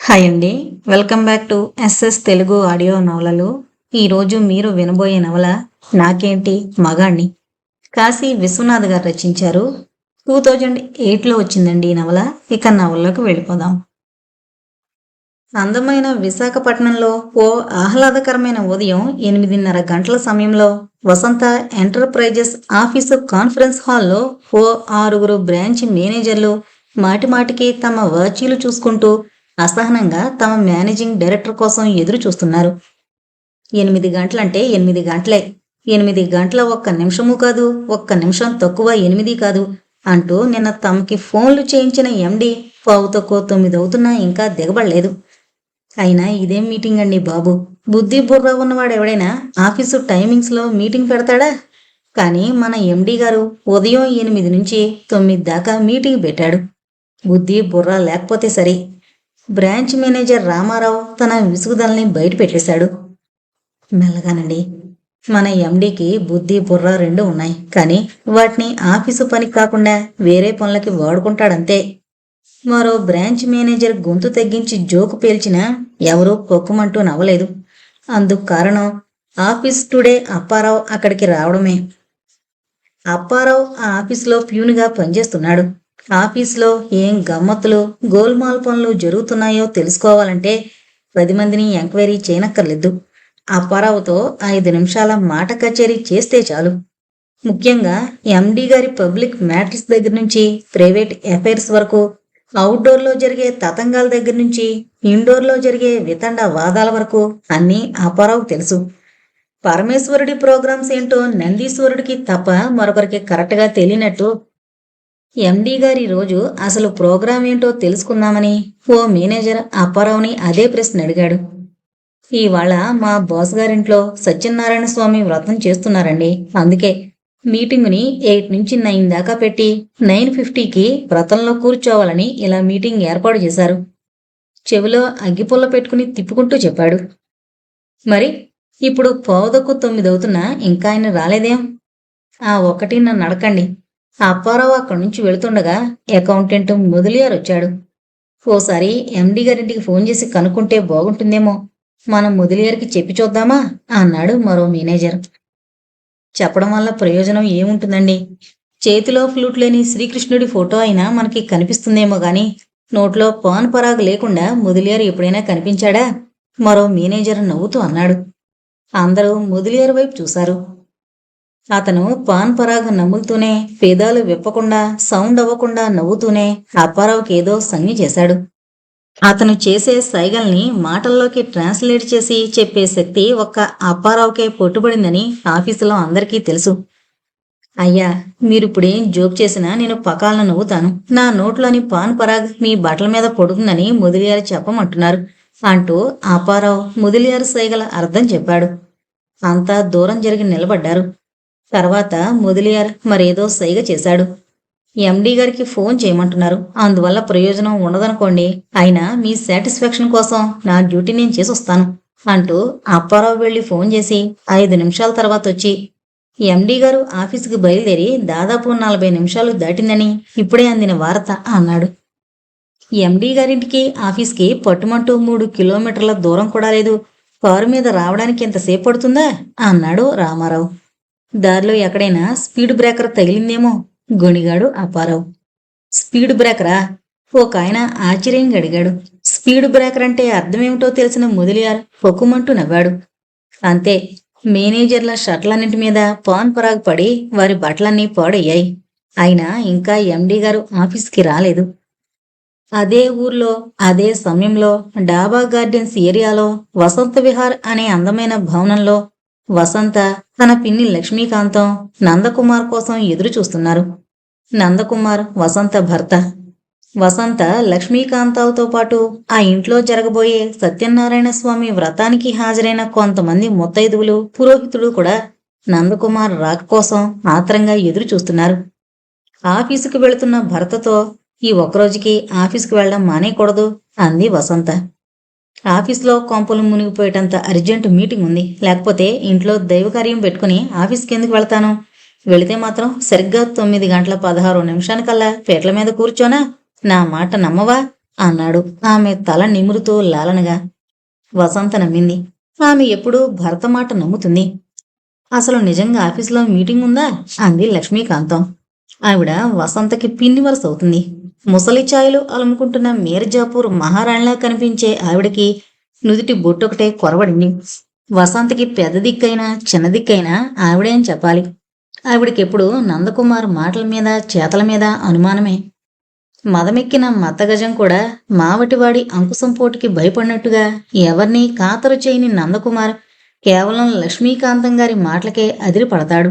Hi అండి. Welcome back to SS Telugu audio నవలలు. ఈరోజు మీరు వినబోయే నవల నాకేంటి మగాణ్ణి. కాశీ విశ్వనాథ్ గారు రచించారు. 2008లో వచ్చిందండి ఈ నవల. ఇక నవల్లోకి వెళ్ళిపోదాం. అందమైన విశాఖపట్నంలో ఓ ఆహ్లాదకరమైన ఉదయం 8:30 గంటల సమయంలో వసంత ఎంటర్ప్రైజెస్ ఆఫీసు కాన్ఫరెన్స్ హాల్లో ఓ 6 బ్రాంచ్ మేనేజర్లు మాటిమాటికి తమ వాచీలు చూసుకుంటూ అసహనంగా తమ మేనేజింగ్ డైరెక్టర్ కోసం ఎదురు చూస్తున్నారు. 8 గంటలంటే 8 గంటలే, 8 గంటల ఒక్క నిమిషము కాదు, ఒక్క నిమిషం తక్కువ 8 కాదు అంటూ నిన్న తమకి ఫోన్లు చేయించిన ఎండి 9:15 అవుతున్నా ఇంకా దిగబడలేదు. అయినా ఇదేం మీటింగ్ అండి బాబు, బుద్ధి బుర్ర ఉన్నవాడు ఎవడైనా ఆఫీసు టైమింగ్స్లో మీటింగ్ పెడతాడా? కానీ మన ఎండి గారు ఉదయం 8 నుంచి 9 దాకా మీటింగ్ పెట్టాడు. బుద్ధి బుర్ర లేకపోతే సరే. బ్రాంచ్ మేనేజర్ రామారావు తన విసుగుదలని బయట పెట్టేశాడు. మెల్లగానండి, మన ఎండీకి బుద్ధి బుర్ర 2 ఉన్నాయి, కానీ వాటిని ఆఫీసు పని కాకుండా వేరే పనులకి వాడుకుంటాడంతే. మరో బ్రాంచ్ మేనేజర్ గొంతు తగ్గించి జోకు పేల్చినా ఎవరూ పొక్కుమంటూ నవ్వలేదు. అందుకు కారణం ఆఫీస్ టుడే అప్పారావు అక్కడికి రావడమే. అప్పారావు ఆ ఆఫీసులో ప్యూన్గా పనిచేస్తున్నాడు. ఆఫీసులో ఏం గమ్మత్తులు గోల్మాల్ పనులు జరుగుతున్నాయో తెలుసుకోవాలంటే 10 మందిని ఎంక్వైరీ చేయనక్కర్లేదు. అప్పారావుతో 5 నిమిషాల మాట కచేరీ చేస్తే చాలు. ముఖ్యంగా ఎండి గారి పబ్లిక్ మ్యాటర్స్ దగ్గర నుంచి ప్రైవేట్ అఫైర్స్ వరకు, అవుట్డోర్లో జరిగే తతంగాల దగ్గర నుంచి ఇండోర్లో జరిగే వితండ వాదాల వరకు అన్నీ అప్పారావు తెలుసు. పరమేశ్వరుడి ప్రోగ్రామ్స్ ఏంటో నందీశ్వరుడికి తప్ప మరొకరికి కరెక్ట్గా తెలియనట్టు ఎండి గారి రోజు అసలు ప్రోగ్రాం ఏంటో తెలుసుకుందామని ఓ మేనేజర్ అప్పారావుని అదే ప్రశ్న అడిగాడు. ఇవాళ మా బాస్ గారింట్లో సత్యనారాయణ స్వామి వ్రతం చేస్తున్నారండి, అందుకే మీటింగుని 8 నుంచి 9 దాకా పెట్టి 9:50కి వ్రతంలో కూర్చోవాలని ఇలా మీటింగ్ ఏర్పాటు చేశారు. చెవిలో అగ్గిపుల్ల పెట్టుకుని తిప్పుకుంటూ చెప్పాడు. మరి ఇప్పుడు 9:15 అవుతున్నా ఇంకా ఆయన రాలేదేం? ఆ 1 నన్ను అడకండి. అప్పారావు అక్కడి నుంచి వెళుతుండగా అకౌంటెంట్ మొదలియారు వచ్చాడు. ఓసారి ఎండి గారింటికి ఫోన్ చేసి కనుక్కుంటే బాగుంటుందేమో, మనం మొదలియారికి చెప్పి చూద్దామా అన్నాడు మరో మేనేజర్. చెప్పడం వల్ల ప్రయోజనం ఏముంటుందండి? చేతిలో ఫ్లూట్ లేని శ్రీకృష్ణుడి ఫోటో అయినా మనకి కనిపిస్తుందేమో గాని నోట్లో పాన్ పరాగు లేకుండా మొదలియారు ఎప్పుడైనా కనిపించాడా? మరో మేనేజర్ నవ్వుతూ అన్నాడు. అందరూ మొదలియారు వైపు చూశారు. అతను పాన్ పరాగు నమ్ములుతూనే, పేదాలు విప్పకుండా, సౌండ్ అవ్వకుండా నవ్వుతూనే అప్పారావుకి ఏదో సంజ్ఞ చేశాడు. అతను చేసే సైగల్ని మాటల్లోకి ట్రాన్స్లేట్ చేసి చెప్పే శక్తి ఒక్క అప్పారావుకే పట్టుబడిందని ఆఫీసులో అందరికీ తెలుసు. అయ్యా, మీరిప్పుడేం జోక్ చేసినా నేను పకాలను నవ్వుతాను. నా నోట్లోని పాన్ పరాగ్ మీ బట్టల మీద పడుతుందని మొదలియారు చెప్పమంటున్నారు అంటూ అప్పారావు మొదలియారు సైగల అర్థం చెప్పాడు. అంతా దూరం జరిగి నిలబడ్డారు. తర్వాత మొదలియార్ మరేదో సైగ చేశాడు. ఎండి గారికి ఫోన్ చేయమంటున్నారు, అందువల్ల ప్రయోజనం ఉండదనుకోండి, అయినా మీ సాటిస్ఫాక్షన్ కోసం నా డ్యూటీ నేను చేసొస్తాను అంటూ అప్పారావు వెళ్లి ఫోన్ చేసి 5 నిమిషాల తర్వాత వచ్చి, ఎండి గారు ఆఫీసుకి బయలుదేరి దాదాపు 40 నిమిషాలు దాటిందని ఇప్పుడే అందిన వార్త అన్నాడు. ఎండి గారింటికి ఆఫీస్కి పట్టుమంటూ 3 కిలోమీటర్ల దూరం కూడా లేదు, కారు మీద రావడానికి ఎంతసేపు పడుతుందా అన్నాడు రామారావు. దారిలో ఎక్కడైనా స్పీడ్ బ్రేకర్ తగిలిందేమో గొణిగాడు అప్పారావు. స్పీడ్ బ్రేకరా? ఒక ఆయన ఆశ్చర్యంగా అడిగాడు. స్పీడ్ బ్రేకర్ అంటే అర్థమేమిటో తెలిసిన మొదలియార్ పొక్కుమంటూ నవ్వాడు. అంతే, మేనేజర్ల షర్ట్లన్నింటి మీద పాన్ పరాగ్ పడి వారి బట్టలన్నీ పాడయ్యాయి. అయినా ఇంకా ఎండి గారు ఆఫీస్కి రాలేదు. అదే ఊర్లో అదే సమయంలో డాబా గార్డెన్స్ ఏరియాలో వసంత విహార్ అనే అందమైన భవనంలో వసంత, తన పిన్ని లక్ష్మీకాంతం నందకుమార్ కోసం ఎదురు చూస్తున్నారు. నందకుమార్ వసంత భర్త. వసంత లక్ష్మీకాంతాలతో పాటు ఆ ఇంట్లో జరగబోయే సత్యనారాయణ స్వామి వ్రతానికి హాజరైన కొంతమంది ముత్తైదువులు, పురోహితుడు కూడా నందకుమార్ రాక కోసం ఆత్రంగా ఎదురు చూస్తున్నారు. ఆఫీసుకు వెళుతున్న భర్తతో ఈ ఒక్కరోజుకి ఆఫీసుకు వెళ్ళడం మానేయకూడదు అంది వసంత. ఆఫీస్లో కొంపలు మునిగిపోయేటంత అర్జెంటు మీటింగ్ ఉంది, లేకపోతే ఇంట్లో దైవకార్యం పెట్టుకుని ఆఫీస్కి ఎందుకు వెళతాను? వెళితే మాత్రం సరిగ్గా 9:16 పీటల మీద కూర్చోనా? నా మాట నమ్మవా అన్నాడు ఆమె తల నిమురుతూ లాలనగా. వసంత నమ్మింది. ఆమె ఎప్పుడూ భర్త మాట నమ్ముతుంది. అసలు నిజంగా ఆఫీసులో మీటింగ్ ఉందా? అంది లక్ష్మీకాంతం. ఆవిడ వసంతకి పిన్ని వరస అవుతుంది. ముసలి ఛాయలు అలుముకుంటున్న మీర్జాపూర్ మహారాణిలా కనిపించే ఆవిడకి నుదుటి బొట్టొకటే కొరవడింది. వసంతకి పెద్ద దిక్కైనా చిన్న దిక్కైనా ఆవిడే అని చెప్పాలి. ఆవిడకెప్పుడు నందకుమార్ మాటల మీద చేతల మీద అనుమానమే. మదమెక్కిన మత్తగజం కూడా మావటివాడి అంకుశం పోటుకి భయపడినట్టుగా ఎవర్నీ ఖాతరు చేయని నందకుమార్ కేవలం లక్ష్మీకాంతం గారి మాటలకే అదిరిపడతాడు.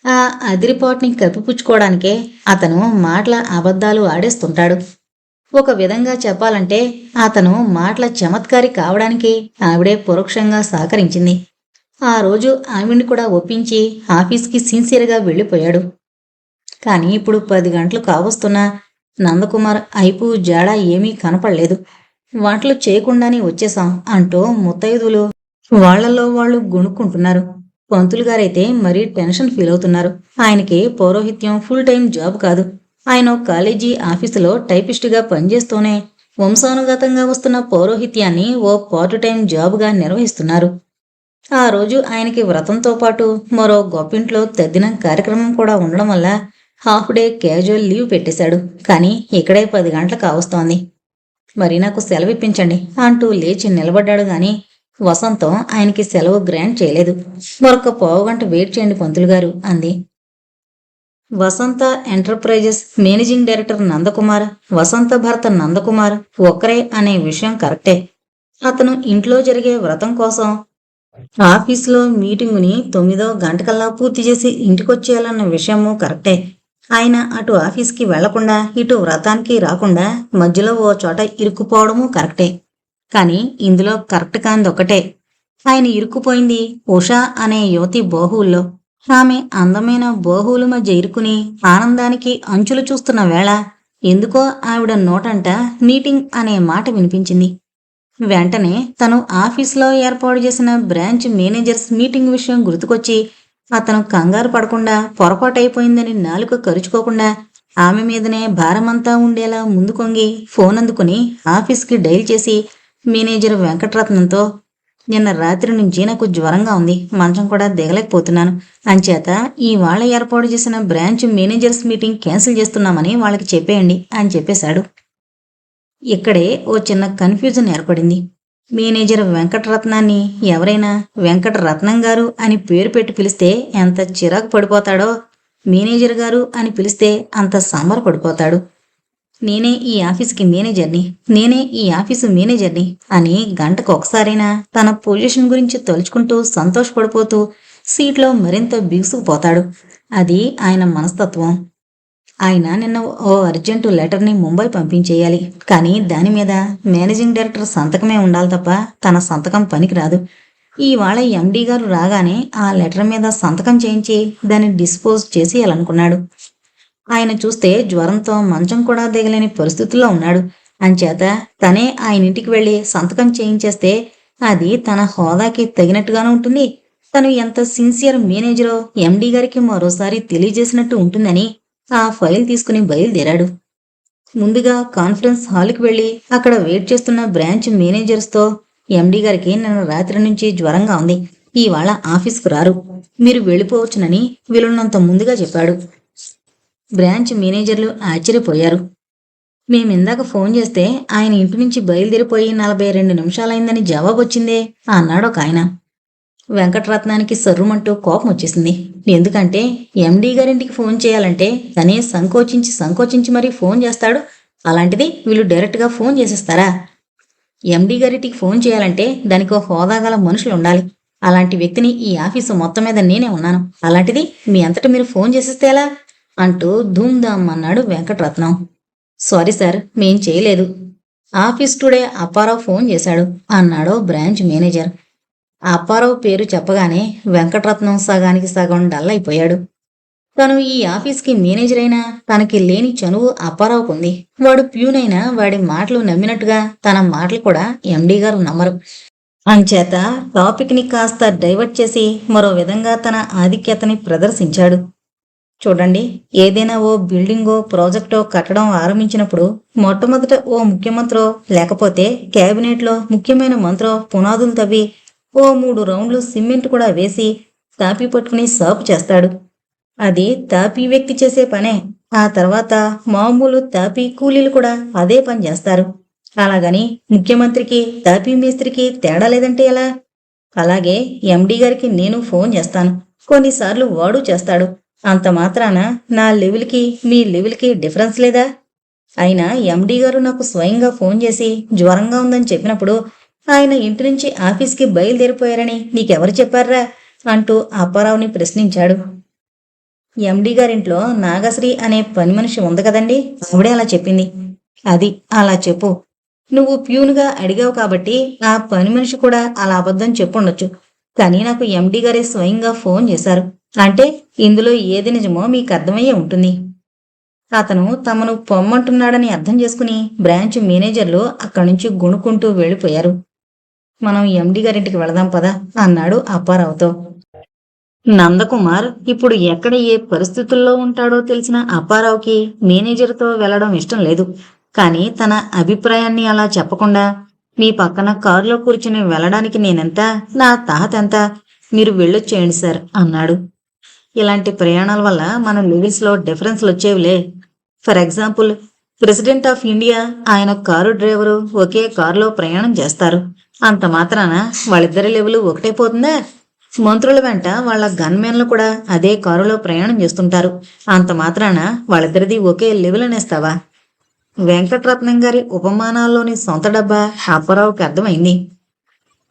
ఆ అదిరిపాటుని కప్పిపుచ్చుకోవడానికే అతను మాటల అబద్ధాలు ఆడేస్తుంటాడు. ఒక విధంగా చెప్పాలంటే అతను మాటల చమత్కారి కావడానికి ఆవిడే పరోక్షంగా సహకరించింది. ఆ రోజు ఆవిడ్ని కూడా ఒప్పించి ఆఫీస్కి సిన్సియర్గా వెళ్ళిపోయాడు. కానీ ఇప్పుడు 10 గంటలు కావస్తున్నా నందకుమార్ అయిపు జాడ ఏమీ కనపడలేదు. వంటలు చేయకుండానే వచ్చేశాం అంటూ ముత్తైదులు వాళ్లలో వాళ్ళు గొణుక్కుంటున్నారు. పంతులు గారైతే మరీ టెన్షన్ ఫీల్ అవుతున్నారు. ఆయనకి పౌరోహిత్యం ఫుల్ టైం జాబ్ కాదు. ఆయన కాలేజీ ఆఫీసులో టైపిస్టుగా పనిచేస్తూనే వంశానుగతంగా వస్తున్న పౌరోహిత్యాన్ని ఓ పార్ట్ టైం జాబ్గా నిర్వహిస్తున్నారు. ఆ రోజు ఆయనకి వ్రతంతో పాటు మరో గొప్పింట్లో తద్దినం కార్యక్రమం కూడా ఉండడం వల్ల హాఫ్ డే క్యాజువల్ లీవ్ పెట్టేశాడు. కానీ ఇక్కడే 10 గంటలు కావస్తోంది. మరి నాకు సెలవు ఇప్పించండి అంటూ లేచి నిలబడ్డాడు గాని వసంతం ఆయనకి సెలవు గ్రాంట్ చేయలేదు. మరొక పావుగంట వెయిట్ చేయండి పంతులు గారు అంది. వసంత ఎంటర్ప్రైజెస్ మేనేజింగ్ డైరెక్టర్ నందకుమార్, వసంత భర్త నందకుమార్ ఒక్కరే అనే విషయం కరెక్టే. అతను ఇంట్లో జరిగే వ్రతం కోసం ఆఫీసులో మీటింగుని 9వ గంటకల్లా పూర్తి చేసి ఇంటికొచ్చేయాలన్న విషయము కరెక్టే. ఆయన అటు ఆఫీస్కి వెళ్లకుండా ఇటు వ్రతానికి రాకుండా మధ్యలో ఓ చోట ఇరుక్కుపోవడము కరెక్టే. కానీ ఇందులో కరెక్ట్ కానిదొక్కటే. ఆయన ఇరుక్కుపోయింది ఉషా అనే యువతి బోహువుల్లో. ఆమె అందమైన బోహువుల మధ్య ఇరుకుని ఆనందానికి అంచులు చూస్తున్న వేళ ఎందుకో ఆవిడ నోటంట మీటింగ్ అనే మాట వినిపించింది. వెంటనే తను ఆఫీసులో ఏర్పాటు చేసిన బ్రాంచ్ మేనేజర్స్ మీటింగ్ విషయం గుర్తుకొచ్చి అతను కంగారు పడకుండా పొరపాటైపోయిందని నాలుక కరుచుకోకుండా ఆమె మీదనే భారమంతా ఉండేలా ముందుకొంగి ఫోన్ అందుకుని ఆఫీస్కి డైల్ చేసి మేనేజర్ వెంకటరత్నంతో, నిన్న రాత్రి నుంచి నాకు జ్వరంగా ఉంది, మంచం కూడా దిగలేకపోతున్నాను, అంచేత ఇవాళ ఏర్పాటు చేసిన బ్రాంచ్ మేనేజర్స్ మీటింగ్ క్యాన్సిల్ చేస్తున్నామని వాళ్ళకి చెప్పేయండి అని చెప్పేశాడు. ఇక్కడే ఓ చిన్న కన్ఫ్యూజన్ ఏర్పడింది. మేనేజర్ వెంకటరత్నాన్ని ఎవరైనా వెంకటరత్నం గారు అని పేరు పెట్టి పిలిస్తే ఎంత చిరాకు పడిపోతాడో, మేనేజర్ గారు అని పిలిస్తే అంత సంబరపడిపోతాడు. నేనే ఈ ఆఫీస్కి మేనేజర్ని, నేనే ఈ ఆఫీసు మేనేజర్ని అని గంటకు ఒకసారైనా తన పొజిషన్ గురించి తలుచుకుంటూ సంతోషపడిపోతూ సీట్లో మరింత బిగుసుకుపోతాడు. అది ఆయన మనస్తత్వం. ఆయన నిన్న ఓ అర్జెంటు లెటర్ని ముంబై పంపించేయాలి. కానీ దాని మీద మేనేజింగ్ డైరెక్టర్ సంతకమే ఉండాలి తప్ప తన సంతకం పనికిరాదు. ఇవాళ ఎండీ గారు రాగానే ఆ లెటర్ మీద సంతకం చేయించి దాన్ని డిస్పోజ్ చేసేయాలనుకున్నాడు. ఆయన చూస్తే జ్వరంతో మంచం కూడా దిగలేని పరిస్థితుల్లో ఉన్నాడు. అంచేత తనే ఆయన ఇంటికి వెళ్ళి సంతకం చేయించేస్తే అది తన హోదాకి తగినట్టుగానే ఉంటుంది. తను ఎంత సిన్సియర్ మేనేజరో ఎండీ గారికి మరోసారి తెలియజేసినట్టు ఉంటుందని ఆ ఫైల్ తీసుకుని బయలుదేరాడు. ముందుగా కాన్ఫరెన్స్ హాల్కి వెళ్ళి అక్కడ వెయిట్ చేస్తున్న బ్రాంచ్ మేనేజర్స్తో, ఎండీ గారికి నిన్న రాత్రి నుంచి జ్వరంగా ఉంది, ఇవాళ ఆఫీస్కు రారు, మీరు వెళ్ళిపోవచ్చునని వీలున్నంత ముందుగా చెప్పాడు. బ్రాంచ్ మేనేజర్లు ఆశ్చర్యపోయారు. మేమిందాక ఫోన్ చేస్తే ఆయన ఇంటి నుంచి బయలుదేరిపోయి 42 నిమిషాలైందని జవాబు వచ్చిందే అన్నాడు ఒక ఆయన. వెంకటరత్నానికి సర్రుమంటూ కోపం వచ్చేసింది. ఎందుకంటే ఎండీ గారింటికి ఫోన్ చేయాలంటే తనే సంకోచించి మరీ ఫోన్ చేస్తాడు. అలాంటిది వీళ్ళు డైరెక్ట్గా ఫోన్ చేసేస్తారా? ఎండీ గారింటికి ఫోన్ చేయాలంటే దానికో హోదా గల మనుషులు ఉండాలి. అలాంటి వ్యక్తిని ఈ ఆఫీసు మొత్తం మీద నేనే ఉన్నాను. అలాంటిది మీ అంతటా మీరు ఫోన్ చేసేస్తే ఎలా అంటూ ధూమ్ధామ్ అన్నాడు వెంకటరత్నం. సారీ సార్, మేం చేయలేదు. ఆఫీస్ టుడే అప్పారావు ఫోన్ చేశాడు అన్నాడు బ్రాంచ్ మేనేజర్. అప్పారావు పేరు చెప్పగానే వెంకటరత్నం సగానికి సగం డల్ అయిపోయాడు. తను ఈ ఆఫీస్కి మేనేజర్ అయినా తనకి లేని చనువు అప్పారావుకుంది. వాడు ప్యూనైనా వాడి మాటలు నమ్మినట్టుగా తన మాటలు కూడా ఎండీ గారు నమ్మరు. అంచేత టాపిక్ని కాస్త డైవర్ట్ చేసి మరో విధంగా తన ఆధిక్యతని ప్రదర్శించాడు. చూడండి, ఏదైనా ఓ బిల్డింగో ప్రాజెక్టో కట్టడం ఆరంభించినప్పుడు మొట్టమొదట ఓ ముఖ్యమంత్రో లేకపోతే క్యాబినెట్లో ముఖ్యమైన మంత్రో పునాదులు తవ్వి ఓ 3 రౌండ్లు సిమెంట్ కూడా వేసి తాపి పట్టుకుని సాపు చేస్తాడు. అది తాపీ వ్యక్తి చేసే పనే. ఆ తర్వాత మామూలు తాపీ కూలీలు కూడా అదే పని చేస్తారు. అలాగని ముఖ్యమంత్రికి తాపీ మేస్త్రికి తేడా లేదంటే ఎలా? అలాగే ఎండి గారికి నేను ఫోన్ చేస్తాను, కొన్నిసార్లు వాడు చేస్తాడు. అంత మాత్రాన నా లెవెల్కి మీ లెవెల్కి డిఫరెన్స్ లేదా? అయినా ఎండి గారు నాకు స్వయంగా ఫోన్ చేసి జ్వరంగా ఉందని చెప్పినప్పుడు ఆయన ఇంటి నుంచి ఆఫీస్కి బయలుదేరిపోయారని నీకెవరు చెప్పారా అంటూ అప్పారావుని ప్రశ్నించాడు. ఎండి గారింట్లో నాగశ్రీ అనే పని మనిషి ఉంది కదండి, ఆవిడే అలా చెప్పింది. అది అలా చెప్పు. నువ్వు ప్యూన్గా అడిగావు కాబట్టి ఆ పని మనిషి కూడా అలా అబద్ధం చెప్పుండొచ్చు. కానీ నాకు ఎండి గారే స్వయంగా ఫోన్ చేశారు. అంటే ఇందులో ఏది నిజమో మీకు అర్థమయ్యే ఉంటుంది. అతను తమను పొమ్మంటున్నాడని అర్థం చేసుకుని బ్రాంచ్ మేనేజర్లు అక్కడి నుంచి గుణుకుంటూ వెళ్ళిపోయారు. మనం ఎండి గారింటికి వెళదాం పదా అన్నాడు అప్పారావుతో. నందకుమార్ ఇప్పుడు ఎక్కడ ఏ పరిస్థితుల్లో ఉంటాడో తెలిసిన అప్పారావుకి మేనేజర్తో వెళ్లడం ఇష్టం లేదు. కానీ తన అభిప్రాయాన్ని అలా చెప్పకుండా, మీ పక్కన కారులో కూర్చుని వెళ్ళడానికి నేనెంత, నా తాహతెంత, మీరు వెళ్ళొచ్చేయండి సార్ అన్నాడు. ఇలాంటి ప్రయాణాల వల్ల మన లెవెల్స్లో డిఫరెన్స్లు వచ్చేవిలే. For example, president of India ఆయన కారు డ్రైవరు ఒకే కారులో ప్రయాణం చేస్తారు. అంత మాత్రాన వాళ్ళిద్దరి లెవెల్ ఒకటైపోతుందా? మంత్రుల వెంట వాళ్ళ గన్మెన్లు కూడా అదే కారులో ప్రయాణం చేస్తుంటారు. అంత మాత్రాన వాళ్ళిద్దరిది ఒకే లెవెల్ అనేస్తావా? వెంకటరత్నం గారి ఉపమానాల్లోని సొంత డబ్బా అప్పారావుకి అర్థమైంది.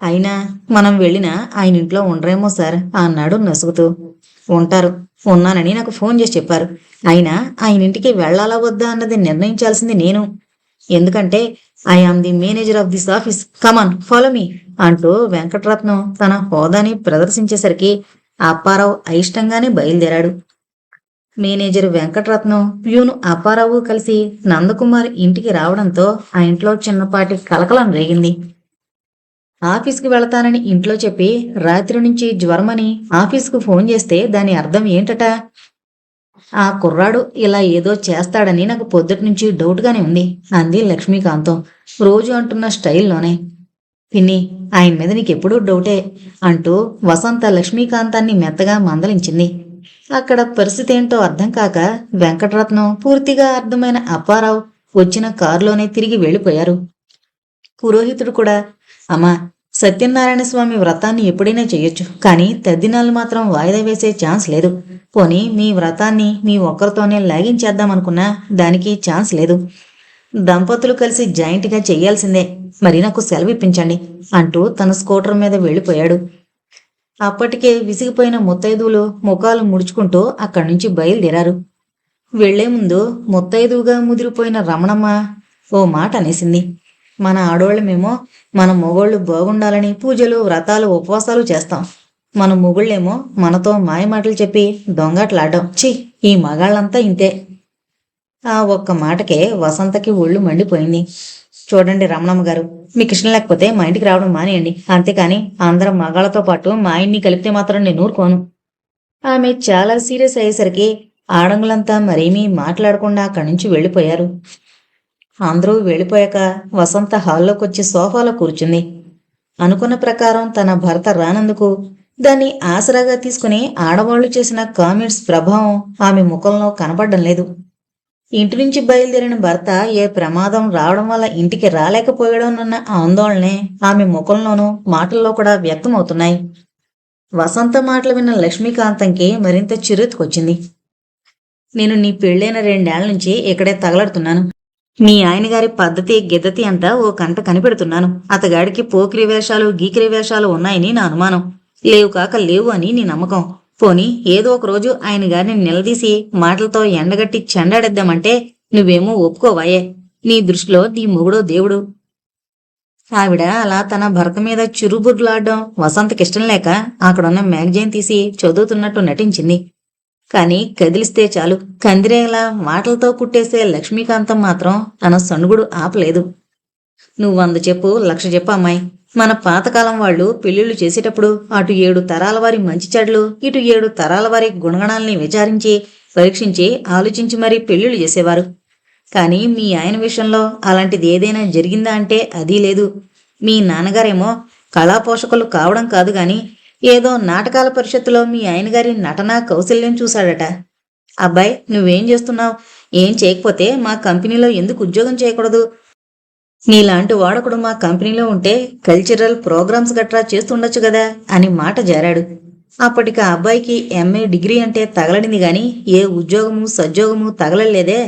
అయినా మనం వెళ్ళినా ఆయన ఇంట్లో ఉండరేమో సార్ అన్నాడు నసుగుతూ. ఉంటారు, ఉన్నానని నాకు ఫోన్ చేసి చెప్పారు. అయినా ఆయన ఇంటికి వెళ్లాలా వద్దా అన్నది నిర్ణయించాల్సింది నేను. ఎందుకంటే I am the manager of this office, come on follow me అంటూ వెంకటరత్నం తన హోదాని ప్రదర్శించేసరికి అప్పారావు అయిష్టంగానే బయలుదేరాడు. మేనేజర్ వెంకటరత్నం, ప్యూను అప్పారావు కలిసి నందకుమార్ ఇంటికి రావడంతో ఆ ఇంట్లో చిన్నపాటి కలకలం రేగింది. ఆఫీస్కి వెళతానని ఇంట్లో చెప్పి రాత్రి నుంచి జ్వరమని ఆఫీస్కు ఫోన్ చేస్తే దాని అర్థం ఏంటట? ఆ కుర్రాడు ఇలా ఏదో చేస్తాడని నాకు పొద్దుటి నుంచి డౌట్గానే ఉంది అంది లక్ష్మీకాంతం రోజు అంటున్న స్టైల్లోనే. పిన్ని, ఆయన మీద నీకెప్పుడూ డౌటే అంటూ వసంత లక్ష్మీకాంతాన్ని మెత్తగా మందలించింది. అక్కడ పరిస్థితి ఏంటో అర్థం కాక వెంకటరత్నం, పూర్తిగా అర్థమైన అప్పారావు వచ్చిన కారులోనే తిరిగి వెళ్ళిపోయారు. పురోహితుడు కూడా, అమ్మా, సత్యనారాయణ స్వామి వ్రతాన్ని ఎప్పుడైనా చెయ్యొచ్చు, కానీ తద్దినాలు మాత్రం వాయిదా వేసే ఛాన్స్ లేదు. పోనీ మీ వ్రతాన్ని మీ ఒక్కరితోనే లాగించేద్దామనుకున్నా దానికి ఛాన్స్ లేదు. దంపతులు కలిసి జాయింట్గా చెయ్యాల్సిందే. మరి నాకు సెలవు ఇప్పించండి అంటూ తన స్కూటర్ మీద వెళ్ళిపోయాడు. అప్పటికే విసిగిపోయిన ముత్తైదువులు ముఖాలు ముడుచుకుంటూ అక్కడి నుంచి బయలుదేరారు. వెళ్లే ముందు ముత్తైదువుగా ముదిరిపోయిన రమణమ్మ ఓ మాట అనేసింది. మన ఆడోళ్ళమేమో మన మొగోళ్ళు బాగుండాలని పూజలు, వ్రతాలు, ఉపవాసాలు చేస్తాం. మన మొగుళ్ళేమో మనతో మాయమాటలు చెప్పి దొంగట్లాడడం. ఛీ, ఈ మగాళ్ళంతా ఇంతే. ఆ ఒక్క మాటకే వసంతకి ఒళ్ళు మండిపోయింది. చూడండి రమణమ్మ గారు, మీకు ఇష్టం లేకపోతే మా ఇంటికి రావడం మానేయండి. అంతేకాని అందరం మగాళ్ళతో పాటు మా ఆయన్ని కలిపితే మాత్రం నేను ఊరుకోను. ఆమె చాలా సీరియస్ అయ్యేసరికి ఆడంగులంతా మరేమీ మాట్లాడకుండా అక్కడి నుంచి వెళ్ళిపోయారు. అందరూ వెళ్ళిపోయాక వసంత హాల్లోకొచ్చి సోఫాలో కూర్చుంది. అనుకున్న ప్రకారం తన భర్త రానందుకు, దాన్ని ఆసరాగా తీసుకుని ఆడవాళ్లు చేసిన కామెంట్స్ ప్రభావం ఆమె ముఖంలో కనపడడం లేదు. ఇంటి నుంచి బయలుదేరిన భర్త ఏ ప్రమాదం రావడం వల్ల ఇంటికి రాలేకపోయాడోనన్న ఆందోళనే ఆమె ముఖంలోనూ మాటల్లో కూడా వ్యక్తమవుతున్నాయి. వసంత మాటలు విన్న లక్ష్మీకాంతంకి మరింత చిరెత్తుకొచ్చింది. నేను నీ పెళ్ళైన 2 ఏళ్ల నుంచి ఇక్కడే తగలడుతున్నాను. మీ ఆయనగారి పద్ధతి గిద్దతి అంతా ఓ కంట కనిపెడుతున్నాను. అతగాడికి పోకిరి వేషాలు, గీకిరి వేషాలు ఉన్నాయని నా అనుమానం. లేవు కాక లేవు అని నీ నమ్మకం. పోనీ ఏదో ఒక రోజు ఆయన గారిని నిలదీసి మాటలతో ఎండగట్టి చెండాడేద్దామంటే నువ్వేమో ఒప్పుకోవాయే. నీ దృష్టిలో నీ మొగుడో దేవుడు. ఆవిడ అలా తన భర్త మీద చిరుబుర్లాడడం వసంతకిష్టం లేక అక్కడున్న మ్యాగజైన్ తీసి చదువుతున్నట్టు నటించింది. కాని కదిలిస్తే చాలు కందిరేలా మాటలతో కుట్టేసే లక్ష్మీకాంతం మాత్రం తన సణుగుడు ఆపలేదు. నువ్వు 100 చెప్పు, 1,00,000 చెప్పు అమ్మాయి. మన పాతకాలం వాళ్ళు పెళ్లిళ్లు చేసేటప్పుడు అటు 7 తరాల వారి మంచి చెడ్లు, ఇటు 7 తరాల వారి గుణగణాల్ని విచారించి పరీక్షించి ఆలోచించి మరీ పెళ్లిళ్ళు చేసేవారు. కానీ మీ ఆయన విషయంలో అలాంటిది ఏదైనా జరిగిందా అంటే అదీ లేదు. మీ నాన్నగారేమో కళాపోషకులు కావడం కాదు గాని ఏదో నాటకాల పరిషత్తులో మీ ఆయనగారి నటనా కౌశల్యం చూశాడట. అబ్బాయి, నువ్వేం చేస్తున్నావు? ఏం చేయకపోతే మా కంపెనీలో ఎందుకు ఉద్యోగం చేయకూడదు? నీలాంటి వాడొకడు మా కంపెనీలో ఉంటే కల్చరల్ ప్రోగ్రామ్స్ గట్రా చేస్తుండొచ్చు కదా అని మాట జారాడు. అప్పటికి ఆ అబ్బాయికి ఎంఏ డిగ్రీ అంటే తగలడింది గాని ఏ ఉద్యోగము సద్యోగము తగలలేదే.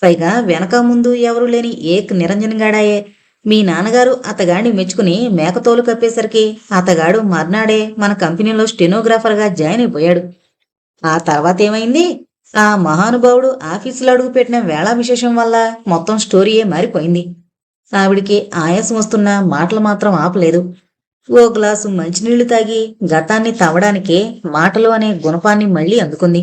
పైగా వెనక ముందు ఎవరూ లేని ఏక్ నిరంజన్ గాడాయే. మీ నాన్నగారు అతగాడిని మెచ్చుకుని మేకతోలు కప్పేసరికి అతగాడు మర్నాడే మన కంపెనీలో స్టెనోగ్రాఫర్గా జాయిన్ అయిపోయాడు. ఆ తర్వాత ఏమైంది? ఆ మహానుభావుడు ఆఫీసులో అడుగు పెట్టిన వేళా విశేషం వల్ల మొత్తం స్టోరీయే మారిపోయింది. ఆవిడికి ఆయాసం వస్తున్న మాటలు మాత్రం ఆపలేదు. ఓ గ్లాసు మంచినీళ్లు తాగి గతాన్ని తవ్వడానికే మాటలు అనే గుణపాన్ని మళ్లీ అందుకుంది.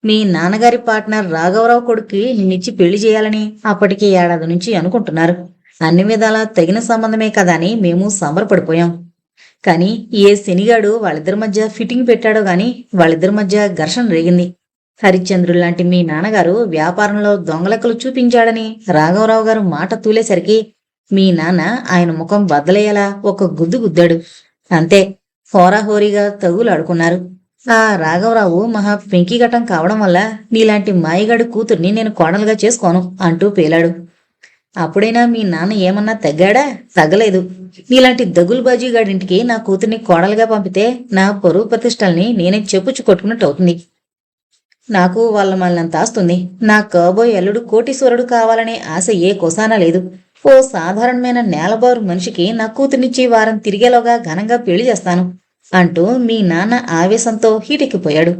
మీ నాన్నగారి పార్ట్నర్ రాఘవరావు కొడుక్కి నిన్నిచ్చి పెళ్లి చేయాలని అప్పటికి ఏడాది నుంచి అనుకుంటున్నారు. అన్ని విధాలా తగిన సంబంధమే కదా అని మేము సంబరపడిపోయాం. కానీ ఏ శనిగాడు వాళ్ళిద్దరి మధ్య ఫిట్టింగ్ పెట్టాడో గాని వాళ్ళిద్దరి మధ్య ఘర్షణ రేగింది. హరిశ్చంద్రుడు లాంటి మీ నాన్నగారు వ్యాపారంలో దొంగలెక్కలు చూపించాడని రాఘవరావు గారు మాట తూలేసరికి మీ నాన్న ఆయన ముఖం బద్దలయ్యేలా ఒక గుద్దు గుద్దాడు. అంతే, హోరాహోరీగా తగులాడుకున్నారు. ఆ రాఘవరావు మహా పెంకిఘటం కావడం వల్ల నీలాంటి మాయగాడి కూతుర్ని నేను కోడలుగా చేసుకోను అంటూ పేలాడు. అప్పుడైనా మీ నాన్న ఏమన్నా తగ్గాడా? తగ్గలేదు. నీలాంటి దగులుబాజీగాడింటికి నా కూతుర్ని కోడలుగా పంపితే నా పరువు ప్రతిష్టల్ని నేనే చెప్పుచ్చు కొట్టుకున్నట్టు అవుతుంది. నాకు వాళ్ళ మళ్ళంత ఆస్తుంది. నా కాబోయే అల్లుడు కోటీశ్వరుడు కావాలనే ఆశ ఏ కొసానా లేదు. ఓ సాధారణమైన నేలబారు మనిషికి నా కూతుర్నిచ్చి వారం తిరిగేలోగా ఘనంగా పెళ్లి చేస్తాను అంటూ మీ నాన్న ఆవేశంతో హీటెక్కిపోయాడు.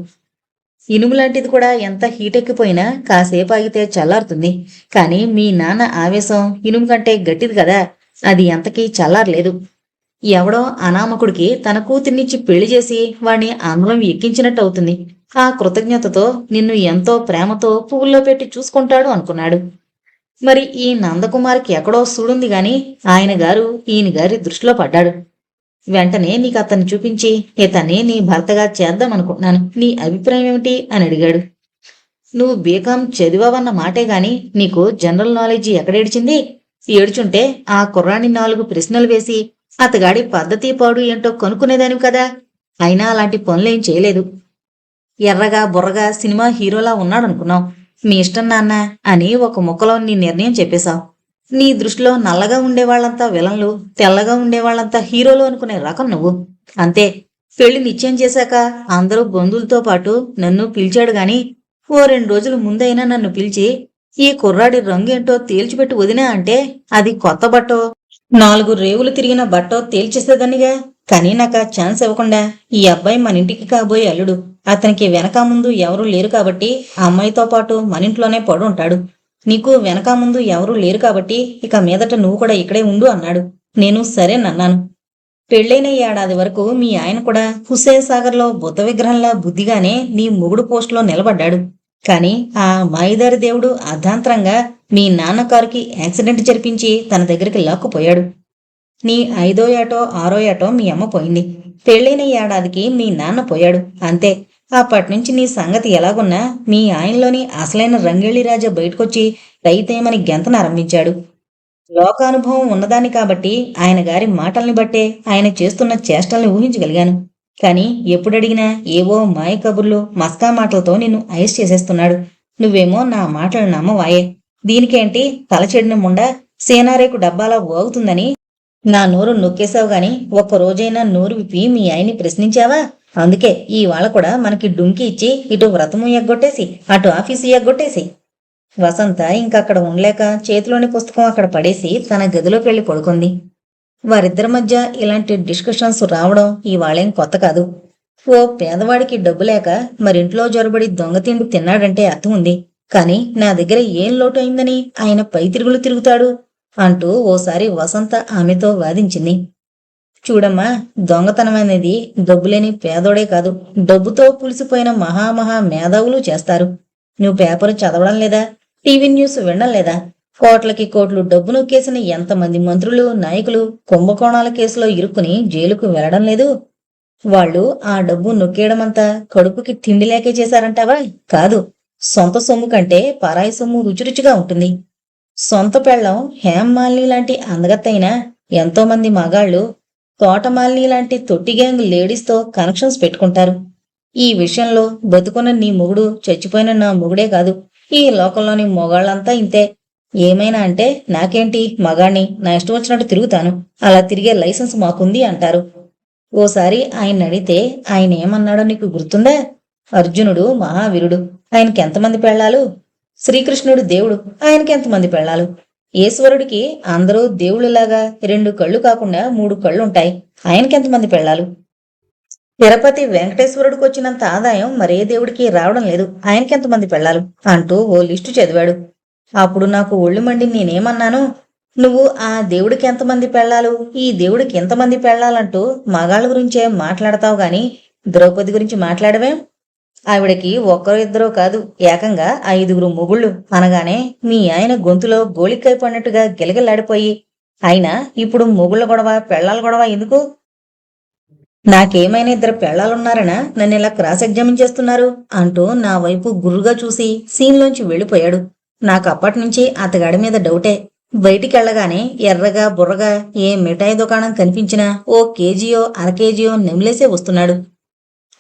ఇనుములాంటిది కూడా ఎంత హీటెక్కిపోయినా కాసేపు ఆగితే చల్లారుతుంది. కానీ మీ నాన్న ఆవేశం ఇనుము కంటే గట్టిది కదా, అది ఎంతకీ చల్లారలేదు. ఎవడో అనామకుడికి తన కూతుర్నిచ్చి పెళ్లి చేసి వాణ్ణి అందరం ఎక్కించినట్టు అవుతుంది. ఆ కృతజ్ఞతతో నిన్ను ఎంతో ప్రేమతో పువ్వుల్లో పెట్టి చూసుకుంటాడు అనుకున్నాడు. మరి ఈ నందకుమార్కి ఎక్కడో సుడుంది గాని ఆయన గారు ఈయన గారి దృష్టిలో పడ్డాడు. వెంటనే నీకు అతన్ని చూపించి ఇతన్ని నీ భర్తగా చేద్దామనుకుంటున్నాను, నీ అభిప్రాయం ఏమిటి అని అడిగాడు. నువ్వు బీకాం చదివావన్న మాటే గాని నీకు జనరల్ నాలెడ్జి ఎక్కడేడ్చింది? ఏడ్చుంటే ఆ కుర్రాన్ని 4 ప్రశ్నలు వేసి అతగాడి పద్ధతి పాడు ఏంటో కనుక్కునేదానివి కదా. అయినా అలాంటి పనులేం చేయలేదు. ఎర్రగా బుర్రగా సినిమా హీరోలా ఉన్నాడనుకున్నావు. మీ ఇష్టం నాన్న అని ఒక ముక్కలో నీ నిర్ణయం చెప్పేశావు. నీ దృష్టిలో నల్లగా ఉండేవాళ్లంతా విలన్లు, తెల్లగా ఉండేవాళ్లంతా హీరోలు అనుకునే రకం నువ్వు. అంతే. పెళ్లి నిశ్చయం చేశాక అందరూ బంధువులతో పాటు నన్ను పిలిచాడు గాని ఓ 2 రోజుల ముందైనా నన్ను పిలిచి ఈ కుర్రాడి రంగు ఏంటో తేల్చిపెట్టి వదినా అంటే అది కొత్త బట్టో 4 రేవులు తిరిగిన బట్టో తేల్చేసేదానిగా. కానీ నాకు ఆ ఛాన్స్ ఇవ్వకుండా ఈ అబ్బాయి మన ఇంటికి కాబోయే అల్లుడు, అతనికి వెనక ముందు ఎవరూ లేరు కాబట్టి ఆ అమ్మాయితో పాటు మన ఇంట్లోనే పడు ఉంటాడు. నీకు వెనక ముందు ఎవరూ లేరు కాబట్టి ఇక మీదట నువ్వు కూడా ఇక్కడే ఉండు అన్నాడు. నేను సరేనన్నాను. పెళ్లైన ఏడాది వరకు మీ ఆయన కూడా హుస్సేన్ సాగర్లో బుద్ధ విగ్రహంలా బుద్ధిగానే నీ మొగుడు పోస్టులో నిలబడ్డాడు. కాని ఆ మాయిదారి దేవుడు అర్ధాంతరంగా మీ నాన్న కారుకి యాక్సిడెంట్ జరిపించి తన దగ్గరికి లాక్కుపోయాడు. నీ 5వ ఏటో 6వ ఏటో మీ అమ్మ పోయింది. పెళ్లైన ఏడాదికి మీ నాన్న పోయాడు. అంతే. అప్పటినుంచి నీ సంగతి ఎలాగున్నా మీ ఆయనలోని అసలైన రంగేళి రాజా బయటకొచ్చి రైతేమని గెంతనారంభించాడు. లోకానుభవం ఉన్నదాన్ని కాబట్టి ఆయన గారి మాటల్ని బట్టే ఆయన చేస్తున్న చేష్టల్ని ఊహించగలిగాను. కాని ఎప్పుడడిగినా ఏవో మాయ కబుర్లు మస్కా మాటలతో నిన్ను ఐస్ చేసేస్తున్నాడు. నువ్వేమో నా మాటలు నమ్మవాయే. దీనికేంటి తలచెడిన ముండా సేనారేకు డబ్బాలా ఓగుతుందని నా నోరు నొక్కేశావు గాని ఒక్కరోజైనా నోరు విప్పి మీ ఆయన్ని ప్రశ్నించావా? అందుకే ఇవాళ కూడా మనకి డుంకి ఇచ్చి ఇటు వ్రతము ఎగ్గొట్టేసి అటు ఆఫీసు ఎగ్గొట్టేసి. వసంత ఇంకక్కడ ఉండలేక చేతిలోని పుస్తకం అక్కడ పడేసి తన గదిలోకి వెళ్లి పడుకుంది. వారిద్దరి మధ్య ఇలాంటి డిస్కషన్స్ రావడం ఇవాళేం కొత్త కాదు. ఓ పేదవాడికి డబ్బు లేక మరింట్లో జొరబడి దొంగతిండి తిన్నాడంటే అర్థం ఉంది. కాని నా దగ్గర ఏం లోటు అయిందని ఆయన పై తిరుగులు తిరుగుతాడు అంటూ ఓసారి వసంత ఆమెతో వాదించింది. చూడమ్మా, దొంగతనం అనేది డబ్బులేని పేదోడే కాదు, డబ్బుతో పులిసిపోయిన మహామహా మేధావులు చేస్తారు. నువ్వు పేపరు చదవడం లేదా? టీవీ న్యూస్ వినడం లేదా? కోట్లకి కోట్లు డబ్బు నొక్కేసిన ఎంతమంది మంత్రులు నాయకులు కుంభకోణాల కేసులో ఇరుక్కుని జైలుకు వెళ్లడం లేదు? వాళ్ళు ఆ డబ్బు నొక్కేయడమంతా కడుపుకి తిండి లేకే చేశారంటావా? కాదు. సొంత సొమ్ము కంటే పరాయి సొమ్ము రుచిరుచిగా ఉంటుంది. సొంత పెళ్ళం హేమ్మాలిని లాంటి అందగత్తైనా ఎంతోమంది మగాళ్ళు తోటమాలిని లాంటి తొట్టి గ్యాంగ్ లేడీస్తో కనెక్షన్స్ పెట్టుకుంటారు. ఈ విషయంలో బతుకున్న నీ మొగుడు చచ్చిపోయిన నా మొగుడే కాదు, ఈ లోకంలోని మొగాళ్ళంతా ఇంతే. ఏమైనా అంటే నాకేంటి, మగాణ్ణి, నా ఇష్టం వచ్చినట్టు తిరుగుతాను, అలా తిరిగే లైసెన్స్ మాకుంది అంటారు. ఓసారి ఆయన అడిగితే ఆయన ఏమన్నాడో నీకు గుర్తుందా? అర్జునుడు మహావీరుడు, ఆయనకెంతమంది పెళ్ళాలు? శ్రీకృష్ణుడు దేవుడు, ఆయనకెంతమంది పెళ్ళాలు? ఈశ్వరుడికి అందరూ దేవుళ్ళలాగా 2 కళ్ళు కాకుండా 3 కళ్ళుంటాయి, ఆయనకెంతమంది పెళ్ళాలు? తిరుపతి వెంకటేశ్వరుడికి వచ్చినంత ఆదాయం మరే దేవుడికి రావడం లేదు, ఆయనకెంతమంది పెళ్ళాలు? అంటూ ఓ లిస్టు చదివాడు. అప్పుడు నాకు ఒళ్ళు మండి నేనేమన్నాను, నువ్వు ఆ దేవుడికి ఎంతమంది పెళ్ళాలు, ఈ దేవుడికి ఎంతమంది పెళ్ళాలంటూ మగాళ్ళ గురించే మాట్లాడతావు గాని ద్రౌపది గురించి మాట్లాడవేం? ఆవిడకి ఒక్కరో ఇద్దరో కాదు, ఏకంగా 5గురు మొగుళ్ళు అనగానే మీ ఆయన గొంతులో గోళికాయ పడినట్టుగా గిలగిల్లాడిపోయి, అయినా ఇప్పుడు మొగుళ్ళ గొడవ పెళ్ళాల గొడవ ఎందుకు? నాకేమైనా 2 పెళ్ళాలున్నారనా నన్ను ఇలా క్రాస్ ఎగ్జామిన్ చేస్తున్నారు అంటూ నా వైపు గుర్రుగా చూసి సీన్లోంచి వెళ్ళిపోయాడు. నాకు అప్పటినుంచి అతగాడి మీద డౌటే. బయటికెళ్లగానే ఎర్రగా బుర్రగా ఏ మిఠాయి దుకాణం కనిపించినా ఓ కేజీయో అర కేజీయో నెమిలేసే వస్తున్నాడు.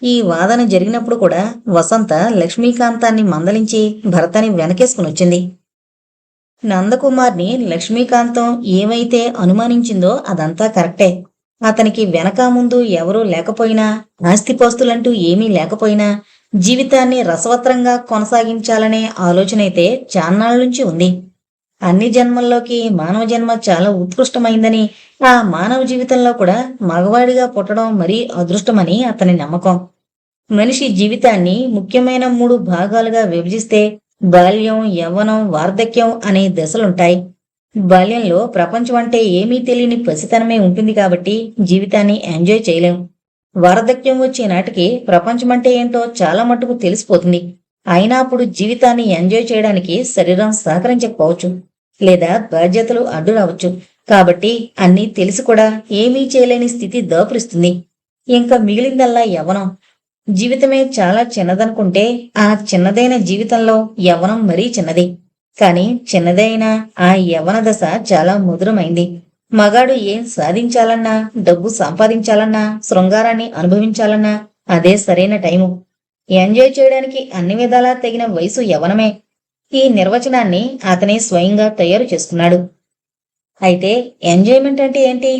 ఈ వాదన జరిగినప్పుడు కూడా వసంత లక్ష్మీకాంతాన్ని మందలించి భర్తని వెనకేసుకునొచ్చింది. నందకుమార్ని లక్ష్మీకాంతం ఏమైతే అనుమానించిందో అదంతా కరెక్టే. అతనికి వెనక ముందు ఎవరూ లేకపోయినా, ఆస్తిపాస్తులంటూ ఏమీ లేకపోయినా జీవితాన్ని రసవత్రంగా కొనసాగించాలనే ఆలోచనైతే చాన్నాళ్ళనుంచి ఉంది. అన్ని జన్మల్లోకి మానవ జన్మ చాలా ఉత్కృష్టమైందని, ఆ మానవ జీవితంలో కూడా మగవాడిగా పుట్టడం మరీ అదృష్టమని అతని నమ్మకం. మనిషి జీవితాన్ని ముఖ్యమైన 3 భాగాలుగా విభజిస్తే బాల్యం, యవ్వనం, వార్ధక్యం అనే దశలుంటాయి. బాల్యంలో ప్రపంచం అంటే ఏమీ తెలియని పసితనమే ఉంటుంది కాబట్టి జీవితాన్ని ఎంజాయ్ చేయలేం. వార్ధక్యం వచ్చే నాటికి ప్రపంచమంటే ఏంటో చాలా మట్టుకు తెలిసిపోతుంది. అయినా అప్పుడు జీవితాన్ని ఎంజాయ్ చేయడానికి శరీరం సహకరించకపోవచ్చు, లేదా బాధ్యతలు అడ్డు రావచ్చు. కాబట్టి అన్నీ తెలిసి కూడా ఏమీ చేయలేని స్థితి దాపురిస్తుంది. ఇంకా మిగిలిందల్లా యవ్వనం. జీవితమే చాలా చిన్నదనుకుంటే ఆ చిన్నదైన జీవితంలో యవ్వనం మరీ చిన్నది. కాని చిన్నదైన ఆ యవ్వన దశ చాలా మధురమైంది. మగాడు ఏం సాధించాలన్నా, డబ్బు సంపాదించాలన్నా, శృంగారాన్ని అనుభవించాలన్నా అదే సరైన టైము. ఎంజాయ్ చేయడానికి అన్ని విధాలా తగిన వయసు యవ్వనమే. ఈ నిర్వచనాన్ని అతనే స్వయంగా తయారు చేసుకున్నాడు. అయితే ఎంజాయ్మెంట్ అంటే ఏంటి?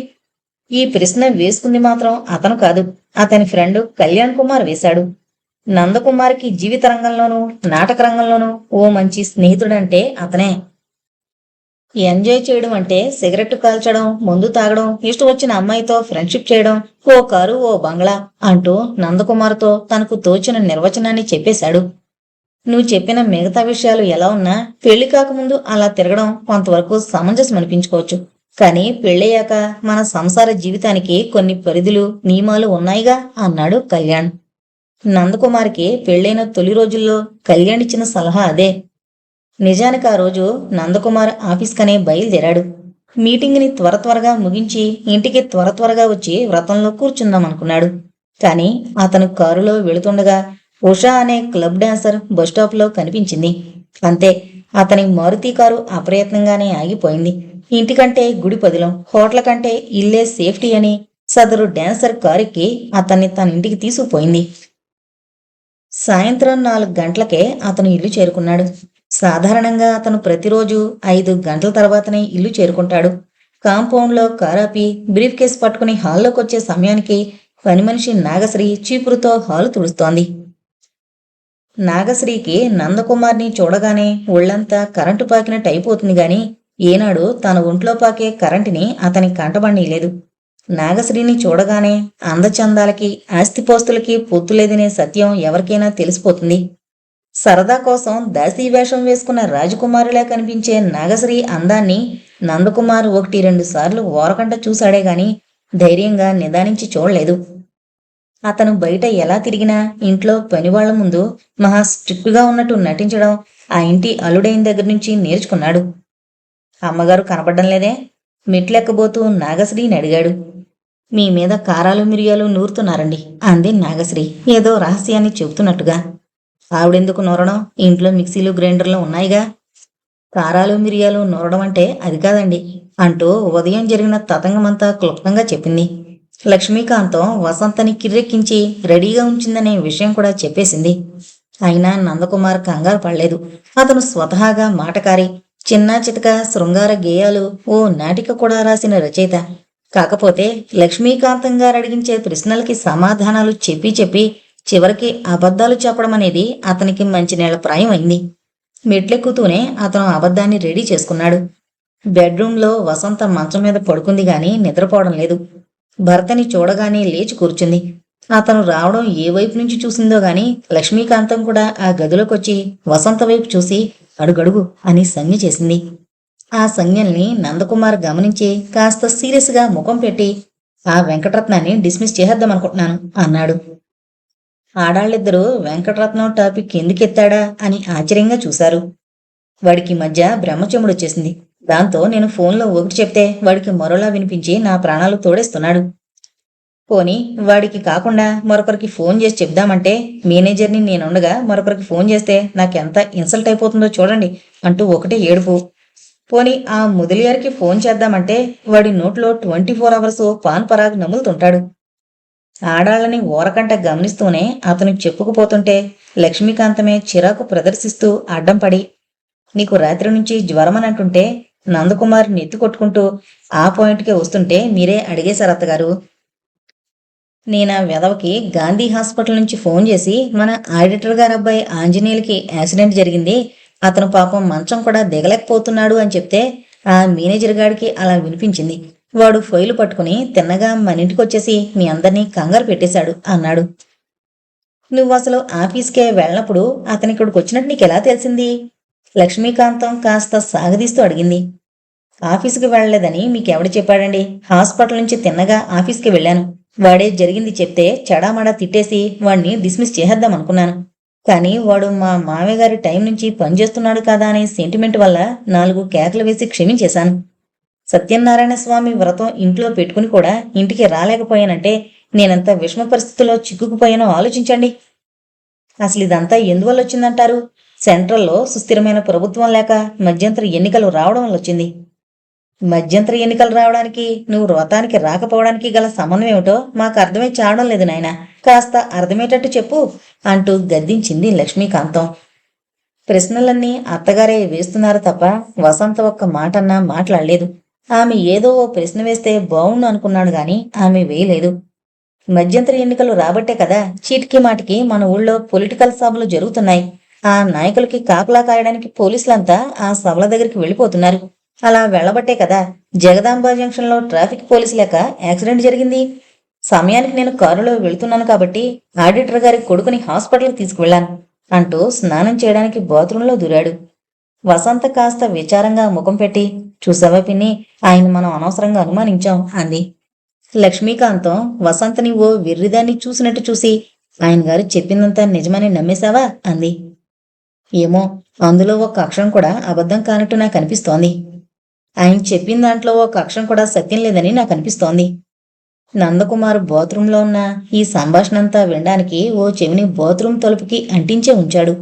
ఈ ప్రశ్న వేసుకుంది మాత్రం అతను కాదు, అతని ఫ్రెండ్ కళ్యాణ్ కుమార్ వేశాడు. నందకుమార్కి జీవిత రంగంలోనూ నాటక రంగంలోనూ ఓ మంచి స్నేహితుడంటే అతనే. ఎంజాయ్ చేయడం అంటే సిగరెట్ కాల్చడం, మందు తాగడం, ఇష్టం వచ్చిన అమ్మాయితో ఫ్రెండ్షిప్ చేయడం, ఓ కారు ఓ బంగ్లా అంటూ నందకుమార్తో తనకు తోచిన నిర్వచనాన్ని చెప్పేశాడు. నువ్వు చెప్పిన మిగతా విషయాలు ఎలా ఉన్నా పెళ్లి కాకముందు అలా తిరగడం కొంతవరకు సమంజసం అనిపించుకోవచ్చు. కానీ పెళ్ళయ్యాక మన సంసార జీవితానికి కొన్ని పరిధులు, నియమాలు ఉన్నాయిగా అన్నాడు కళ్యాణ్. నందకుమార్కి పెళ్లైన తొలి రోజుల్లో కళ్యాణ్ ఇచ్చిన సలహా అదే. నిజానికి ఆ రోజు నందకుమార్ ఆఫీస్కనే బయలుదేరాడు. మీటింగ్ని త్వరగా ముగించి ఇంటికి త్వరగా వచ్చి వ్రతంలో కూర్చుందామనుకున్నాడు. కాని అతను కారులో వెళుతుండగా ఉషా అనే క్లబ్ డాన్సర్ బస్టాప్లో కనిపించింది. అంతే, అతని మారుతి కారు అప్రయత్నంగానే ఆగిపోయింది. ఇంటికంటే గుడి పదిలం, హోటల్ కంటే ఇల్లే సేఫ్టీ అని సదరు డాన్సర్ కారుకి అతన్ని తన ఇంటికి తీసుకుపోయింది. సాయంత్రం 4 గంటలకే అతను ఇల్లు చేరుకున్నాడు. సాధారణంగా అతను ప్రతిరోజు 5 గంటల తర్వాతనే ఇల్లు చేరుకుంటాడు. కాంపౌండ్లో కారాపి బ్రీఫ్ కేస్ పట్టుకుని హాల్లోకొచ్చే సమయానికి పని మనిషి నాగశ్రీ చీపురుతో హాలు తుడుస్తోంది. నాగశ్రీకి నందకుమార్ని చూడగానే ఒళ్లంతా కరెంటు పాకినట్టు అయిపోతుంది గాని ఏనాడు తన ఒంట్లో పాకే కరెంటుని అతని కంటబడనీలేదు. నాగశ్రీని చూడగానే అందచందాలకి, ఆస్తిపోస్తులకి పొత్తులేదనే సత్యం ఎవరికైనా తెలిసిపోతుంది. సరదా కోసం దాసీ వేషం వేసుకున్న రాజకుమారులా కనిపించే నాగశ్రీ అందాన్ని నందకుమార్ 1-2 సార్లు ఓరకంట చూశాడే గాని ధైర్యంగా నిదానించి చూడలేదు. అతను బయట ఎలా తిరిగినా ఇంట్లో పనివాళ్ల ముందు మహా స్ట్రిక్ట్గా ఉన్నట్టు నటించడం ఆ ఇంటి అల్లుడైన దగ్గర నుంచి నేర్చుకున్నాడు. అమ్మగారు కనపడ్డం లేదే? మెట్లెక్కబోతూ నాగశ్రీని అడిగాడు. మీ మీద కారాలు మిరియాలు నూరుతున్నారండి అంది నాగశ్రీ ఏదో రహస్యాన్ని చెబుతున్నట్టుగా. ఆవిడెందుకు నూరడం? ఇంట్లో మిక్సీలు గ్రైండర్లు ఉన్నాయిగా. కారాలు మిరియాలు నూరడం అంటే అది కాదండి అంటూ ఉదయం జరిగిన తతంగమంతా క్లుప్తంగా చెప్పింది. లక్ష్మీకాంతం వసంతని కిర్రెక్కించి రెడీగా ఉంచిందనే విషయం కూడా చెప్పేసింది. అయినా నందకుమార్ కంగారు పడలేదు. అతను స్వతహాగా మాటకారి, చిన్నా చితక శృంగార గేయాలు ఓ నాటిక కూడా రాసిన రచయిత. కాకపోతే లక్ష్మీకాంతం గారు అడిగించే ప్రశ్నలకి సమాధానాలు చెప్పి చెప్పి చివరికి అబద్ధాలు చెప్పడం అనేది అతనికి మంచినీళ్ల ప్రాయం అయింది. మెట్లెక్కుతూనే అతను అబద్ధాన్ని రెడీ చేసుకున్నాడు. బెడ్రూంలో వసంత మంచం మీద పడుకుంది గాని నిద్రపోవడం లేదు. భర్తని చూడగానే లేచి కూర్చుంది. అతను రావడం ఏ వైపు నుంచి చూసిందో గాని లక్ష్మీకాంతం కూడా ఆ గదిలోకొచ్చి వసంత వైపు చూసి అడుగడుగు అని సంజ్ఞ చేసింది. ఆ సంజ్ఞల్ని నందకుమార్ గమనించి కాస్త సీరియస్గా ముఖం పెట్టి ఆ వెంకటరత్నాన్ని డిస్మిస్ చేసేద్దామనుకుంటున్నాను అన్నాడు. ఆడాళ్ళిద్దరూ వెంకటరత్నం టాపిక్ ఎందుకెత్తాడా అని ఆశ్చర్యంగా చూశారు. వాడికి మధ్య బ్రహ్మచెముడొచ్చేసింది. దాంతో నేను ఫోన్లో ఒకటి చెప్తే వాడికి మరోలా వినిపించి నా ప్రాణాలు తోడేస్తున్నాడు. పోనీ వాడికి కాకుండా మరొకరికి ఫోన్ చేసి చెప్దామంటే మేనేజర్ని నేనుండగా మరొకరికి ఫోన్ చేస్తే నాకెంత ఇన్సల్ట్ అయిపోతుందో చూడండి అంటూ ఒకటే ఏడుపు. పోనీ ఆ ముదిలియారికి ఫోన్ చేద్దామంటే వాడి నోట్లో 24 అవర్స్ పాన్ పరాగ్ నములుతుంటాడు. ఆడాళ్ళని ఓరకంట గమనిస్తూనే అతను చెప్పుకుపోతుంటే లక్ష్మీకాంతమే చిరాకు ప్రదర్శిస్తూ అడ్డం పడి, నీకు రాత్రి నుంచి జ్వరమనంటుంటే నందకుమార్ నెత్తి కొట్టుకుంటూ ఆ పాయింట్కే వస్తుంటే మీరే అడిగేశారు అత్తగారు. నేనా వెధవకి గాంధీ హాస్పిటల్ నుంచి ఫోన్ చేసి మన ఆడిటర్ గారు అబ్బాయి ఆంజనేయులకి యాక్సిడెంట్ జరిగింది, అతను పాపం మంచం కూడా దిగలేకపోతున్నాడు అని చెప్తే ఆ మేనేజర్ గాడికి అలా వినిపించింది. వాడు ఫైలు పట్టుకుని తిన్నగా మన ఇంటికొచ్చేసి మీ అందరినీ కంగారు పెట్టేశాడు అన్నాడు. నువ్వు అసలు ఆఫీస్కే వెళ్ళినప్పుడు అతని ఇక్కడికి వచ్చినట్టు నీకెలా తెలిసింది? లక్ష్మీకాంతం కాస్త సాగదీస్తూ అడిగింది. ఆఫీసుకి వెళ్ళలేదని మీకెవడు చెప్పాడండి? హాస్పిటల్ నుంచి తిన్నగా ఆఫీస్కి వెళ్ళాను. వాడే జరిగింది చెప్తే చెడామడా తిట్టేసి వాణ్ణి డిస్మిస్ చేసేద్దామనుకున్నాను. కానీ వాడు మా మామయ్య గారి టైం నుంచి పనిచేస్తున్నాడు కదా అనే సెంటిమెంట్ వల్ల 4 కేకలు వేసి క్షమించేశాను. సత్యనారాయణ స్వామి వ్రతం ఇంట్లో పెట్టుకుని కూడా ఇంటికి రాలేకపోయానంటే నేనెంత విషమ పరిస్థితుల్లో చిక్కుకుపోయానో ఆలోచించండి. అసలు ఇదంతా ఎందువల్ల వచ్చిందంటారు? సెంట్రల్లో సుస్థిరమైన ప్రభుత్వం లేక మధ్యంతర ఎన్నికలు రావడం వల్ల వచ్చింది. మధ్యంతర ఎన్నికలు రావడానికి నువ్వు వ్రతానికి రాకపోవడానికి గల సంబంధం ఏమిటో మాకు అర్థమై చావడం లేదు నాయన. కాస్త అర్థమయ్యేటట్టు చెప్పు అంటూ గద్దించింది లక్ష్మీకాంతం. ప్రశ్నలన్నీ అత్తగారే వేస్తున్నారు తప్ప వసంత ఒక్క మాటన్నా మాట్లాడలేదు. ఆమె ఏదో ఓ ప్రశ్న వేస్తే బావుండు అనుకున్నాడు గాని ఆమె వేయలేదు. మధ్యంతర ఎన్నికలు రాబట్టే కదా చీటికి మాటికి మన ఊళ్ళో పొలిటికల్ సభలు జరుగుతున్నాయి. ఆ నాయకులకి కాపలా కాయడానికి పోలీసులంతా ఆ సభల దగ్గరికి వెళ్ళిపోతున్నారు. అలా వెళ్లబట్టే కదా జగదాంబ జంక్షన్లో ట్రాఫిక్ పోలీసు లేక యాక్సిడెంట్ జరిగింది. సమయానికి నేను కారులో వెళుతున్నాను కాబట్టి ఆడిటర్ గారి కొడుకుని హాస్పిటల్కి తీసుకువెళ్లాను అంటూ స్నానం చేయడానికి బాత్రూంలో దూరాడు. వసంత కాస్త విచారంగా ముఖం పెట్టి, చూసావా పిన్ని, ఆయన మనం అనవసరంగా అనుమానించాం అంది. లక్ష్మీకాంతం వసంతని ఓ వెర్రిదాన్ని చూసినట్టు చూసి, ఆయన గారు చెప్పిందంతా నిజమని నమ్మేశావా అంది. ఏమో, అందులో ఒక అక్షరం కూడా అబద్ధం కానట్టు నాకు అనిపిస్తోంది. ఆయన చెప్పిన దాంట్లో ఒక అక్షరం కూడా సత్యం లేదని నాకు అనిపిస్తోంది. నందకుమార్ బాత్రూంలో ఉన్న ఈ సంభాషణంతా వినడానికి ఓ చెవిని బాత్రూం తలుపుకి అంటించే ఉంచాడు.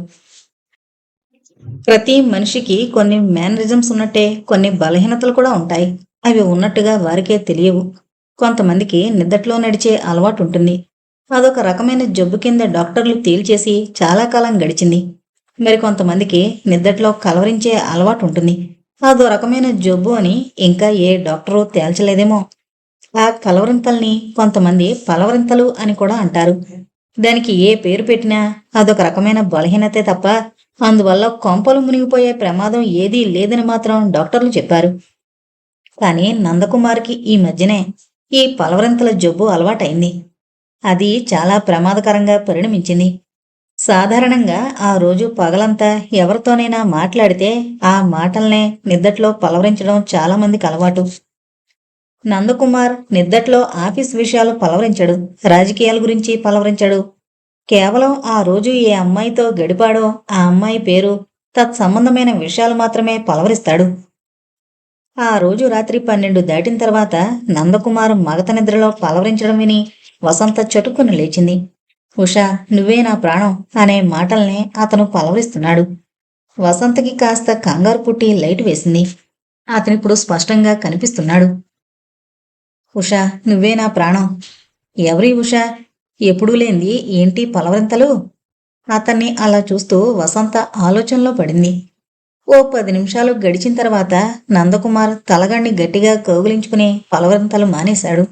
ప్రతి మనిషికి కొన్ని మేనరిజమ్స్ ఉన్నట్టే కొన్ని బలహీనతలు కూడా ఉంటాయి. అవి ఉన్నట్టుగా వారికే తెలియవు. కొంతమందికి నిద్దట్లో నడిచే అలవాటు ఉంటుంది. అదొక రకమైన జబ్బు కింద డాక్టర్లు తేల్చేసి చాలా కాలం గడిచింది. మరికొంతమందికి నిద్దట్లో కలవరించే అలవాటు ఉంటుంది. అదో రకమైన జబ్బు అని ఇంకా ఏ డాక్టరు తేల్చలేదేమో. ఆ కలవరింతల్ని కొంతమంది పలవరింతలు అని కూడా అంటారు. దానికి ఏ పేరు పెట్టినా అదొక రకమైన బలహీనతే తప్ప అందువల్ల కొంపలు మునిగిపోయే ప్రమాదం ఏదీ లేదని మాత్రం డాక్టర్లు చెప్పారు. కానీ నందకుమార్కి ఈ మధ్యనే ఈ పలవరింతల జబ్బు అలవాటైంది. అది చాలా ప్రమాదకరంగా పరిణమించింది. సాధారణంగా ఆ రోజు పగలంతా ఎవరితోనైనా మాట్లాడితే ఆ మాటల్నే నిద్దట్లో పలవరించడం చాలా మందికి అలవాటు. నందకుమార్ నిద్దట్లో ఆఫీస్ విషయాలు పలవరించడు, రాజకీయాల గురించి పలవరించడు. కేవలం ఆ రోజు ఏ అమ్మాయితో గడిపాడో ఆ అమ్మాయి పేరు, తత్సంబంధమైన విషయాలు మాత్రమే పలవరిస్తాడు. ఆ రోజు రాత్రి 12 దాటిన తర్వాత నందకుమార్ మగత నిద్రలో పలవరించడం విని వసంత చటుక్కున లేచింది. ఉషా, నువ్వే నా ప్రాణం అనే మాటల్నే అతను పలవరిస్తున్నాడు. వసంతకి కాస్త కంగారు పుట్టి లైట్ వేసింది. అతనిప్పుడు స్పష్టంగా కనిపిస్తున్నాడు. ఉషా, నువ్వే నా ప్రాణం. ఎవరి ఉషా? ఎప్పుడూ లేంది ఏంటి పలవరింతలు? అతన్ని అలా చూస్తూ వసంత ఆలోచనలో పడింది. ఓ 10 నిమిషాలు గడిచిన తర్వాత నందకుమార్ తలగణ్ణి గట్టిగా కౌగిలించుకుని పలవరింతలు మానేశాడు.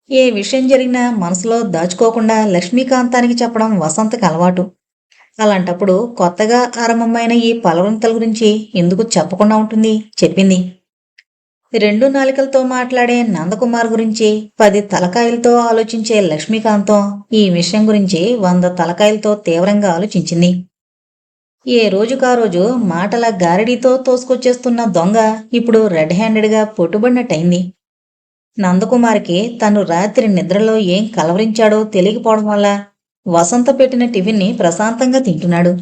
ఏ విషయం జరిగినా మనసులో దాచుకోకుండా లక్ష్మీకాంతానికి చెప్పడం వసంతకి అలవాటు. అలాంటప్పుడు కొత్తగా ఆరంభమైన ఈ పలవరింతల గురించి ఎందుకు చెప్పకుండా ఉంటుంది? చెప్పింది. 2 నాలికలతో మాట్లాడే నందకుమార్ గురించి 10 తలకాయలతో ఆలోచించే లక్ష్మీకాంతం ఈ విషయం గురించి 100 తలకాయలతో తీవ్రంగా ఆలోచించింది. ఏ రోజుకా రోజు మాటల గారడీతో తోసుకొచ్చేస్తున్న దొంగ ఇప్పుడు రెడ్ హ్యాండెడ్గా పట్టుబడినట్టయింది. నందకుమార్కి తను రాత్రి నిద్రలో ఏం కలవరించాడో తెలియకపోవడం వల్ల వసంత పెట్టిన టిఫిన్ని ప్రశాంతంగా తింటున్నాడు.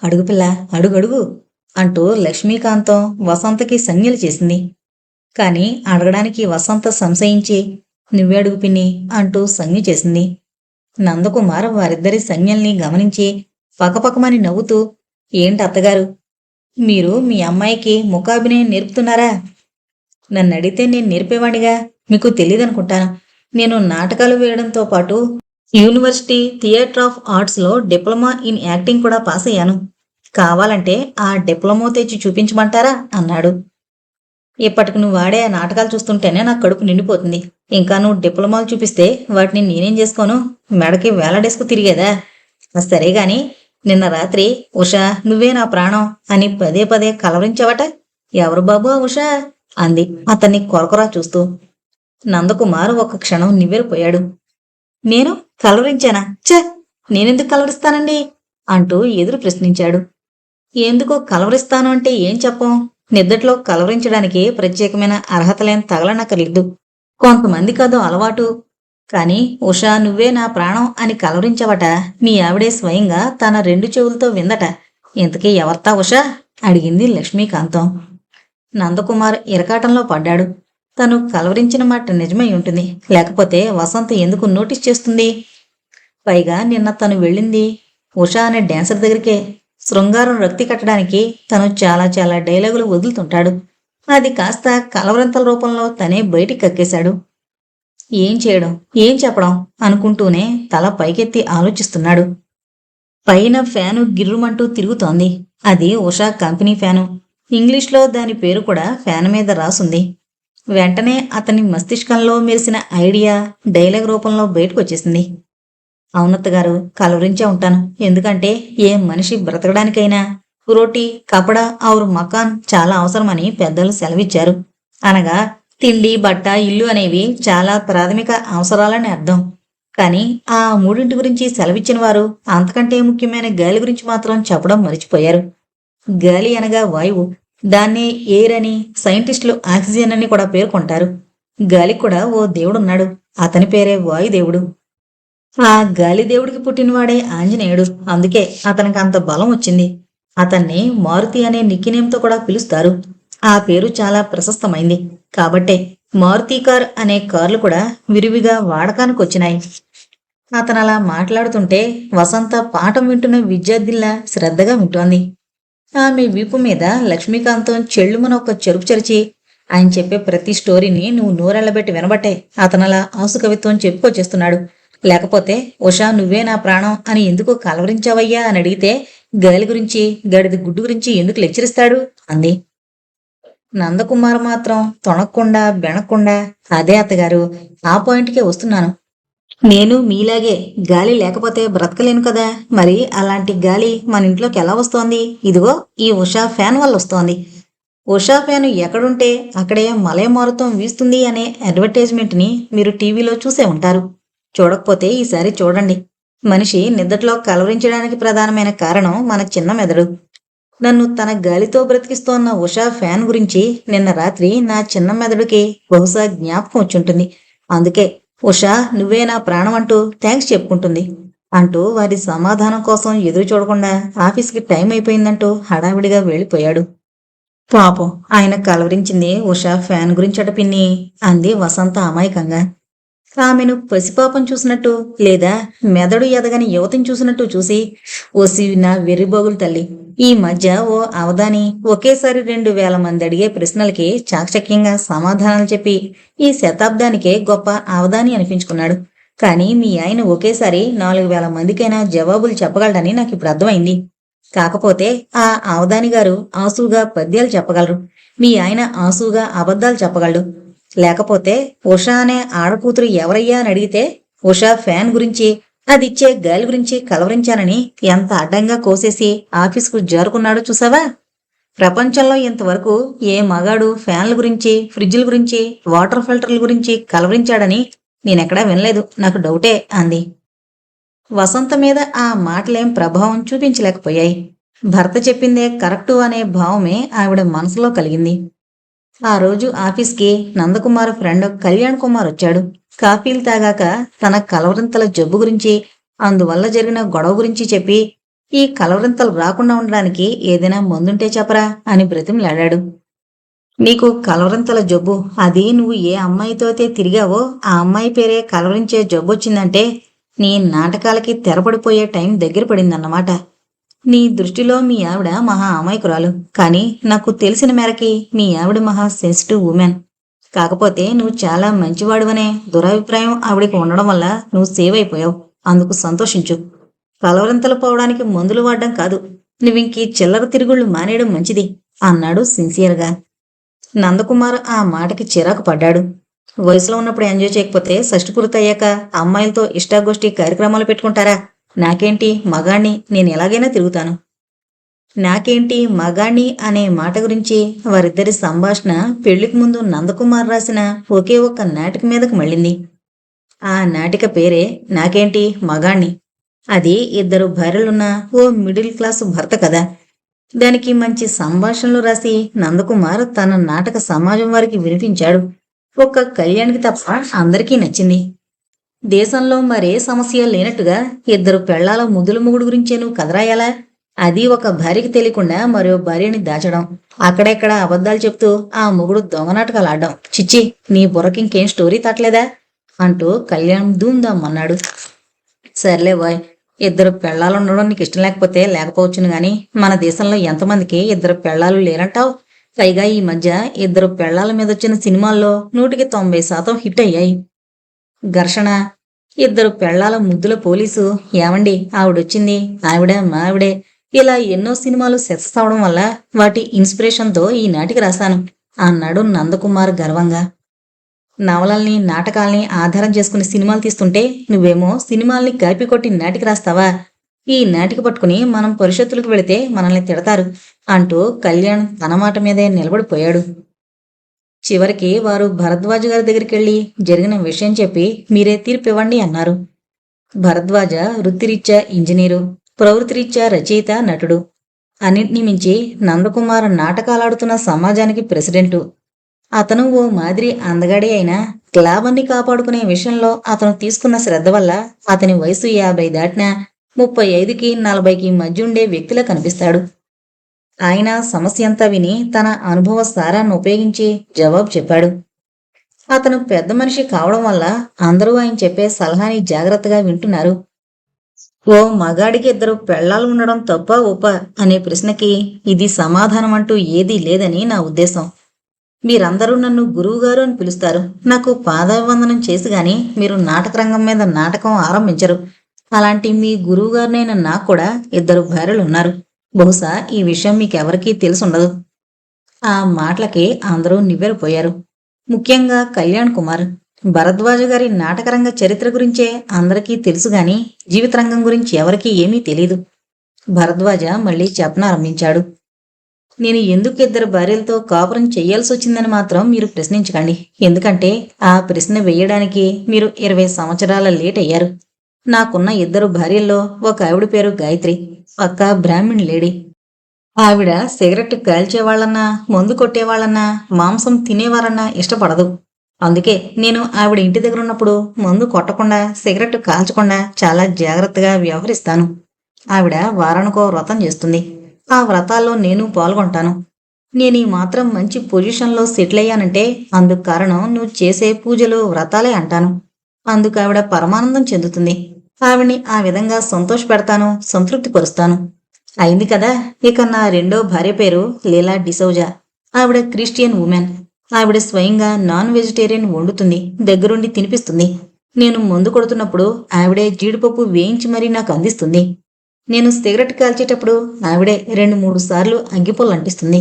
అడుగుపిల్ల, అడుగడుగు అంటూ లక్ష్మీకాంతం వసంతకి సంజ్ఞలు చేసింది. కాని అడగడానికి వసంత సంశయించి నువ్వే అడుగు పిన్ని అంటూ సంజ్ఞ చేసింది. నందకుమార్ వారిద్దరి సంజ్ఞల్ని గమనించి పకపకమని నవ్వుతూ, ఏంటి అత్తగారు, మీరు మీ అమ్మాయికి ముఖాభినయం నేర్పుతున్నారా? నన్నడిగితే నేను నేర్పేవాడిగా, మీకు తెలీదనుకుంటాను. నేను నాటకాలు వేయడంతో పాటు యూనివర్సిటీ థియేటర్ ఆఫ్ ఆర్ట్స్లో డిప్లొమా ఇన్ యాక్టింగ్ కూడా పాస్ అయ్యాను. కావాలంటే ఆ డిప్లొమా తెచ్చి చూపించమంటారా అన్నాడు. ఇప్పటికి నువ్వు వాడే ఆ నాటకాలు చూస్తుంటేనే నాకు కడుపు నిండిపోతుంది. ఇంకా నువ్వు డిప్లొమాలు చూపిస్తే వాటిని నేనేం చేసుకోను? మెడకి వేలాడేసుకు తిరిగేదా? సరే గాని నిన్న రాత్రి ఉషా, నువ్వే నా ప్రాణం అని పదే పదే కలవరించావట. ఎవరు బాబు ఆ ఉషా? అంది అతన్ని కొరకొరా చూస్తూ. నందకుమార్ ఒక క్షణం నివ్వెరపోయాడు. నేను కలవరించానా? ఛ, నేనెందుకు కలవరిస్తానండి అంటూ ఎదురు ప్రశ్నించాడు. ఎందుకో కలవరిస్తాను అంటే ఏం చెప్పం? నిద్దట్లో కలవరించడానికి ప్రత్యేకమైన అర్హతలేం తగలనక్కర్లేదు. కొంతమంది కదో అలవాటు. కాని ఉషా, నువ్వే నా ప్రాణం అని కలవరించవట మీ ఆవిడే స్వయంగా తన 2 చెవులతో విందట. ఇంతకీ ఎవర్తా ఉషా? అడిగింది లక్ష్మీకాంతం. నందకుమార్ ఇరకాటంలో పడ్డాడు. తను కలవరించిన మాట నిజమై ఉంటుంది. లేకపోతే వసంత ఎందుకు నోటీస్ చేస్తుంది? పైగా నిన్న తను వెళ్ళింది ఉషా అనే డాన్సర్ దగ్గరికే. శృంగారం రక్తి కట్టడానికి తను చాలా చాలా డైలాగులు వదులుతుంటాడు. అది కాస్త కలవరింతల రూపంలో తనే బయటికి కక్కేశాడు. ఏం చేయడం, ఏం చెప్పడం అనుకుంటూనే తల పైకెత్తి ఆలోచిస్తున్నాడు. పైన ఫ్యాను గిర్రుమంటూ తిరుగుతోంది. అది ఉషా కంపెనీ ఫ్యాను. ఇంగ్లీష్లో దాని పేరు కూడా ఫ్యాన్ మీద రాసుంది. వెంటనే అతని మస్తిష్కంలో మెరిసిన ఐడియా డైలాగ్ రూపంలో బయటకొచ్చేసింది. అవునత్తగారు, కలవరించే ఉంటాను. ఎందుకంటే ఏ మనిషి బ్రతకడానికైనా రోటీ, కపడా ఔర్ మకాన్ చాలా అవసరమని పెద్దలు సెలవిచ్చారు. అనగా తిండి, బట్ట, ఇల్లు అనేవి చాలా ప్రాథమిక అవసరాలని అర్థం. కాని ఆ మూడింటి గురించి సెలవిచ్చిన వారు అంతకంటే ముఖ్యమైన గాలి గురించి మాత్రం చెప్పడం మరిచిపోయారు. గాలి అనగా వాయువు. దాన్నే ఎయిర్ అని, సైంటిస్టులు ఆక్సిజన్ అని కూడా పేర్కొంటారు. గాలికి కూడా ఓ దేవుడున్నాడు. అతని పేరే వాయుదేవుడు. ఆ గాలిదేవుడికి పుట్టినవాడే ఆంజనేయుడు. అందుకే అతనికి అంత బలం వచ్చింది. అతన్ని మారుతి అనే నిక్కినేమ్తో కూడా పిలుస్తారు. ఆ పేరు చాలా ప్రశస్తమైంది. కాబట్టే మారుతి కార్ అనే కార్లు కూడా విరివిగా వాడకానికి వచ్చినాయి. అతనలా మాట్లాడుతుంటే వసంత పాఠం వింటున్న విద్యార్థిలా శ్రద్ధగా వింటోంది. ఆమె వీపు మీద లక్ష్మీకాంతం చెళ్ళుమన ఒక చెరుపు చెరిచి, ఆయన చెప్పే ప్రతి స్టోరీని నువ్వు నోరెళ్లబెట్టి వినబట్టే అతనలా ఆసుకవిత్వం చెప్పుకొచ్చేస్తున్నాడు. లేకపోతే ఉషా, నువ్వే నా ప్రాణం అని ఎందుకు కలవరించావయ్యా అని అడిగితే గాలి గురించి, గడిది గుడ్డు గురించి ఎందుకు లెక్చరిస్తాడు అంది. నందకుమార్ మాత్రం తొణక్కుండా బెణక్కుండా, అదే అత్తగారు, ఆ పాయింట్కే వస్తున్నాను. నేను మీలాగే గాలి లేకపోతే బ్రతకలేను కదా. మరి అలాంటి గాలి మన ఇంట్లోకి ఎలా వస్తోంది? ఇదిగో ఈ ఉషా ఫ్యాన్ వల్ల వస్తోంది. ఉషా ఫ్యాన్ ఎక్కడుంటే అక్కడే మలయమారుతం వీస్తుంది అనే అడ్వర్టైజ్మెంట్ని మీరు టీవీలో చూసే ఉంటారు. చూడకపోతే ఈసారి చూడండి. మనిషి నిద్దట్లో కలవరించడానికి ప్రధానమైన కారణం మన చిన్న మెదడు. నన్ను తన గాలితో బ్రతికిస్తోన్న ఉషా ఫ్యాన్ గురించి నిన్న రాత్రి నా చిన్న మెదడుకి బహుశా జ్ఞాపకం వచ్చుంటుంది. అందుకే ఉషా, నువ్వే నా ప్రాణం అంటూ థ్యాంక్స్ చెప్పుకుంటుంది అంటూ వారి సమాధానం కోసం ఎదురు చూడకుండా ఆఫీస్కి టైం అయిపోయిందంటూ హడావిడిగా వెళ్ళిపోయాడు. పాపం ఆయన కలవరించింది ఉషా ఫ్యాన్ గురించట పిన్ని, అంది వసంత అమాయకంగా. ఆమెను పసిపాపం చూసినట్టు లేదా మెదడు ఎదగని యువతిని చూసినట్టు చూసి, ఓసి నా వెర్రిబోగులు తల్లి, ఈ మధ్య ఓ అవధాని ఒకేసారి 2000 మంది అడిగే ప్రశ్నలకి చాకచక్యంగా సమాధానాలు చెప్పి ఈ శతాబ్దానికే గొప్ప అవధాని అనిపించుకున్నాడు. కానీ మీ ఆయన ఒకేసారి 4000 మందికైనా జవాబులు చెప్పగలడని నాకు ఇప్పుడు అర్థమైంది. కాకపోతే ఆ అవధాని గారు ఆసుగా పద్యాలు చెప్పగలరు, మీ ఆయన ఆసుగా అబద్ధాలు చెప్పగలడు. లేకపోతే ఉషా అనే ఆడకూతురు ఎవరయ్యా అని అడిగితే ఉషా ఫ్యాన్ గురించి, అదిచ్చే గాలి గురించి కలవరించానని ఎంత అడ్డంగా కోసేసి ఆఫీసుకు జారుకున్నాడో చూసావా? ప్రపంచంలో ఇంతవరకు ఏ మగాడు ఫ్యాన్ల గురించి, ఫ్రిడ్జ్ల గురించి, వాటర్ ఫిల్టర్ల గురించి కలవరించాడని నేనెక్కడా వినలేదు. నాకు డౌటే, అంది. వసంత మీద ఆ మాటలేం ప్రభావం చూపించలేకపోయాయి. భర్త చెప్పిందే కరెక్టు అనే భావమే ఆవిడ మనసులో కలిగింది. ఆ రోజు ఆఫీస్కి నందకుమార్ ఫ్రెండ్ కళ్యాణ్ కుమార్ వచ్చాడు. కాఫీలు తాగాక తన కలవరింతల జబ్బు గురించి, అందువల్ల జరిగిన గొడవ గురించి చెప్పి, ఈ కలవరింతలు రాకుండా ఉండడానికి ఏదైనా మందుంటే చెప్పరా అని బ్రతిమలాడాడు. నీకు కలవరింతల జబ్బు, అది నువ్వు ఏ అమ్మాయితో అయితే తిరిగావో ఆ అమ్మాయి పేరే కలవరించే జబ్బొచ్చిందంటే నీ నాటకాలకి తెరపడిపోయే టైం దగ్గర పడిందన్నమాట. నీ దృష్టిలో మీ ఆవిడ మహా అమాయకురాలు, కానీ నాకు తెలిసిన మేరకి మీ ఆవిడ మహా సెన్సిటివ్ ఉమెన్. కాకపోతే నువ్వు చాలా మంచివాడువనే దురభిప్రాయం ఆవిడికి ఉండడం వల్ల నువ్వు సేవ్ అయిపోయావు. అందుకు సంతోషించు. కలవరింతలు పోవడానికి మందులు వాడడం కాదు, నువ్వింకీ చిల్లర తిరుగుళ్ళు మానేయడం మంచిది, అన్నాడు సిన్సియర్గా. నందకుమార్ ఆ మాటకి చిరాకు పడ్డాడు. వయసులో ఉన్నప్పుడు ఎంజాయ్ చేయకపోతే షష్టి పూర్తయ్యాక అమ్మాయిలతో ఇష్టాగోష్ఠి కార్యక్రమాలు పెట్టుకుంటారా? నాకేంటి మగాణ్ణి, నేను ఎలాగైనా తిరుగుతాను. నాకేంటి మగాణ్ణి అనే మాట గురించి వారిద్దరి సంభాషణ పెళ్లికి ముందు నందకుమార్ రాసిన ఒకే ఒక్క నాటిక మీదకు మళ్ళింది. ఆ నాటిక పేరే నాకేంటి మగాణ్ణి. అది ఇద్దరు భార్యలున్న ఓ మిడిల్ క్లాసు భర్త కదా. దానికి మంచి సంభాషణలు రాసి నందకుమార్ తన నాటక సమాజం వారికి వినిపించాడు. ఒక్క కళ్యాణ్కి తప్ప అందరికీ నచ్చింది. దేశంలో మరే సమస్య లేనట్టుగా ఇద్దరు పెళ్లాల ముద్దుల మొగుడు గురించే నువ్వు కథరాయాలా? అది ఒక భార్యకి తెలియకుండా మరో భార్యని దాచడం, అక్కడెక్కడ అబద్ధాలు చెప్తూ ఆ మొగుడు దొంగనాటకాలు ఆడడం. చిచ్చి, నీ బుర్రకింకేం స్టోరీ తట్టలేదా అంటూ కళ్యాణ్ ధూమ్ధామన్నాడు. సర్లే బాయ్, ఇద్దరు పెళ్లాలు ఉండడం నీకు ఇష్టం లేకపోతే లేకపోవచ్చును గాని మన దేశంలో ఎంతమందికి ఇద్దరు పెళ్లాలు లేరంటావు? పైగా ఈ మధ్య ఇద్దరు పెళ్లాల మీద వచ్చిన సినిమాల్లో 100% హిట్ అయ్యాయి. ఘర్షణ, ఇద్దరు పెళ్లాల ముద్దుల పోలీసు, ఏమండి ఆవిడొచ్చింది, ఆవిడ మా ఆవిడే, ఇలా ఎన్నో సినిమాలు సక్సెస్ అవడం వల్ల వాటి ఇన్స్పిరేషన్తో ఈ నాటిక రాశాను, అన్నాడు నందకుమార్ గర్వంగా. నవలల్ని నాటకాల్ని ఆధారం చేసుకుని సినిమాలు తీస్తుంటే నువ్వేమో సినిమాల్ని కాపీ కొట్టి నాటిక రాస్తావా? ఈ నాటిక పట్టుకుని మనం పరిషత్తులకు వెళితే మనల్ని తిడతారు, అంటూ కళ్యాణ్ తన మాట మీదే నిలబడిపోయాడు. చివరికి వారు భరద్వాజ గారి దగ్గరికెళ్ళి జరిగిన విషయం చెప్పి మీరే తీర్పు ఇవ్వండి అన్నారు. భరద్వాజ వృత్తిరీత్యా ఇంజనీరు, ప్రవృత్తిరీత్యా రచయిత, నటుడు. అన్నింటినీ మించి నందకుమార్ నాటకాలాడుతున్న సమాజానికి ప్రెసిడెంటు. అతను ఓ మాదిరి అందగాడే అయినా గ్లామర్ని కాపాడుకునే విషయంలో అతను తీసుకున్న శ్రద్ధ వల్ల అతని వయసు 50 దాటినా 35కి 40కి మధ్య ఉండే వ్యక్తిలా కనిపిస్తాడు. ఆయన సమస్యంతా విని తన అనుభవ సారాన్ని ఉపయోగించి జవాబు చెప్పాడు. అతను పెద్ద మనిషి కావడం వల్ల అందరూ ఆయన చెప్పే సలహాని జాగ్రత్తగా వింటున్నారు. ఓ మగాడికి ఇద్దరు పెళ్లాలు ఉండడం తప్ప ఒప్ప అనే ప్రశ్నకి ఇది సమాధానం అంటూ ఏదీ లేదని నా ఉద్దేశం. మీరందరూ నన్ను గురువుగారు అని పిలుస్తారు. నాకు పాదాభివందనం చేసి గాని మీరు నాటక రంగం మీద నాటకం ఆరంభించరు. అలాంటి మీ గురువుగారినైన నాకు కూడా ఇద్దరు భార్యలు ఉన్నారు. బహుశా ఈ విషయం మీకెవరికీ తెలుసుండదు. ఆ మాటలకి అందరూ నివ్వెరపోయారు. ముఖ్యంగా కళ్యాణ్ కుమార్. భరద్వాజ గారి నాటకరంగ చరిత్ర గురించే అందరికీ తెలుసుగాని జీవితరంగం గురించి ఎవరికీ ఏమీ తెలీదు. భరద్వాజ మళ్ళీ చెప్పనారంభించాడు. నేను ఎందుకు ఇద్దరు భార్యలతో కాపురం చెయ్యాల్సి వచ్చిందని మాత్రం మీరు ప్రశ్నించకండి. ఎందుకంటే ఆ ప్రశ్న వేయడానికి మీరు 20 సంవత్సరాల లేట్ అయ్యారు. నాకున్న ఇద్దరు భార్యల్లో ఒక ఆవిడ పేరు గాయత్రి, పక్కా బ్రాహ్మణ్ లేడీ. ఆవిడ సిగరెట్ కాల్చేవాళ్ళన్నా, మందు కొట్టేవాళ్ళన్నా, మాంసం తినేవారన్నా ఇష్టపడదు. అందుకే నేను ఆవిడ ఇంటి దగ్గర ఉన్నప్పుడు మందు కొట్టకుండా, సిగరెట్ కాల్చకుండా చాలా జాగ్రత్తగా వ్యవహరిస్తాను. ఆవిడ వారానికో వ్రతం చేస్తుంది. ఆ వ్రతాల్లో నేను పాల్గొంటాను. నేను ఈ మాత్రం మంచి పొజిషన్లో సెటిల్ అయ్యానంటే అందుకు కారణం నువ్వు చేసే పూజలు వ్రతాలే అంటాను. అందుకు ఆవిడ పరమానందం చెందుతుంది. ఆవిడ్ని ఆ విధంగా సంతోష పెడతాను, సంతృప్తి పరుస్తాను. అయింది కదా. ఇక నా రెండో భార్య పేరు లీలా డిసౌజా. ఆవిడ క్రిస్టియన్ ఉమెన్. ఆవిడ స్వయంగా నాన్ వెజిటేరియన్ వండుతుంది, దగ్గరుండి తినిపిస్తుంది. నేను మందు కొడుతున్నప్పుడు ఆవిడే జీడిపప్పు వేయించి మరీ నాకు అందిస్తుంది. నేను సిగరెట్ కాల్చేటప్పుడు ఆవిడే 2-3 సార్లు అగ్గిపుల్ల అంటిస్తుంది.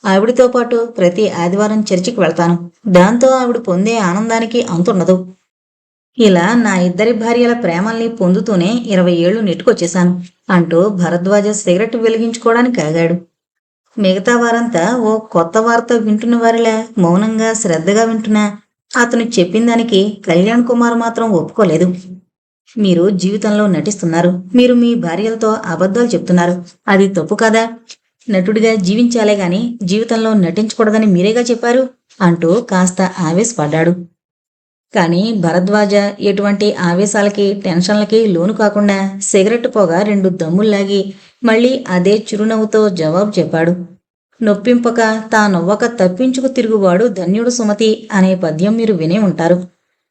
ఆవిడతో పాటు ప్రతి ఆదివారం చర్చికి వెళ్తాను. దాంతో ఆవిడ పొందే ఆనందానికి అంతుండదు. ఇలా నా ఇద్దరి భార్యల ప్రేమల్ని పొందుతూనే 20 ఏళ్లు నెట్టుకొచ్చేశాను అంటూ భరద్వాజ సిగరెట్ వెలిగించుకోవడానికి ఆగాడు. మిగతా వారంతా ఓ కొత్త వార్త వింటున్న వారిలా మౌనంగా శ్రద్ధగా వింటున్నా అతను చెప్పిన దానికి కళ్యాణ్ కుమార్ మాత్రం ఒప్పుకోలేదు. మీరు జీవితంలో నటిస్తున్నారు. మీరు మీ భార్యలతో అబద్ధాలు చెప్తున్నారు. అది తప్పు కదా. నటుడిగా జీవించాలే గాని జీవితంలో నటించకూడదని మీరేగా చెప్పారు అంటూ కాస్త ఆవేశపడ్డాడు. కానీ భరద్వాజ ఎటువంటి ఆవేశాలకి టెన్షన్లకి లోను కాకుండా సిగరెట్ పొగ 2 దమ్ముల్లాగి మళ్ళీ అదే చిరునవ్వుతో జవాబు చెప్పాడు. నొప్పింపక తానొవ్వక తప్పించుకు తిరుగువాడు ధన్యుడు సుమతి అనే పద్యం మీరు వినే ఉంటారు.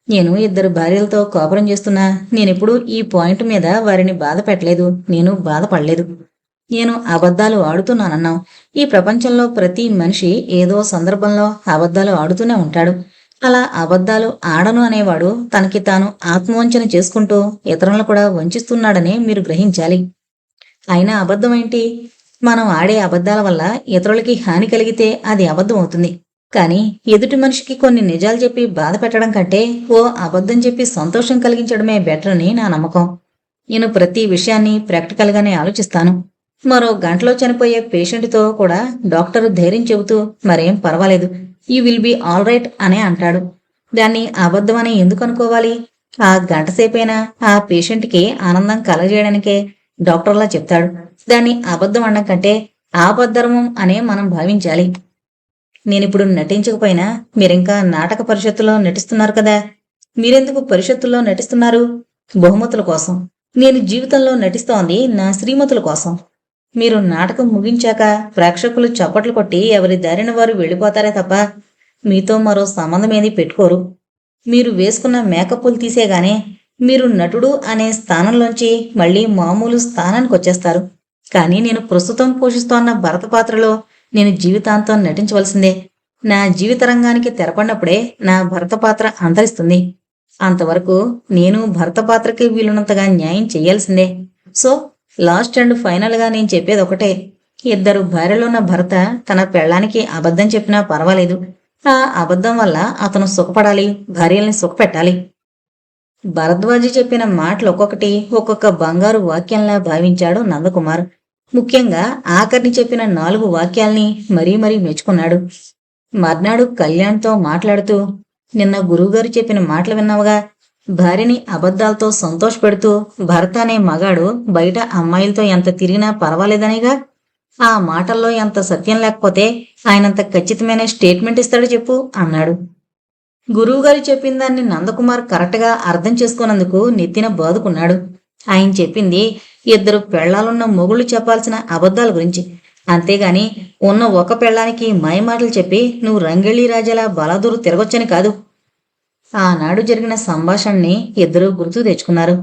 నేను 2 భార్యలతో కాపురం చేస్తున్నా నేనెప్పుడూ ఈ పాయింట్ మీద వారిని బాధ పెట్టలేదు. నేను బాధపడలేదు. నేను అబద్ధాలు ఆడుతున్నానన్నాం. ఈ ప్రపంచంలో ప్రతి మనిషి ఏదో సందర్భంలో అబద్ధాలు ఆడుతూనే ఉంటాడు. అలా అబద్ధాలు ఆడను అనేవాడు తనకి తాను ఆత్మవంచన చేసుకుంటూ ఇతరులను కూడా వంచిస్తున్నాడని మీరు గ్రహించాలి. అయినా అబద్ధమేంటి? మనం ఆడే అబద్ధాల వల్ల ఇతరులకి హాని కలిగితే అది అబద్ధం అవుతుంది. కానీ ఎదుటి మనిషికి కొన్ని నిజాలు చెప్పి బాధ పెట్టడం కంటే ఓ అబద్ధం చెప్పి సంతోషం కలిగించడమే బెటర్ అని నా నమ్మకం. నేను ప్రతి విషయాన్ని ప్రాక్టికల్గానే ఆలోచిస్తాను. మరో గంటలో చనిపోయే పేషెంట్తో కూడా డాక్టరు ధైర్యం చెబుతూ మరేం పర్వాలేదు, you will be all right అనే అంటాడు. దాన్ని అబద్ధమని ఎందుకు అనుకోవాలి? ఆ గంటసేపైనా ఆ పేషెంట్కి ఆనందం కలగజేయడానికే డాక్టర్లా చెప్తాడు. దాన్ని అబద్ధం అనడం కంటే ఆపద్ధర్మం అనే మనం భావించాలి. నేనిప్పుడు నటించకపోయినా మీరింకా నాటక పరిషత్తులో నటిస్తున్నారు కదా. మీరెందుకు పరిషత్తుల్లో నటిస్తున్నారు? బహుమతుల కోసం. నేను జీవితంలో నటిస్తోంది నా శ్రీమతుల కోసం. మీరు నాటకం ముగించాక ప్రేక్షకులు చప్పట్లు కొట్టి ఎవరి దారిన వారు వెళ్ళిపోతారే తప్ప మీతో మరో సంబంధమేది పెట్టుకోరు. మీరు వేసుకున్న మేకప్పులు తీసేగానే మీరు నటుడు అనే స్థానంలోంచి మళ్ళీ మామూలు స్థానానికి వచ్చేస్తారు. కానీ నేను ప్రస్తుతం పోషిస్తోన్న భరత పాత్రలో నేను జీవితాంతం నటించవలసిందే. నా జీవిత రంగానికి తెరపడినప్పుడే నా భరత పాత్ర అంతరిస్తుంది. అంతవరకు నేను భరత పాత్రకి వీలున్నంతగా న్యాయం చెయ్యాల్సిందే. సో లాస్ట్ అండ్ ఫైనల్గా నేను చెప్పేది ఒకటే. 2 భార్యలున్న భరత తన పెళ్ళానికి అబద్ధం చెప్పినా పర్వాలేదు. ఆ అబద్ధం వల్ల అతను సుఖపడాలి, భార్యల్ని సుఖపెట్టాలి. భరద్వాజి చెప్పిన మాటలు ఒక్కొక్కటి ఒక్కొక్క బంగారు వాక్యంలా భావించాడు నందకుమార్. ముఖ్యంగా ఆఖరిని చెప్పిన 4 వాక్యాల్ని మరీ మరీ మెచ్చుకున్నాడు. మర్నాడు కళ్యాణ్తో మాట్లాడుతూ, నిన్న గురువుగారు చెప్పిన మాటలు విన్నావుగా. భార్యని అబద్ధాలతో సంతోషపెడుతూ భరత అనే మగాడు బయట అమ్మాయిలతో ఎంత తిరిగినా పర్వాలేదనేగా. ఆ మాటల్లో ఎంత సత్యం లేకపోతే ఆయనంత ఖచ్చితమైన స్టేట్మెంట్ ఇస్తాడు చెప్పు అన్నాడు. గురువుగారు చెప్పిన దాన్ని నందకుమార్ కరెక్ట్గా అర్థం చేసుకున్నందుకు నెత్తిన బాదుకున్నాడు. ఆయన చెప్పింది 2 పెళ్లాలున్న మొగుళ్ళు చెప్పాల్సిన అబద్ధాల గురించి. అంతేగాని ఉన్న ఒక పెళ్లానికి మాయమాటలు చెప్పి నువ్వు రంగెళ్ళి రాజాలా బలాదూరు తిరగొచ్చని కాదు. ఆనాడు జరిగిన సంభాషణని 2 గుర్తు తెచ్చుకున్నారు.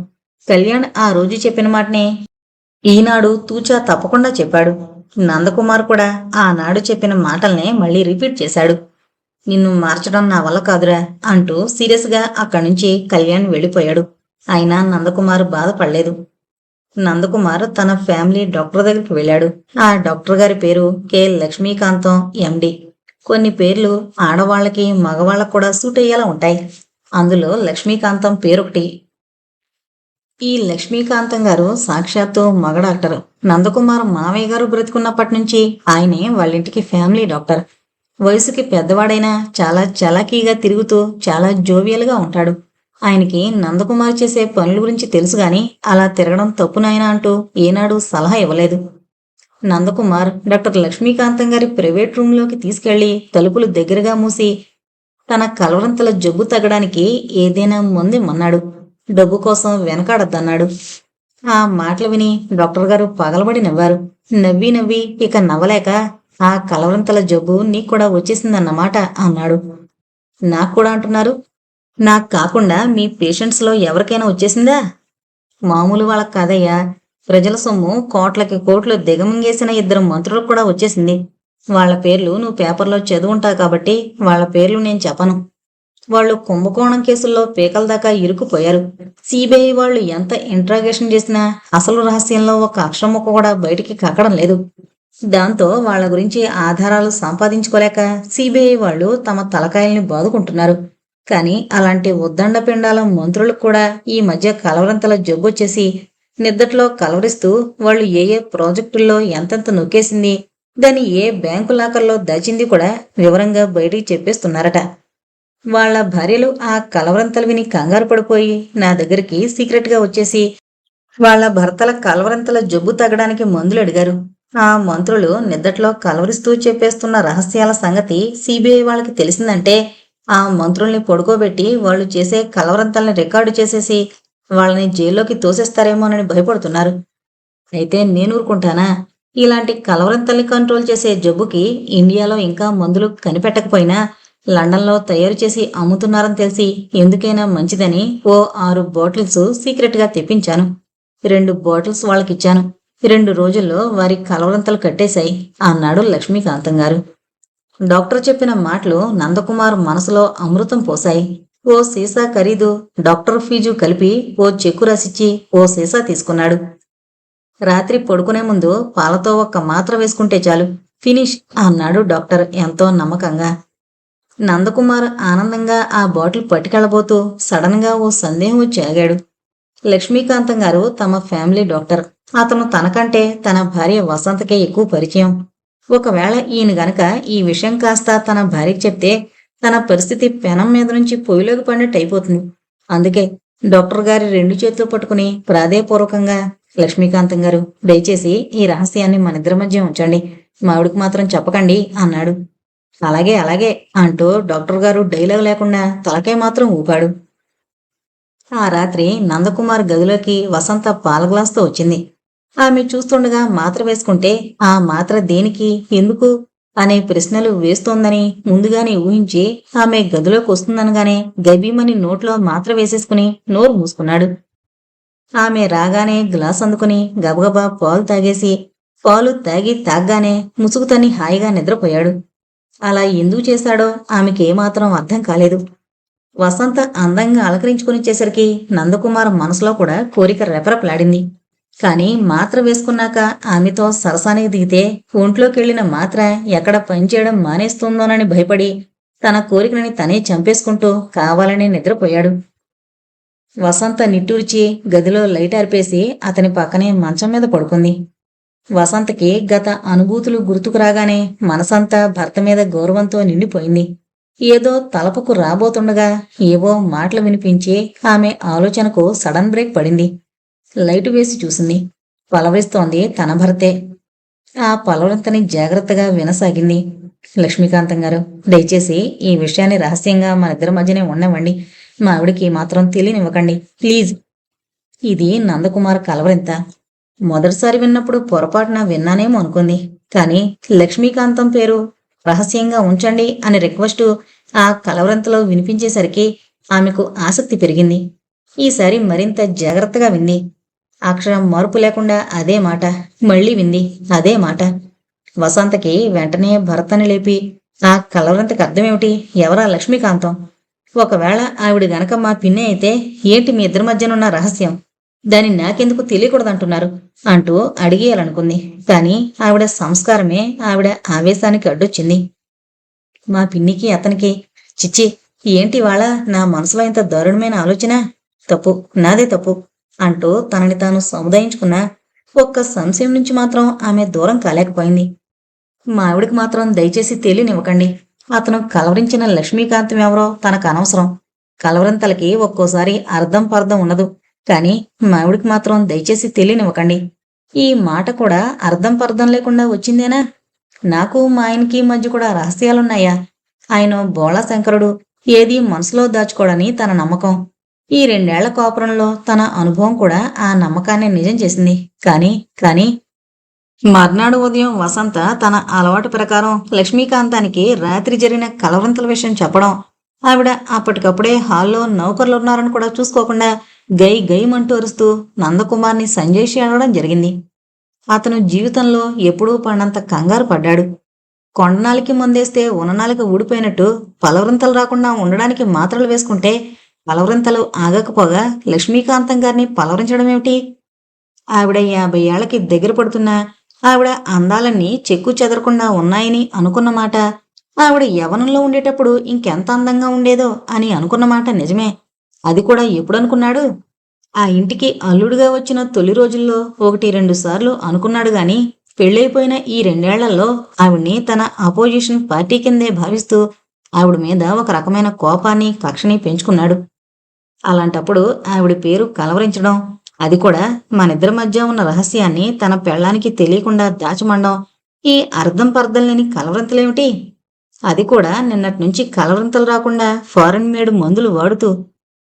కళ్యాణ్ ఆ రోజు చెప్పిన మాటనే ఈనాడు తూచా తప్పకుండా చెప్పాడు. నందకుమార్ కూడా ఆనాడు చెప్పిన మాటల్నే మళ్ళీ రిపీట్ చేశాడు. నిన్ను మార్చడం నా వల్ల కాదురా అంటూ సీరియస్గా అక్కడి నుంచి కళ్యాణ్ వెళ్ళిపోయాడు. అయినా నందకుమార్ బాధపడలేదు. నందకుమార్ తన ఫ్యామిలీ డాక్టర్ దగ్గరికి వెళ్ళాడు. ఆ డాక్టర్ గారి పేరు కె లక్ష్మీకాంతం ఎండి. కొన్ని పేర్లు ఆడవాళ్లకి మగవాళ్ళకు కూడా సూట్ అయ్యేలా ఉంటాయి. అందులో లక్ష్మీకాంతం పేరొకటి. ఈ లక్ష్మీకాంతం గారు సాక్షాత్తు మగ డాక్టర్. నందకుమార్ మావయ్య గారు బ్రతికున్నప్పటి నుంచి ఆయనే వాళ్ళింటికి ఫ్యామిలీ డాక్టర్. వయసుకి పెద్దవాడైనా చాలా చలాకీగా తిరుగుతూ చాలా జోవియల్గా ఉంటాడు. ఆయనకి నందకుమార్ చేసే పనుల గురించి తెలుసు గాని అలా తిరగడం తప్పునాయనా అంటూ ఏనాడు సలహా ఇవ్వలేదు. నందకుమార్ డాక్టర్ లక్ష్మీకాంతం గారి ప్రైవేట్ రూంలోకి తీసుకెళ్లి తలుపులు దగ్గరగా మూసి తన కలవరంతల జబ్బు తగ్గడానికి ఏదైనా మందిమ్మన్నాడు. డబ్బు కోసం వెనకాడద్దన్నాడు. ఆ మాటలు విని డాక్టర్ గారు పగలబడి నవ్వారు. నవ్వి నవ్వి ఇక నవ్వలేక ఆ కలవరంతల జబ్బు నీకు కూడా వచ్చేసిందన్నమాట అన్నాడు. నాకు కూడా అంటున్నారు? నాకు కాకుండా మీ పేషెంట్స్‌లో ఎవరికైనా వచ్చేసిందా? మామూలు వాళ్ళకి కాదయ్యా. ప్రజల సొమ్ము కోట్లకి కోట్లు దిగమింగేసిన ఇద్దరు మంత్రులకు కూడా వచ్చేసింది. వాళ్ళ పేర్లు నువ్వు పేపర్‌లో చదువుంటావు కాబట్టి వాళ్ళ పేర్లు నేను చెప్పను. వాళ్ళు కుంభకోణం కేసుల్లో పీకల దాకా ఇరుక్కుపోయారు. సీబీఐ వాళ్ళు ఎంత ఇంట్రాగేషన్ చేసినా అసలు రహస్యంలో ఒక అక్షరం ముక్క కూడా బయటికి కక్కడం లేదు. దాంతో వాళ్ళ గురించి ఆధారాలు సంపాదించుకోలేక సీబీఐ వాళ్ళు తమ తలకాయల్ని బాదుకుంటున్నారు. కానీ అలాంటి ఉద్దండ పిండాల మంత్రులకు కూడా ఈ మధ్య కలవరంతల జబ్బొచ్చేసి నిద్దట్లో కలవరిస్తూ వాళ్ళు ఏ ఏ ప్రాజెక్టుల్లో ఎంతెంత నొక్కేసింది, దాన్ని ఏ బ్యాంకు లాకర్లో దాచింది కూడా వివరంగా బయటికి చెప్పేస్తున్నారట. వాళ్ళ భార్యలు ఆ కలవరంతలు విని కంగారు పడిపోయి నా దగ్గరికి సీక్రెట్గా వచ్చేసి వాళ్ళ భర్తల కలవరంతల జబ్బు తగ్గడానికి మందులు అడిగారు. ఆ మంత్రులు నిద్దట్లో కలవరిస్తూ చెప్పేస్తున్న రహస్యాల సంగతి సీబీఐ వాళ్ళకి తెలిసిందంటే ఆ మంత్రుల్ని పడుకోబెట్టి వాళ్ళు చేసే కలవరంతల్ని రికార్డు చేసేసి వాళ్ళని జైల్లోకి తోసేస్తారేమోనని భయపడుతున్నారు. అయితే నేను ఊరుకుంటానా? ఇలాంటి కలవరంతల్ని కంట్రోల్ చేసే జబ్బుకి ఇండియాలో ఇంకా మందులు కనిపెట్టకపోయినా లండన్లో తయారు చేసి అమ్ముతున్నారని తెలిసి ఎందుకైనా మంచిదని ఓ 6 బాటిల్స్ సీక్రెట్గా తెప్పించాను. 2 బాటిల్స్ వాళ్ళకిచ్చాను. 2 రోజుల్లో వారి కలవరంతలు కట్టేశాయి అన్నాడు లక్ష్మీకాంతం గారు. డాక్టర్ చెప్పిన మాటలు నందకుమార్ మనసులో అమృతం పోశాయి. ఓ సీసా ఖరీదు, డాక్టర్ ఫీజు కలిపి ఓ చెక్కు రాసిచ్చి ఓ సీసా తీసుకున్నాడు. రాత్రి పడుకునే ముందు పాలతో ఒక్క మాత్ర వేసుకుంటే చాలు, ఫినిష్ అన్నాడు డాక్టర్ ఎంతో నమ్మకంగా. నందకుమార్ ఆనందంగా ఆ బాటిల్ పట్టుకెళ్లబోతూ సడన్ గా ఓ సందేహం వచ్చి ఆగాడు. లక్ష్మీకాంతం గారు తమ ఫ్యామిలీ డాక్టర్. అతను తనకంటే తన భార్య వసంతకే ఎక్కువ పరిచయం. ఒకవేళ ఈయన గనక ఈ విషయం కాస్త తన భార్యకి చెప్తే తన పరిస్థితి పెనం మీద నుంచి పొయ్యిలోకి పడినట్టు అయిపోతుంది. అందుకే డాక్టర్ గారి 2 చేతులు పట్టుకుని ప్రాధేయపూర్వకంగా, లక్ష్మీకాంతం గారు దయచేసి ఈ రహస్యాన్ని మనిద్దరి మధ్య ఉంచండి, మావిడికి మాత్రం చెప్పకండి అన్నాడు. అలాగే అలాగే అంటూ డాక్టర్ గారు డైలాగ్ లేకుండా తలకాయ మాత్రం ఊపాడు. ఆ రాత్రి నందకుమార్ గదిలోకి వసంత పాల గ్లాసుతో వచ్చింది. ఆమె చూస్తుండగా మాత్ర వేసుకుంటే ఆ మాత్ర దేనికి, ఎందుకు అనే ప్రశ్నలు వేస్తోందని ముందుగానే ఊహించి ఆమె గదిలోకి వస్తుందనగానే గబీమని నోట్లో మాత్ర వేసేసుకుని నోరు మూసుకున్నాడు. ఆమె రాగానే గ్లాస్ అందుకుని గబగబా పాలు తాగేసి పాలు తాగ్గానే ముసుగుతని హాయిగా నిద్రపోయాడు. అలా ఎందుకు చేశాడో ఆమెకేమాత్రం అర్థం కాలేదు. వసంత అందంగా అలకరించుకునిచ్చేసరికి నందకుమార్ మనసులో కూడా కోరిక రెపరెపలాడింది. కాని మాత్ర వేసుకున్నాక ఆమెతో సరసానికి దిగితే ఒంట్లోకెళ్లిన మాత్ర ఎక్కడ పనిచేయడం మానేస్తుందోనని భయపడి తన కోరికని తనే చంపేసుకుంటూ కావాలని నిద్రపోయాడు. వసంత నిట్టూర్చి గదిలో లైట్ ఆర్పేసి అతని పక్కనే మంచం మీద పడుకుంది. వసంతకి గత అనుభూతులు గుర్తుకు రాగానే మనసంతా భర్త మీద గౌరవంతో నిండిపోయింది. ఏదో తలపుకు రాబోతుండగా ఏవో మాటలు వినిపించి ఆమె ఆలోచనకు సడన్ బ్రేక్ పడింది. లైటు వేసి చూసింది. పలవరిస్తోంది తన భర్తే. ఆ పలవరంతని జాగ్రత్తగా వినసాగింది. లక్ష్మీకాంతం గారు దయచేసి ఈ విషయాన్ని రహస్యంగా మనిద్దరి మధ్యనే ఉండవండి, మా ఆవిడికి మాత్రం తెలియనివ్వకండి ప్లీజ్. ఇది నందకుమార్ కలవరింత. మొదటిసారి విన్నప్పుడు పొరపాటున విన్నానేమో అనుకుంది. కానీ లక్ష్మీకాంతం పేరు రహస్యంగా ఉంచండి అని రిక్వెస్టు ఆ కలవరంతలో వినిపించేసరికి ఆమెకు ఆసక్తి పెరిగింది. ఈసారి మరింత జాగ్రత్తగా వింది. అక్షరం మార్పు లేకుండా అదే మాట, మళ్ళీ వింది అదే మాట. వసంతకి వెంటనే భర్తని లేపి, ఆ కలవరంతకి అర్థమేమిటి, ఎవరా లక్ష్మీకాంతం? ఒకవేళ ఆవిడ గనక మా పిన్ని అయితే ఏంటి మీ ఇద్దరి మధ్యనున్న రహస్యం? దాన్ని నాకెందుకు తెలియకూడదంటున్నారు అంటూ అడిగేయాలనుకుంది. కాని ఆవిడ సంస్కారమే ఆవిడ ఆవేశానికి అడ్డొచ్చింది. మా పిన్నికి అతనికి చిచ్చి, ఏంటి వాళ్ళ నా మనసులో ఇంత దారుణమైన ఆలోచన? తప్పు, నాదే తప్పు అంటూ తనని తాను సముదాయించుకున్న ఒక్క సంశయం నుంచి మాత్రం ఆమె దూరం కాలేకపోయింది. మా ఆవిడికి మాత్రం దయచేసి తెలియనివ్వకండి. అతను కలవరించిన లక్ష్మీకాంతం ఎవరో తనకు అనవసరం. కలవరంతలకి ఒక్కోసారి అర్థం పర్థం ఉండదు. కాని మా ఆవిడికి మాత్రం దయచేసి తెలియనివ్వకండి. ఈ మాట కూడా అర్థం పర్థం లేకుండా వచ్చిందేనా? నాకు మా ఆయనకి మధ్య కూడా రహస్యాలున్నాయా? ఆయన బోళాశంకరుడు, ఏదీ మనసులో దాచుకోడని తన నమ్మకం. ఈ 2 ఏళ్ల కాపురంలో తన అనుభవం కూడా ఆ నమ్మకాన్ని నిజం చేసింది. కానీ మర్నాడు ఉదయం వసంత తన అలవాటు ప్రకారం లక్ష్మీకాంతానికి రాత్రి జరిగిన కలవరంతల విషయం చెప్పడం, ఆవిడ అప్పటికప్పుడే హాల్లో నౌకర్లున్నారని కూడా చూసుకోకుండా గై గైమంటూ అరుస్తూ నందకుమార్ని సంజయ్షి అడగడం జరిగింది. అతను జీవితంలో ఎప్పుడూ పడినంత కంగారు పడ్డాడు. కొండనాలికి మందేస్తే ఉన్ననాలికి ఊడిపోయినట్టు పలవరింతలు రాకుండా ఉండడానికి మాత్రలు వేసుకుంటే పలవరింతలు ఆగకపోగా లక్ష్మీకాంతం గారిని పలవరించడమేమిటి? ఆవిడ 50 ఏళ్లకి దగ్గర పడుతున్నా ఆవిడ అందాలన్నీ చెక్కు చెదరకుండా ఉన్నాయని అనుకున్నమాట, ఆవిడ యవ్వనంలో ఉండేటప్పుడు ఇంకెంత అందంగా ఉండేదో అని అనుకున్నమాట నిజమే. అది కూడా ఎప్పుడనుకున్నాడు? ఆ ఇంటికి అల్లుడుగా వచ్చిన తొలి రోజుల్లో 1-2 సార్లు అనుకున్నాడు గాని, పెళ్ళైపోయిన ఈ 2 ఏళ్లలో ఆవిడ్ని తన అపోజిషన్ పార్టీ కిందే భావిస్తూ ఆవిడ మీద ఒక రకమైన కోపాన్ని, కక్షని పెంచుకున్నాడు. అలాంటప్పుడు ఆవిడ పేరు కలవరించడం, అది కూడా మనిద్దరి మధ్య ఉన్న రహస్యాన్ని తన పెళ్ళానికి తెలియకుండా దాచమండం, ఈ అర్థం పర్థం లేని కలవరింతలేమిటి? అది కూడా నిన్నటి నుంచి కలవరింతలు రాకుండా ఫారెన్ మేడ్ మందులు వాడుతూ.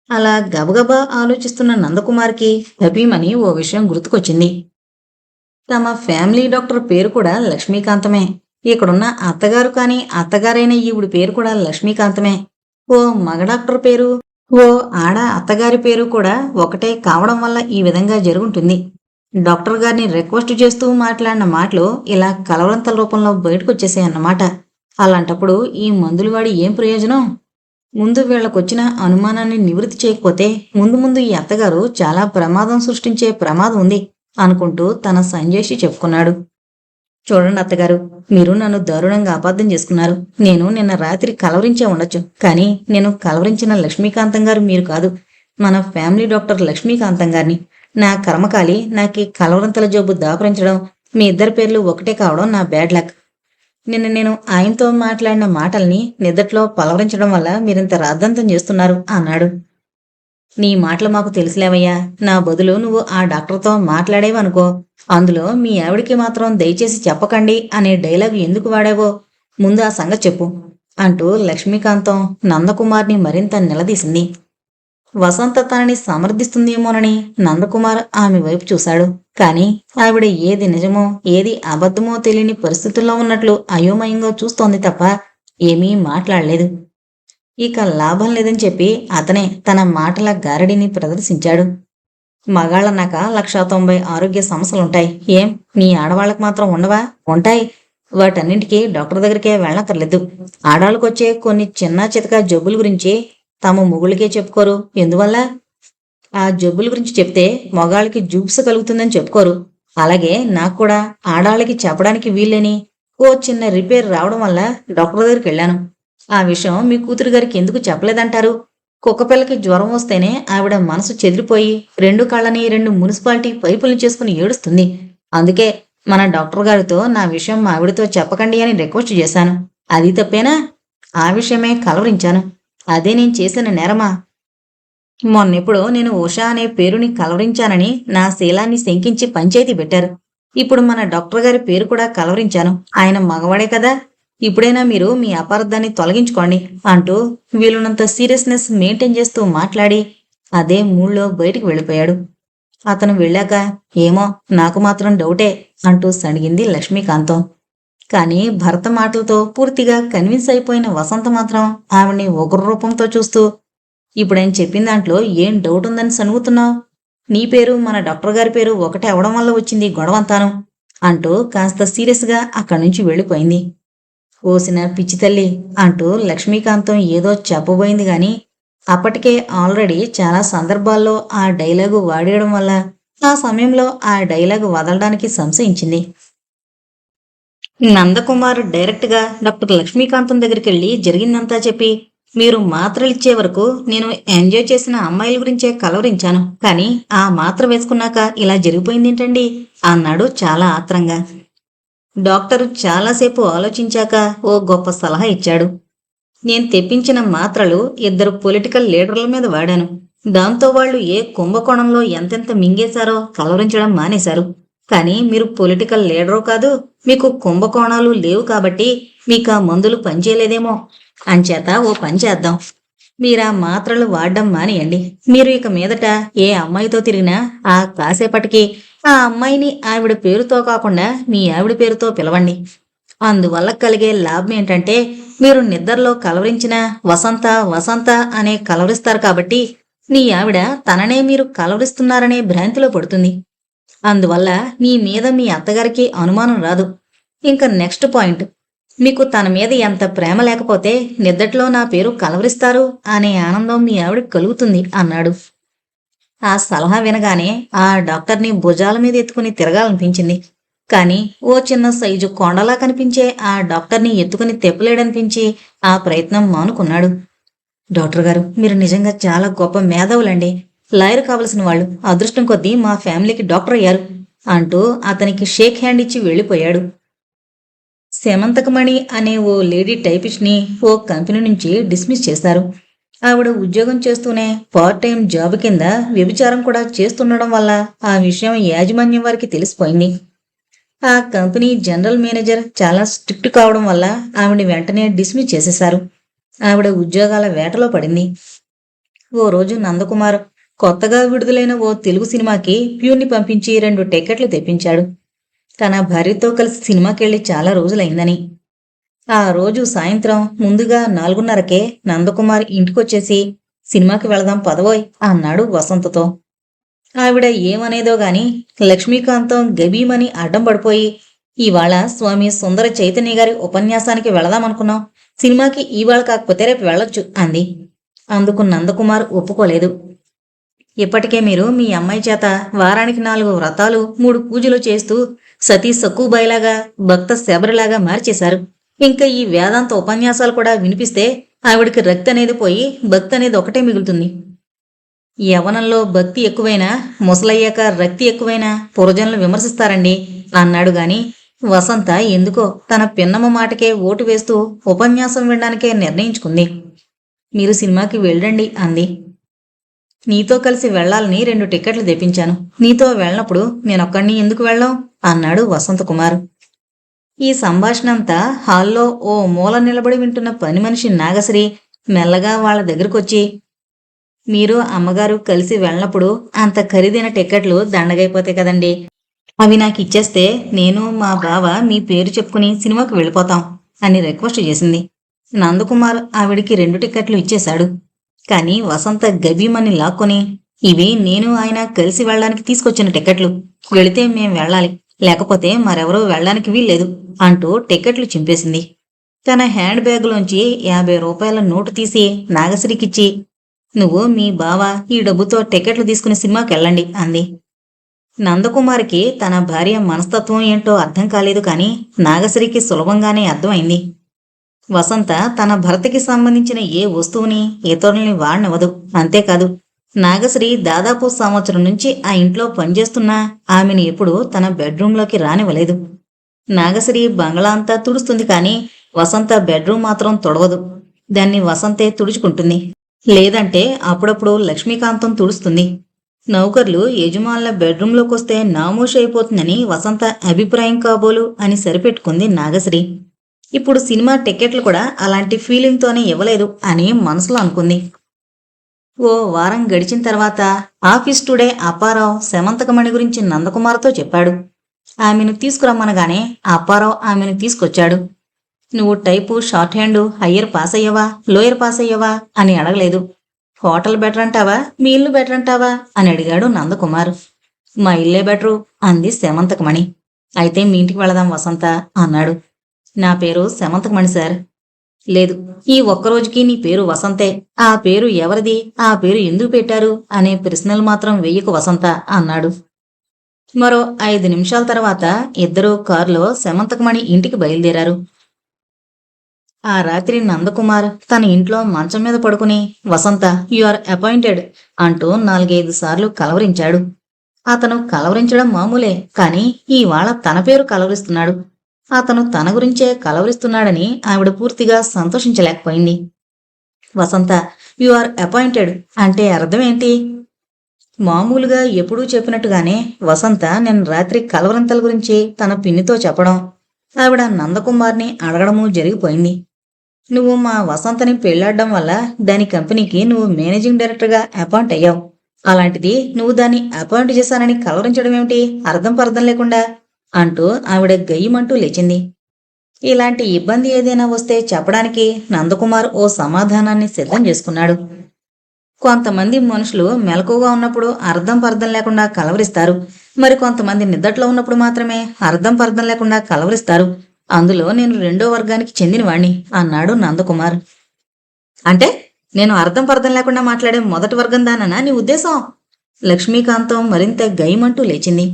అలా గబగబా ఆలోచిస్తున్న నందకుమార్కి హబీమని ఓ విషయం గుర్తుకొచ్చింది. తమ ఫ్యామిలీ డాక్టర్ పేరు కూడా లక్ష్మీకాంతమే. ఇక్కడున్న అత్తగారు కాని అత్తగారైన ఈవిడి పేరు కూడా లక్ష్మీకాంతమే. ఓ మగ డాక్టర్ పేరు, ఓ ఆడ అత్తగారి పేరు కూడా ఒకటే కావడం వల్ల ఈ విధంగా జరుగుంటుంది. డాక్టర్ గారిని రిక్వెస్ట్ చేస్తూ మాట్లాడిన మాటలు ఇలా కలవరంతల రూపంలో బయటకొచ్చేసాయన్నమాట. అలాంటప్పుడు ఈ మందులు వాడి ఏం ప్రయోజనం? ముందు వీళ్లకొచ్చిన అనుమానాన్ని నివృత్తి చేయకపోతే ముందు ముందు ఈ అత్తగారు చాలా ప్రమాదం సృష్టించే ప్రమాదం ఉంది అనుకుంటూ తన సంజయ్షి చెప్పుకున్నాడు. చూడండి అత్తగారు, మీరు నన్ను దారుణంగా అపార్థం చేసుకున్నారు. నేను నిన్న రాత్రి కలవరించే ఉండొచ్చు, కానీ నేను కలవరించిన లక్ష్మీకాంతం గారు మీరు కాదు, మన ఫ్యామిలీ డాక్టర్ లక్ష్మీకాంతం గారిని. నా కర్మకాలి నాకీ కలవరంతల జబ్బు దాపరించడం, మీ ఇద్దరి పేర్లు ఒకటే కావడం నా బ్యాడ్ లక్. నిన్న నేను ఆయనతో మాట్లాడిన మాటల్ని నిద్దట్లో పలవరించడం వల్ల మీరింత రాద్ధాంతం చేస్తున్నారు అన్నాడు. నీ మాటలు మాకు తెలుసులేవయ్యా. నా బదులు నువ్వు ఆ డాక్టర్తో మాట్లాడేవనుకో, అందులో మీ ఆవిడికి మాత్రం దయచేసి చెప్పకండి అనే డైలాగు ఎందుకు వాడావో ముందు ఆ సంగతి చెప్పు అంటూ లక్ష్మీకాంతం నందకుమార్ని మరింత నిలదీసింది. వసంత తనని సమర్థిస్తుందేమోనని నందకుమార్ ఆమె వైపు చూశాడు. కాని ఆవిడ ఏది నిజమో ఏది అబద్ధమో తెలియని పరిస్థితుల్లో ఉన్నట్లు అయోమయంగా చూస్తోంది తప్ప ఏమీ మాట్లాడలేదు. ఇక లాభం లేదని చెప్పి అతనే తన మాటల గారడిని ప్రదర్శించాడు. మగాళ్ళన్నాక 190 ఆరోగ్య సమస్యలుంటాయి. ఏం మీ ఆడవాళ్ళకు మాత్రం ఉండవా? ఉంటాయి. వాటన్నింటికీ డాక్టర్ దగ్గరికే వెళ్ళక్కర్లేదు. ఆడాళ్ళకొచ్చే కొన్ని చిన్న చితక జబ్బుల గురించి తమ మొగుళ్ళకే చెప్పుకోరు. ఎందువల్ల? ఆ జబ్బుల గురించి చెప్తే మగాళ్ళకి జూబ్స్ కలుగుతుందని చెప్పుకోరు. అలాగే నాకు కూడా ఆడాళ్ళకి చెప్పడానికి వీల్లేని ఓ చిన్న రిపేర్ రావడం వల్ల డాక్టర్ దగ్గరికి వెళ్ళాను. ఆ విషయం మీ కూతురు గారికి ఎందుకు చెప్పలేదంటారు? కుక్కపిల్లకి జ్వరం వస్తేనే ఆవిడ మనసు చెదిరిపోయి 2 కాళ్ళని 2 మున్సిపాలిటీ పైపుల్ని చేసుకుని ఏడుస్తుంది. అందుకే మన డాక్టర్ గారితో నా విషయం మా ఆవిడతో చెప్పకండి అని రిక్వెస్ట్ చేశాను. అది తప్పేనా? ఆ విషయమే కలవరించాను. అదే నేను చేసిన నేరమా? మొన్నెప్పుడో నేను ఉషా అనే పేరుని కలవరించానని నా శీలాన్ని శంకించి పంచాయతీ పెట్టారు. ఇప్పుడు మన డాక్టర్ గారి పేరు కూడా కలవరించాను. ఆయన మగవాడే కదా. ఇప్పుడైనా మీరు మీ అపార్థాన్ని తొలగించుకోండి అంటూ వీలున్నంత సీరియస్నెస్ మెయింటైన్ చేస్తూ మాట్లాడి అదే మూడ్లో బయటికి వెళ్ళిపోయాడు. అతను వెళ్ళాక ఏమో నాకు మాత్రం డౌటే అంటూ సణిగింది లక్ష్మీకాంతం. కాని భర్త మాటలతో పూర్తిగా కన్విన్స్ అయిపోయిన వసంత మాత్రం ఆవిడ్ని ఒకరు రూపంతో చూస్తూ ఇప్పుడైనా చెప్పిన దాంట్లో ఏం డౌట్ ఉందని సనుగుతున్నావు? నీ పేరు మన డాక్టర్ గారి పేరు ఒకటే అవడం వల్ల వచ్చింది గొడవంతాను అంటూ కాస్త సీరియస్గా అక్కడి నుంచి వెళ్ళిపోయింది. ఓసిన పిచ్చి తల్లి అంటూ లక్ష్మీకాంతం ఏదో చెప్పబోయింది గాని అప్పటికే ఆల్రెడీ చాలా సందర్భాల్లో ఆ డైలాగు వాడేయడం వల్ల ఆ సమయంలో ఆ డైలాగు వదలడానికి సంశయించింది. నందకుమార్ డైరెక్ట్గా డాక్టర్ లక్ష్మీకాంతం దగ్గరికి వెళ్ళి జరిగిందంతా చెప్పి మీరు మాత్రలిచ్చే వరకు నేను ఎంజాయ్ చేసిన అమ్మాయిల గురించే కలవరించాను, కానీ ఆ మాత్ర వేసుకున్నాక ఇలా జరిగిపోయిందేంటండి అన్నాడు చాలా ఆత్రంగా. డాక్టరు చాలాసేపు ఆలోచించాక ఓ గొప్ప సలహా ఇచ్చాడు. నేను తెప్పించిన మాత్రలు 2 పొలిటికల్ లీడర్ల మీద వాడాను. దాంతో వాళ్ళు ఏ కుంభకోణంలో ఎంతెంత మింగేశారో కలవరించడం మానేశారు. కానీ మీరు పొలిటికల్ లీడరు కాదు, మీకు కుంభకోణాలు లేవు కాబట్టి మీకా మందులు పనిచేయలేదేమో. అంచేత ఓ పని చేద్దాం. మీరా మాత్రలు వాడడం మానేయండి. మీరు ఇక మీదట ఏ అమ్మాయితో తిరిగినా ఆ కాసేపటికి ఆ అమ్మాయిని ఆవిడ పేరుతో కాకుండా మీ ఆవిడ పేరుతో పిలవండి. అందువల్ల కలిగే లాభం ఏంటంటే మీరు నిద్రలో కలవరించిన వసంత వసంత అనే కలవరిస్తారు కాబట్టి నీ ఆవిడ తననే మీరు కలవరిస్తున్నారనే భ్రాంతిలో పడుతుంది. అందువల్ల మీ మీద మీ అత్తగారికి అనుమానం రాదు. ఇంకా నెక్స్ట్ పాయింట్, మీకు తన మీద ఎంత ప్రేమ లేకపోతే నిద్దట్లో నా పేరు కలవరిస్తారు అనే ఆనందం మీ ఆవిడకి కలుగుతుంది అన్నాడు. ఆ సలహా వినగానే ఆ డాక్టర్ని భుజాల మీద ఎత్తుకుని తిరగాలనిపించింది. కాని ఓ చిన్న సైజు కొండలా కనిపించే ఆ డాక్టర్ని ఎత్తుకుని తెప్పలేడనిపించి ఆ ప్రయత్నం మానుకున్నాడు. డాక్టర్ గారు, మీరు నిజంగా చాలా గొప్ప మేధావులండి. లాయర్ కావలసిన వాళ్ళు అదృష్టం కొద్దీ మా ఫ్యామిలీకి డాక్టర్ అయ్యారు అంటూ అతనికి షేక్ హ్యాండ్ ఇచ్చి వెళ్ళిపోయాడు. శమంతకమణి అనే ఓ లేడీ టైపిస్ట్ని ఓ కంపెనీ నుంచి డిస్మిస్ చేశారు. ఆవిడ ఉద్యోగం చేస్తూనే పార్ట్ టైం జాబ్ కింద వ్యభిచారం కూడా చేస్తుండడం వల్ల ఆ విషయం యాజమాన్యం వారికి తెలిసిపోయింది. ఆ కంపెనీ జనరల్ మేనేజర్ చాలా స్ట్రిక్ట్ కావడం వల్ల ఆవిడ వెంటనే డిస్మిస్ చేసేశారు. ఆవిడ ఉద్యోగాల వేటలో పడింది. ఓ రోజు నందకుమార్ కొత్తగా విడుదలైన ఓ తెలుగు సినిమాకి ప్యూన్ని పంపించి 2 టికెట్లు తెప్పించాడు. తన భార్యతో కలిసి సినిమాకెళ్ళి చాలా రోజులైందని. ఆ రోజు సాయంత్రం ముందుగా 4:30కే నందకుమార్ ఇంటికొచ్చేసి సినిమాకి వెళదాం పదవోయ్ అన్నాడు వసంతతో. ఆవిడ ఏమనేదో గాని లక్ష్మీకాంతం గబీమని అడ్డం పడిపోయి, ఇవాళ స్వామి సుందర చైతన్య గారి ఉపన్యాసానికి వెళదామనుకున్నాం. సినిమాకి ఇవాళ కాకపోతే రేపు వెళ్ళొచ్చు అంది. అందుకు నందకుమార్ ఒప్పుకోలేదు. ఇప్పటికే మీరు మీ అమ్మాయి చేత వారానికి 4 వ్రతాలు 3 పూజలు చేస్తూ సతీ సక్కుబాయిలాగా భక్త శబరిలాగా మార్చేశారు. ఇంకా ఈ వేదాంత ఉపన్యాసాలు కూడా వినిపిస్తే ఆవిడికి రక్తి అనేది పోయి భక్తి అనేది ఒకటే మిగులుతుంది. యవనంలో భక్తి ఎక్కువైనా ముసలయ్యాక రక్తి ఎక్కువైనా పురజనులు విమర్శిస్తారండి అన్నాడు గాని వసంత ఎందుకో తన పిన్నమ్మ మాటకే ఓటు వేస్తూ ఉపన్యాసం వినడానికే నిర్ణయించుకుంది. మీరు సినిమాకి వెళ్ళండి అంది. నీతో కలిసి వెళ్లాలని 2 టికెట్లు తెప్పించాను. నీతో వెళ్ళినప్పుడు నేనొక్కడిని ఎందుకు వెళ్ళాం అన్నాడు వసంతకుమార్. ఈ సంభాషణంతా హాల్లో ఓ మూల నిలబడి వింటున్న పని మనిషి నాగశ్రీ మెల్లగా వాళ్ల దగ్గరకొచ్చి, మీరు అమ్మగారు కలిసి వెళ్ళినప్పుడు అంత ఖరీదైన టికెట్లు దండగైపోతాయి కదండి. అవి నాకిచ్చేస్తే నేను మా బావ మీ పేరు చెప్పుకుని సినిమాకి వెళ్ళిపోతాం అని రిక్వెస్ట్ చేసింది. నందకుమార్ ఆవిడికి 2 టికెట్లు ఇచ్చేశాడు. కాని వసంత గబీమని లాక్కొని, ఇవి నేను ఆయన కలిసి వెళ్ళడానికి తీసుకొచ్చిన టికెట్లు. వెళితే మేం వెళ్ళాలి, లేకపోతే మరెవరూ వెళ్ళడానికి వీల్లేదు అంటూ టికెట్లు చింపేసింది. తన హ్యాండ్ బ్యాగులోంచి 50 రూపాయల నోటు తీసి నాగశ్రీకిచ్చి, నువ్వు మీ బావ ఈ డబ్బుతో టికెట్లు తీసుకుని సినిమాకి వెళ్ళండి అంది. నందకుమార్కి తన భార్య మనస్తత్వం ఏంటో అర్థం కాలేదు కాని నాగశ్రీకి సులభంగానే అర్థమైంది. వసంత తన భర్తకి సంబంధించిన ఏ వస్తువుని ఇతరుల్ని వాడనివ్వదు. అంతేకాదు, నాగశ్రీ దాదాపు సంవత్సరం నుంచి ఆ ఇంట్లో పనిచేస్తున్నా ఆమెను ఎప్పుడూ తన బెడ్రూంలోకి రానివ్వలేదు. నాగశ్రీ బంగ్లా అంతా తుడుస్తుంది కాని వసంత బెడ్రూం మాత్రం తుడవదు. దాన్ని వసంతే తుడుచుకుంటుంది. లేదంటే అప్పుడప్పుడు లక్ష్మీకాంతం తుడుస్తుంది. నౌకర్లు యజమానుల బెడ్రూంలోకొస్తే నామోషి అయిపోతుందని వసంత అభిప్రాయం కాబోలు అని సరిపెట్టుకుంది నాగశ్రీ. ఇప్పుడు సినిమా టికెట్లు కూడా అలాంటి ఫీలింగ్తోనే ఇవ్వలేదు అని మనసులో అనుకుంది. ఓ వారం గడిచిన తర్వాత ఆఫీస్ టుడే అప్పారావు శమంతకమణి గురించి నందకుమార్తో చెప్పాడు. ఆమెను తీసుకురమ్మనగానే అప్పారావు ఆమెను తీసుకొచ్చాడు. నువ్వు type shorthand higher pass అయ్యవా లోయర్ పాస్ అయ్యవా అని అడగలేదు. హోటల్ బెటర్ అంటావా మీ ఇల్లు బెటర్ అంటావా అని అడిగాడు నందకుమార్. మా ఇల్లే బెటరు అంది శమంతకమణి. అయితే మీ ఇంటికి వెళదాం వసంత అన్నాడు. నా పేరు శమంతకమణి సార్. లేదు, ఈ ఒక్కరోజుకి నీ పేరు వసంతే. ఆ పేరు ఎవరిది, ఆ పేరు ఎందుకు పెట్టారు అనే ప్రశ్నలు మాత్రం వెయ్యకు వసంత అన్నాడు. మరో 5 నిమిషాల తర్వాత ఇద్దరూ కారులో శమంతకమణి ఇంటికి బయలుదేరారు. ఆ రాత్రి నందకుమార్ తన ఇంట్లో మంచం మీద పడుకుని వసంత యు ఆర్ అపాయింటెడ్ అంటూ 4-5 సార్లు కలవరించాడు. అతను కలవరించడం మామూలే, కాని ఇవాళ తన పేరు కలవరిస్తున్నాడు. అతను తన గురించే కలవరిస్తున్నాడని ఆవిడ పూర్తిగా సంతోషించలేకపోయింది. వసంత యు ఆర్ అపాయింటెడ్ అంటే అర్థమేంటి? మామూలుగా ఎప్పుడూ చెప్పినట్టుగానే వసంత నిన్న రాత్రి కలవరింతల గురించి తన పిన్నితో చెప్పడం, ఆవిడ నందకుమార్ని అడగడమూ జరిగిపోయింది. నువ్వు మా వసంతని పెళ్లాడడం వల్ల దాని కంపెనీకి నువ్వు మేనేజింగ్ డైరెక్టర్గా అపాయింట్ అయ్యావు. అలాంటిది నువ్వు దాన్ని అపాయింట్ చేశానని కలవరించడం ఏమిటి? అర్థం పర్థం లేకుండా అంటూ ఆవిడ గయ్యమంటూ లేచింది. ఇలాంటి ఇబ్బంది ఏదైనా వస్తే చెప్పడానికి నందకుమార్ ఓ సమాధానాన్ని సిద్ధం చేసుకున్నాడు. కొంతమంది మనుషులు మెలకువగా ఉన్నప్పుడు అర్థం పర్థం లేకుండా కలవరిస్తారు. మరి కొంతమంది నిద్దట్లో ఉన్నప్పుడు మాత్రమే అర్థం పర్థం లేకుండా కలవరిస్తారు. అందులో నేను రెండో వర్గానికి చెందినవాణ్ణి అన్నాడు నందకుమార్. అంటే నేను అర్థం పర్థం లేకుండా మాట్లాడే మొదటి వర్గం దాననా నీ ఉద్దేశం? లక్ష్మీకాంతం మరింత గయ్యమంటూ లేచింది.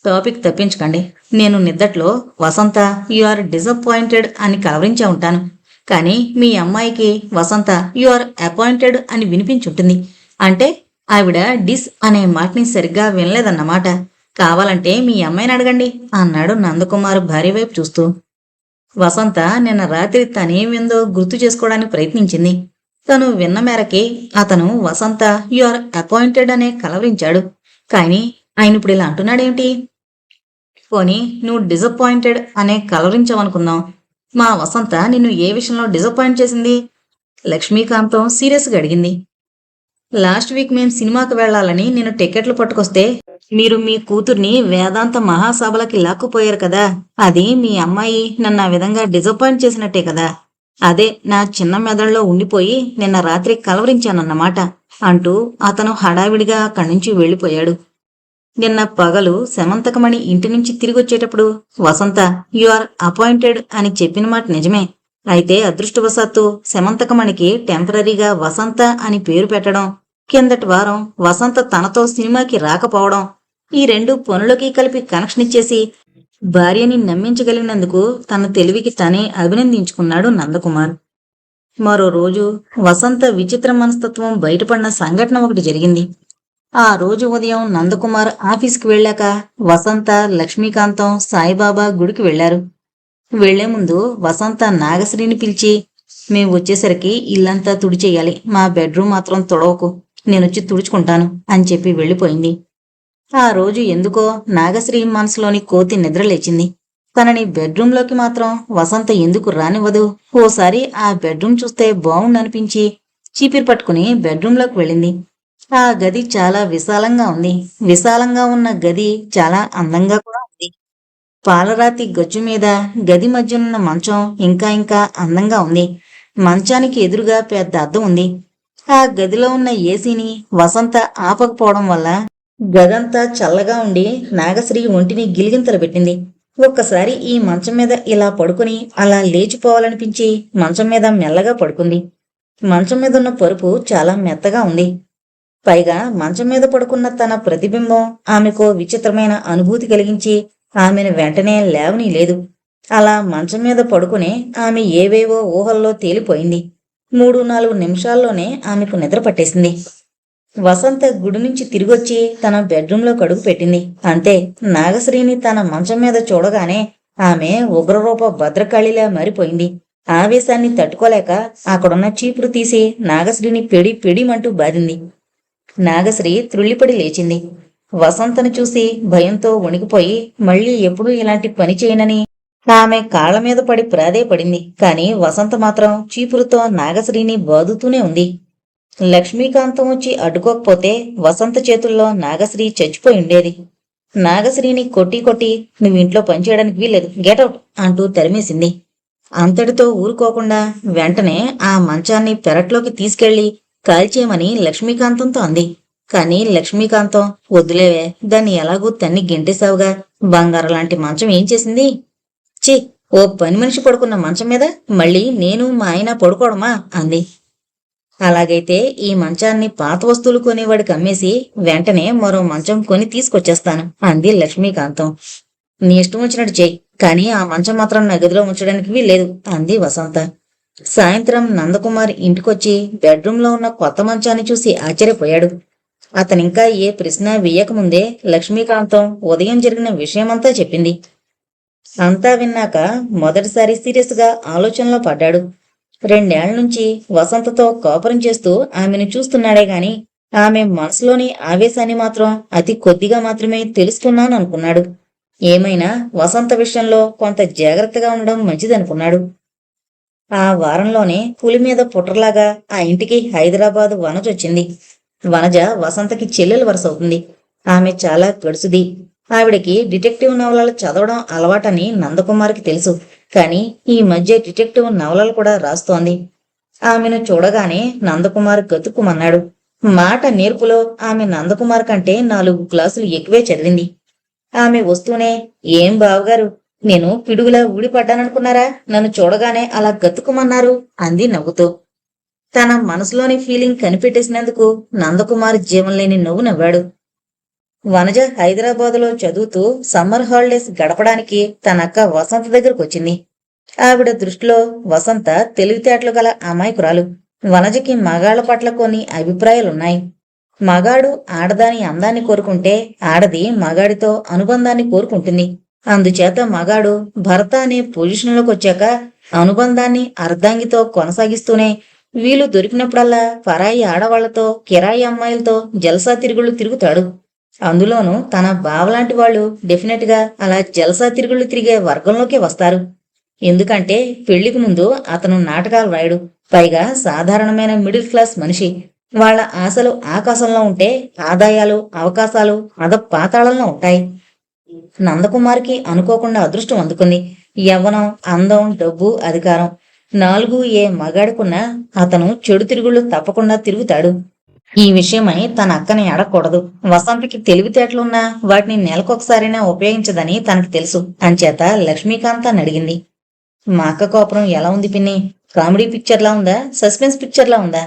టాపిక్ తప్పించకండి. నేను నిద్దట్లో వసంత యు ఆర్ డిసప్పాయింటెడ్ అని కలవరించే ఉంటాను. కానీ మీ అమ్మాయికి వసంత యు ఆర్ అపాయింటెడ్ అని వినిపించుంటుంది. అంటే ఆవిడ డిస్ అనే మాటని సరిగ్గా వినలేదన్నమాట. కావాలంటే మీ అమ్మాయిని అడగండి అన్నాడు నందకుమార్ భార్య వైపు చూస్తూ. వసంత నిన్న రాత్రి తనేమిందో గుర్తు చేసుకోవడానికి ప్రయత్నించింది. తను విన్న మేరకి అతను వసంత యు ఆర్ అపాయింటెడ్ అనే కలవరించాడు. కానీ ఆయన ఇప్పుడు ఇలా అంటున్నాడేమిటి? పోనీ నువ్వు డిసప్పాయింటెడ్ అనే కలవరించావనుకుందాం. మా వసంత నిన్ను ఏ విషయంలో డిసప్పాయింట్ చేసింది? లక్ష్మీకాంతం సీరియస్గా అడిగింది. లాస్ట్ వీక్ మేం సినిమాకి వెళ్లాలని నేను టికెట్లు పట్టుకొస్తే మీరు మీ కూతుర్ని వేదాంత మహాసభలకి లాక్కుపోయారు కదా. అది మీ అమ్మాయి నన్ను ఆ విధంగా డిసప్పాయింట్ చేసినట్టే కదా. అదే నా చిన్న మెదడులో ఉండిపోయి నిన్న రాత్రి కలవరించానన్నమాట అంటూ అతను హడావిడిగా అక్కడి నుంచి వెళ్ళిపోయాడు. నిన్న పగలు శమంతకమణి ఇంటి నుంచి తిరిగొచ్చేటప్పుడు వసంత యు ఆర్ అపాయింటెడ్ అని చెప్పిన మాట నిజమే. అయితే అదృష్టవశాత్తు శమంతకమణికి టెంపరీగా వసంత అని పేరు పెట్టడం, కిందటి వారం వసంత తనతో సినిమాకి రాకపోవడం, ఈ రెండు పనులకి కలిపి కనెక్షన్ ఇచ్చేసి భార్యని నమ్మించగలిగినందుకు తన తెలివికి తనే అభినందించుకున్నాడు నందకుమార్. మరో రోజు వసంత విచిత్ర మనస్తత్వం బయటపడిన సంఘటన ఒకటి జరిగింది. ఆ రోజు ఉదయం నందకుమార్ ఆఫీస్కి వెళ్ళాక వసంత, లక్ష్మీకాంతం సాయిబాబా గుడికి వెళ్లారు. వెళ్లే ముందు వసంత నాగశ్రీని పిలిచి, మేం వచ్చేసరికి ఇల్లంతా తుడిచేయాలి, మా బెడ్రూమ్ మాత్రం తొడవకు, నేనొచ్చి తుడుచుకుంటాను అని చెప్పి వెళ్ళిపోయింది. ఆ రోజు ఎందుకో నాగశ్రీ మనసులోని కోతి నిద్రలేచింది. తనని బెడ్రూంలోకి మాత్రం వసంత ఎందుకు రానివ్వదు? ఓసారి ఆ బెడ్రూమ్ చూస్తే బావుండనిపించి చీపిరి పట్టుకుని బెడ్రూంలోకి వెళ్ళింది. ఆ గది చాలా విశాలంగా ఉంది. విశాలంగా ఉన్న గది చాలా అందంగా కూడా ఉంది. పాలరాతి గచ్చు మీద గది మధ్యనున్న మంచం ఇంకా అందంగా ఉంది. మంచానికి ఎదురుగా పెద్ద అద్దం ఉంది. ఆ గదిలో ఉన్న ఏసీని వసంత ఆపకపోవడం వల్ల గదంతా చల్లగా ఉండి నాగశ్రీ ఒంటిని గిలిగింతలు పెట్టింది. ఒక్కసారి ఈ మంచం మీద ఇలా పడుకుని అలా లేచిపోవాలనిపించి మంచం మీద మెల్లగా పడుకుంది. మంచం మీద ఉన్న పరుపు చాలా మెత్తగా ఉంది. పైగా మంచం మీద పడుకున్న తన ప్రతిబింబం ఆమెకో విచిత్రమైన అనుభూతి కలిగించి ఆమెను వెంటనే లేవని లేదు. అలా మంచం మీద పడుకునే ఆమె ఏవేవో ఊహల్లో తేలిపోయింది. 3-4 నిమిషాల్లోనే ఆమెకు నిద్ర పట్టేసింది. వసంత గుడి నుంచి తిరిగొచ్చి తన బెడ్రూంలో కడుగు పెట్టింది. అంతే, నాగశ్రీని తన మంచం మీద చూడగానే ఆమె ఉగ్రరూప భద్రకాళిలా మారిపోయింది. ఆవేశాన్ని తట్టుకోలేక అక్కడున్న చీపురు తీసి నాగశ్రీని పెడిమంటూ బాధింది. నాగశ్రీ త్రుళ్ళిపడి లేచింది. వసంతను చూసి భయంతో వణికిపోయి మళ్లీ ఎప్పుడూ ఇలాంటి పని చేయనని ఆమె కాళ్ల మీద పడి ప్రాధేయపడింది. కాని వసంత మాత్రం చీపురుతో నాగశ్రీని బాదుతూనే ఉంది. లక్ష్మీకాంతం వచ్చి అడ్డుకోకపోతే వసంత చేతుల్లో నాగశ్రీ చచ్చిపోయి ఉండేది. నాగశ్రీని కొట్టి నువ్వు ఇంట్లో పనిచేయడానికి వీల్లేదు, గెటౌట్ అంటూ తరిమేసింది. అంతటితో ఊరుకోకుండా వెంటనే ఆ మంచాన్ని పెరట్లోకి తీసుకెళ్లి కాల్చేయమని లక్ష్మీకాంతంతో అంది. కాని లక్ష్మీకాంతం, వద్దులేవే, దాన్ని ఎలాగూ తన్ని గెంటేశావుగా, బంగారం లాంటి మంచం ఏం చేసింది? ఛీ, ఓ పని మనిషి పడుకున్న మంచం మీద మళ్ళీ నేను మా ఆయన పడుకోవడమా అంది. అలాగైతే ఈ మంచాన్ని పాత వస్తువులు కొనేవాడికి అమ్మేసి వెంటనే మరో మంచం కొని తీసుకొచ్చేస్తాను అంది లక్ష్మీకాంతం. నీ ఇష్టం వచ్చినట్టు చెయ్యి, కానీ ఆ మంచం మాత్రం నా గదిలో ఉంచడానికి లేదు అంది వసంత. సాయంత్రం నందకుమార్ ఇంటికొచ్చి బెడ్రూంలో ఉన్న కొత్త మంచాన్ని చూసి ఆశ్చర్యపోయాడు. అతనింకా ఏ ప్రశ్న వేయకముందే లక్ష్మీకాంతం ఉదయం జరిగిన విషయమంతా చెప్పింది. అంతా విన్నాక మొదటిసారి సీరియస్గా ఆలోచనలో పడ్డాడు. 2 ఏళ్ల నుంచి వసంతతో కాపురం చేస్తూ ఆమెను చూస్తున్నాడే గాని ఆమె మనసులోని ఆవేశాన్ని మాత్రం అతి కొద్దిగా మాత్రమే తెలుసుకున్నాననుకున్నాడు. ఏమైనా వసంత విషయంలో కొంత జాగ్రత్తగా ఉండడం మంచిదనుకున్నాడు. ఆ వారంలోనే పులి మీద పుట్రలాగా ఆ ఇంటికి హైదరాబాదు వనచొచ్చింది. వనజ వసంతకి చెల్లెలు వరుస అవుతుంది. ఆమె చాలా గడుసుది. ఆవిడకి డిటెక్టివ్ నవలలు చదవడం అలవాటని నందకుమార్కి తెలుసు. కానీ ఈ మధ్య డిటెక్టివ్ నవలలు కూడా రాస్తోంది. ఆమెను చూడగానే నందకుమార్ గతుక్కుమన్నాడు. మాట నేర్పులో ఆమె నందకుమార్ కంటే 4 క్లాసులు ఎక్కువే చదివింది. ఆమె వస్తూనే, ఏం బావగారు, నేను పిడుగులా ఊడిపడ్డాననుకున్నారా? నన్ను చూడగానే అలా గతుక్కుమన్నారు అంది నవ్వుతూ. తన మనసులోని ఫీలింగ్ కనిపెట్టేసినందుకు నందకుమార్ జీవంలేని నవ్వు నవ్వాడు. వనజ హైదరాబాదులో చదువుతూ సమ్మర్ హాలిడేస్ గడపడానికి తనక్క వసంత దగ్గరకు వచ్చింది. ఆవిడ దృష్టిలో వసంత తెలివితేటలు గల అమాయకురాలు. వనజకి మగాళ్ల పట్ల కొన్ని అభిప్రాయాలున్నాయి. మగాడు ఆడదాని అందాన్ని కోరుకుంటే ఆడది మగాడితో అనుబంధాన్ని కోరుకుంటుంది. అందుచేత మగాడు భర్త అనే పొజిషన్లోకి వచ్చాక అనుబంధాన్ని అర్ధాంగితో కొనసాగిస్తూనే వీలు దొరికినప్పుడల్లా పరాయి ఆడవాళ్లతో కిరాయి అమ్మాయిలతో జల్సా తిరుగుళ్ళు తిరుగుతాడు. అందులోనూ తన బావలాంటి వాళ్ళు డెఫినెట్ గా అలా జల్సా తిరుగుళ్ళు తిరిగే వర్గంలోకే వస్తారు. ఎందుకంటే పెళ్లికి ముందు అతను నాటకాలు రాయడు. పైగా సాధారణమైన మిడిల్ క్లాస్ మనిషి. వాళ్ళ ఆశలు ఆకాశంలో ఉంటే ఆదాయాలు అవకాశాలు పాతాళంలో ఉంటాయి. నందకుమార్కి అనుకోకుండా అదృష్టం అందుకుంది. యవ్వనం, అందం, డబ్బు, అధికారం 4 ఏ మగాడుకున్నా అతను చెడు తిరుగుళ్ళు తప్పకుండా తిరుగుతాడు. ఈ విషయమై తన అక్కని అడగకూడదు. వసంతకి తెలివితేటలున్నా వాటిని నెలకొకసారైనా ఉపయోగించదని తనకు తెలుసు. అంచేత లక్ష్మీకాంతాన్ని అడిగింది. మా అక్క కోపరం ఎలా ఉంది పిన్ని? కామెడీ పిక్చర్లా ఉందా, సస్పెన్స్ పిక్చర్లా ఉందా?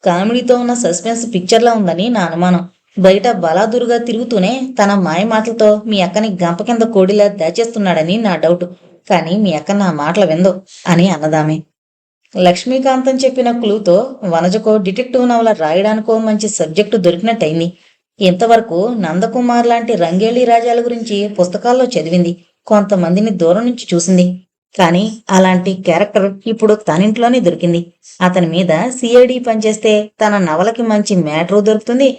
కామెడీతో ఉన్న సస్పెన్స్ పిక్చర్లా ఉందని నా అనుమానం. బయట బలాదురుగా తిరుగుతూనే తన మాయ మాటలతో మీ అక్కని గంప కింద కోడిలా దాచేస్తున్నాడని నా డౌట్. కానీ మీ అక్క నా మాటలు విందో అని అన్నదామే. లక్ష్మీకాంతం చెప్పిన క్లూతో వనజకో డిటెక్టివ్ నవల రాయడానికో మంచి సబ్జెక్టు దొరికినట్టయింది. ఇంతవరకు నందకుమార్ లాంటి రంగేళి రాజాల గురించి పుస్తకాల్లో చదివింది, కొంతమందిని దూరం నుంచి చూసింది. కానీ అలాంటి క్యారెక్టర్ ఇప్పుడు తనింట్లోనే దొరికింది. అతని మీద సిఐడి పనిచేస్తే తన నవలకి మంచి మ్యాటరు దొరుకుతుంది.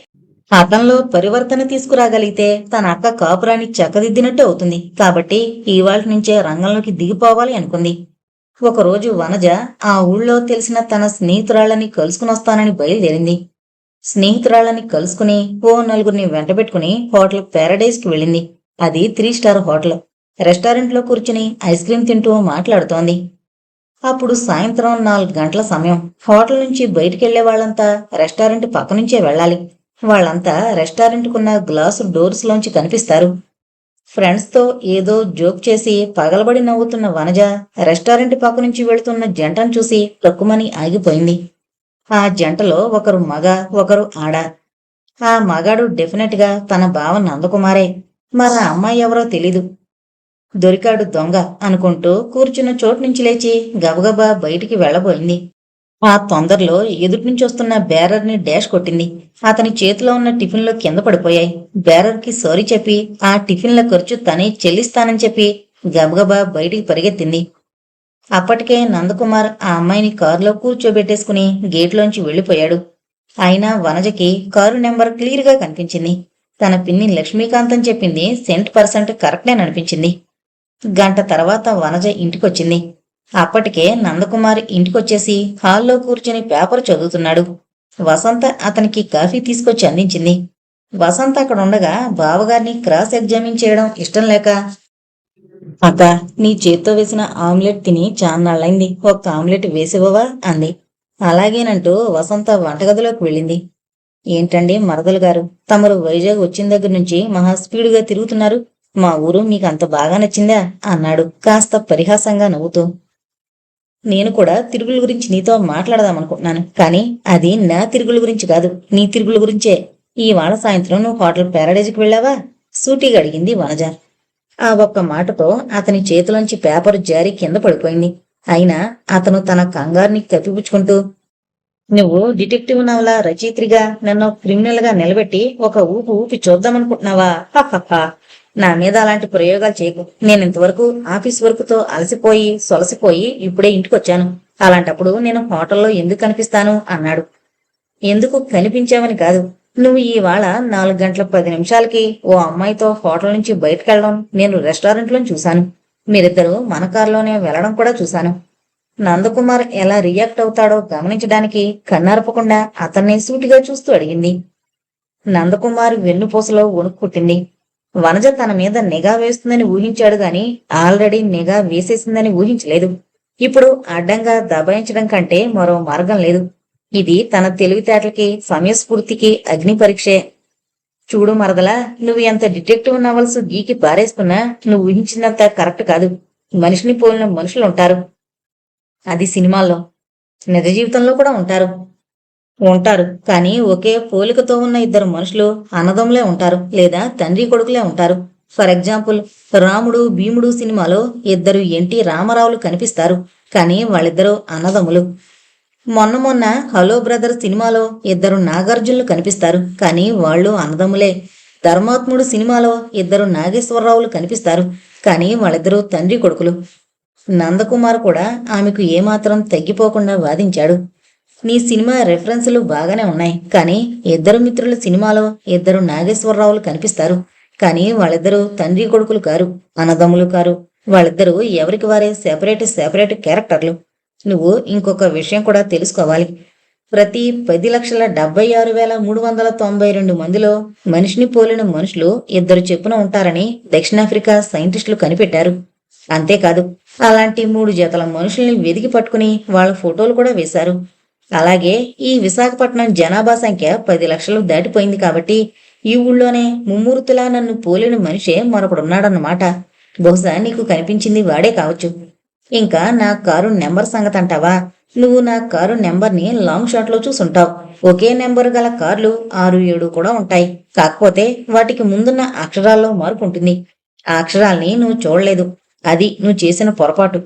అతనిలో పరివర్తన తీసుకురాగలిగితే తన అక్క కాపురాన్ని చక్కదిద్దినట్టు అవుతుంది. కాబట్టి ఇవాళ నుంచే రంగంలోకి దిగిపోవాలి అనుకుంది. ఒకరోజు వనజ ఆ ఊళ్ళో తెలిసిన తన స్నేహితురాళ్ళని కలుసుకునొస్తానని బయలుదేరింది. స్నేహితురాళ్ళని కలుసుకుని ఓ 4గురిని వెంటబెట్టుకుని హోటల్ ప్యారడైజ్ కి వెళ్ళింది. అది 3 స్టార్ హోటల్. రెస్టారెంట్లో కూర్చుని ఐస్ క్రీం తింటూ మాట్లాడుతోంది. అప్పుడు సాయంత్రం 4 గంటల సమయం. హోటల్ నుంచి బయటికెళ్లే వాళ్ళంతా రెస్టారెంట్ పక్క నుంచే వెళ్ళాలి. వాళ్ళంతా రెస్టారెంట్కున్న గ్లాసు డోర్స్ లోంచి కనిపిస్తారు. ఫ్రెండ్స్తో ఏదో జోక్ చేసి పగలబడి నవ్వుతున్న వనజ రెస్టారెంట్ పక్క నుంచి వెళుతున్న జంటను చూసి తక్కుమని ఆగిపోయింది. ఆ జంటలో ఒకరు మగ, ఒకరు ఆడ. ఆ మగాడు డెఫినెట్ గా తన బావ నందకుమారే. మరి ఆ అమ్మాయి ఎవరో తెలీదు. దొరికాడు దొంగ అనుకుంటూ కూర్చున్న చోటు నుంచి లేచి గబగబా బయటికి వెళ్లబోయింది. ఆ తొందరలో ఎదుటినుంచి వస్తున్న బేరర్ని డాష్ కొట్టింది. అతని చేతిలో ఉన్న టిఫిన్లు కింద పడిపోయాయి. బేరర్కి సారీ చెప్పి ఆ టిఫిన్ల ఖర్చు తనే చెల్లిస్తానని చెప్పి గబగబా బయటికి పరిగెత్తింది. అప్పటికే నందకుమార్ ఆ అమ్మాయిని కారులో కూర్చోబెట్టేసుకుని గేట్లోంచి వెళ్లిపోయాడు. అయినా వనజకి కారు నెంబర్ క్లియర్గా కనిపించింది. తన పిన్ని లక్ష్మీకాంతం చెప్పింది 100% కరెక్టేననిపించింది. గంట తర్వాత వనజ ఇంటికొచ్చింది. అప్పటికే నందకుమార్ ఇంటికొచ్చేసి హాల్లో కూర్చుని పేపర్ చదువుతున్నాడు. వసంత అతనికి కాఫీ తీసుకొచ్చి అందించింది. వసంత అక్కడుండగా బావగారిని క్రాస్ ఎగ్జామిన్ చేయడం ఇష్టం లేక, అక్క, నీ చేత్తో వేసిన ఆమ్లెట్ తిని చాన్నాళ్ళైంది, ఒక్క ఆమ్లెట్ వేసివ్వవా అంది. అలాగేనంటూ వసంత వంటగదిలోకి వెళ్ళింది. ఏంటండి మరదలు గారు, తమరు వైజాగ్ వచ్చిన దగ్గర నుంచి మహా స్పీడుగా తిరుగుతున్నారు. మా ఊరు మీకు అంత బాగా నచ్చిందా అన్నాడు కాస్త పరిహాసంగా నవ్వుతూ. నేను కూడా తిరుగుల గురించి నీతో మాట్లాడదామనుకుంటున్నాను. కానీ అది నా తిరుగుల గురించి కాదు, నీ తిరుగుల గురించే. ఇవాళ సాయంత్రం నువ్వు హోటల్ ప్యారడైజ్కి వెళ్ళావా? సూటిగా అడిగింది వనజ. ఆ ఒక్క మాటతో అతని చేతిలోంచి పేపర్ జారి కింద పడిపోయింది. అయినా అతను తన కంగారుని కప్పిపుచ్చుకుంటూ, నువ్వు డిటెక్టివ్ నవల రచయిత్రిగా నన్ను క్రిమినల్ గా నిలబెట్టి ఒక ఊపి ఊపి చూద్దామనుకుంటున్నావా? హహహ, నా మీద అలాంటి ప్రయోగాలు చేయకు. నేను ఇంతవరకు ఆఫీస్ వర్క్తో అలసిపోయి సొలసిపోయి ఇప్పుడే ఇంటికొచ్చాను. అలాంటప్పుడు నేను హోటల్లో ఎందుకు కనిపిస్తాను అన్నాడు. ఎందుకు కనిపించావని కాదు, నువ్వు ఇవాళ 4:10 ఓ అమ్మాయితో హోటల్ నుంచి బయటకెళ్ళడం నేను రెస్టారెంట్లో చూశాను. మీరిద్దరూ మన కారులోనే వెళ్లడం కూడా చూశాను. నందకుమార్ ఎలా రియాక్ట్ అవుతాడో గమనించడానికి కన్నార్పకుండా అతన్ని సూటిగా చూస్తూ అడిగింది. నందకుమార్ వెన్నుపూసలో వణుకు పుట్టింది. వనజ తన మీద నిఘా వేస్తుందని ఊహించాడు గాని ఆల్రెడీ నిఘా వేసేసిందని ఊహించలేదు. ఇప్పుడు అడ్డంగా దబాయించడం కంటే మరో మార్గం లేదు. ఇది తన తెలివితేటలకి సమయస్ఫూర్తికి అగ్ని పరీక్షే. చూడు మరదలా, నువ్వు ఎంత డిటెక్టివ్ నవల్స్ గీకి పారేస్తున్నా నువ్వు ఊహించినంత కరెక్ట్ కాదు. మనిషిని పోలిన మనుషులుంటారు. అది సినిమాల్లో. నిజ జీవితంలో కూడా ఉంటారు. ఉంటారు. కానీ ఒకే పోలికతో ఉన్న ఇద్దరు మనుషులు అన్నదమ్ములే ఉంటారు, లేదా తండ్రి కొడుకులే ఉంటారు. ఫర్ ఎగ్జాంపుల్, రాముడు భీముడు సినిమాలో ఇద్దరు ఎన్టీ రామారావులు కనిపిస్తారు, కానీ వాళ్ళిద్దరూ అన్నదమ్ములు. మొన్న మొన్న హలో బ్రదర్ సినిమాలో ఇద్దరు నాగార్జునులు కనిపిస్తారు, కానీ వాళ్ళు అన్నదమ్ములే. ధర్మాత్ముడు సినిమాలో ఇద్దరు నాగేశ్వరరావులు కనిపిస్తారు, కానీ వాళ్ళిద్దరూ తండ్రి కొడుకులు. నందకుమార్ కూడా ఆమెకు ఏమాత్రం తగ్గిపోకుండా వాదించాడు. నీ సినిమా రెఫరెన్సులు బాగానే ఉన్నాయి, కానీ ఇద్దరు మిత్రుల సినిమాలో ఇద్దరు నాగేశ్వరరావులు కనిపిస్తారు, కానీ వాళ్ళిద్దరూ తండ్రి కొడుకులు కారు, అన్నదమ్ములు కారు. వాళ్ళిద్దరూ ఎవరికి వారే సెపరేట్ క్యారెక్టర్లు. నువ్వు ఇంకొక విషయం కూడా తెలుసుకోవాలి. ప్రతి 10,76,392 మందిలో మనిషిని పోలిన మనుషులు ఇద్దరు చెప్పున ఉంటారని దక్షిణాఫ్రికా సైంటిస్టులు కనిపెట్టారు. అంతేకాదు, అలాంటి 3 జతల మనుషుల్ని వెదికి పట్టుకుని వాళ్ళ ఫోటోలు కూడా వేశారు. అలాగే ఈ విశాఖపట్నం జనాభా సంఖ్య 10 లక్షలు దాటిపోయింది కాబట్టి ఈ ఊళ్ళోనే ముమ్మూర్తులా నన్ను పోలిన మనిషే మరొకడున్నాడన్నమాట. బహుశా నీకు కనిపించింది వాడే కావచ్చు. ఇంకా నా కారు నెంబర్ సంగతి అంటావా? నువ్వు నా కారు నెంబర్ని లాంగ్ షాట్లో చూసుంటావు. ఒకే నెంబరు గల కార్లు 6, 7 కూడా ఉంటాయి. కాకపోతే వాటికి ముందున్న అక్షరాల్లో మార్పు ఉంటుంది. ఆ అక్షరాల్ని నువ్వు చూడలేదు. అది నువ్వు చేసిన పొరపాటు.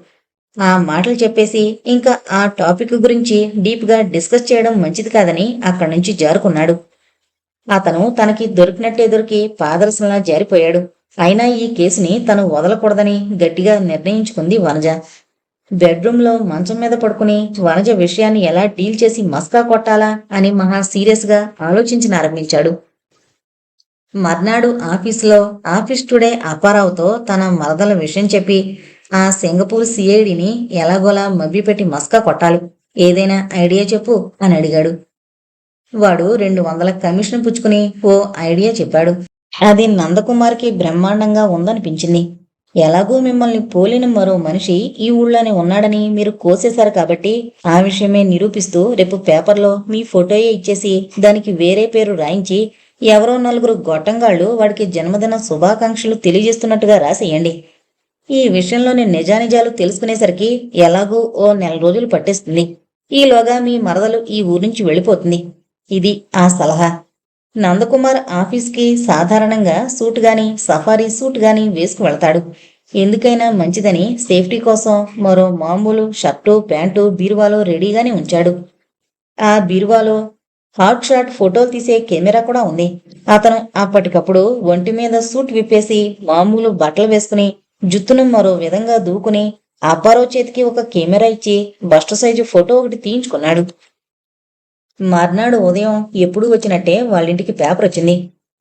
ఆ మాటలు చెప్పేసి ఇంకా ఆ టాపిక్ గురించి డీప్గా డిస్కస్ చేయడం మంచిది కాదని అక్కడి నుంచి జారుకున్నాడు. అతను తనకి దొరికినట్టే దొరికి పాదరసంలా జారిపోయాడు. అయినా ఈ కేసుని తను వదలకూడదని గట్టిగా నిర్ణయించుకుంది వనజ. బెడ్రూమ్లో మంచం మీద పడుకుని వనజ విషయాన్ని ఎలా డీల్ చేసి మస్కా కొట్టాలా అని మహా సీరియస్గా ఆలోచించనారంభించాడు. మర్నాడు ఆఫీసులో ఆఫీస్ టుడే అప్పారావుతో తన మరదల విషయం చెప్పి ఆ సింగపూర్ సిఐడిని ఎలాగోలా మభ్యపెట్టి మస్కా కొట్టాలి. ఏదైనా ఐడియా చెప్పు అని అడిగాడు. వాడు 200 కమిషన్ పుచ్చుకుని ఓ ఐడియా చెప్పాడు. అది నందకుమార్కి బ్రహ్మాండంగా ఉందనిపించింది. ఎలాగూ మిమ్మల్ని పోలిన మరో మనిషి ఈ ఊళ్ళోనే ఉన్నాడని మీరు కోసేశారు కాబట్టి ఆ విషయమే నిరూపిస్తూ రేపు పేపర్లో మీ ఫోటోయే ఇచ్చేసి దానికి వేరే పేరు రాయించి ఎవరో 4 గొట్టంగాళ్ళు వాడికి జన్మదిన శుభాకాంక్షలు తెలియజేస్తున్నట్టుగా రాసేయండి. ఈ విషయంలోని నిజానిజాలు తెలుసుకునేసరికి ఎలాగూ ఓ 4 రోజులు పట్టేస్తుంది. ఈలోగా మీ మరదలు ఈ ఊరి నుంచి వెళ్ళిపోతుంది. ఇది ఆ సలహా. నందకుమార్ ఆఫీస్కి సాధారణంగా సూట్ గాని సఫారీ సూట్ గాని వేసుకు వెళతాడు. ఎందుకైనా మంచిదని సేఫ్టీ కోసం మరో మామూలు షర్టు ప్యాంటు బీరువాలో రెడీగానే ఉంచాడు. ఆ బీరువాలో హాట్ షాట్ ఫోటోలు తీసే కెమెరా కూడా ఉంది. అతను అప్పటికప్పుడు ఒంటి మీద సూట్ విప్పేసి మామూలు బట్టలు వేసుకుని జుత్తును మరో విధంగా దూకుని అప్పారావు చేతికి ఒక కెమెరా ఇచ్చి బస్ట్ సైజు ఫోటో ఒకటి తీయించుకున్నాడు. మర్నాడు ఉదయం ఎప్పుడూ వచ్చినట్టే వాళ్ళింటికి పేపర్ వచ్చింది.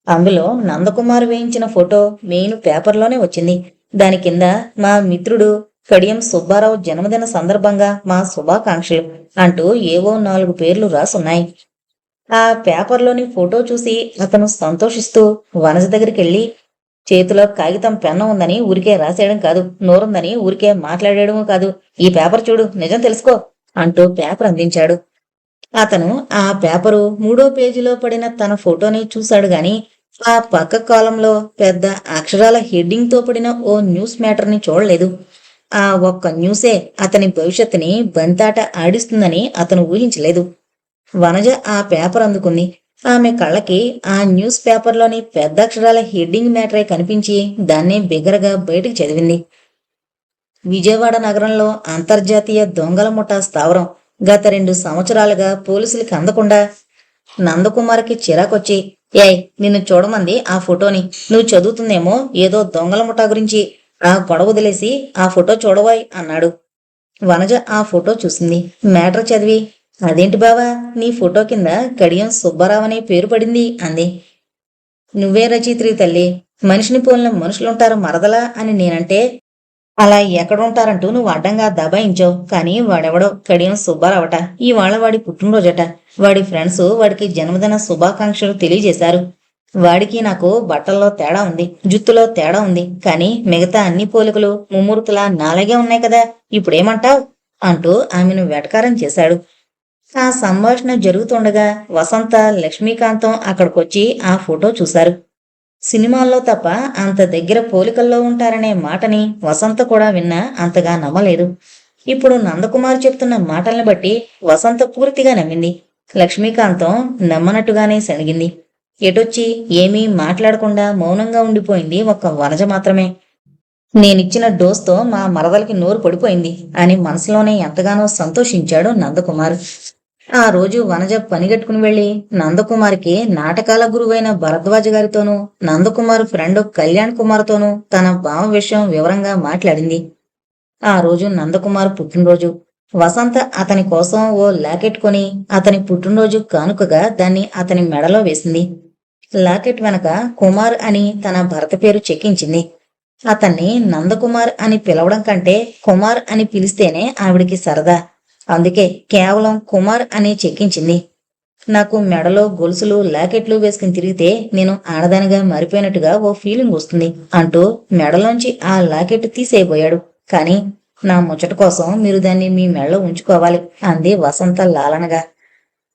అందులో నందకుమార్ వేయించిన ఫోటో మెయిన్ పేపర్లోనే వచ్చింది. దాని కింద మా మిత్రుడు కడియం సుబ్బారావు జన్మదిన సందర్భంగా మా శుభాకాంక్షలు అంటూ ఏవో 4 పేర్లు రాసున్నాయి. ఆ పేపర్లోని ఫోటో చూసి అతను సంతోషిస్తూ వనజ దగ్గరికెళ్ళి, చేతిలో కాగితం పెన్ను ఉందని ఊరికే రాసేయడం కాదు, నోరుందని ఊరికే మాట్లాడేయడమూ కాదు, ఈ పేపర్ చూడు, నిజం తెలుసుకో అంటూ పేపర్ అందించాడు. అతను ఆ పేపరు 3వ పేజీలో పడిన తన ఫోటోని చూశాడు గాని ఆ పక్క కాలంలో పెద్ద అక్షరాల హెడ్డింగ్తో పడిన ఓ న్యూస్ మ్యాటర్ని చూడలేదు. ఆ ఒక్క న్యూసే అతని భవిష్యత్తుని బంతాట ఆడిస్తుందని అతను ఊహించలేదు. వనజ ఆ పేపర్ అందుకుంది. ఆమె కళ్ళకి ఆ న్యూస్ పేపర్లోని పెద్ద అక్షరాల హెడ్డింగ్ మ్యాటరే కనిపించి దాన్నే బిగ్గరగా బయటికి చదివింది. విజయవాడ నగరంలో అంతర్జాతీయ దొంగల ముఠా స్థావరం గత 2 సంవత్సరాలుగా పోలీసులకి అందకుండా. నందకుమార్కి చిరాకొచ్చి, ఏయ్, నిన్ను చూడమంది ఆ ఫోటోని, నువ్వు చదువుతుందేమో ఏదో దొంగల ముఠా గురించి, ఆ గొడవ వదిలేసి ఆ ఫోటో చూడవాయ్ అన్నాడు. వనజ ఆ ఫోటో చూసింది. మ్యాటర్ చదివి, అదేంటి బావా, నీ ఫోటో కింద కడియం సుబ్బారావు అనే పేరు పడింది అంది. నువ్వే రచయిత్రి తల్లి, మనిషిని పోలిన మనుషులుంటారు మరదలా అని నేనంటే అలా ఎక్కడుంటారంటూ నువ్వు అడ్డంగా దబాయించావు. కానీ వాడెవడో కడియం సుబ్బారావట. ఇవాళ వాడి పుట్టినరోజట. వాడి ఫ్రెండ్స్ వాడికి జన్మదిన శుభాకాంక్షలు తెలియజేశారు. వాడికి నాకు బట్టల్లో తేడా ఉంది, జుత్తులో తేడా ఉంది. కానీ మిగతా అన్ని పోలికలు ముమ్మూర్తులా నాలాగే ఉన్నాయి కదా. ఇప్పుడేమంటావ్ అంటూ ఆమెను వెటకారం చేశాడు. ఆ సంభాషణ జరుగుతుండగా వసంత, లక్ష్మీకాంతం అక్కడికొచ్చి ఆ ఫోటో చూశారు. సినిమాల్లో తప్ప అంత దగ్గర పోలికల్లో ఉంటారనే మాటని వసంత కూడా విన్నా అంతగా నమ్మలేదు. ఇప్పుడు నందకుమార్ చెప్తున్న మాటల్ని బట్టి వసంత పూర్తిగా నమ్మింది. లక్ష్మీకాంతం నమ్మనట్టుగానే సణిగింది. ఎటొచ్చి ఏమీ మాట్లాడకుండా మౌనంగా ఉండిపోయింది ఒక్క వనజ మాత్రమే. నేనిచ్చిన డోస్తో మా మరదలకి నోరు పడిపోయింది అని మనసులోనే ఎంతగానో సంతోషించాడు నందకుమార్. ఆ రోజు వనజ పనిగట్టుకుని వెళ్లి నందకుమార్కి నాటకాల గురువైన భరద్వాజ గారితోనూ, నందకుమార్ ఫ్రెండ్ కళ్యాణ్ కుమార్తోనూ తన భావ విషయం వివరంగా మాట్లాడింది. ఆ రోజు నందకుమార్ పుట్టినరోజు. వసంత అతని కోసం ఓ లాకెట్ కొని అతని పుట్టినరోజు కానుకగా దాన్ని అతని మెడలో వేసింది. లాకెట్ వెనక కుమార్ అని తన భర్త పేరు చెక్కించింది. అతన్ని నందకుమార్ అని పిలవడం కంటే కుమార్ అని పిలిస్తేనే ఆవిడికి సరదా. అందుకే కేవలం కుమార్ అని చెక్కించింది. నాకు మెడలో గొలుసులు లాకెట్లు వేసుకుని తిరిగితే నేను ఆడదానిగా మారిపోయినట్టుగా ఓ ఫీలింగ్ వస్తుంది అంటూ మెడలోంచి ఆ లాకెట్ తీసేయబోయాడు. కానీ నా ముచ్చట కోసం మీరు దాన్ని మీ మెడలో ఉంచుకోవాలి అంది వసంత లాలనగా.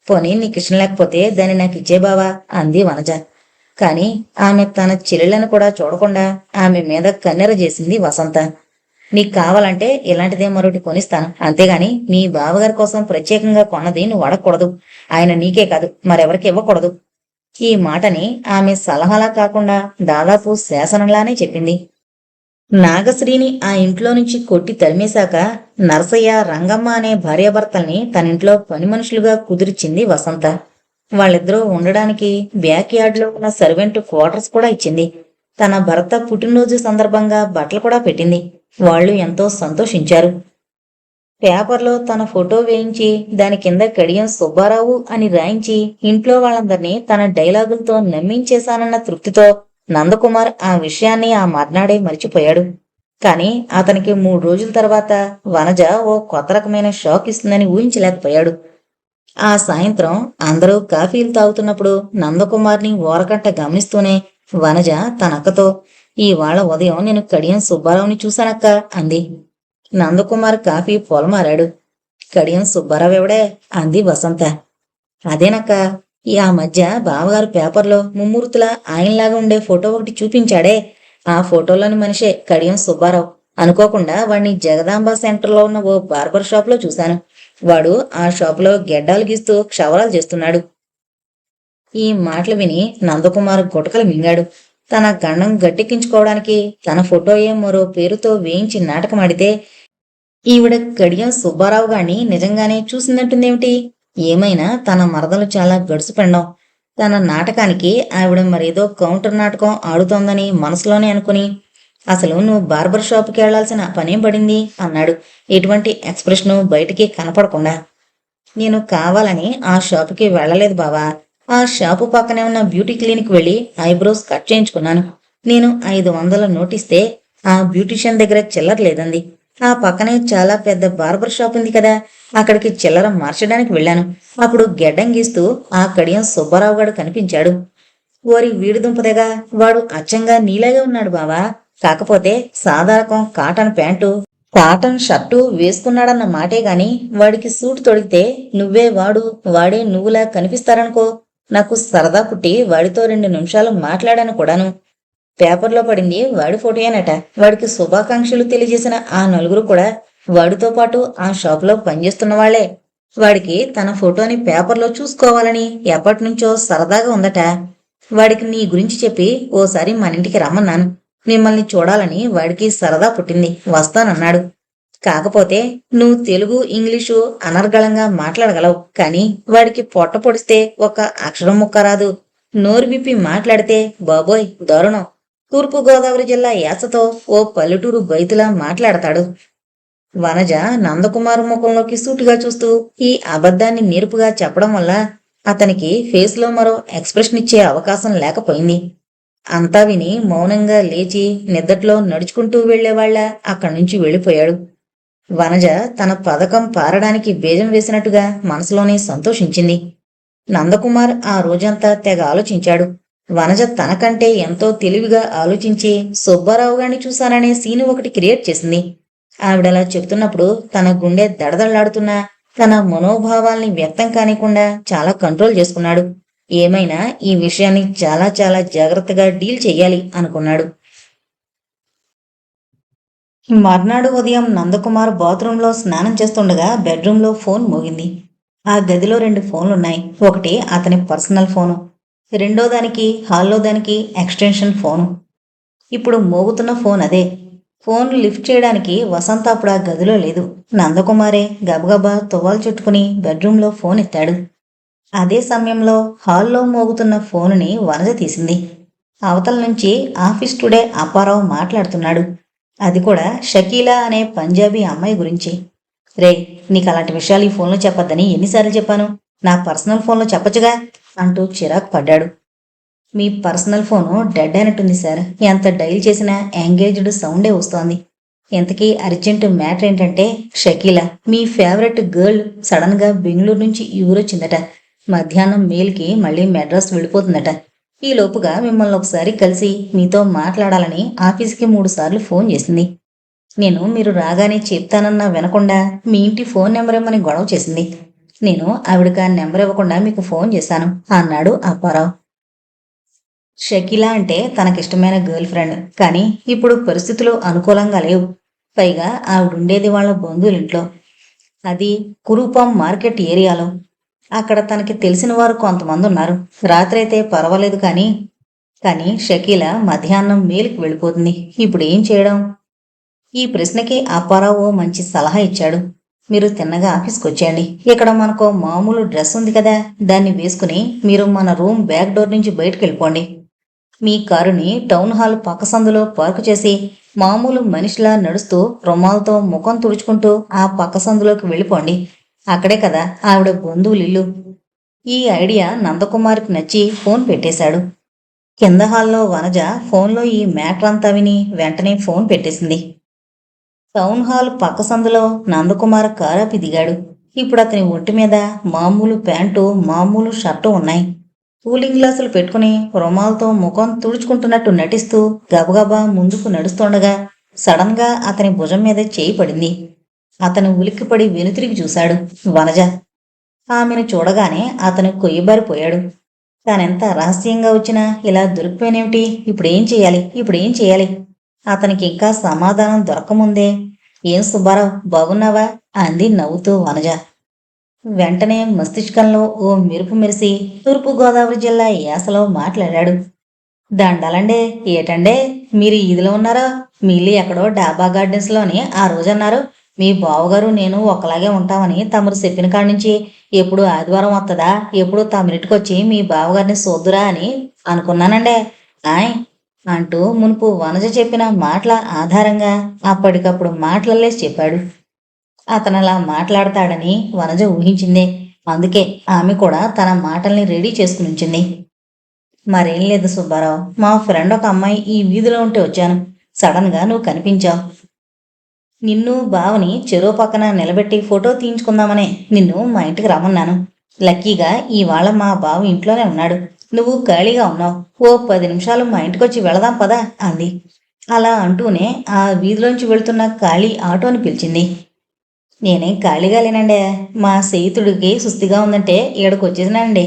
పోనీ నీకు ఇష్టం లేకపోతే దాన్ని నాకు ఇచ్చే బావా అంది వనజ. కాని ఆమె తన చెల్లెలను కూడా చూడకుండా ఆమె మీద కన్నెర చేసింది వసంత. నీకు కావాలంటే ఇలాంటిదే మరొకటి కొనిస్తాను, అంతేగాని మీ బావగారి కోసం ప్రత్యేకంగా కొన్నది నువ్వు అడగకూడదు. ఆయన నీకే కాదు మరెవరికి ఇవ్వకూడదు. ఈ మాటని ఆమె సలహాలా కాకుండా దాదాపు శాసనంలానే చెప్పింది. నాగశ్రీని ఆ ఇంట్లో నుంచి కొట్టి తరిమేశాక నరసయ్య, రంగమ్మ అనే భార్యాభర్తల్ని తనింట్లో పని మనుషులుగా కుదిర్చింది వసంత. వాళ్ళిద్దరూ ఉండడానికి బ్యాక్ యార్డ్లో ఉన్న సర్వెంట్ క్వార్టర్స్ కూడా ఇచ్చింది. తన భర్త పుట్టినరోజు సందర్భంగా బట్టలు కూడా పెట్టింది. వాళ్ళు ఎంతో సంతోషించారు. పేపర్లో తన ఫోటో వేయించి దాని కింద కడియం సుబ్బారావు అని రాయించి ఇంట్లో వాళ్ళందరినీ తన డైలాగులతో నమ్మించేశానన్న తృప్తితో నందకుమార్ ఆ విషయాన్ని ఆ మర్నాడే మర్చిపోయాడు. కాని అతనికి 3 రోజుల తర్వాత వనజ ఓ కొత్త రకమైన షాక్ ఇస్తుందని ఊహించలేకపోయాడు. ఆ సాయంత్రం అందరూ కాఫీలు తాగుతున్నప్పుడు నందకుమార్ని ఓరకంట గమనిస్తూనే వనజ తనక్కతో, ఇవాళ ఉదయం నేను కడియం సుబ్బారావుని చూశానక్క అంది. నందకుమార్ కాఫీ పొలమారాడు. కడియం సుబ్బారావు ఎవడే అంది వసంత. అదేనక్క, ఆ మధ్య బావగారు పేపర్లో ముమ్మూర్తులా ఆయనలాగా ఉండే ఫోటో ఒకటి చూపించాడే, ఆ ఫోటోలోని మనిషే కడియం సుబ్బారావు. అనుకోకుండా వాణ్ణి జగదాంబ సెంటర్లో ఉన్న ఓ బార్బర్ షాప్లో చూశాను. వాడు ఆ షాపులో గెడ్డాలు గీస్తూ క్షవరాలు చేస్తున్నాడు. ఈ మాటలు విని నందకుమార్ గుటకలు మింగాడు. తన గండం గట్టెక్కించుకోవడానికి తన ఫోటోయే మరో పేరుతో వేయించి నాటకమాడితే ఈవిడ కడియం సుబ్బారావు గారిని నిజంగానే చూసిందంటుందేమిటి? ఏమైనా తన మరదలు చాలా గడుసు పెండం. తన నాటకానికి ఆవిడ మరేదో కౌంటర్ నాటకం ఆడుతోందని మనసులోనే అనుకుని, అసలు నువ్వు బార్బర్ షాపుకి వెళ్లాల్సిన పనేం పడింది అన్నాడు, ఎటువంటి ఎక్స్ప్రెషను బయటికి కనపడకుండా. నేను కావాలని ఆ షాపుకి వెళ్ళలేదు బావా. ఆ షాపు పక్కనే ఉన్న బ్యూటీ క్లినిక్ వెళ్ళి ఐబ్రోస్ కట్ చేయించుకున్నాను. నేను 500 నోటిస్తే ఆ బ్యూటీషియన్ దగ్గర చిల్లర లేదంది. ఆ పక్కనే చాలా పెద్ద బార్బర్ షాప్ ఉంది కదా, అక్కడికి చిల్లర మార్చడానికి వెళ్ళాను. అప్పుడు గెడ్డం గీస్తూ ఆ కడియం సుబ్బారావు గారు కనిపించాడు. ఓరి వీడిదుంపదగా, వాడు అచ్చంగా నీలాగే ఉన్నాడు బావా. కాకపోతే సాధారకం కాటన్ ప్యాంటు, కాటన్ షర్టు వేసుకున్నాడన్న మాటే గాని వాడికి సూట్ తొడిగితే నువ్వే వాడు, వాడే నువ్వులా కనిపిస్తారనుకో. నాకు సరదా పుట్టి వాడితో 2 నిమిషాలు మాట్లాడాను కూడాను. పేపర్లో పడింది వాడి ఫోటోయేనట. వాడికి శుభాకాంక్షలు తెలియజేసిన ఆ నలుగురు కూడా వాడితో పాటు ఆ షాపులో పనిచేస్తున్న వాళ్లే. వాడికి తన ఫోటోని పేపర్లో చూసుకోవాలని ఎప్పటినుంచో సరదాగా ఉందట. వాడికి నీ గురించి చెప్పి ఓసారి మన ఇంటికి రమ్మన్నాను. మిమ్మల్ని చూడాలని వాడికి సరదా పుట్టింది, వస్తానన్నాడు. కాకపోతే నువ్వు తెలుగు, ఇంగ్లీషు అనర్గళంగా మాట్లాడగలవు. కానీ వాడికి పొట్ట పొడిస్తే ఒక అక్షరం ముక్క రాదు. నోరు విప్పి మాట్లాడితే బాబోయ్ దారుణం. తూర్పుగోదావరి జిల్లా యాసతో ఓ పల్లెటూరు బైతులా మాట్లాడతాడు. వనజ నందకుమార్ ముఖంలోకి సూటిగా చూస్తూ ఈ అబద్ధాన్ని నేర్పుగా చెప్పడం వల్ల అతనికి ఫేస్లో మరో ఎక్స్ప్రెషన్ ఇచ్చే అవకాశం లేకపోయింది. అంతా విని మౌనంగా లేచి నిద్దట్లో నడుచుకుంటూ వెళ్లేవాళ్ల అక్కడి నుంచి వెళ్ళిపోయాడు. వనజ తన పథకం పారడానికి బీజం వేసినట్టుగా మనసులోనే సంతోషించింది. నందకుమార్ ఆ రోజంతా తెగ ఆలోచించాడు. వనజ తనకంటే ఎంతో తెలివిగా ఆలోచించి సుబ్బారావు గారిని చూశాననే సీను ఒకటి క్రియేట్ చేసింది. ఆవిడలా చెప్తున్నప్పుడు తన గుండె దడదళ్లాడుతున్నా తన మనోభావాల్ని వ్యక్తం కానికుండా చాలా కంట్రోల్ చేసుకున్నాడు. ఏమైనా ఈ విషయాన్ని చాలా చాలా జాగ్రత్తగా డీల్ చెయ్యాలి అనుకున్నాడు. మర్నాడు ఉదయం నందకుమార్ బాత్రూంలో స్నానం చేస్తుండగా బెడ్రూంలో ఫోన్ మోగింది. ఆ గదిలో 2 ఫోన్లున్నాయి. ఒకటి అతని పర్సనల్ ఫోను, రెండో దానికి హాల్లో దానికి ఎక్స్టెన్షన్ ఫోను. ఇప్పుడు మోగుతున్న ఫోన్ అదే. ఫోన్ లిఫ్ట్ చేయడానికి వసంత అప్పుడు ఆ గదిలో లేదు. నందకుమారే గబగబా తువ్వాలు చుట్టుకుని బెడ్రూంలో ఫోన్ ఎత్తాడు. అదే సమయంలో హాల్లో మోగుతున్న ఫోనుని వనజ తీసింది. అవతల నుంచి ఆఫీస్ టుడే అప్పారావు మాట్లాడుతున్నాడు. అది కూడా షకీలా అనే పంజాబీ అమ్మాయి గురించి. రే, నీకు అలాంటి విషయాలు ఈ ఫోన్లో చెప్పొద్దని ఎన్నిసార్లు చెప్పాను? నా పర్సనల్ ఫోన్లో చెప్పచ్చుగా అంటూ చిరాకు పడ్డాడు. మీ పర్సనల్ ఫోను డెడ్ అయినట్టుంది సార్. ఎంత డైల్ చేసినా ఎంగేజ్డ్ సౌండే వస్తోంది. ఇంతకీ అర్జెంటు మ్యాటర్ ఏంటంటే షకీలా, మీ ఫేవరెట్ గర్ల్ సడన్గా బెంగళూరు నుంచి ఊరొచ్చిందట. మధ్యాహ్నం మెయిల్కి మళ్ళీ మెడ్రాస్ వెళ్ళిపోతుందట. ఈ లోపుగా మిమ్మల్ని ఒకసారి కలిసి మీతో మాట్లాడాలని ఆఫీస్కి 3 సార్లు ఫోన్ చేసింది. నేను మీరు రాగానే చెప్తానన్నా వినకుండా మీ ఇంటి ఫోన్ నెంబర్ ఇమ్మని గొడవ చేసింది. నేను ఆవిడకి ఆ నెంబర్ ఇవ్వకుండా మీకు ఫోన్ చేశాను అన్నాడు అప్పారావు. షకీలా అంటే తనకిష్టమైన గర్ల్ ఫ్రెండ్, కానీ ఇప్పుడు పరిస్థితులు అనుకూలంగా లేవు. పైగా ఆవిడుండేది వాళ్ళ బంధువులింట్లో, అది కురూపం మార్కెట్ ఏరియాలో. అక్కడ తనకి తెలిసిన వారు కొంతమంది ఉన్నారు. రాత్రైతే పర్వాలేదు కానీ షకీలా మధ్యాహ్నం మేలుకి వెళ్ళిపోతుంది. ఇప్పుడు ఏం చేయడం? ఈ ప్రశ్నకి అప్పారావు మంచి సలహా ఇచ్చాడు. మీరు తిన్నగా ఆఫీస్కి వచ్చేయండి. ఇక్కడ మనకు మామూలు డ్రెస్ ఉంది కదా, దాన్ని వేసుకుని మీరు మన రూమ్ బ్యాక్ డోర్ నుంచి బయటకు వెళ్ళిపోండి. మీ కారుని టౌన్ హాల్ పక్క సందులో పార్కు చేసి మామూలు మనిషిలా నడుస్తూ రుమాలతో ముఖం తుడుచుకుంటూ ఆ పక్క సందులోకి వెళ్ళిపోండి. అక్కడే కదా ఆవిడ బంధువులిల్లు. ఈ ఐడియా నందకుమార్కి నచ్చి ఫోన్ పెట్టేశాడు. కింద హాల్లో వనజ ఫోన్లో ఈ మ్యాటర్ అంతా విని వెంటనే ఫోన్ పెట్టేసింది. టౌన్ హాల్ పక్క సందులో నందకుమార్ కారాపి దిగాడు. ఇప్పుడు అతని ఒంటి మీద మామూలు ప్యాంటు మామూలు షర్టు ఉన్నాయి. కూలింగ్ గ్లాసులు పెట్టుకుని రుమాలతో ముఖం తుడుచుకుంటున్నట్టు నటిస్తూ గబగబా ముందుకు నడుస్తుండగా సడన్ గా అతని భుజం మీద చేయి పడింది. అతను ఉలిక్కిపడి వెనుతిరిగి చూశాడు. వనజ. ఆమెను చూడగానే అతను కొయ్యబారిపోయాడు. తానెంత రహస్యంగా వచ్చినా ఇలా దొరికిపోయినేమిటి? ఇప్పుడేం చేయాలి? అతనికి ఇంకా సమాధానం దొరకముందే, ఏం సుబ్బారావు, బాగున్నావా అంది నవ్వుతూ వనజ. వెంటనే మస్తిష్కంలో ఓ మెరుపు మెరిసి తూర్పుగోదావరి జిల్లా యాసలో మాట్లాడాడు. దండాలండే, ఏటండే మీరు ఈదిలో ఉన్నారా? మీ ఇల్లు ఎక్కడో డాబా గార్డెన్స్లోని ఆ రోజన్నారు. మీ బావగారు నేను ఒకలాగే ఉంటామని తమరు చెప్పిన కాడి నుంచి ఎప్పుడు ఆదివారం వస్తుందా, ఎప్పుడు తమరింటికొచ్చి మీ బావగారిని సోద్దురా అని అనుకున్నానండే ఆయ్ అంటూ మునుపు వనజ చెప్పిన మాటల ఆధారంగా అప్పటికప్పుడు మాటలల్లేసి చెప్పాడు. అతనలా మాట్లాడతాడని వనజ ఊహించిందే. అందుకే ఆమె కూడా తన మాటల్ని రెడీ చేసుకుని ఉంచింది. మరేం లేదు సుబ్బారావు, మా ఫ్రెండ్ ఒక అమ్మాయి ఈ వీధిలో ఉంటే వచ్చాను. సడన్గా నువ్వు కనిపించావు. నిన్ను బావని చెరువు పక్కన నిలబెట్టి ఫోటో తీయించుకుందామనే నిన్ను మా ఇంటికి రమ్మన్నాను. లక్కీగా ఇవాళ మా బావ ఇంట్లోనే ఉన్నాడు. నువ్వు ఖాళీగా ఉన్నావు. ఓ 10 నిమిషాలు మా ఇంటికొచ్చి వెళదాం పదా అంది. అలా అంటూనే ఆ వీధిలోంచి వెళుతున్న ఖాళీ ఆటోని పిలిచింది. నేనేం ఖాళీగా లేనండే, మా స్నేహితుడికి సుస్థిగా ఉందంటే ఇక్కడికి వచ్చేసినానండి.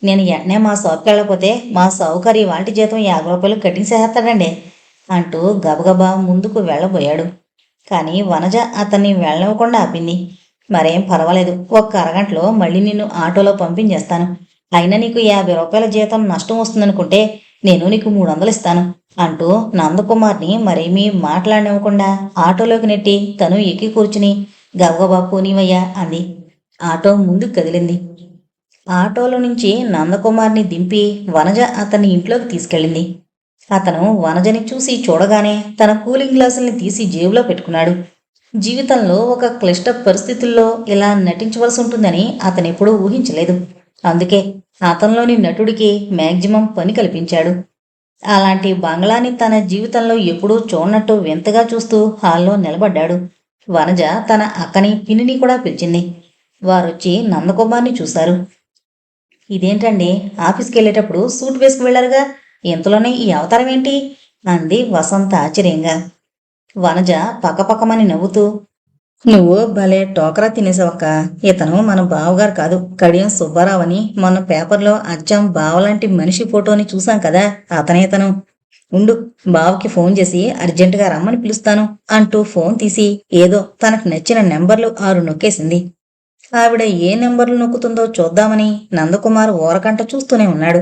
నేను వెంటనే మా షాప్కి వెళ్ళకపోతే మా సౌకర్య వాటి జీతం 50 రూపాయలు కటింగ్ చేస్తాడండి అంటూ గబగబా ముందుకు వెళ్ళబోయాడు. కానీ వనజ అతన్ని వెళ్ళనివ్వకుండా ఆపింది. మరేం పర్వాలేదు, ఒక్క అరగంటలో మళ్ళీ నిన్ను ఆటోలో పంపించేస్తాను. అయినా నీకు 50 రూపాయల జీతం నష్టం వస్తుందనుకుంటే నేను నీకు 300 ఇస్తాను అంటూ నందకుమార్ని మరేమీ మాట్లాడనివ్వకుండా ఆటోలోకి నెట్టి తను ఎక్కి కూర్చుని గబగబా పోనీవయ్యా అంది. ఆటో ముందుకు కదిలింది. ఆటోలో నుంచి నందకుమార్ని దింపి వనజ అతన్ని ఇంట్లోకి తీసుకెళ్ళింది. అతను వనజని చూసి చూడగానే తన కూలింగ్ గ్లాసుల్ని తీసి జేబులో పెట్టుకున్నాడు. జీవితంలో ఒక క్లిష్ట పరిస్థితుల్లో ఇలా నటించవలసి ఉంటుందని అతనెప్పుడూ ఊహించలేదు. అందుకే అతనిలోని నటుడికి మ్యాక్సిమం పని కల్పించాడు. అలాంటి బంగ్లాని తన జీవితంలో ఎప్పుడూ చూడనట్టు వింతగా చూస్తూ హాల్లో నిలబడ్డాడు. వనజ తన అక్కని పిన్నిని కూడా పిలిచింది. వారొచ్చి నందకుమార్ని చూశారు. ఇదేంటండి, ఆఫీస్కి వెళ్ళేటప్పుడు సూట్ వేసుకు వెళ్లారుగా, ఇంతలోనే ఈ అవతారం ఏంటి అంది వసంత ఆశ్చర్యంగా. వనజ పక్కపక్కమని నవ్వుతూ, నువ్వు భలే టోకరా తినేసావక్క. ఇతను మన బావగారు కాదు, కడియం సుబ్బారావు అని మొన్న పేపర్లో అచ్చం బావలాంటి మనిషి ఫోటోని చూశాం కదా, అతనే ఇతను. ఉండు, బావకి ఫోన్ చేసి అర్జెంటుగా రమ్మని పిలుస్తాను అంటూ ఫోన్ తీసి ఏదో తనకు నచ్చిన నెంబర్లు 6 నొక్కేసింది. ఆవిడ ఏ నెంబర్లు నొక్కుతుందో చూద్దామని నందకుమార్ ఓరకంట చూస్తూనే ఉన్నాడు.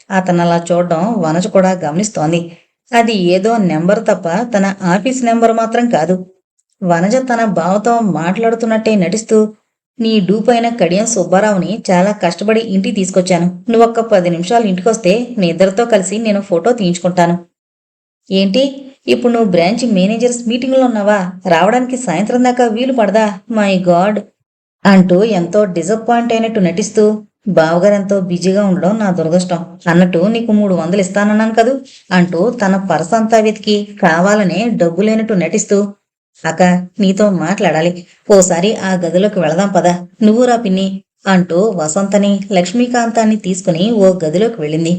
అతనలా చూడడం వనజ కూడా గమనిస్తోంది. అది ఏదో నెంబర్ తప్ప తన ఆఫీస్ నెంబర్ మాత్రం కాదు. వనజ తన బావతో మాట్లాడుతున్నట్టే నటిస్తూ, నీ డూపైన కడియం సుబ్బారావుని చాలా కష్టపడి ఇంటికి తీసుకొచ్చాను. నువ్వొక్క 10 నిమిషాలు ఇంటికొస్తే మీ ఇద్దరితో కలిసి నేను ఫోటో తీయించుకుంటాను. ఏంటి, ఇప్పుడు నువ్వు బ్రాంచ్ మేనేజర్స్ మీటింగ్లో ఉన్నావా? రావడానికి సాయంత్రం దాకా వీలు పడదా? మై గాడ్ అంటూ ఎంతో డిసప్పాయింట్ అయినట్టు నటిస్తూ, బావగారెంతో బిజీగా ఉండడం నా దురదృష్టం. అన్నట్టు నీకు 300 ఇస్తానన్నాను కదూ అంటూ తన పర్సంతా వెతికి కావాలనే డబ్బు లేనట్టు నటిస్తూ, అక్క, నీతో మాట్లాడాలి. ఓసారి ఆ గదిలోకి వెళదాం పదా. నువ్వు రా పిన్ని అంటూ వసంతని లక్ష్మీకాంతాన్ని తీసుకుని ఓ గదిలోకి వెళ్ళింది.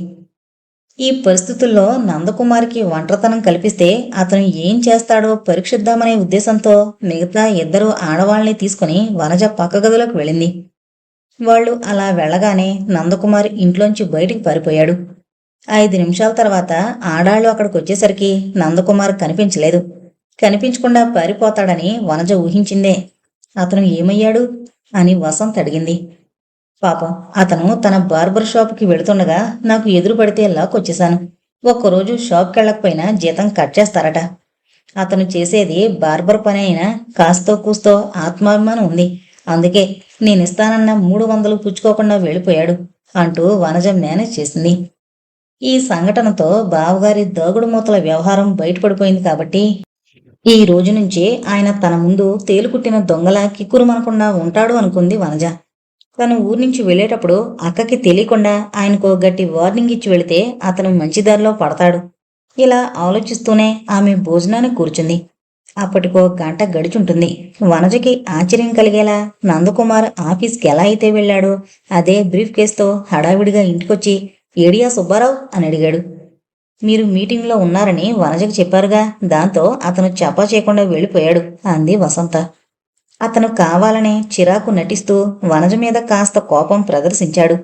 ఈ పరిస్థితుల్లో నందకుమార్కి ఒంటరితనం కల్పిస్తే అతను ఏం చేస్తాడో పరీక్షిద్దామనే ఉద్దేశంతో మిగతా 2 ఆడవాళ్ళని తీసుకుని వనజ పక్క గదిలోకి వెళ్ళింది. వాళ్ళు అలా వెళ్ళగానే నందకుమార్ ఇంట్లోంచి బయటికి పారిపోయాడు. 5 నిమిషాల తర్వాత ఆడాళ్లు అక్కడికి వచ్చేసరికి నందకుమార్ కనిపించలేదు. కనిపించకుండా పారిపోతాడని వనజ ఊహించిందే. అతను ఏమయ్యాడు అని వసంత్ అడిగింది. పాపం, అతను తన బార్బర్ షాపుకి వెళుతుండగా నాకు ఎదురు పడితే లాక్కొచ్చేశాను. ఒక్కరోజు షాప్కెళ్ళకపోయినా జీతం కట్ చేస్తారట. అతను చేసేది బార్బర్ పని అయినా కాస్తో కూస్తో ఆత్మాభిమానం ఉంది. అందుకే నేనిస్తానన్న 300 పుచ్చుకోకుండా వెళ్ళిపోయాడు అంటూ వనజ మేనేజ్ చేసింది. ఈ సంఘటనతో బావగారి దాగుడు మూతల వ్యవహారం బయటపడిపోయింది కాబట్టి ఈ రోజు నుంచే ఆయన తన ముందు తేలుకుట్టిన దొంగలా కిక్కురుమనకుండా ఉంటాడు అనుకుంది వనజ. తను ఊరి నుంచి వెళ్ళేటప్పుడు అక్కకి తెలియకుండా ఆయనకో గట్టి వార్నింగ్ ఇచ్చి వెళితే అతను మంచిదారిలో పడతాడు. ఇలా ఆలోచిస్తూనే ఆమె భోజనానికి కూర్చుంది. అప్పటికో గంట గడిచుంటుంది. వనజకి ఆశ్చర్యం కలిగేలా నందకుమార్ ఆఫీస్కి ఎలా అయితే వెళ్ళాడో అదే బ్రీఫ్ కేసుతో హడావిడిగా ఇంటికొచ్చి, ఏడియా సుబ్బారావు అని అడిగాడు. మీరు మీటింగ్లో ఉన్నారని వనజకి చెప్పారుగా, దాంతో అతను చెప్పా చేయకుండా వెళ్ళిపోయాడు అంది వసంత. అతను కావాలనే చిరాకు నటిస్తూ వనజ మీద కాస్త కోపం ప్రదర్శించాడు.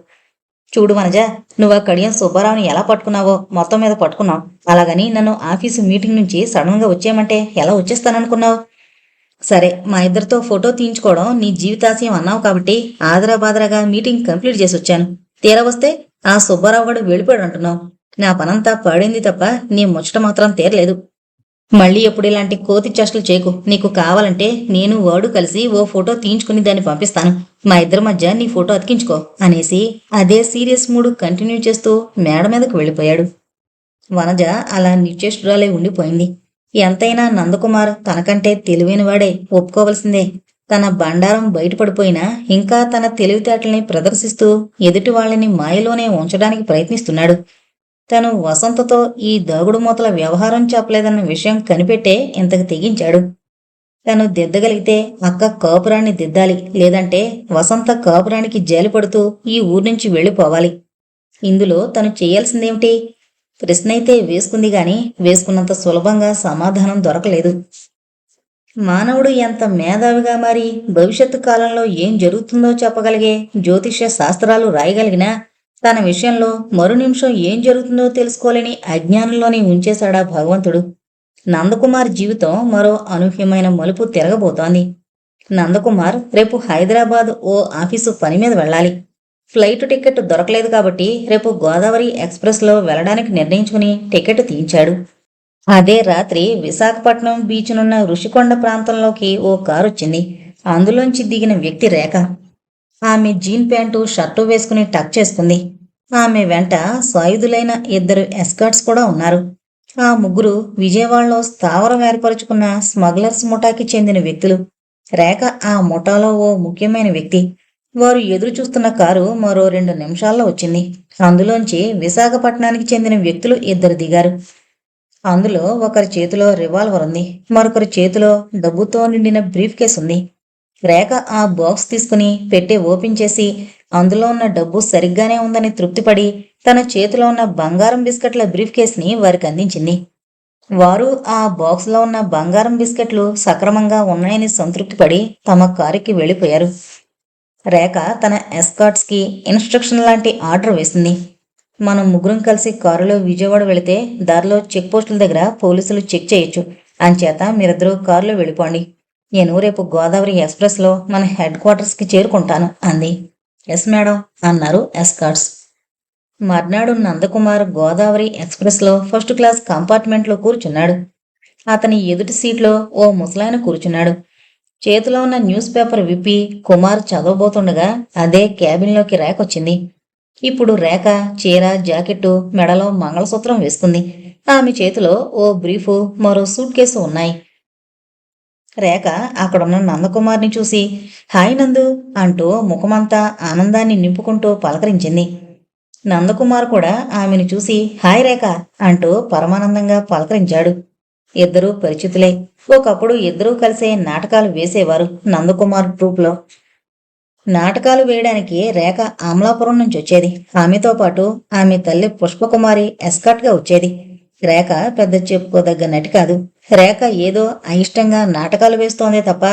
చూడు వనజ, నువ్వు ఆ కడియం సుబ్బారావుని ఎలా పట్టుకున్నావో మొత్తం మీద పట్టుకున్నావు. అలాగని నన్ను ఆఫీసు మీటింగ్ నుంచి సడన్గా వచ్చేయమంటే ఎలా వచ్చేస్తాననుకున్నావు? సరే, మా ఇద్దరితో ఫోటో తీయించుకోవడం నీ జీవితాశయం అన్నావు కాబట్టి ఆదరాబాదరాగా మీటింగ్ కంప్లీట్ చేసి వచ్చాను. తీరా వస్తే ఆ సుబ్బారావు గడు వెళ్ళిపోయాడు అంటున్నావు. నా పనంతా పడింది తప్ప నీ ముచ్చట మాత్రం తీరలేదు. మళ్ళీ ఎప్పుడు ఇలాంటి కోతి చేష్టలు చేయకు. నీకు కావాలంటే నేను వాడు కలిసి ఓ ఫోటో తీయించుకుని దాన్ని పంపిస్తాను. మా ఇద్దరి మధ్య నీ ఫోటో అతికించుకో అనేసి అదే సీరియస్ మూడ్ కంటిన్యూ చేస్తూ మేడ మీదకు వెళ్ళిపోయాడు. వనజ అలా నిశ్చేష్టురాలై ఉండిపోయింది. ఎంతైనా నందకుమార్ తనకంటే తెలివైనవాడే, ఒప్పుకోవలసిందే. తన బండారం బయటపడిపోయినా ఇంకా తన తెలివితేటల్ని ప్రదర్శిస్తూ ఎదుటి వాళ్ళని మాయలోనే ఉంచడానికి ప్రయత్నిస్తున్నాడు. తను వసంతతో ఈ దాగుడు మూతల వ్యవహారం చెప్పలేదన్న విషయం కనిపెట్టే ఇంతకు తెగించాడు. తను దిద్దగలిగితే అక్క కాపురాన్ని దిద్దాలి, లేదంటే వసంత కాపురానికి జాలిపడుతూ ఈ ఊరి నుంచి వెళ్ళిపోవాలి. ఇందులో తను చేయాల్సిందేమిటి? ప్రశ్నైతే వేసుకుంది గాని వేసుకున్నంత సులభంగా సమాధానం దొరకలేదు. మానవుడు ఎంత మేధావిగా మారి భవిష్యత్తు కాలంలో ఏం జరుగుతుందో చెప్పగలిగే జ్యోతిష్య శాస్త్రాలు రాయగలిగినా తన విషయంలో మరు నిమిషం ఏం జరుగుతుందో తెలుసుకోలేని అజ్ఞానంలోనే ఉంచేశాడా భగవంతుడు. నందకుమార్ జీవితం మరో అనూహ్యమైన మలుపు తిరగబోతోంది. నందకుమార్ రేపు హైదరాబాద్ ఓ ఆఫీసు పని మీద వెళ్ళాలి. ఫ్లైట్ టికెట్ దొరకలేదు కాబట్టి రేపు గోదావరి ఎక్స్ప్రెస్లో వెళ్ళడానికి నిర్ణయించుకుని టికెట్ తీయించాడు. అదే రాత్రి విశాఖపట్నం బీచ్నున్న ఋషికొండ ప్రాంతంలోకి ఓ కారు వచ్చింది. అందులోంచి దిగిన వ్యక్తి రేఖ. ఆమె జీన్ ప్యాంటు షర్టు వేసుకుని టక్ చేసుకుంది. ఆమె వెంట సాయుధులైన 2 ఎస్కార్ట్స్ కూడా ఉన్నారు. ఆ ముగ్గురు విజయవాడలో స్థావరం ఏర్పరుచుకున్న స్మగ్లర్స్ ముఠాకి చెందిన వ్యక్తులు. రేఖ ఆ ముఠాలో ఓ ముఖ్యమైన వ్యక్తి. వారు ఎదురు చూస్తున్న కారు మరో 2 నిమిషాల్లో వచ్చింది. అందులోంచి విశాఖపట్నానికి చెందిన వ్యక్తులు ఇద్దరు దిగారు. అందులో ఒకరి చేతిలో రివాల్వర్ ఉంది, మరొకరి చేతిలో డబ్బుతో నిండిన బ్రీఫ్ కేస్ ఉంది. రేఖ ఆ బాక్స్ తీసుకుని పెట్టి ఓపెన్ చేసి అందులో ఉన్న డబ్బు సరిగ్గానే ఉందని తృప్తిపడి తన చేతిలో ఉన్న బంగారం బిస్కెట్ల బ్రీఫ్ కేస్ని వారికి అందించింది. వారు ఆ బాక్స్లో ఉన్న బంగారం బిస్కెట్లు సక్రమంగా ఉన్నాయని సంతృప్తిపడి తమ కారుకి వెళ్ళిపోయారు. రేఖ తన ఎస్కార్ట్స్కి ఇన్స్ట్రక్షన్ లాంటి ఆర్డర్ వేసింది. మనం ముగ్గురం కలిసి కారులో విజయవాడ వెళితే దారిలో చెక్ పోస్టుల దగ్గర పోలీసులు చెక్ చేయొచ్చు. అంచేత మీరిద్దరూ కారులో వెళ్ళిపోండి. నేను రేపు గోదావరి ఎక్స్ప్రెస్లో మన హెడ్ క్వార్టర్స్కి చేరుకుంటాను అంది. ఎస్ మేడం అన్నారు ఎస్కార్ట్స్. మర్నాడు నందకుమార్ గోదావరి ఎక్స్ప్రెస్లో ఫస్ట్ క్లాస్ కంపార్ట్మెంట్లో కూర్చున్నాడు. అతని ఎదుటి సీట్లో ఓ ముసలాయన కూర్చున్నాడు. చేతిలో ఉన్న న్యూస్ పేపర్ విప్పి కుమార్ చదవబోతుండగా అదే క్యాబిన్లోకి రేఖ వచ్చింది. ఇప్పుడు రేఖ చీర జాకెట్టు మెడలో మంగళసూత్రం వేసుకుంది. ఆమె చేతిలో ఓ బ్రీఫు మరో సూట్ కేసు ఉన్నాయి. రేఖ అక్కడున్న నందకుమార్ని చూసి హాయ్ నందు అంటూ ముఖమంతా ఆనందాన్ని నింపుకుంటూ పలకరించింది. నందకుమార్ కూడా ఆమెను చూసి హాయ్ రేఖ అంటూ పరమానందంగా పలకరించాడు. ఇద్దరూ పరిచితులే. ఒకప్పుడు ఇద్దరూ కలిసే నాటకాలు వేసేవారు నందకుమార్ ట్రూప్లో. నాటకాలు వేయడానికి రేఖ అమలాపురం నుంచి వచ్చేది. ఆమెతో పాటు ఆమె తల్లి పుష్పకుమారి ఎస్కాట్గా వచ్చేది. రేఖ పెద్ద చెప్పుకోదగ్గ నటి కాదు. రేఖ ఏదో అయిష్టంగా నాటకాలు వేస్తోందే తప్ప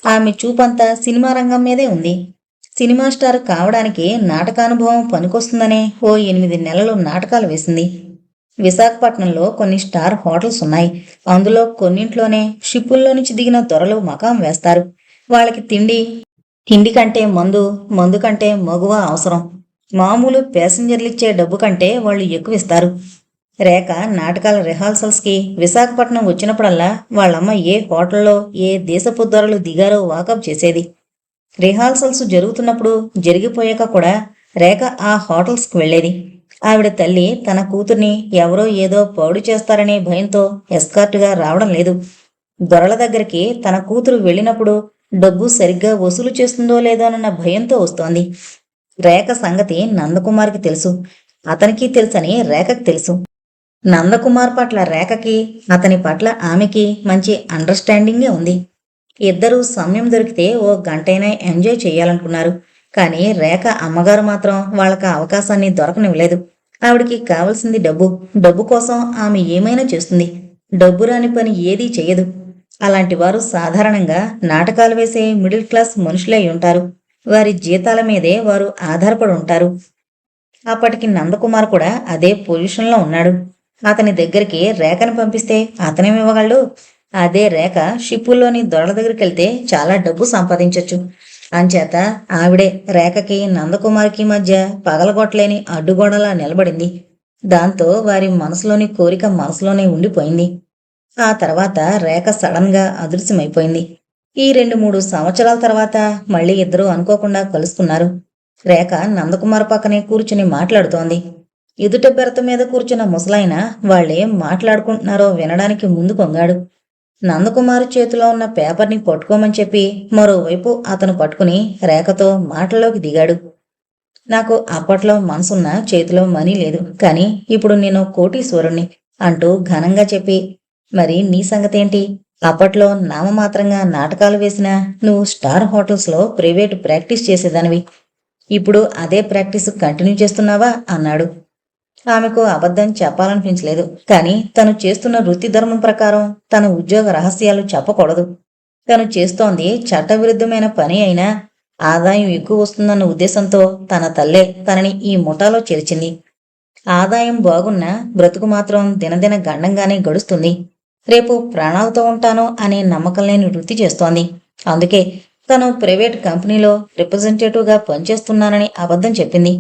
ఆమె చూపంతా సినిమా రంగం మీదే ఉంది. సినిమా స్టార్ కావడానికి నాటకానుభవం పనికొస్తుందనే ఓ 8 నెలలు నాటకాలు వేసింది. విశాఖపట్నంలో కొన్ని స్టార్ హోటల్స్ ఉన్నాయి. అందులో కొన్నింట్లోనే షిప్పుల్లో నుంచి దిగిన దొరలు మకాం వేస్తారు. వాళ్ళకి తిండి కంటే మందు కంటే మగువ అవసరం. మామూలు ప్యాసింజర్లిచ్చే డబ్బు కంటే వాళ్ళు ఎక్కువ ఇస్తారు. రేఖ నాటకాల రిహార్సల్స్కి విశాఖపట్నం వచ్చినప్పుడల్లా వాళ్ళమ్మ ఏ హోటల్లో ఏ దేశపు దొరలు దిగారో వాకప్ చేసేది. రిహార్సల్స్ జరుగుతున్నప్పుడు జరిగిపోయాక కూడా రేఖ ఆ హోటల్స్కి వెళ్ళేది. ఆవిడ తల్లి తన కూతుర్ని ఎవరో ఏదో పౌడు చేస్తారనే భయంతో ఎస్కార్ట్గా రావడం లేదు. దొరల దగ్గరికి తన కూతురు వెళ్ళినప్పుడు డబ్బు సరిగ్గా వసూలు చేస్తుందో లేదోనన్న భయంతో వస్తోంది. రేఖ సంగతి నందకుమార్కి తెలుసు. అతనికి తెలుసని రేఖకి తెలుసు. నందకుమార్ పట్ల రేఖకి, అతని పట్ల ఆమెకి మంచి అండర్స్టాండింగే ఉంది. ఇద్దరూ సమయం దొరికితే ఓ గంటైనా ఎంజాయ్ చేయాలనుకున్నారు. కానీ రేఖ అమ్మగారు మాత్రం వాళ్ళకి అవకాశాన్ని దొరకనివ్వలేదు. ఆవిడికి కావలసింది డబ్బు. డబ్బు కోసం ఆమె ఏమైనా చేస్తుంది. డబ్బు రాని పని ఏదీ చెయ్యదు. అలాంటి వారు సాధారణంగా నాటకాలు వేసే మిడిల్ క్లాస్ మనుషులై ఉంటారు. వారి జీతాల మీదే వారు ఆధారపడి ఉంటారు. అప్పటికి నందకుమార్ కూడా అదే పొజిషన్లో ఉన్నాడు. అతని దగ్గరికి రేఖను పంపిస్తే అతనేమివ్వగలడు? అదే రేఖ షిప్పుల్లోని దొరల దగ్గరికి వెళ్తే చాలా డబ్బు సంపాదించొచ్చు. అంచేత ఆవిడే రేఖకి నందకుమార్కి మధ్య పగలగొట్టలేని అడ్డుగోడలా నిలబడింది. దాంతో వారి మనసులోని కోరిక మనసులోనే ఉండిపోయింది. ఆ తర్వాత రేఖ సడన్గా అదృశ్యమైపోయింది. ఈ 2-3 సంవత్సరాల తర్వాత మళ్ళీ ఇద్దరూ అనుకోకుండా కలుసుకున్నారు. రేఖ నందకుమార్ పక్కనే కూర్చుని మాట్లాడుతోంది. ఎదుట బెరత మీద కూర్చున్న ముసలాయన వాళ్ళేం మాట్లాడుకుంటున్నారో వినడానికి ముందు కొంగాడు. నందకుమారు చేతిలో ఉన్న పేపర్ని పట్టుకోమని చెప్పి మరోవైపు అతను పట్టుకుని రేఖతో మాటలోకి దిగాడు. నాకు అప్పట్లో మనసున్న చేతిలో మనీ లేదు, కానీ ఇప్పుడు నేను కోటీశ్వరుణ్ణి అంటూ ఘనంగా చెప్పి, మరి నీ సంగతేంటి? అప్పట్లో నామమాత్రంగా నాటకాలు వేసినా నువ్వు స్టార్ హోటల్స్లో ప్రైవేటు ప్రాక్టీస్ చేసేదానివి. ఇప్పుడు అదే ప్రాక్టీస్ కంటిన్యూ చేస్తున్నావా అన్నాడు. ఆమెకు అబద్ధం చెప్పాలనిపించలేదు. కానీ తను చేస్తున్న వృత్తి ధర్మం ప్రకారం తన ఉద్యోగ రహస్యాలు చెప్పకూడదు. తను చేస్తోంది చట్టవిరుద్ధమైన పని అయినా ఆదాయం ఎక్కువ వస్తుందన్న ఉద్దేశంతో తన తల్లే తనని ఈ ముఠాలో చేర్చింది. ఆదాయం బాగున్నా బ్రతుకు మాత్రం దినదిన గండంగానే గడుస్తుంది. రేపు ప్రాణాలతో ఉంటాను అనే నమ్మకం లేని వృత్తి చేస్తోంది. అందుకే తను ప్రైవేట్ కంపెనీలో రిప్రజెంటేటివ్గా పనిచేస్తున్నానని అబద్ధం చెప్పింది.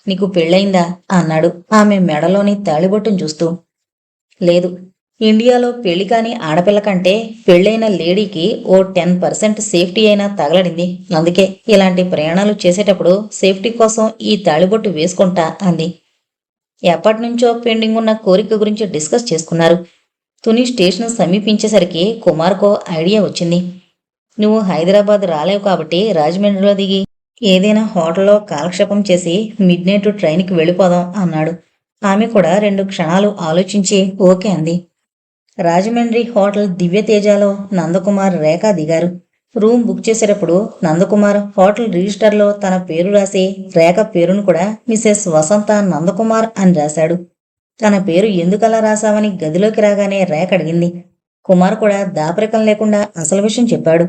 నీకు పెళ్ళయిందా అన్నాడు ఆమె మెడలోని తాళిబొట్టును చూస్తూ. లేదు. ఇండియాలో పెళ్లి కాని ఆడపిల్ల కంటే పెళ్ళైన లేడీకి ఓ 10% సేఫ్టీ అయినా తగలడింది. అందుకే ఇలాంటి ప్రయాణాలు చేసేటప్పుడు సేఫ్టీ కోసం ఈ తాళిబొట్టు వేసుకుంటా అంది. ఎప్పటినుంచో పెండింగ్ ఉన్న కోరిక గురించి డిస్కస్ చేసుకున్నారు. తుని స్టేషన్ సమీపించేసరికి కుమార్కో ఐడియా వచ్చింది. నువ్వు హైదరాబాద్ రాలేవు కాబట్టి రాజమండ్రిలో దిగి ఏదైనా హోటల్లో కాలక్షేపం చేసి మిడ్ నైట్ ట్రైన్కి వెళ్ళిపోదాం అన్నాడు. ఆమె కూడా 2 క్షణాలు ఆలోచించి ఓకే అంది. రాజమండ్రి హోటల్ దివ్యతేజలో నందకుమార్, రేఖ దిగారు. రూమ్ బుక్ చేసేటప్పుడు నందకుమార్ హోటల్ రిజిస్టర్లో తన పేరు రాసి రేఖ పేరును కూడా మిసెస్ వసంత నందకుమార్ అని రాశాడు. తన పేరు ఎందుకలా రాశావని గదిలోకి రాగానే రేఖ అడిగింది. కుమార్ కూడా దాపరికం లేకుండా అసలు విషయం చెప్పాడు.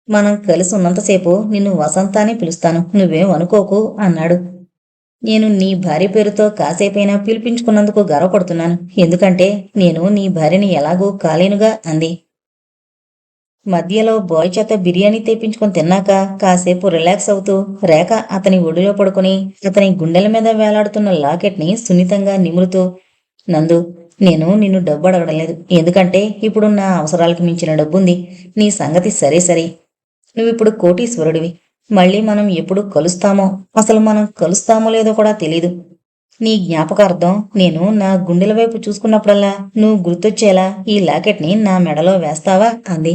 మనం కలిసి ఉన్నంతసేపు నిన్ను వసంత అని పిలుస్తాను, నువ్వేం అనుకోకు అన్నాడు. నేను నీ భార్య పేరుతో కాసేపైనా పిలిపించుకున్నందుకు గర్వపడుతున్నాను. ఎందుకంటే నేను నీ భార్యని ఎలాగూ కాలేనుగా అంది. మధ్యలో బాయ్ చేత బిర్యానీ తెప్పించుకొని తిన్నాక కాసేపు రిలాక్స్ అవుతూ రేఖ అతని ఒడిలో పడుకుని అతని గుండెల మీద వేలాడుతున్న లాకెట్ని సున్నితంగా నిమురుతూ, నందు, నేను నిన్ను డబ్బు అడగడం లేదు. ఎందుకంటే ఇప్పుడు నా అవసరాలకు మించిన డబ్బుంది. నీ సంగతి సరే సరే. నువ్విప్పుడు కోటీశ్వరుడివి. మళ్ళీ మనం ఎప్పుడు కలుస్తామో, అసలు మనం కలుస్తామో లేదో కూడా తెలీదు. నీ జ్ఞాపకార్థం నేను నా గుండెల వైపు చూసుకున్నప్పుడల్లా నువ్వు గుర్తొచ్చేలా ఈ లాకెట్ని నా మెడలో వేస్తావా అంది.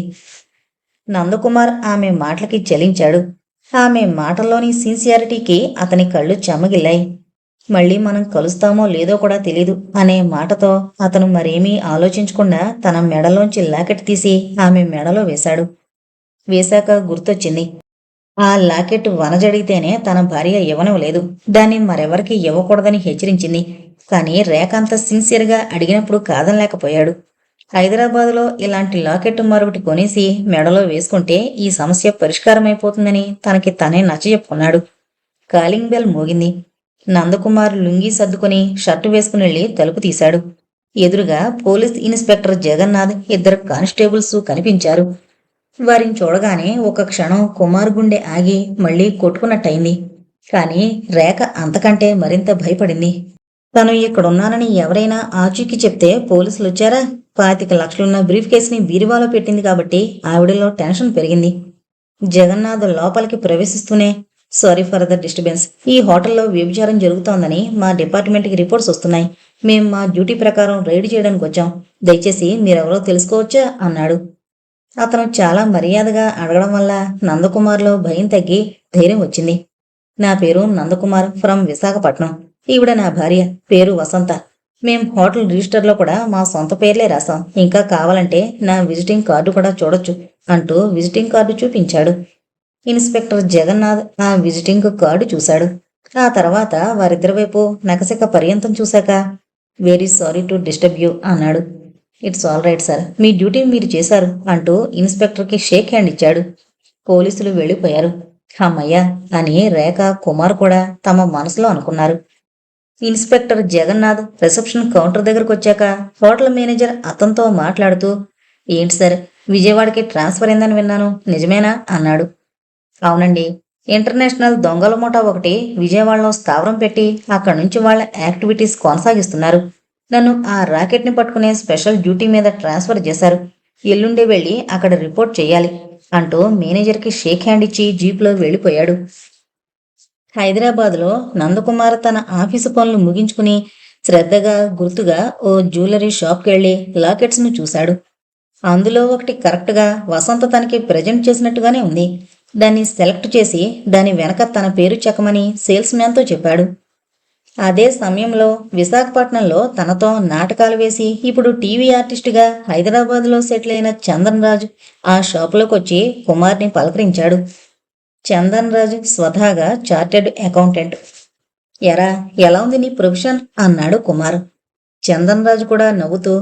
నందకుమార్ ఆమె మాటలకి చలించాడు. ఆమె మాటల్లోని సిన్సియారిటీకి అతని కళ్ళు చెమ్మగిల్లాయి. మళ్ళీ మనం కలుస్తామో లేదో కూడా తెలీదు అనే మాటతో అతను మరేమీ ఆలోచించకుండా తన మెడలోంచి లాకెట్ తీసి ఆమె మెడలో వేశాడు. వేశాక గుర్తొచ్చింది. ఆ లాకెట్ వనజడిగితేనే తన భార్య ఇవ్వనివ్వలేదు. దాన్ని మరెవరికి ఇవ్వకూడదని హెచ్చరించింది. కానీ రేఖ అంత సిన్సియర్గా అడిగినప్పుడు కాదనలేకపోయాడు. హైదరాబాదులో ఇలాంటి లాకెట్ మరొకటి కొనేసి మెడలో వేసుకుంటే ఈ సమస్య పరిష్కారమైపోతుందని తనకి తనే నచ్చజెప్పుకున్నాడు. కాలింగ్ బెల్ మోగింది. నందకుమార్ లుంగీ సర్దుకుని షర్టు వేసుకుని వెళ్లి తలుపు తీశాడు. ఎదురుగా పోలీస్ ఇన్స్పెక్టర్ జగన్నాథ్, 2 కానిస్టేబుల్స్ కనిపించారు. వారిని చూడగానే ఒక క్షణం కుమార్ గుండె ఆగి మళ్లీ కొట్టుకున్నట్టయింది. కాని రేఖ అంతకంటే మరింత భయపడింది. తను ఇక్కడున్నానని ఎవరైనా ఆచూకీ చెప్తే పోలీసులొచ్చారా? 25 లక్షలున్న బ్రీఫ్ కేసుని బీరువాలో పెట్టింది కాబట్టి ఆవిడలో టెన్షన్ పెరిగింది. జగన్నాథ్ లోపలికి ప్రవేశిస్తూనే, సారీ ఫర్ ద డిస్టర్బెన్స్. ఈ హోటల్లో వ్యభిచారం జరుగుతోందని మా డిపార్ట్మెంట్కి రిపోర్ట్స్ వస్తున్నాయి. మేం మా డ్యూటీ ప్రకారం రైడ్ చేయడానికి వచ్చాం. దయచేసి మీరెవరో తెలుసుకోవచ్చా అన్నాడు. అతను చాలా మర్యాదగా అడగడం వల్ల నందకుమార్లో భయం తగ్గి ధైర్యం వచ్చింది. నా పేరు నందకుమార్, ఫ్రమ్ విశాఖపట్నం. ఈవిడ నా భార్య, పేరు వసంత. మేం హోటల్ రిజిస్టర్లో కూడా మా సొంత పేర్లే రాసాం. ఇంకా కావాలంటే నా విజిటింగ్ కార్డు కూడా చూడొచ్చు అంటూ విజిటింగ్ కార్డు చూపించాడు. ఇన్స్పెక్టర్ జగన్నాథ్ ఆ విజిటింగ్ కార్డు చూశాడు. ఆ తర్వాత వారిద్దరి వైపు నకసిక పర్యంతం చూశాక, very sorry to disturb you అన్నాడు. ఇట్స్ ఆల్ రైట్ సార్, మీ డ్యూటీ మీరు చేశారు అంటూ ఇన్స్పెక్టర్కి షేక్ హ్యాండ్ ఇచ్చాడు. పోలీసులు వెళ్ళిపోయారు. అమ్మయ్యా అని రేఖ, కుమార్ కూడా తమ మనసులో అనుకున్నారు. ఇన్స్పెక్టర్ జగన్నాథ్ రిసెప్షన్ కౌంటర్ దగ్గరకు వచ్చాక హోటల్ మేనేజర్ అతనితో మాట్లాడుతూ, ఏంటి సార్, విజయవాడకి ట్రాన్స్ఫర్ అయిందని విన్నాను, నిజమేనా అన్నాడు. అవునండి, ఇంటర్నేషనల్ దొంగల మూట ఒకటి విజయవాడలో స్థావరం పెట్టి అక్కడి నుంచి వాళ్ళ యాక్టివిటీస్ కొనసాగిస్తున్నారు. నన్ను ఆ రాకెట్ని పట్టుకునే స్పెషల్ డ్యూటీ మీద ట్రాన్స్ఫర్ చేశారు. ఎల్లుండే వెళ్ళి అక్కడ రిపోర్ట్ చేయాలి అంటూ మేనేజర్కి షేక్ హ్యాండ్ ఇచ్చి జీప్లో వెళ్ళిపోయాడు. హైదరాబాద్లో నందకుమార్ తన ఆఫీసు పనులు ముగించుకుని శ్రద్ధగా గుర్తుగా ఓ జ్యువెలరీ షాప్కి వెళ్లి లాకెట్స్ను చూశాడు. అందులో ఒకటి కరెక్ట్గా వసంత తనకి ప్రజెంట్ చేసినట్టుగానే ఉంది. దాన్ని సెలెక్ట్ చేసి దాని వెనక తన పేరు చెక్కమని సేల్స్ మ్యాన్తో చెప్పాడు. అదే సమయంలో విశాఖపట్నంలో తనతో నాటకాలు వేసి ఇప్పుడు టీవీ ఆర్టిస్టుగా హైదరాబాద్లో సెటిల్ అయిన చందన్ రాజు ఆ షాపులోకి వచ్చి కుమార్ని పలకరించాడు. చందన్ రాజు స్వతహాగా చార్టెడ్ అకౌంటెంట్. ఎరా, ఎలా ఉంది నీ ప్రొఫెషన్ అన్నాడు కుమార్. చందన్ రాజు కూడా నవ్వుతూ,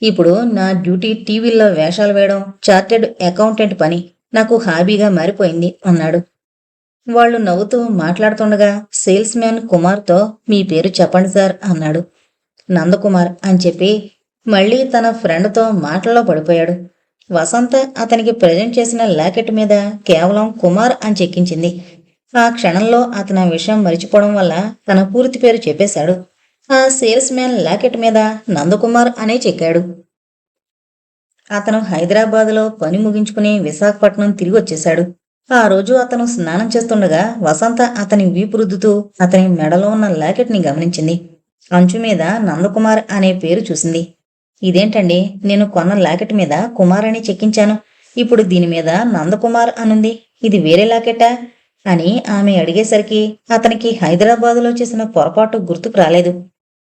ఇప్పుడు నా డ్యూటీ టీవీల్లో వేషాలు వేయడం, చార్టెడ్ అకౌంటెంట్ పని నాకు హాబీగా మారిపోయింది అన్నాడు. వాళ్ళు నవ్వుతూ మాట్లాడుతుండగా సేల్స్ మ్యాన్ కుమార్తో, మీ పేరు చెప్పండి సార్ అన్నాడు. నందకుమార్ అని చెప్పి మళ్లీ తన ఫ్రెండ్తో మాటల్లో పడిపోయాడు. వసంత అతనికి ప్రజెంట్ చేసిన లాకెట్ మీద కేవలం కుమార్ అని చెక్కించింది. ఆ క్షణంలో అతను ఆ విషయం మరిచిపోవడం వల్ల తన పూర్తి పేరు చెప్పేశాడు. ఆ సేల్స్ మ్యాన్ లాకెట్ మీద నందకుమార్ అనే చెక్కాడు. అతను హైదరాబాద్లో పని ముగించుకుని విశాఖపట్నం తిరిగి వచ్చేశాడు. ఆ రోజు అతను స్నానం చేస్తుండగా వసంత అతని వీపు రుద్దుతూ అతని మెడలో ఉన్న లాకెట్ని గమనించింది. అంచు మీద నందకుమార్ అనే పేరు చూసింది. ఇదేంటండి, నేను కొన్న లాకెట్ మీద కుమార్ అని చెక్కించాను, ఇప్పుడు దీని మీద నందకుమార్ అనుంది, ఇది వేరే లాకెటా? అని ఆమె అడిగేసరికి అతనికి హైదరాబాదులో చేసిన పొరపాటు గుర్తుకు రాలేదు.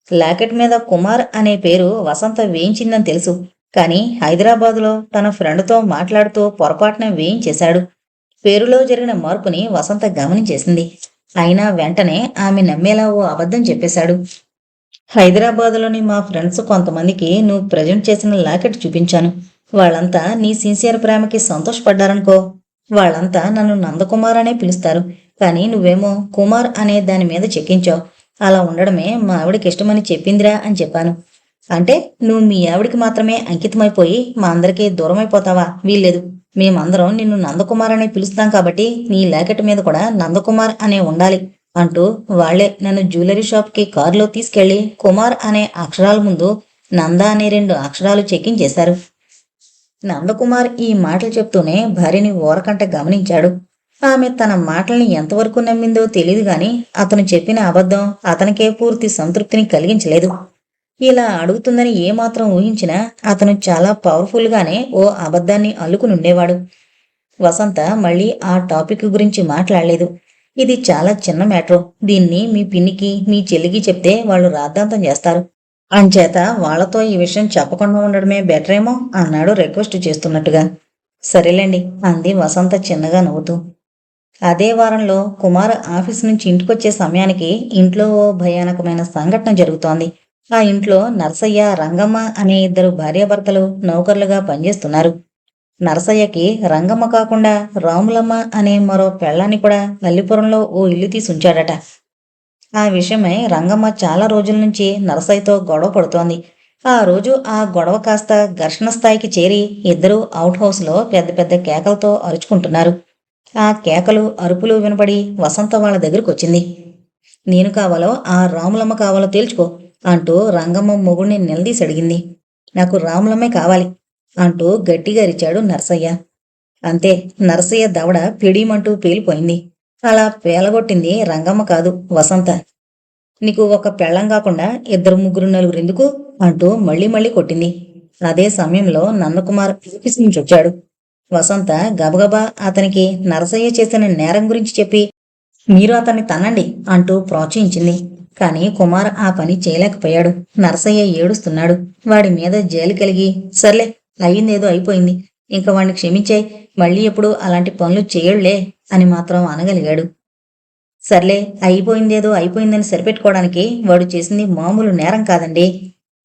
లాకెట్ మీద కుమార్ అనే పేరు వసంత వేయించిందని తెలుసు. కానీ హైదరాబాదులో తన ఫ్రెండ్తో మాట్లాడుతూ పొరపాటున వేయించేశాడు. పేరులో జరిగిన మార్పుని వసంత గమనించేసింది. అయినా వెంటనే ఆమె నమ్మేలా ఓ అబద్ధం చెప్పేశాడు. హైదరాబాదులోని మా ఫ్రెండ్స్ కొంతమందికి నువ్వు ప్రజెంట్ చేసిన లాకెట్ చూపించాను. వాళ్ళంతా నీ సిన్సియర్ ప్రేమకి సంతోషపడ్డారనుకో. వాళ్ళంతా నన్ను నందకుమార్ అనే పిలుస్తారు. కానీ నువ్వేమో కుమార్ అనే దాని మీద చెక్కించావు. అలా ఉండడమే మా ఆవిడకి ఇష్టమని చెప్పిందిరా అని చెప్పాను. అంటే నువ్వు మీ ఆవిడికి మాత్రమే అంకితమైపోయి మా అందరికీ దూరమైపోతావా? వీల్లేదు. మేమందరం నిన్ను నందకుమార్ అనే పిలుస్తాం కాబట్టి నీ లాకెట్ మీద కూడా నందకుమార్ అనే ఉండాలి అంటూ వాళ్లే నన్ను జ్యువెలరీ షాప్కి కారులో తీసుకెళ్లి కుమార్ అనే అక్షరాల ముందు నంద అనే 2 అక్షరాలు చెక్కించేశారు. నందకుమార్ ఈ మాటలు చెప్తూనే భార్యని ఓరకంట గమనించాడు. ఆమె తన మాటల్ని ఎంతవరకు నమ్మిందో తెలియదు గాని అతను చెప్పిన అబద్ధం అతనికే పూర్తి సంతృప్తిని కలిగించలేదు. ఇలా అడుగుతుందని ఏమాత్రం ఊహించినా అతను చాలా పవర్ఫుల్గానే ఓ అబద్ధాన్ని అల్లుకునుండేవాడు. వసంత మళ్ళీ ఆ టాపిక్ గురించి మాట్లాడలేదు. ఇది చాలా చిన్న మ్యాటర్. దీన్ని మీ పిన్నికి మీ చెల్లికి చెప్తే వాళ్ళు రాద్ధాంతం చేస్తారు. అంచేత వాళ్లతో ఈ విషయం చెప్పకుండా ఉండడమే బెటరేమో అన్నాడు రిక్వెస్ట్ చేస్తున్నట్టుగా. సరేలేండి అంది వసంత చిన్నగా నవ్వుతూ. అదే వారంలో కుమార్ ఆఫీస్ నుంచి ఇంటికొచ్చే సమయానికి ఇంట్లో ఓ భయానకమైన సంఘటన జరుగుతోంది. ఆ ఇంట్లో నర్సయ్య, రంగమ్మ అనే 2 భార్యాభర్తలు నౌకర్లుగా పనిచేస్తున్నారు. నరసయ్యకి రంగమ్మ కాకుండా రాములమ్మ అనే మరో పెళ్ళాన్ని కూడా అల్లిపురంలో ఓ ఇల్లు తీసుంచాడట. ఆ విషయమై రంగమ్మ చాలా రోజుల నుంచి నరసయ్యతో గొడవ పడుతోంది. ఆ రోజు ఆ గొడవ కాస్త ఘర్షణ స్థాయికి చేరి ఇద్దరూ అవుట్ హౌస్లో పెద్ద పెద్ద కేకలతో అరుచుకుంటున్నారు. ఆ కేకలు, అరుపులు వినపడి వసంత వాళ్ళ దగ్గరకు వచ్చింది. నేను కావాలో ఆ రాములమ్మ కావాలో తేల్చుకో అంటూ రంగమ్మ మొగుణ్ణి నిలదీసి అడిగింది. నాకు రాములమ్మే కావాలి అంటూ గట్టిగా అరిచాడు నర్సయ్య. అంతే, నర్సయ్య దవడ పిడీమంటూ పేలిపోయింది. అలా పేలగొట్టింది రంగమ్మ కాదు, వసంత. నీకు ఒక పెళ్ళం కాకుండా 2, 3, 4 ఎందుకు అంటూ మళ్ళీ మళ్ళీ కొట్టింది. అదే సమయంలో నందకుమార్ ఆఫీస్ నుంచి వచ్చాడు. వసంత గబగబా అతనికి నరసయ్య చేసిన నేరం గురించి చెప్పి మీరు అతన్ని తన్నండి అంటూ ప్రోత్సహించింది. కాని కుమార్ ఆ పని చేయలేకపోయాడు. నరసయ్య ఏడుస్తున్నాడు. వాడి మీద జాలి కలిగి సర్లే, అయ్యిందేదో అయిపోయింది, ఇంక వాణ్ణి క్షమించాయి, మళ్ళీ ఎప్పుడు అలాంటి పనులు చేయళ్లే అని మాత్రం అనగలిగాడు. సర్లే, అయిపోయిందేదో అయిపోయిందని సరిపెట్టుకోవడానికి వాడు చేసింది మామూలు నేరం కాదండి.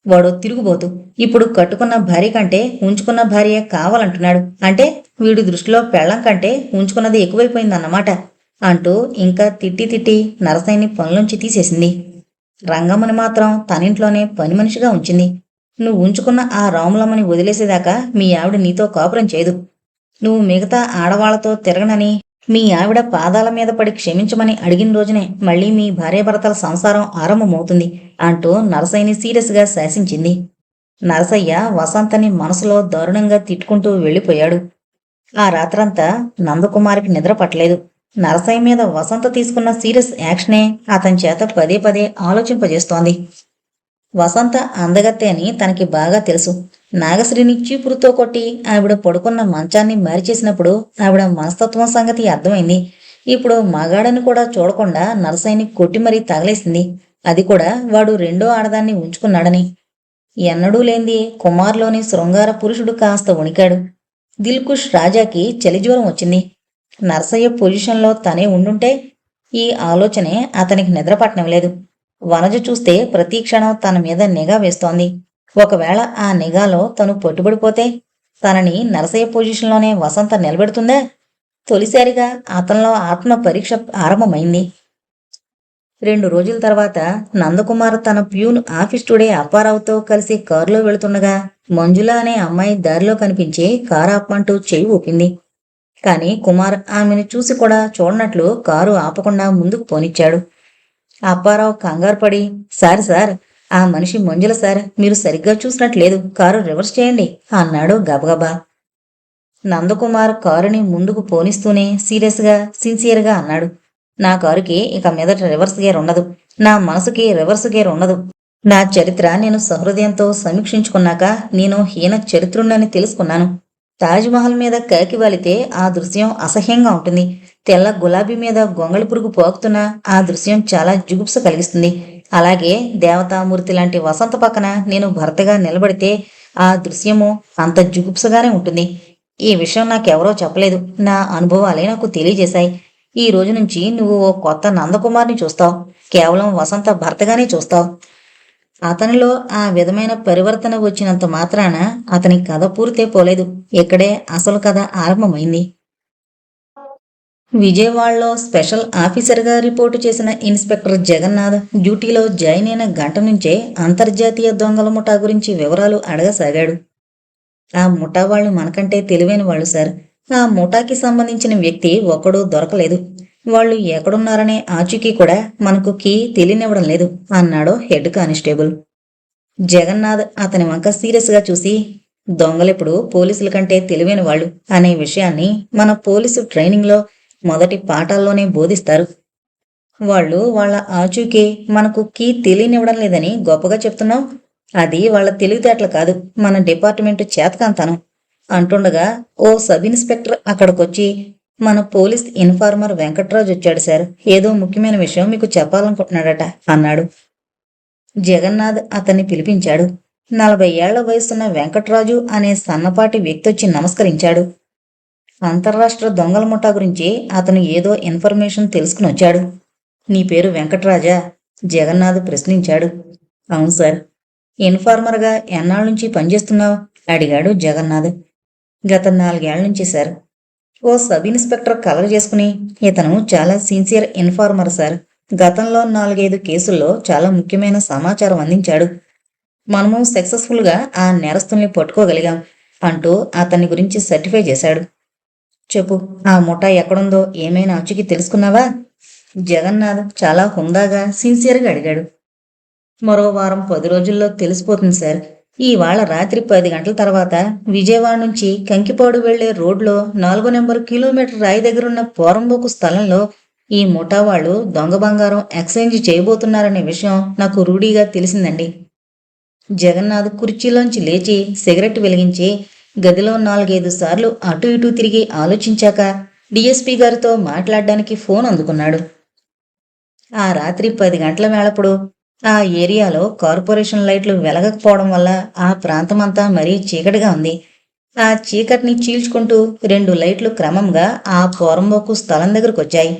వాడు తిరుగుబోతు. ఇప్పుడు కట్టుకున్న భార్య కంటే ఉంచుకున్న భార్య కావాలంటున్నాడు. అంటే వీడి దృష్టిలో పెళ్ళం కంటే ఉంచుకున్నది ఎక్కువైపోయిందన్నమాట అంటూ ఇంకా తిట్టి తిట్టి నరసయ్యని పనులోంచి తీసేసింది. రంగమ్మని మాత్రం తనింట్లోనే పని మనిషిగా ఉంచింది. నువ్వు ఉంచుకున్న ఆ రాములమ్మని వదిలేసేదాకా మీ ఆవిడ నీతో కాపురం చేయదు. నువ్వు మిగతా ఆడవాళ్లతో తిరగనని మీ ఆవిడ పాదాల మీద పడి క్షమించమని అడిగిన రోజునే మళ్ళీ మీ భార్యాభర్తల సంసారం ఆరంభమవుతుంది అంటూ నరసయ్యని సీరియస్గా శాసించింది. నరసయ్య వసంతని మనసులో దారుణంగా తిట్టుకుంటూ వెళ్ళిపోయాడు. ఆ రాత్రంతా నందకుమారికి నిద్ర పట్టలేదు. నరసయ్య మీద వసంత తీసుకున్న సీరియస్ యాక్షనే అతని చేత పదే పదే ఆలోచింపజేస్తోంది. వసంత అందగత్తె అని తనకి బాగా తెలుసు. నాగశ్రీని చీపురుతో కొట్టి ఆవిడ పడుకున్న మంచాన్ని మారిచేసినప్పుడు ఆవిడ మనస్తత్వం సంగతి అర్థమైంది. ఇప్పుడు మగాడని కూడా చూడకుండా నరసయ్యని కొట్టి మరీ తగలేసింది. అది కూడా వాడు 2వ ఆడదాన్ని ఉంచుకున్నాడని. ఎన్నడూ లేంది కుమార్లోని శృంగార పురుషుడు కాస్త వణికాడు. దిల్కుష్ రాజాకి చలిజ్వరం వచ్చింది. నరసయ్య పొజిషన్లో తనే ఉండుంటే ఈ ఆలోచనే అతనికి నిద్రపట్టనవలేదు. వనజ చూస్తే ప్రతి క్షణం తన మీద నిఘా వేస్తోంది. ఒకవేళ ఆ నిఘాలో తను పట్టుబడిపోతే తనని నరసయ్య పొజిషన్లోనే వసంత నిలబెడుతుందా? తొలిసారిగా అతనిలో ఆత్మ పరీక్ష ఆరంభమైంది. 2 రోజుల తర్వాత నందకుమార్ తన ప్యూన్ ఆఫీస్ టుడే అప్పారావుతో కలిసి కారులో వెళుతుండగా మంజుల అనే అమ్మాయి దారిలో కనిపించి కారు ఆపమంటూ చెయ్యి ఊపింది. కాని కుమార్ ఆమెను చూసి కూడా చూడనట్లు కారు ఆపకుండా ముందుకు పోనిచ్చాడు. అప్పారావు కంగారు పడి, సార్ ఆ మనిషి మంజుల సార్, మీరు సరిగ్గా చూసినట్లేదు, కారు రివర్స్ చేయండి అన్నాడు గబగబా. నందకుమార్ కారుని ముందుకు పోనిస్తూనే సీరియస్గా, సిన్సియర్గా అన్నాడు. నా కారుకి ఇక మీదట రివర్స్ గేర్ ఉండదు. నా మనసుకి రివర్స్ గేర్ ఉండదు. నా చరిత్ర నేను సహృదయంతో సమీక్షించుకున్నాక నేను హీన చరిత్రుణ్ణని తెలుసుకున్నాను. తాజ్మహల్ మీద కాకి వాలితే ఆ దృశ్యం అసహ్యంగా ఉంటుంది. తెల్ల గులాబీ మీద గొంగళి పురుగు పోకుతున్న ఆ దృశ్యం చాలా జుగుప్స కలిగిస్తుంది. అలాగే దేవతామూర్తి లాంటి వసంత పక్కన నేను భర్తగా నిలబడితే ఆ దృశ్యము అంత జుగుప్సగానే ఉంటుంది. ఈ విషయం నాకెవరో చెప్పలేదు. నా అనుభవాలే నాకు తెలియజేశాయి. ఈ రోజు నుంచి నువ్వు ఓ కొత్త నందకుమార్ని చూస్తావు. కేవలం వసంత భర్తగానే చూస్తావు. అతనిలో ఆ విధమైన పరివర్తన వచ్చినంత మాత్రాన అతని కథ పూర్తయిపోలేదు. ఇక్కడే అసలు కథ ఆరంభమైంది. విజయవాడలో స్పెషల్ ఆఫీసర్గా రిపోర్టు చేసిన ఇన్స్పెక్టర్ జగన్నాథ్ డ్యూటీలో జాయిన్ అయిన గంట నుంచే అంతర్జాతీయ దొంగల ముఠా గురించి వివరాలు అడగసాగాడు. ఆ ముఠా వాళ్ళు మనకంటే తెలివైన వాళ్ళు సార్. ఆ ముఠాకి సంబంధించిన వ్యక్తి ఒక్కడూ దొరకలేదు. వాళ్ళు ఎక్కడున్నారనే ఆచూకీ కూడా మనకు కీ తెలియనివ్వడం లేదు అన్నాడు హెడ్ కానిస్టేబుల్. జగన్నాథ్ అతని వంక సీరియస్గా చూసి, దొంగలెప్పుడు పోలీసుల కంటే తెలివైన వాళ్ళు అనే విషయాన్ని మన పోలీసు ట్రైనింగ్లో మొదటి పాఠాల్లోనే బోధిస్తారు. వాళ్ళు వాళ్ళ ఆచూకీ మనకు కీ తెలియనివ్వడం లేదని గొప్పగా చెప్తున్నాం. అది వాళ్ళ తెలివితేటలు కాదు, మన డిపార్ట్మెంటు చేతకాంతనం అంటుండగా ఓ సబ్ ఇన్స్పెక్టర్ అక్కడికొచ్చి, మన పోలీస్ ఇన్ఫార్మర్ వెంకట్రాజు వచ్చాడు సార్, ఏదో ముఖ్యమైన విషయం మీకు చెప్పాలనుకుంటున్నాడట అన్నాడు. జగన్నాథ్ అతన్ని పిలిపించాడు. 40 ఏళ్ల వయసున్న వెంకట్రాజు అనే సన్నపాటి వ్యక్తొచ్చి నమస్కరించాడు. అంతర్రాష్ట్ర దొంగల ముఠా గురించి అతను ఏదో ఇన్ఫర్మేషన్ తెలుసుకుని వచ్చాడు. నీ పేరు వెంకట్రాజా? జగన్నాథ్ ప్రశ్నించాడు. అవును సార్. ఇన్ఫార్మర్గా ఎన్నాళ్ళ నుంచి పనిచేస్తున్నావు? అడిగాడు జగన్నాథ్. గత 4 ఏళ్ల నుంచి సార్. ఓ సబ్ ఇన్స్పెక్టర్ కలర్ చేసుకుని, ఇతను చాలా సిన్సియర్ ఇన్ఫార్మర్ సార్. గతంలో 4-5 కేసుల్లో చాలా ముఖ్యమైన సమాచారం అందించాడు. మనము సక్సెస్ఫుల్గా ఆ నేరస్తుల్ని పట్టుకోగలిగాం అంటూ అతన్ని గురించి సర్టిఫై చేశాడు. చెప్పు, ఆ ముఠా ఎక్కడుందో ఏమైనా ఆచూకీ తెలుసుకున్నావా? జగన్నాథ్ చాలా హుందాగా సిన్సియర్గా అడిగాడు. మరో వారం 10 రోజుల్లో తెలిసిపోతుంది సార్. ఇవాళ రాత్రి 10 గంటల తర్వాత విజయవాడ నుంచి కంకిపాడు వెళ్లే రోడ్లో 4వ నెంబర్ కిలోమీటర్ రాయి దగ్గరున్న పోరంబోకు స్థలంలో ఈ ముఠా వాళ్ళు దొంగ బంగారం ఎక్స్చేంజ్ చేయబోతున్నారనే విషయం నాకు రూఢీగా తెలిసిందండి. జగన్నాథ్ కుర్చీలోంచి లేచి సిగరెట్ వెలిగించి గదిలో 4-5 సార్లు అటు ఇటు తిరిగి ఆలోచించాక డిఎస్పీ గారితో మాట్లాడడానికి ఫోన్ అందుకున్నాడు. ఆ రాత్రి 10 గంటల వేళప్పుడు ఆ ఏరియాలో కార్పొరేషన్ లైట్లు వెలగకపోవడం వల్ల ఆ ప్రాంతమంతా మరీ చీకటిగా ఉంది. ఆ చీకటిని చీల్చుకుంటూ 2 లైట్లు క్రమంగా ఆ పోరంబోకు స్థలం దగ్గరకొచ్చాయి.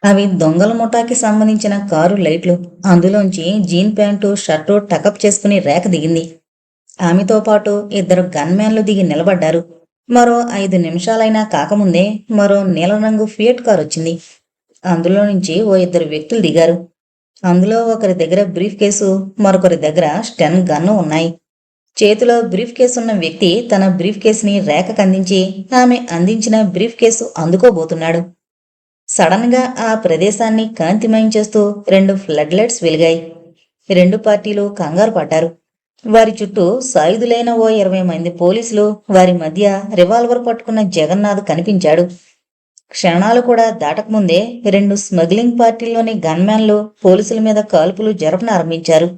అవి దొంగల ముఠాకి సంబంధించిన కారు లైట్లు. అందులోంచి జీన్ ప్యాంటు షర్టు టకప్ చేసుకుని రేఖ దిగింది. ఆమెతో పాటు 2 గన్మ్యాన్లు దిగి నిలబడ్డారు. మరో 5 నిమిషాలైనా కాకముందే మరో నీలం రంగు ఫియట్ కారు వచ్చింది. అందులో నుంచి ఓ 2 వ్యక్తులు దిగారు. అందులో ఒకరి దగ్గర బ్రీఫ్ కేసు, మరొకరి దగ్గర స్టెన్ గన్ను ఉన్నాయి. చేతిలో బ్రీఫ్ కేసు ఉన్న వ్యక్తి తన బ్రీఫ్ కేసుని రేఖకు అందించి ఆమె అందించిన బ్రీఫ్ కేసు అందుకోబోతున్నాడు. సడన్ గా ఆ ప్రదేశాన్ని కాంతిమయం చేస్తూ 2 ఫ్లడ్ లైట్స్ వెలిగాయి. 2 పార్టీలు కంగారు పడ్డారు. వారి చుట్టూ సాయుధులైన ఓ 20 మంది పోలీసులు, వారి మధ్య రివాల్వర్ పట్టుకున్న జగన్నాథ్ కనిపించాడు. క్షణాలు కూడా దాటకముందే 2 స్మగ్లింగ్ పార్టీల్లోని గన్మ్యాన్లు పోలీసుల మీద కాల్పులు జరపనారంభించారు.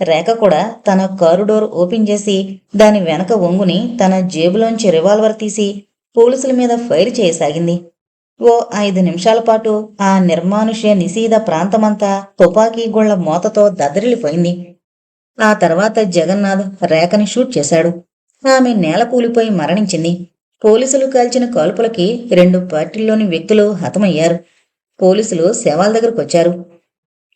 రేఖ కూడా తన కారు డోర్ ఓపెన్ చేసి దాని వెనక ఒంగుని తన జేబులోంచి రివాల్వర్ తీసి పోలీసుల మీద ఫైర్ చేయసాగింది. ఓ 5 నిమిషాల పాటు ఆ నిర్మానుష్య నిశీద ప్రాంతమంతా తుపాకీ గుళ్ల మోతతో దద్దరిల్లిపోయింది. ఆ తర్వాత జగన్నాథ్ రేఖని షూట్ చేశాడు. ఆమె నేల కూలిపోయి మరణించింది. పోలీసులు కాల్చిన కాల్పులకి 2 పార్టీల్లోని వ్యక్తులు హతమయ్యారు. పోలీసులు శవాల దగ్గరకొచ్చారు.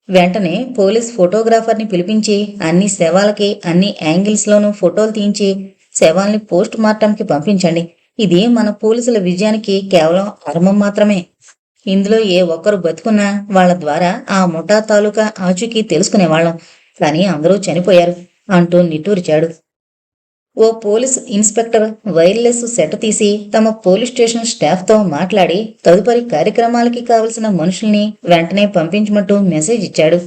వెంటనే పోలీస్ ఫోటోగ్రాఫర్ని పిలిపించి అన్ని శవాలకి అన్ని యాంగిల్స్లోనూ ఫోటోలు తీయించి శవాల్ని పోస్ట్ మార్టంకి పంపించండి. ఇది మన పోలీసుల విజయానికి కేవలం ఆరంభం మాత్రమే. ఇందులో ఏ ఒక్కరు బతుకున్నా వాళ్ల ద్వారా ఆ ముఠా తాలూకా ఆచూకీ తెలుసుకునేవాళ్లం. కానీ అందరూ చనిపోయారు అంటూ నిట్టూర్చాడు. ఓ పోలీస్ ఇన్స్పెక్టర్ వైర్లెస్ సెట్ తీసి తమ పోలీస్ స్టేషన్ స్టాఫ్తో మాట్లాడి తదుపరి కార్యక్రమాలకి కావలసిన మనుషుల్ని వెంటనే పంపించమంటూ మెసేజ్ ఇచ్చాడు.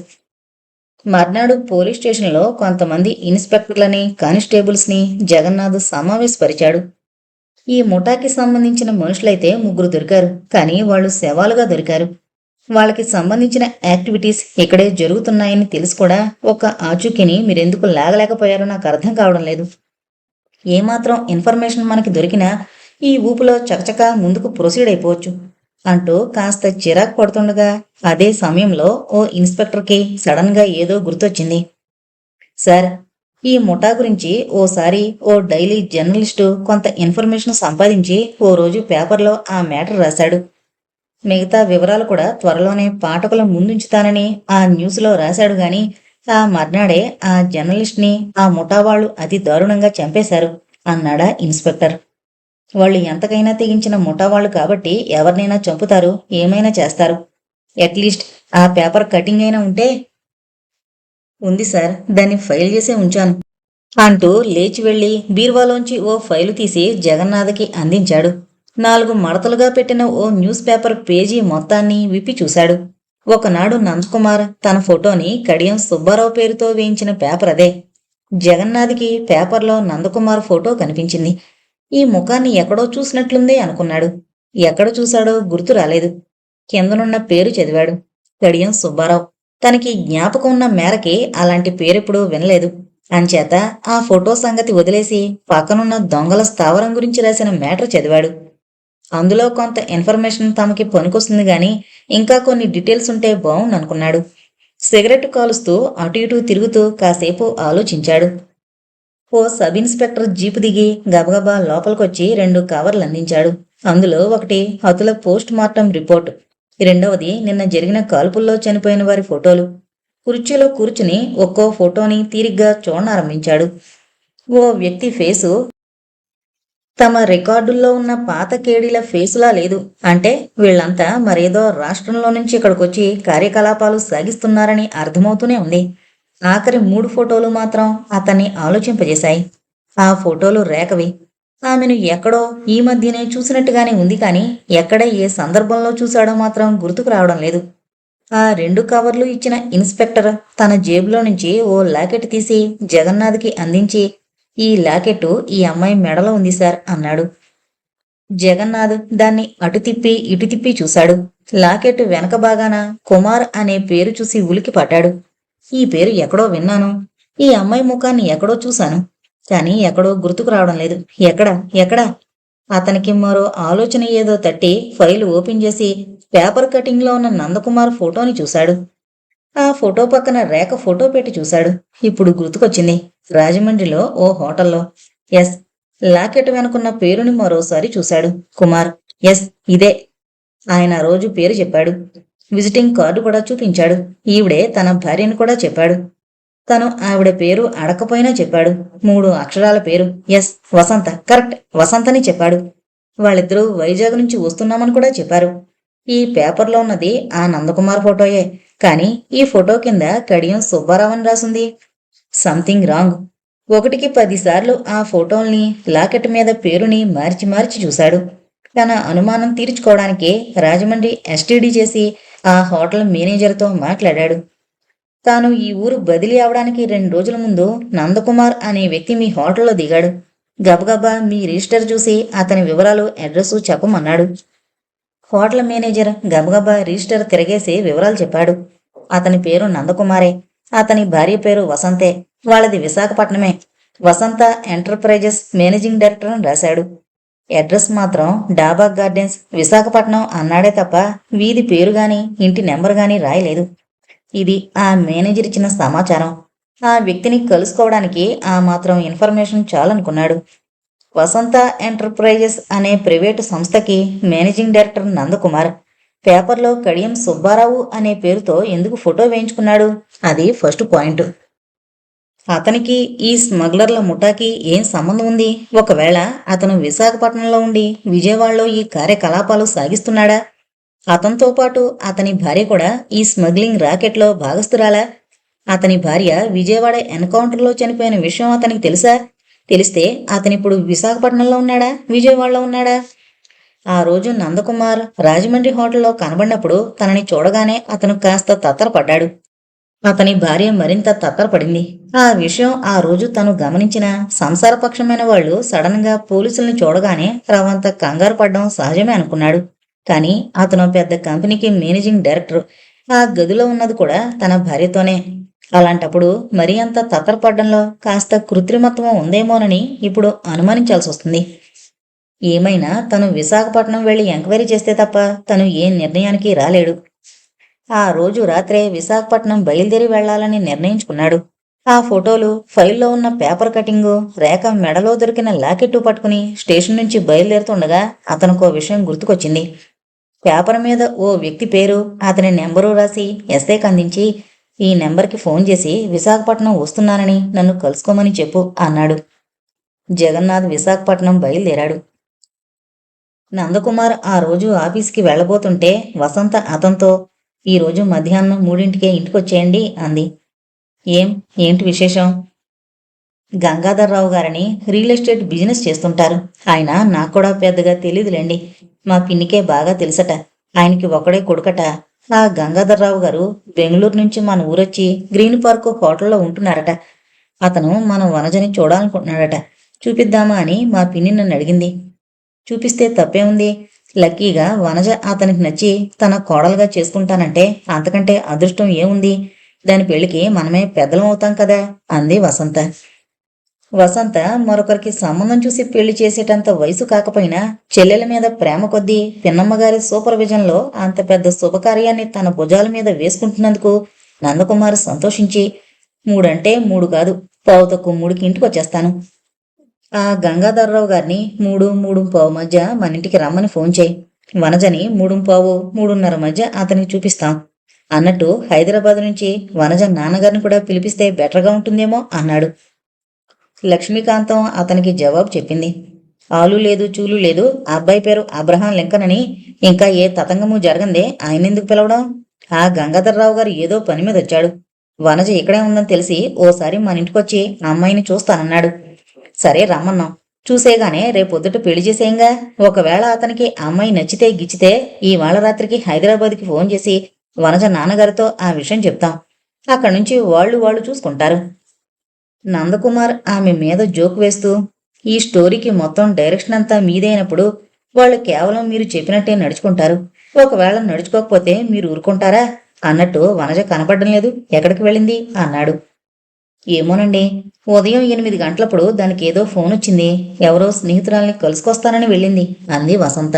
మర్నాడు పోలీస్ స్టేషన్లో కొంతమంది ఇన్స్పెక్టర్లని, కానిస్టేబుల్స్ని జగన్నాథ్ సమావేశపరిచాడు. ఈ ముఠాకి సంబంధించిన మనుషులైతే 3 దొరికారు, కానీ వాళ్ళు శవాలుగా దొరికారు. వాళ్ళకి సంబంధించిన యాక్టివిటీస్ ఇక్కడే జరుగుతున్నాయని తెలిసి కూడా ఒక ఆచూకీని మీరెందుకు లాగలేకపోయారో నాకు అర్థం కావడం లేదు. ఏమాత్రం ఇన్ఫర్మేషన్ మనకి దొరికినా ఈ ఊపులో చకచకా ముందుకు ప్రొసీడ్ అయిపోవచ్చు. అంటూ కాస్త చిరాకు పడుతుండగా అదే సమయంలో ఓ ఇన్స్పెక్టర్కి సడన్ గా ఏదో గుర్తొచ్చింది. సార్, ఈ ముఠా గురించి ఓసారి ఓ డైలీ జర్నలిస్టు కొంత ఇన్ఫర్మేషన్ సంపాదించి ఓ రోజు పేపర్లో ఆ మ్యాటర్ రాశాడు. మిగతా వివరాలు కూడా త్వరలోనే పాఠకుల ముందుంచుతానని ఆ న్యూస్లో రాశాడు గాని ఆ మర్నాడే ఆ జర్నలిస్ట్ని ఆ ముఠా వాళ్ళు అతి దారుణంగా చంపేశారు అన్నాడా ఇన్స్పెక్టర్. వాళ్ళు ఎంతకైనా తెగించిన ముఠా వాళ్ళు కాబట్టి ఎవరినైనా చంపుతారు, ఏమైనా చేస్తారు. అట్లీస్ట్ ఆ పేపర్ కటింగ్ అయినా ఉంటే. ఉంది సార్, దాన్ని ఫైల్ చేసే ఉంచాను అంటూ లేచి వెళ్లి బీర్వాలోంచి ఓ ఫైలు తీసి జగన్నాథకి అందించాడు. 4 మడతలుగా పెట్టిన ఓ న్యూస్ పేపర్ పేజీ మొత్తాన్ని విప్పి చూశాడు. ఒకనాడు నందకుమార్ తన ఫోటోని కడియం సుబ్బారావు పేరుతో వేయించిన పేపర్ అదే. జగన్నాథ్కి పేపర్లో నందకుమార్ ఫోటో కనిపించింది. ఈ ముఖాన్ని ఎక్కడో చూసినట్లుందే అనుకున్నాడు. ఎక్కడ చూశాడో గుర్తు రాలేదు. కిందనున్న పేరు చదివాడు. కడియం సుబ్బారావు. తనకి జ్ఞాపకం ఉన్న మేరకి అలాంటి పేరెప్పుడూ వినలేదు. అంచేత ఆ ఫోటో సంగతి వదిలేసి పక్కనున్న దొంగల స్థావరం గురించి రాసిన మ్యాటర్ చదివాడు. అందులో కొంత ఇన్ఫర్మేషన్ తమకి పనికొస్తుంది గాని ఇంకా కొన్ని డీటెయిల్స్ ఉంటే బావుండనుకున్నాడు. సిగరెట్ కాలుస్తూ అటు ఇటు తిరుగుతూ కాసేపు ఆలోచించాడు. ఓ సబ్ ఇన్స్పెక్టర్ జీపు దిగి గబగబా లోపలికొచ్చి 2 కవర్లు అందించాడు. అందులో ఒకటి హతుల పోస్ట్ మార్టం రిపోర్ట్, రెండవది నిన్న జరిగిన కాల్పుల్లో చనిపోయిన వారి ఫోటోలు. కుర్చీలో కూర్చుని ఒక్కో ఫోటోని తీరిగ్గా చూడనారంభించాడు. ఓ వ్యక్తి ఫేసు తమ రికార్డుల్లో ఉన్న పాత కేడీల ఫేసులా లేదు. అంటే వీళ్లంతా మరేదో రాష్ట్రంలో నుంచి ఇక్కడికొచ్చి కార్యకలాపాలు సాగిస్తున్నారని అర్థమవుతూనే ఉంది. ఆఖరి 3 ఫోటోలు మాత్రం అతన్ని ఆలోచింపజేశాయి. ఆ ఫోటోలు రేఖవి. ఆమెను ఎక్కడో ఈ మధ్యనే చూసినట్టుగానే ఉంది కాని ఎక్కడ ఏ సందర్భంలో చూశాడో మాత్రం గుర్తుకు రావడం లేదు. ఆ 2 కవర్లు ఇచ్చిన ఇన్స్పెక్టర్ తన జేబులో నుంచి ఓ లాకెట్ తీసి జగన్నాథ్కి అందించి, ఈ లాకెట్టు ఈ అమ్మాయి మెడలో ఉంది సార్ అన్నాడు. జగన్నాథ్ దాన్ని అటు తిప్పి ఇటు తిప్పి చూశాడు. లాకెట్ వెనక భాగాన కుమార్ అనే పేరు చూసి ఉలికి పడ్డాడు. ఈ పేరు ఎక్కడో విన్నాను. ఈ అమ్మాయి ముఖాన్ని ఎక్కడో చూశాను. కానీ ఎక్కడో గుర్తుకు రావడం లేదు. ఎక్కడ ఎక్కడా? అతనికి మరో ఆలోచన ఏదో తట్టి ఫైలు ఓపెన్ చేసి పేపర్ కటింగ్లో ఉన్న నందకుమార్ ఫోటోని చూశాడు. ఆ ఫోటో పక్కన రేఖ ఫోటో పెట్టి చూశాడు. ఇప్పుడు గుర్తుకొచ్చింది. రాజమండ్రిలో ఓ హోటల్లో. ఎస్. లాకెట్ వెనుకున్న పేరుని మరోసారి చూశాడు. కుమార్. ఎస్, ఇదే. ఆయన రోజు పేరు చెప్పాడు. విజిటింగ్ కార్డు కూడా చూపించాడు. ఈవిడే తన భార్యను కూడా చెప్పాడు. తను ఆవిడ పేరు అడకపోయినా చెప్పాడు. 3 అక్షరాల పేరు. ఎస్, వసంత. కరెక్ట్, వసంతని చెప్పాడు. వాళ్ళిద్దరూ వైజాగ్ నుంచి వస్తున్నామని కూడా చెప్పారు. ఈ పేపర్లో ఉన్నది ఆ నందకుమార్ ఫోటోయే. కానీ ఈ ఫోటో కింద కడియం సుబ్బారావు అని రాసుంది. Something wrong. 1కి 10 సార్లు ఆ ఫోటోల్ని, లాకెట్ మీద పేరుని మార్చి మార్చి చూశాడు. తన అనుమానం తీర్చుకోవడానికి రాజమండ్రి ఎస్టీడీ చేసి ఆ హోటల్ మేనేజర్తో మాట్లాడాడు. తాను ఈ ఊరు బదిలీ అవడానికి 2 రోజుల ముందు నందకుమార్ అనే వ్యక్తి మీ హోటల్లో దిగాడు. గబగబా మీ రిజిస్టర్ చూసి అతని వివరాలు, అడ్రస్సు చెప్పమన్నాడు. హోటల్ మేనేజర్ గబగబా రిజిస్టర్ తిరగేసి వివరాలు చెప్పాడు. అతని పేరు నందకుమారే. అతని భార్య పేరు వసంతే. వాళ్ళది విశాఖపట్నమే. వసంత ఎంటర్ప్రైజెస్ మేనేజింగ్ డైరెక్టర్ అని రాశాడు. అడ్రస్ మాత్రం డాబా గార్డెన్స్, విశాఖపట్నం అన్నాడే తప్ప వీధి పేరు గాని ఇంటి నెంబర్ గాని రాయలేదు. ఇది ఆ మేనేజర్ ఇచ్చిన సమాచారం. ఆ వ్యక్తిని కలుసుకోవడానికి ఆ మాత్రం ఇన్ఫర్మేషన్ చాలనుకున్నాడు. వసంత ఎంటర్ప్రైజెస్ అనే ప్రైవేటు సంస్థకి మేనేజింగ్ డైరెక్టర్ నందకుమార్. పేపర్లో కడియం సుబ్బారావు అనే పేరుతో ఎందుకు ఫోటో వేయించుకున్నాడు? అది ఫస్ట్ పాయింట్. అతనికి ఈ స్మగ్లర్ల ముఠాకి ఏం సంబంధం ఉంది? ఒకవేళ అతను విశాఖపట్నంలో ఉండి విజయవాడలో ఈ కార్యకలాపాలు సాగిస్తున్నాడా? అతనితో పాటు అతని భార్య కూడా ఈ స్మగ్లింగ్ రాకెట్లో భాగస్తురాలా? అతని భార్య విజయవాడ ఎన్కౌంటర్లో చనిపోయిన విషయం అతనికి తెలుసా? తెలిస్తే అతనిప్పుడు విశాఖపట్నంలో ఉన్నాడా, విజయవాడలో ఉన్నాడా? ఆ రోజు నందకుమార్ రాజమండ్రి హోటల్లో కనబడినప్పుడు తనని చూడగానే అతను కాస్త తత్తరపడ్డాడు. అతని భార్య మరింత తత్తరపడింది. ఆ విషయం ఆ రోజు తను గమనించిన సంసారపక్షమైన వాళ్ళు సడన్ గా పోలీసుల్ని చూడగానే రవంత కంగారు పడ్డం సహజమే అనుకున్నాడు. కానీ అతను పెద్ద కంపెనీకి మేనేజింగ్ డైరెక్టర్. ఆ గదిలో ఉన్నది కూడా తన భార్యతోనే. అలాంటప్పుడు మరీ అంత తత్తరపడ్డంలో కాస్త కృత్రిమత్వం ఉందేమోనని ఇప్పుడు అనుమానించాల్సి వస్తుంది. ఏమైనా తను విశాఖపట్నం వెళ్లి ఎంక్వైరీ చేస్తే తప్ప తను ఏ నిర్ణయానికి రాలేడు. ఆ రోజు రాత్రే విశాఖపట్నం బయలుదేరి వెళ్లాలని నిర్ణయించుకున్నాడు. ఆ ఫోటోలు, ఫైల్లో ఉన్న పేపర్ కటింగు, రేఖ మెడలో దొరికిన లాకెట్టు పట్టుకుని స్టేషన్ నుంచి బయలుదేరుతుండగా అతనికో విషయం గుర్తుకొచ్చింది. పేపర్ మీద ఓ వ్యక్తి పేరు, అతని నెంబరు రాసి ఎస్ఐకి అందించి, ఈ నెంబర్కి ఫోన్ చేసి విశాఖపట్నం వస్తున్నానని నన్ను కలుసుకోమని చెప్పు అన్నాడు. జగన్నాథ్ విశాఖపట్నం బయలుదేరాడు. నందకుమార్ ఆ రోజు ఆఫీస్కి వెళ్లబోతుంటే వసంత అతనితో, ఈరోజు మధ్యాహ్నం 3ంటికే ఇంటికొచ్చేయండి అంది. ఏంటి విశేషం? గంగాధర్రావు గారని రియల్ ఎస్టేట్ బిజినెస్ చేస్తుంటారు. ఆయన నాకు కూడా పెద్దగా తెలీదులేండి. మా పిన్నికే బాగా తెలుసట. ఆయనకి ఒకడే కొడుకట. ఆ గంగాధర్రావు గారు బెంగళూరు నుంచి మన ఊరొచ్చి గ్రీన్ పార్క్ హోటల్లో ఉంటున్నారట. అతను మన వనజని చూడాలనుకుంటున్నాడట. చూపిద్దామా అని మా పిన్ని నన్ను అడిగింది. చూపిస్తే తప్పే ఉంది. లక్కీగా వనజ అతనికి నచ్చి తన కోడలుగా చేసుకుంటానంటే అంతకంటే అదృష్టం ఏముంది? దాని పెళ్లికి మనమే పెద్దలం అవుతాం కదా అంది వసంత. వసంత మరొకరికి సంబంధం చూసి పెళ్లి చేసేటంత వయసు కాకపోయినా చెల్లెల మీద ప్రేమ కొద్దీ పిన్నమ్మగారి సూపర్విజన్లో అంత పెద్ద శుభకార్యాన్ని తన భుజాల మీద వేసుకుంటున్నందుకు నందకుమార్ సంతోషించి, 3 అంటే 3 కాదు, 2:15 ఇంటికి వచ్చేస్తాను. ఆ గంగాధర్రావు గారిని 3-3:15 మధ్య మన ఇంటికి రమ్మని ఫోన్ చేయి. వనజని 3:15-3:30 మధ్య అతనికి చూపిస్తాం అన్నట్టు హైదరాబాద్ నుంచి వనజ నాన్నగారిని కూడా పిలిపిస్తే బెటర్గా ఉంటుందేమో అన్నాడు. లక్ష్మీకాంతం అతనికి జవాబు చెప్పింది. ఆలు లేదు చూలు లేదు, అబ్బాయి పేరు అబ్రహాం లింకన్ అని. ఇంకా ఏ తతంగము జరగందే ఆయనెందుకు పిలవడం? ఆ గంగాధర్రావు గారు ఏదో పని మీద వచ్చాడు. వనజ ఇక్కడే ఉందని తెలిసి ఓసారి మన ఇంటికొచ్చి అమ్మాయిని చూస్తానన్నాడు. సరే రమ్మన్నాం. చూసేగానే రేపొద్దుట పెళ్లి చేసేయంగా. ఒకవేళ అతనికి అమ్మాయి నచ్చితే గిచ్చితే ఇవాళ రాత్రికి హైదరాబాద్కి ఫోన్ చేసి వనజ నాన్నగారితో ఆ విషయం చెప్తాం. అక్కడి నుంచి వాళ్ళు చూసుకుంటారు. నందకుమార్ ఆమె మీద జోకు వేస్తూ, ఈ స్టోరీకి మొత్తం డైరెక్షన్ అంతా మీదైనప్పుడు వాళ్ళు కేవలం మీరు చెప్పినట్టే నడుచుకుంటారు. ఒకవేళ నడుచుకోకపోతే మీరు ఊరుకుంటారా అన్నట్టు వనజ కనపడడం లేదు, ఎక్కడికి వెళ్ళింది అన్నాడు. ఏమోనండి, ఉదయం 8 గంటలప్పుడు దానికి ఏదో ఫోన్ వచ్చింది. ఎవరో స్నేహితురాల్ని కలుసుకొస్తానని వెళ్ళింది అంది వసంత.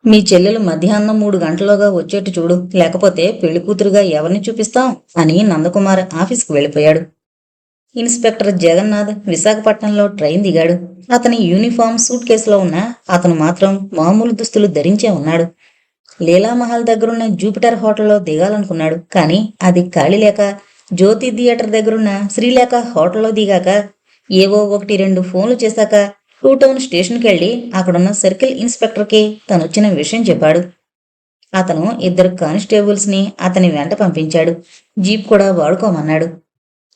మీ చెల్లెలు మధ్యాహ్నం 3 గంటలోగా వచ్చేట్టు చూడు, లేకపోతే పెళ్లి కూతురుగా ఎవరిని చూపిస్తాం అని నందకుమార్ ఆఫీస్కు వెళ్ళిపోయాడు. ఇన్స్పెక్టర్ జగన్నాథ్ విశాఖపట్నంలో ట్రైన్ దిగాడు. అతని యూనిఫామ్ సూట్ కేసులో ఉన్న అతను మాత్రం మామూలు దుస్తులు ధరించే ఉన్నాడు. లీలామహల్ దగ్గరున్న జూపిటర్ హోటల్లో దిగాలనుకున్నాడు. కానీ అది ఖాళీ లేక జ్యోతి థియేటర్ దగ్గరున్న శ్రీలేఖ హోటల్లో దిగాక ఏవో 1-2 ఫోన్లు చేశాక 2 టౌన్ స్టేషన్కి వెళ్ళి అక్కడున్న సర్కిల్ ఇన్స్పెక్టర్కి తనొచ్చిన విషయం చెప్పాడు. అతను 2 కానిస్టేబుల్స్ని అతని వెంట పంపించాడు. జీప్ కూడా వాడుకోమన్నాడు.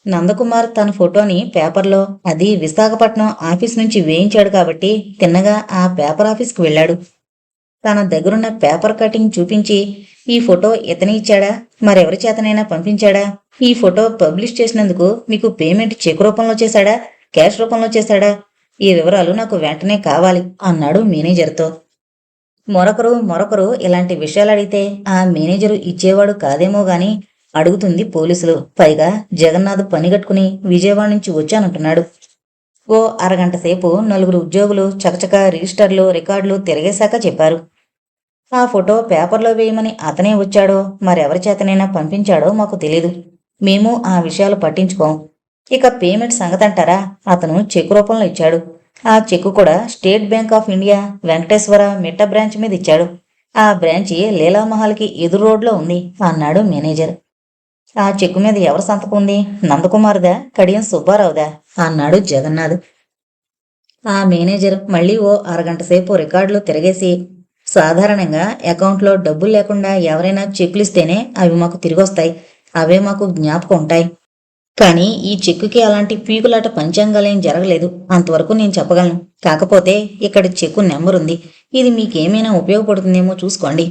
నందకుమార్ తన ఫోటోని పేపర్లో, అది విశాఖపట్నం ఆఫీస్ నుంచి వేయించాడు కాబట్టి తిన్నగా ఆ పేపర్ ఆఫీస్కి వెళ్ళాడు. తన దగ్గరున్న పేపర్ కటింగ్ చూపించి, ఈ ఫోటో ఇతని ఇచ్చాడా, మరెవరి చేతనైనా పంపించాడా? ఈ ఫోటో పబ్లిష్ చేసినందుకు మీకు పేమెంట్ చెక్ రూపంలో చేశాడా, క్యాష్ రూపంలో చేశాడా? ఈ వివరాలు నాకు వెంటనే కావాలి అన్నాడు మేనేజర్తో. మరొకరు ఇలాంటి విషయాలు అడిగితే ఆ మేనేజరు ఇచ్చేవాడు కాదేమో గాని అడుగుతుంది పోలీసులు. పైగా జగన్నాథ్ పనిగట్టుకుని విజయవాడ నుంచి వచ్చానంటున్నాడు. ఓ అరగంట సేపు 4 ఉద్యోగులు చకచక రిజిస్టర్లు రికార్డులు తిరగేశాక చెప్పారు. ఆ ఫోటో పేపర్లో వేయమని అతనే వచ్చాడో మరెవరి చేతనైనా పంపించాడో మాకు తెలీదు. మేము ఆ విషయాలు పట్టించుకోం. ఇక పేమెంట్ సంగతంటారా? అతను చెక్ రూపంలో ఇచ్చాడు. ఆ చెక్కు కూడా state bank of India Venkateswara మిట్ట బ్రాంచ్ మీద ఇచ్చాడు. ఆ బ్రాంచి లీలామహల్కి ఎదురు రోడ్లో ఉంది అన్నాడు మేనేజర్. ఆ చెక్కు మీద ఎవరి సంతకం ఉంది? నందకుమార్దా, కడియం సుబ్బారావుదా అన్నాడు జగన్నాథ్. ఆ మేనేజర్ మళ్ళీ ఓ అరగంట సేపు రికార్డులు తిరగేసి, సాధారణంగా అకౌంట్లో డబ్బులు లేకుండా ఎవరైనా చెక్కులు ఇస్తేనే అవి మాకు తిరిగొస్తాయి. అవే మాకు జ్ఞాపకం ఉంటాయి. కానీ ఈ చెక్కుకి అలాంటి పీకులాట పంచాంగాలేం జరగలేదు. అంతవరకు నేను చెప్పగలను. కాకపోతే ఇక్కడ చెక్కు నెంబర్ ఉంది. ఇది మీకేమైనా ఉపయోగపడుతుందేమో చూసుకోండి.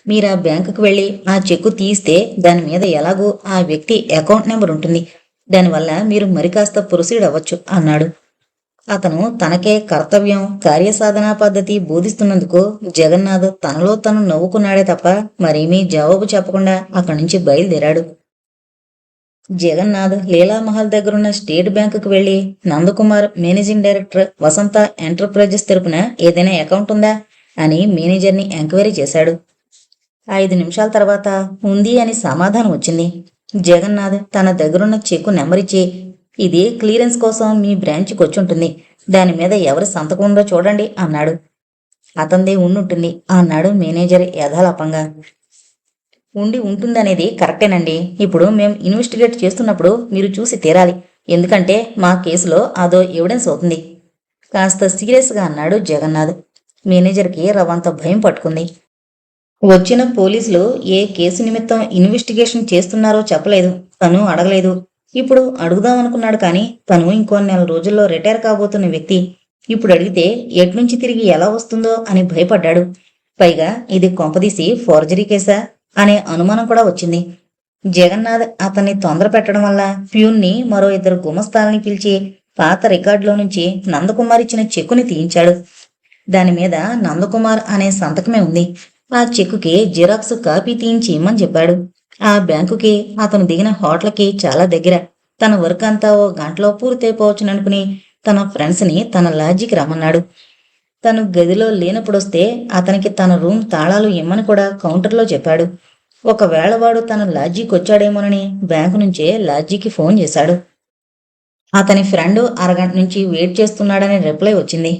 మీరు ఆ బ్యాంకుకు వెళ్ళి ఆ చెక్కు తీస్తే దాని మీద ఎలాగో ఆ వ్యక్తి అకౌంట్ నెంబర్ ఉంటుంది. దానివల్ల మీరు మరి కాస్త ప్రొసీడ్ అవ్వచ్చు అన్నాడు. అతను తనకే కర్తవ్యం, కార్యసాధనా పద్ధతి బోధిస్తున్నందుకు జగన్నాథ్ తనలో తను నవ్వుకున్నాడే తప్ప మరేమీ జవాబు చెప్పకుండా అక్కడి నుంచి బయలుదేరాడు. జగన్నాథ్ లీలామహల్ దగ్గరున్న స్టేట్ బ్యాంకుకు వెళ్లి నందకుమార్ మేనేజింగ్ డైరెక్టర్ వసంత ఎంటర్ప్రైజెస్ తరపున ఏదైనా అకౌంట్ ఉందా అని మేనేజర్ని ఎంక్వైరీ చేశాడు. 5 నిమిషాల తర్వాత ఉంది అని సమాధానం వచ్చింది. జగన్నాథ్ తన దగ్గరున్న చెక్కు నెంబరిచ్చి, ఇది క్లియరెన్స్ కోసం మీ బ్రాంచ్కి వచ్చుంటుంది, దాని మీద ఎవరి సంతకం ఉందో చూడండి అన్నాడు. అతందే ఉండుంటుంది అన్నాడు మేనేజర్ యథాలాపంగా. ఉండి ఉంటుందనేది కరెక్టేనండి. ఇప్పుడు మేం ఇన్వెస్టిగేట్ చేస్తున్నప్పుడు మీరు చూసి తీరాలి, ఎందుకంటే మా కేసులో అదో ఎవిడెన్స్ అవుతుంది కాస్త సీరియస్గా అన్నాడు జగన్నాథ్. మేనేజర్కి రవంత భయం పట్టుకుంది. వచ్చిన పోలీసులు ఏ కేసు నిమిత్తం ఇన్వెస్టిగేషన్ చేస్తున్నారో చెప్పలేదు, తను అడగలేదు. ఇప్పుడు అడుగుదామనుకున్నాడు, కానీ తను ఇంకో నెల రోజుల్లో రిటైర్ కాబోతున్న వ్యక్తి. ఇప్పుడు అడిగితే ఎట్నుంచి తిరిగి ఎలా వస్తుందో అని భయపడ్డాడు. పైగా ఇది కొంపదీసి ఫోర్జరీ కేసా అనే అనుమానం కూడా వచ్చింది. జగన్నాథ్ అతన్ని తొందర పెట్టడం వల్ల ప్యూన్ని మరో 2 గుమస్తాల్ని పిలిచి పాత రికార్డులో నుంచి నందకుమార్ ఇచ్చిన చెక్కుని తీయించాడు. దానిమీద నందకుమార్ అనే సంతకమే ఉంది. ఆ చెక్కుకి జిరాక్స్ కాపీ తీయించి ఇమ్మని చెప్పాడు. ఆ బ్యాంకుకి అతను దిగిన హోటల్కి చాలా దగ్గర. తన వర్క్ అంతా ఓ గంటలో పూర్తయిపోవచ్చుననుకుని తన ఫ్రెండ్స్ని తన లాడ్జికి రమ్మన్నాడు. తను గదిలో లేనప్పుడొస్తే అతనికి తన రూమ్ తాళాలు ఇమ్మని కూడా కౌంటర్లో చెప్పాడు. ఒకవేళ వాడు తన లాడ్జికి వచ్చాడేమోనని బ్యాంకు నుంచే లాడ్జికి ఫోన్ చేశాడు. అతని ఫ్రెండ్ అరగంట నుంచి వెయిట్ చేస్తున్నాడని రిప్లై వచ్చింది.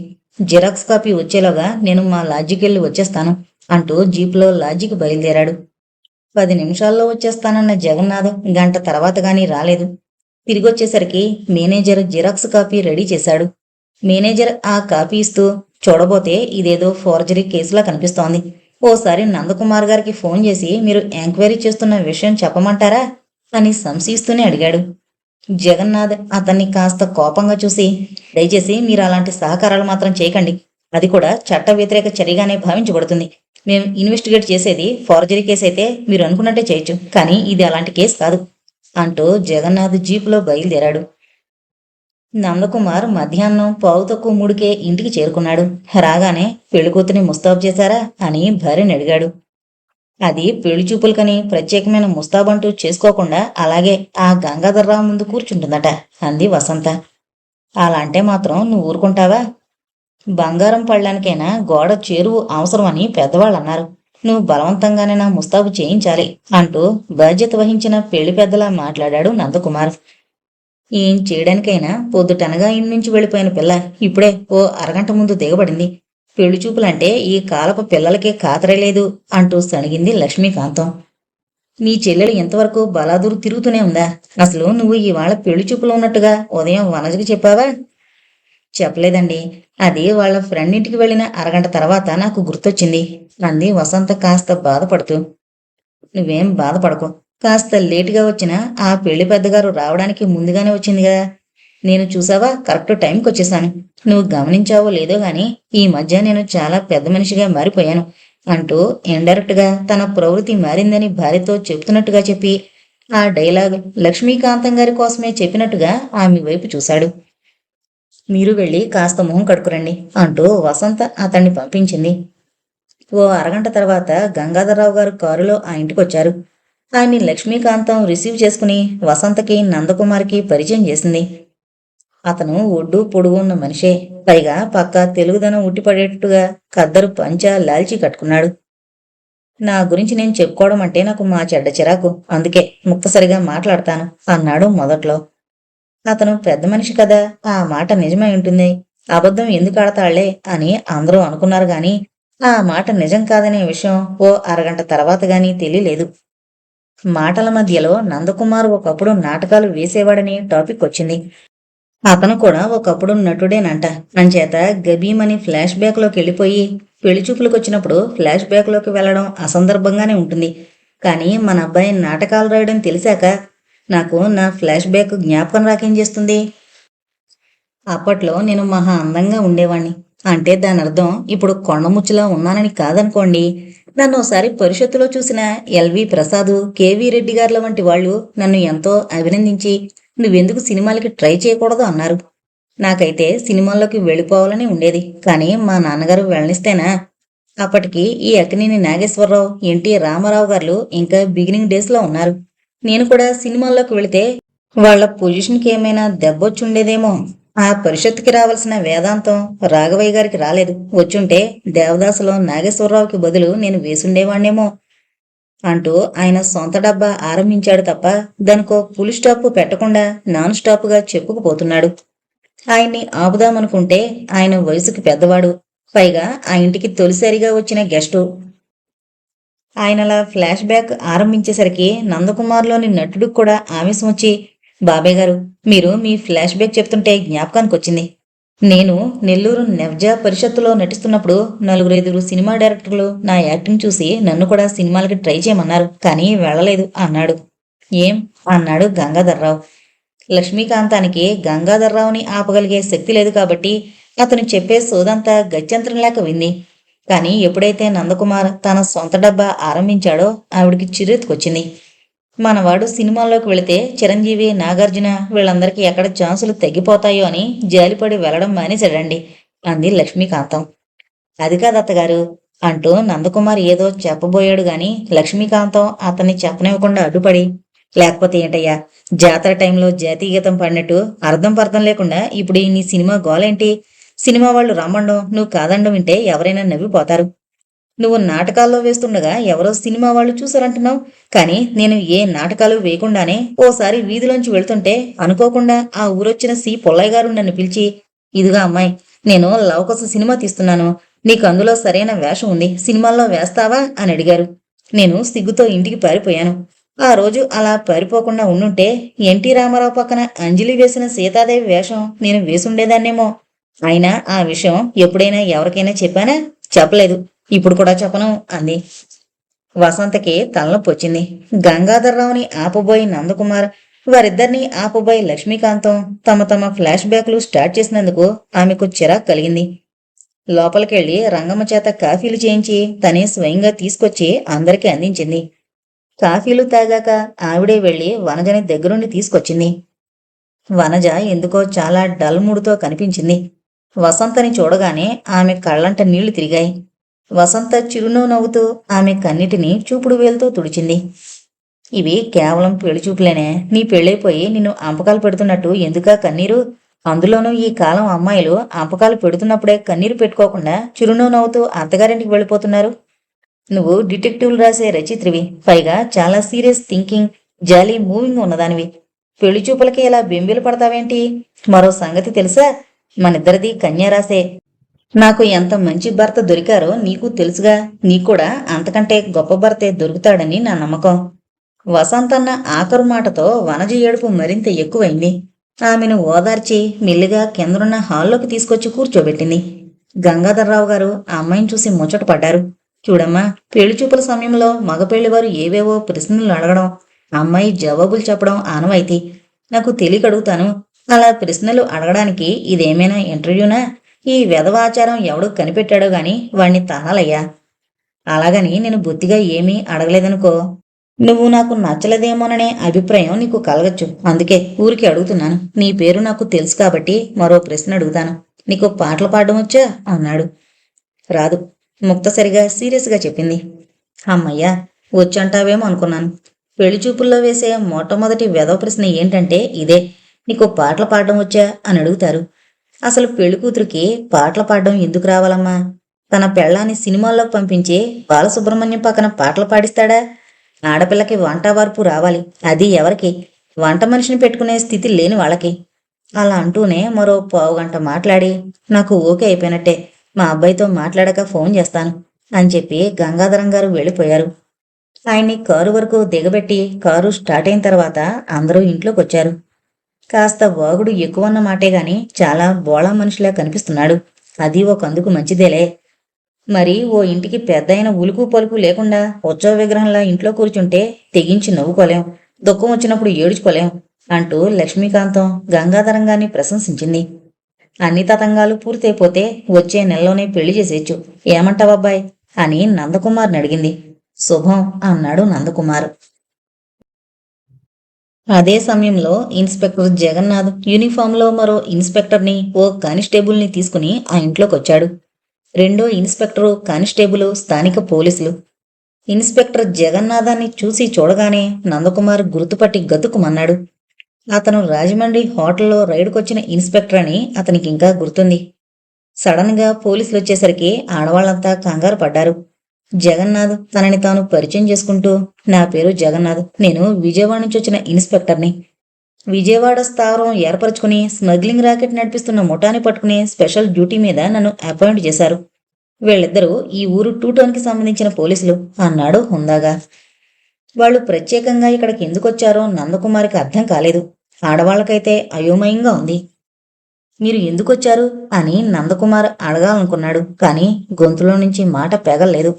జిరాక్స్ కాపీ వచ్చేలోగా నేను మా లాడ్జికి వెళ్ళి వచ్చేస్తాను అంటూ జీప్లో లాడ్జికి బయలుదేరాడు. 10 నిమిషాల్లో వచ్చేస్తానన్న జగన్నాథ్ గంట తర్వాత గానీ రాలేదు. తిరిగొచ్చేసరికి మేనేజర్ జిరాక్స్ కాపీ రెడీ చేశాడు. మేనేజర్ ఆ కాపీ ఇస్తూ, చూడబోతే ఇదేదో ఫోర్జరీ కేసులా కనిపిస్తోంది. ఓసారి నందకుమార్ గారికి ఫోన్ చేసి మీరు ఎంక్వైరీ చేస్తున్న విషయం చెప్పమంటారా అని సంశయిస్తూనే అడిగాడు. జగన్నాథ్ అతన్ని కాస్త కోపంగా చూసి, దయచేసి మీరు అలాంటి సహకారాలు మాత్రం చేయకండి, అది కూడా చట్ట వ్యతిరేక చర్యగానే భావించబడుతుంది. మేం ఇన్వెస్టిగేట్ చేసేది ఫోర్జరీ కేసు అయితే మీరు అనుకున్నట్టే చేయొచ్చు, కానీ ఇది అలాంటి కేసు కాదు అంటూ జగన్నాథ్ జీపులో బయలుదేరాడు. నందకుమార్ మధ్యాహ్నం 2:45కే ఇంటికి చేరుకున్నాడు. రాగానే పెళ్లికూతుని ముస్తాబు చేశారా అని భార్యని అడిగాడు. అది పెళ్లి చూపులకని ప్రత్యేకమైన ముస్తాబంటూ చేసుకోకుండా అలాగే ఆ గంగాధర్రావు ముందు కూర్చుంటుందట అంది వసంత. అలా అంటే మాత్రం నువ్వు ఊరుకుంటావా? బంగారం పళ్ళానికైనా గోడ చేరువు అవసరమని పెద్దవాళ్ళు అన్నారు. నువ్వు బలవంతంగానే నా ముస్తాబు చేయించాలి అంటూ బాధ్యత వహించిన పెళ్లి పెద్దలా మాట్లాడాడు నందకుమార్. ఏం చేయడానికైనా పొద్దుటనగా ఇంటి నుంచి వెళ్ళిపోయిన పిల్ల ఇప్పుడే ఓ అరగంట ముందు దిగబడింది. పెళ్లి చూపులంటే ఈ కాలపు పిల్లలకే ఖాతరేలేదు అంటూ సణిగింది లక్ష్మీకాంతం. నీ చెల్లెలు ఇంతవరకు బలాదూరు తిరుగుతూనే ఉందా? అసలు నువ్వు ఇవాళ పెళ్లి చూపులో ఉన్నట్టుగా ఉదయం వనజకి చెప్పావా? చెప్పలేదండి, అది వాళ్ళ ఫ్రెండ్ ఇంటికి వెళ్ళిన అరగంట తర్వాత నాకు గుర్తొచ్చింది అంది వసంత కాస్త బాధపడుతూ. నువ్వేం బాధపడకు, కాస్త లేటుగా వచ్చినా ఆ పెళ్లి పెద్దగారు రావడానికి ముందుగానే వచ్చిందిగా. నేను చూసావా, కరెక్ట్ టైంకి వచ్చేసాను. నువ్వు గమనించావో లేదో గాని ఈ మధ్య నేను చాలా పెద్ద మనిషిగా మారిపోయాను అంటూ ఇండైరెక్ట్ గా తన ప్రవృత్తి మారిందని భార్యతో చెబుతున్నట్టుగా చెప్పి ఆ డైలాగ్ లక్ష్మీకాంతం గారి కోసమే చెప్పినట్టుగా ఆమె వైపు చూశాడు. మీరు వెళ్ళి కాస్త మొహం కడుకురండి అంటూ వసంత అతన్ని పంపించింది. ఓ అరగంట తర్వాత గంగాధరరావు గారు కారులో ఆ ఇంటికొచ్చారు. ఆయన్ని లక్ష్మీకాంతం రిసీవ్ చేసుకుని వసంతకి నందకుమార్కి పరిచయం చేసింది. అతను ఒడ్డు పొడుగు ఉన్న మనిషే, పైగా పక్క తెలుగుదనం ఉట్టిపడేట్టుగా ఖద్దరు పంచా లాల్చి కట్టుకున్నాడు. నా గురించి నేను చెప్పుకోవడం అంటే నాకు మా చెడ్డ చిరాకు, అందుకే ముక్తసరిగా మాట్లాడతాను అన్నాడు మొదట్లో. అతను పెద్ద మనిషి కదా, ఆ మాట నిజమై ఉంటుంది, అబద్ధం ఎందుకు ఆడతాళ్లే అని అందరూ అనుకున్నారు గాని ఆ మాట నిజం కాదనే విషయం ఓ అరగంట తర్వాత గాని తెలియలేదు. మాటల మధ్యలో నందకుమార్ ఒకప్పుడు నాటకాలు వేసేవాడని టాపిక్ వచ్చింది. అతను కూడా ఒకప్పుడు నటుడేనంట. అంచేత గబీమని ఫ్లాష్ బ్యాక్ లోకి వెళ్ళిపోయి పెళ్లిచూపులకు వచ్చినప్పుడు ఫ్లాష్ బ్యాక్ లోకి వెళ్లడం అసందర్భంగానే ఉంటుంది. కానీ మన అబ్బాయి నాటకాలు రాయడం తెలిసాక నాకు నా ఫ్లాష్ బ్యాక్ జ్ఞాపకం రాకేం చేస్తుంది? అప్పట్లో నేను మహా అందంగా ఉండేవాణ్ణి అంటే దాని అర్థం ఇప్పుడు కొండముచ్చులా ఉన్నానని కాదనుకోండి. నన్ను ఒకసారి పరిషత్తులో చూసిన ఎల్వి ప్రసాద్, కేవీ రెడ్డి గారుల వంటి వాళ్ళు నన్ను ఎంతో అభినందించి నువ్వెందుకు సినిమాలకి ట్రై చేయకూడదు అన్నారు. నాకైతే సినిమాల్లోకి వెళ్ళిపోవాలని ఉండేది, కానీ మా నాన్నగారు వెళ్ళనిస్తేనా? అప్పటికి ఈ అక్కినేని నాగేశ్వరరావు, ఎన్టీ రామారావు గారు ఇంకా బిగినింగ్ డేస్లో ఉన్నారు. నేను కూడా సినిమాల్లోకి వెళితే వాళ్ళ పొజిషన్కి ఏమైనా దెబ్బొచ్చుండేదేమో. ఆ పరిషత్తుకి రావాల్సిన వేదాంతం రాఘవయ్య గారికి రాలేదు. వచ్చుంటే దేవదాసులో నాగేశ్వరరావుకి బదులు నేను వేసుండేవాణ్ణేమో అంటూ ఆయన సొంత డబ్బా ఆరంభించాడు తప్ప దానికో ఫుల్ స్టాప్ పెట్టకుండా నాన్ స్టాప్గా చెప్పుకుపోతున్నాడు. ఆయన్ని ఆపుదామనుకుంటే ఆయన వయసుకి పెద్దవాడు, పైగా ఆ ఇంటికి తొలిసారిగా వచ్చిన గెస్టు. ఆయనలా ఫ్లాష్ బ్యాక్ ఆరంభించేసరికి నందకుమార్లోని నటుడికి కూడా ఆవేశం వచ్చి, బాబాయ్ గారు, మీరు మీ ఫ్లాష్ బ్యాక్ చెప్తుంటే జ్ఞాపకానికి వచ్చింది. నేను నెల్లూరు నెవ్జా పరిషత్తులో నటిస్తున్నప్పుడు 4-5 సినిమా డైరెక్టర్లు నా యాక్టింగ్ చూసి నన్ను కూడా సినిమాలకి ట్రై చేయమన్నారు, కానీ వెళ్ళలేదు అన్నాడు. ఏం అన్నాడు గంగాధర్రావు. లక్ష్మీకాంతానికి గంగాధర్రావుని ఆపగలిగే శక్తి లేదు కాబట్టి అతను చెప్పే సోదంతా గత్యంతరం లేక వింది. కానీ ఎప్పుడైతే నందకుమార్ తన సొంత డబ్బా ఆరంభించాడో ఆవిడికి చిరెత్తుకొచ్చింది. మనవాడు సినిమాల్లోకి వెళితే చిరంజీవి, నాగార్జున వీళ్ళందరికీ ఎక్కడ ఛాన్సులు తగ్గిపోతాయో అని జాలిపడి వెళ్లడం మానేశాడండి అంది లక్ష్మీకాంతం. అది కాదత్తగారు అంటూ నందకుమార్ ఏదో చెప్పబోయాడు గాని లక్ష్మీకాంతం అతన్ని చెప్పనివ్వకుండా అడ్డుపడి, లేకపోతే ఏంటయ్యా, జాతర టైంలో జాతీయ గీతం పాడినట్టు అర్థం పర్థం లేకుండా ఇప్పుడు ఈ నీ సినిమా గోలేంటి? సినిమా వాళ్ళు రమ్మండం నువ్వు కాదండం వింటే ఎవరైనా నవ్విపోతారు. నువ్వు నాటకాల్లో వేస్తుండగా ఎవరో సినిమా వాళ్ళు చూసారంటున్నావు, కానీ నేను ఏ నాటకాలు వేయకుండానే ఓసారి వీధిలోంచి వెళ్తుంటే అనుకోకుండా ఆ ఊరొచ్చిన సి పొల్లయ్య గారు నన్ను పిలిచి, ఇదిగా అమ్మాయి, నేను లవకోస సినిమా తీస్తున్నాను, నీకు అందులో సరైన వేషం ఉంది, సినిమాల్లో వేస్తావా అని అడిగారు. నేను సిగ్గుతో ఇంటికి పారిపోయాను. ఆ రోజు అలా పారిపోకుండా ఉండుంటే ఎన్టీ రామారావు పక్కన అంజలి వేసిన సీతాదేవి వేషం నేను వేసుండేదాన్నేమో. అయినా ఆ విషయం ఎప్పుడైనా ఎవరికైనా చెప్పానా? చెప్పలేదు, ఇప్పుడు కూడా చెప్పను అంది. వసంతకి తలనొప్పి వచ్చింది. గంగాధర్రావుని ఆపబోయి నందకుమార్, వారిద్దరినీ ఆపబోయి లక్ష్మీకాంతం తమ తమ ఫ్లాష్ బ్యాక్లు స్టార్ట్ చేసినందుకు ఆమెకు చిరాకు కలిగింది. లోపలికెళ్లి రంగమ్మ చేత కాఫీలు చేయించి తనే స్వయంగా తీసుకొచ్చి అందరికీ అందించింది. కాఫీలు తాగాక ఆవిడే వెళ్లి వనజని దగ్గరుండి తీసుకొచ్చింది. వనజ ఎందుకో చాలా డల్ మూడుతో కనిపించింది. వసంతని చూడగానే ఆమె కళ్ళంట నీళ్లు తిరిగాయి. వసంత చిరునవ్వు నవ్వుతూ ఆమె కన్నిటిని చూపుడు వేలుతో తుడిచింది. ఇవి కేవలం పెళ్లి చూపులేనే, నీ పెళ్ళైపోయి నిన్ను అంపకాలు పెడుతున్నట్టు ఎందుకా కన్నీరు? అందులోనూ ఈ కాలం అమ్మాయిలు అంపకాలు పెడుతున్నప్పుడే కన్నీరు పెట్టుకోకుండా చిరునవ్వు నవ్వుతూ అత్తగారింటికి వెళ్ళిపోతున్నారు. నువ్వు డిటెక్టివ్లు రాసే రచయిత్రివి, పైగా చాలా సీరియస్ థింకింగ్, జాలీ మూవింగ్ ఉన్నదానివి. పెళ్లి చూపులకి ఇలా బెంబీలు పడతావేంటి? మరో సంగతి తెలుసా? మనిద్దరిది కన్యారాసే. నాకు ఎంత మంచి భర్త దొరికారో నీకు తెలుసుగా, నీకూడా అంతకంటే గొప్ప భర్తే దొరుకుతాడని నా నమ్మకం. వసంతన్న ఆఖరు మాటతో వనజ ఏడుపు మరింత ఎక్కువైంది. ఆమెను ఓదార్చి మెల్లిగా కిందనున్న హాల్లోకి తీసుకొచ్చి కూర్చోబెట్టింది. గంగాధర్రావు గారు ఆ అమ్మాయిని చూసి ముచ్చట పడ్డారు. చూడమ్మా, పెళ్లి చూపుల సమయంలో మగపెళ్లివారు ఏవేవో ప్రశ్నలు అడగడం, అమ్మాయి జవాబులు చెప్పడం ఆనవాయితీ. నాకు తెలియక అడుగుతాను, అలా ప్రశ్నలు అడగడానికి ఇదేమైనా ఇంటర్వ్యూనా? ఈ వెధవాచారం ఎవడు కనిపెట్టాడో గాని వాణ్ణి తనాలయ్యా. అలాగని నేను బొత్తిగా ఏమీ అడగలేదనుకో, నువ్వు నాకు నచ్చలేదేమోననే అభిప్రాయం నీకు కలగచ్చు. అందుకే ఊరికి అడుగుతున్నాను. నీ పేరు నాకు తెలుసు కాబట్టి మరో ప్రశ్న అడుగుతాను. నీకు పాటలు పాడడం వచ్చా అన్నాడు. రాదు, ముక్తసరిగా సీరియస్గా చెప్పింది. అమ్మయ్యా, వచ్చంటావేమో అనుకున్నాను. పెళ్లి చూపుల్లో వేసే మొట్టమొదటి వెధవ ప్రశ్న ఏంటంటే ఇదే, నీకు పాటలు పాడడం వచ్చా అని అడుగుతారు. అసలు పెళ్లి కూతురికి పాటలు పాడడం ఎందుకు రావాలమ్మా? తన పెళ్ళాన్ని సినిమాల్లోకి పంపించి బాలసుబ్రహ్మణ్యం పక్కన పాటలు పాడిస్తాడా? ఆడపిల్లకి వంట వార్పు రావాలి, అది ఎవరికి? వంట మనిషిని పెట్టుకునే స్థితి లేని వాళ్ళకి. అలా అంటూనే మరో పావుగంట మాట్లాడి, నాకు ఓకే అయిపోయినట్టే, మా అబ్బాయితో మాట్లాడాక ఫోన్ చేస్తాను అని చెప్పి గంగాధరం గారు వెళ్ళిపోయారు. ఆయన్ని కారు వరకు దిగబెట్టి కారు స్టార్ట్ అయిన తర్వాత అందరూ ఇంట్లోకి వచ్చారు. కాస్త వాగుడు ఎక్కువన్న మాటే గాని చాలా బోళా మనిషిలా కనిపిస్తున్నాడు. అది ఒకందుకు మంచిదేలే. మరి ఓ ఇంటికి పెద్దయిన ఉలుకు పలుకు లేకుండా ఉత్సవ విగ్రహంలా ఇంట్లో కూర్చుంటే తెగించి నవ్వుకోలేం, దుఃఖం వచ్చినప్పుడు ఏడుచుకోలేం అంటూ లక్ష్మీకాంతం గంగాధరం గారిని ప్రశంసించింది. అన్ని తతంగాలు పూర్తయిపోతే వచ్చే నెలలోనే పెళ్లి చేసేయచ్చు, ఏమంటావబ్బాయ్ అని నందకుమార్ని అడిగింది. శుభం అన్నాడు నందకుమార్. అదే సమయంలో ఇన్స్పెక్టర్ జగన్నాథ్ యూనిఫామ్లో మరో ఇన్స్పెక్టర్ని, ఓ కానిస్టేబుల్ని తీసుకుని ఆ ఇంట్లోకి వచ్చాడు. రెండో ఇన్స్పెక్టరు, కానిస్టేబుల్ స్థానిక పోలీసులు. ఇన్స్పెక్టర్ జగన్నాథాన్ని చూసి చూడగానే నందకుమార్ గుర్తుపట్టి గతుకుమన్నాడు. అతను రాజమండ్రి హోటల్లో రైడుకొచ్చిన ఇన్స్పెక్టర్ అని అతనికి ఇంకా గుర్తుంది. సడన్ గా పోలీసులు వచ్చేసరికి ఆడవాళ్లంతా కంగారు పడ్డారు. జగన్నాథ్ తనని తాను పరిచయం చేసుకుంటూ, నా పేరు జగన్నాథ్, నేను విజయవాడ నుంచి వచ్చిన ఇన్స్పెక్టర్ని. విజయవాడ స్థావరం ఏర్పరచుకుని స్మగ్లింగ్ రాకెట్ నడిపిస్తున్న ముఠాని పట్టుకుని స్పెషల్ డ్యూటీ మీద నన్ను అపాయింట్ చేశారు. వీళ్ళిద్దరూ ఈ ఊరు టూటౌన్కి సంబంధించిన పోలీసులు అన్నాడు హుందాగా. వాళ్ళు ప్రత్యేకంగా ఇక్కడికి ఎందుకొచ్చారో నందకుమారికి అర్థం కాలేదు. ఆడవాళ్లకైతే అయోమయంగా ఉంది. మీరు ఎందుకొచ్చారు అని నందకుమార్ అడగాలనుకున్నాడు. కానీ గొంతులో నుంచి మాట పెగల్లేదు.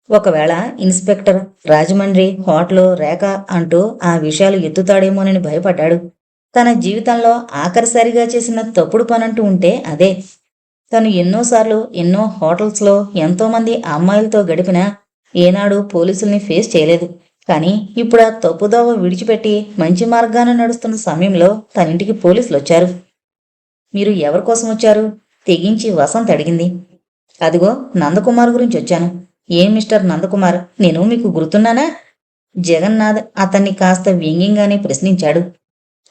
ఒకవేళ ఇన్స్పెక్టర్ రాజమండ్రి హోటల్ రేఖ అంటూ ఆ విషయాలు ఎత్తుతాడేమోనని భయపడ్డాడు. తన జీవితంలో ఆఖరిసారిగా చేసిన తప్పుడు పనంటూ ఉంటే అదే. తను ఎన్నోసార్లు ఎన్నో హోటల్స్లో ఎంతోమంది అమ్మాయిలతో గడిపినా ఏనాడు పోలీసుల్ని ఫేస్ చేయలేదు. కానీ ఇప్పుడు ఆ తప్పుదోవ విడిచిపెట్టి మంచి మార్గాన నడుస్తున్న సమయంలో తనింటికి పోలీసులు వచ్చారు. మీరు ఎవరి కోసం వచ్చారు? తెగించి వసంత్ అడిగింది. అదిగో నందకుమార్ గురించి వచ్చాను. ఏం మిస్టర్ నందకుమార్, నేను మీకు గుర్తున్నానా? జగన్నాథ్ అతన్ని కాస్త వ్యంగ్యంగానే ప్రశ్నించాడు.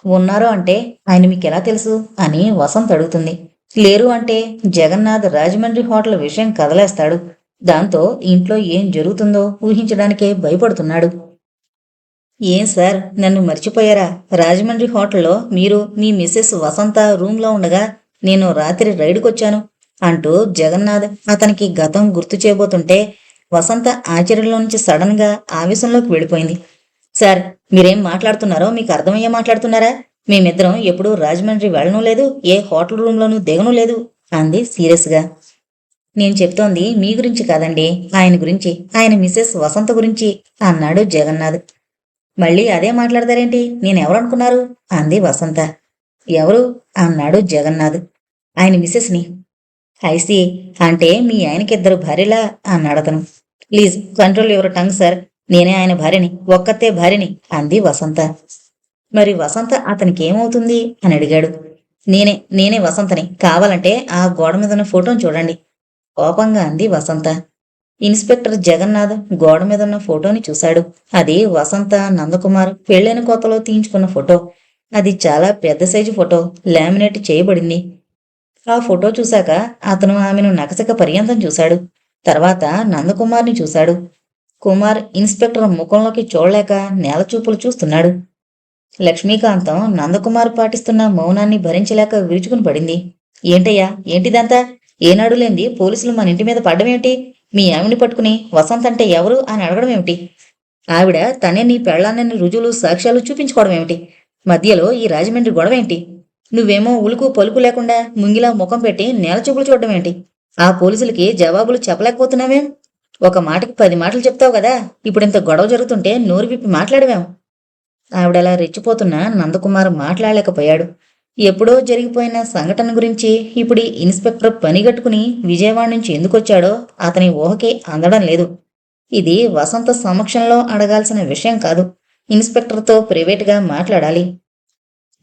ఉన్నారు అంటే ఆయన మీకెలా తెలుసు అని వసంత్ అడుగుతుంది. లేరు అంటే జగన్నాథ్ రాజమండ్రి హోటల్ విషయం కదలేస్తాడు. దాంతో ఇంట్లో ఏం జరుగుతుందో ఊహించడానికే భయపడుతున్నాడు. ఏం సార్, నన్ను మర్చిపోయారా? రాజమండ్రి హోటల్లో మీరు మీ మిస్సెస్ వసంత రూమ్లో ఉండగా నేను రాత్రి రైడుకొచ్చాను అంటూ జగన్నాథ్ అతనికి గతం గుర్తు చేయబోతుంటే వసంత ఆశ్చర్యంలో నుంచి సడన్ గా ఆవేశంలోకి వెళ్ళిపోయింది. సార్, మీరేం మాట్లాడుతున్నారో మీకు అర్థమయ్యే మాట్లాడుతున్నారా? మేమిద్దరం ఎప్పుడూ రాజమండ్రి వెళ్ళను లేదు, ఏ హోటల్ రూమ్లోనూ దిగను లేదు అంది సీరియస్గా. నేను చెప్తోంది మీ గురించి కాదండి, ఆయన గురించి, ఆయన మిస్సెస్ వసంత గురించి అన్నాడు జగన్నాథ్. మళ్ళీ అదే మాట్లాడతారేంటి? నేనెవరనుకున్నారు అంది వసంత. ఎవరు అన్నాడు జగన్నాథ్. ఆయన మిస్సెస్ని. ఐసి, అంటే మీ ఆయనకిద్దరు భార్యలా అన్నాడతను. Please control your tongue sir, నేనే ఆయన భార్యని, ఒక్కతే భార్యని అంది వసంత. మరి వసంత అతనికేమవుతుంది అని అడిగాడు. నేనే వసంతని, కావాలంటే ఆ గోడ మీదున్న ఫోటోను చూడండి కోపంగా అంది వసంత. ఇన్స్పెక్టర్ జగన్నాథ్ గోడ మీదున్న ఫోటోని చూశాడు. అది వసంత నందకుమార్ పెళ్ళైన కొత్తలో తీయించుకున్న ఫోటో. అది చాలా పెద్ద సైజు ఫోటో, లామినేట్ చేయబడింది. ఆ ఫోటో చూశాక అతను ఆమెను నకసక పర్యంతం చూశాడు. తర్వాత నందకుమార్ని చూశాడు. కుమార్ ఇన్స్పెక్టర్ ముఖంలోకి చూడలేక నేలచూపులు చూస్తున్నాడు. లక్ష్మీకాంతం నందకుమార్ పాటిస్తున్న మౌనాన్ని భరించలేక విరుచుకుని పడింది. ఏంటయ్యా, ఏంటిదంతా? ఏనాడు లేంది పోలీసులు మన ఇంటి మీద పడ్డమేమిటి? మీ ఆవిని పట్టుకుని వసంత్ అంటే ఎవరు అని అడగడం ఏమిటి? ఆవిడ తనే నీ పెళ్లాన్నని రుజువులు సాక్ష్యాలు చూపించుకోవడం ఏమిటి? మధ్యలో ఈ రాజమండ్రి గొడవేంటి? నువ్వేమో ఉలుకు పలుకు లేకుండా ముంగిలా ముఖం పెట్టి నేలచూపులు చూడడం ఏంటి? ఆ పోలీసులకి జవాబులు చెప్పలేకపోతున్నావేం? ఒక మాటకి 10 మాటలు చెప్తావు కదా, ఇప్పుడింత గొడవ జరుగుతుంటే నోరు విప్పి మాట్లాడవేం? ఆవిడలా రెచ్చిపోతున్న నందకుమార్ మాట్లాడలేకపోయాడు. ఎప్పుడో జరిగిపోయిన సంఘటన గురించి ఇప్పుడు ఇన్స్పెక్టర్ పనిగట్టుకుని విజయవాడ నుంచి ఎందుకొచ్చాడో అతని ఊహకి అందడం లేదు. ఇది వసంత సమక్షంలో అడగాల్సిన విషయం కాదు. ఇన్స్పెక్టర్తో ప్రైవేటుగా మాట్లాడాలి.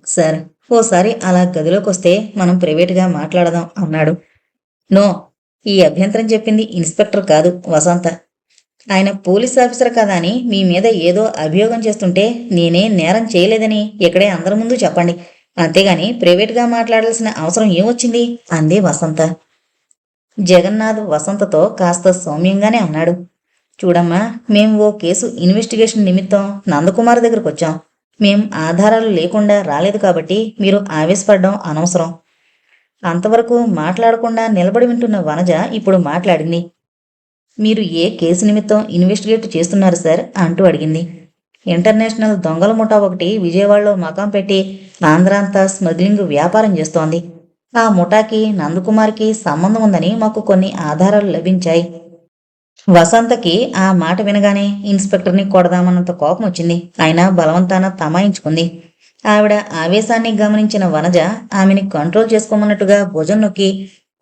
సార్, ఓసారి అలా గదిలోకొస్తే మనం ప్రైవేటుగా మాట్లాడదాం అన్నాడు. నో, ఈ అభ్యంతరం చెప్పింది ఇన్స్పెక్టర్ కాదు, వసంత. ఆయన పోలీస్ ఆఫీసర్ కదా అని మీ మీద ఏదో అభియోగం చేస్తుంటే నేనే నేరం చేయలేదని ఇక్కడే అందరి ముందు చెప్పండి. అంతేగాని ప్రైవేటుగా మాట్లాడాల్సిన అవసరం ఏమొచ్చింది అంది వసంత. జగన్నాథ్ వసంతతో కాస్త సౌమ్యంగానే అన్నాడు. చూడమ్మా, మేం ఓ కేసు ఇన్వెస్టిగేషన్ నిమిత్తం నందకుమార్ దగ్గరకు వచ్చాం. మేం ఆధారాలు లేకుండా రాలేదు కాబట్టి మీరు ఆవేశపడడం అనవసరం. అంతవరకు మాట్లాడకుండా నిలబడి వింటున్న వనజ ఇప్పుడు మాట్లాడింది. మీరు ఏ కేసు నిమిత్తం ఇన్వెస్టిగేట్ చేస్తున్నారు సార్ అంటూ అడిగింది. ఇంటర్నేషనల్ దొంగల ముఠా ఒకటి విజయవాడలో మకాం పెట్టి ఆంధ్ర అంతా స్మగ్లింగ్ వ్యాపారం చేస్తోంది. ఆ ముఠాకి నందకుమార్కి సంబంధం ఉందని మాకు కొన్ని ఆధారాలు లభించాయి. వసంతకి ఆ మాట వినగానే ఇన్స్పెక్టర్ని కొడదామన్నంత కోపం వచ్చింది. అయినా బలవంతాన తమాయించుకుంది. ఆవిడ ఆవేశాన్ని గమనించిన వనజ ఆమెని కంట్రోల్ చేసుకోమన్నట్టుగా భుజం నొక్కి,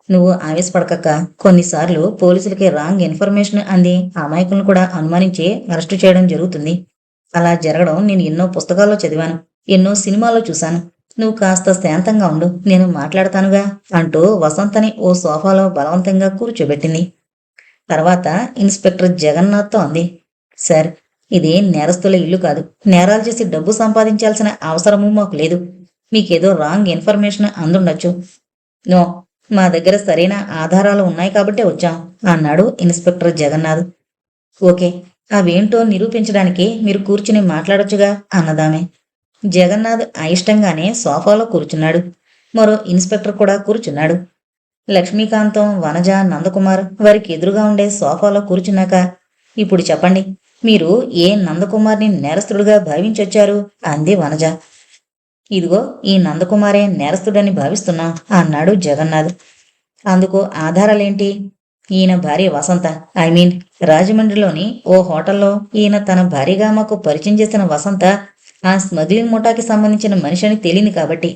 నువ్వు ఆవేశపడకక్క, కొన్నిసార్లు పోలీసులకి రాంగ్ ఇన్ఫర్మేషన్ అంది అమాయకులను కూడా అనుమానించి అరెస్టు చేయడం జరుగుతుంది. అలా జరగడం నేను ఎన్నో పుస్తకాల్లో చదివాను, ఎన్నో సినిమాల్లో చూశాను. నువ్వు కాస్త శాంతంగా ఉండు, నేను మాట్లాడతానుగా అంటూ వసంతని ఓ సోఫాలో బలవంతంగా కూర్చోబెట్టింది. తర్వాత ఇన్స్పెక్టర్ జగన్నాథ్తో అంది. సార్, ఇది నేరస్తుల ఇల్లు కాదు. నేరాలు చేసి డబ్బు సంపాదించాల్సిన అవసరమూ మాకు లేదు. మీకేదో రాంగ్ ఇన్ఫర్మేషన్ అందుండొచ్చు. నో, మా దగ్గర సరైన ఆధారాలు ఉన్నాయి కాబట్టే వచ్చాం అన్నాడు ఇన్స్పెక్టర్ జగన్నాథ్. ఓకే, అవేంటో నిరూపించడానికి మీరు కూర్చుని మాట్లాడొచ్చుగా అన్నదామె. జగన్నాథ్ అయిష్టంగానే సోఫాలో కూర్చున్నాడు. మరో ఇన్స్పెక్టర్ కూడా కూర్చున్నాడు. లక్ష్మీకాంతం, వనజ, నందకుమార్ వారికి ఎదురుగా ఉండే సోఫాలో కూర్చున్నాక, ఇప్పుడు చెప్పండి, మీరు ఏ నందకుమార్ని నేరస్తుడుగా భావించొచ్చారు అంది వనజ. ఇదిగో ఈ నందకుమారే నేరస్తుడని భావిస్తున్నా అన్నాడు జగన్నాథ్. అందుకు ఆధారాలేంటి? ఈయన భార్య వసంత, ఐ మీన్ రాజమండ్రిలోని ఓ హోటల్లో ఈయన తన భార్యగా మాకు పరిచయం చేసిన వసంత ఆ స్మగ్లింగ్ ముఠాకి సంబంధించిన మనిషి అని తేలింది కాబట్టి.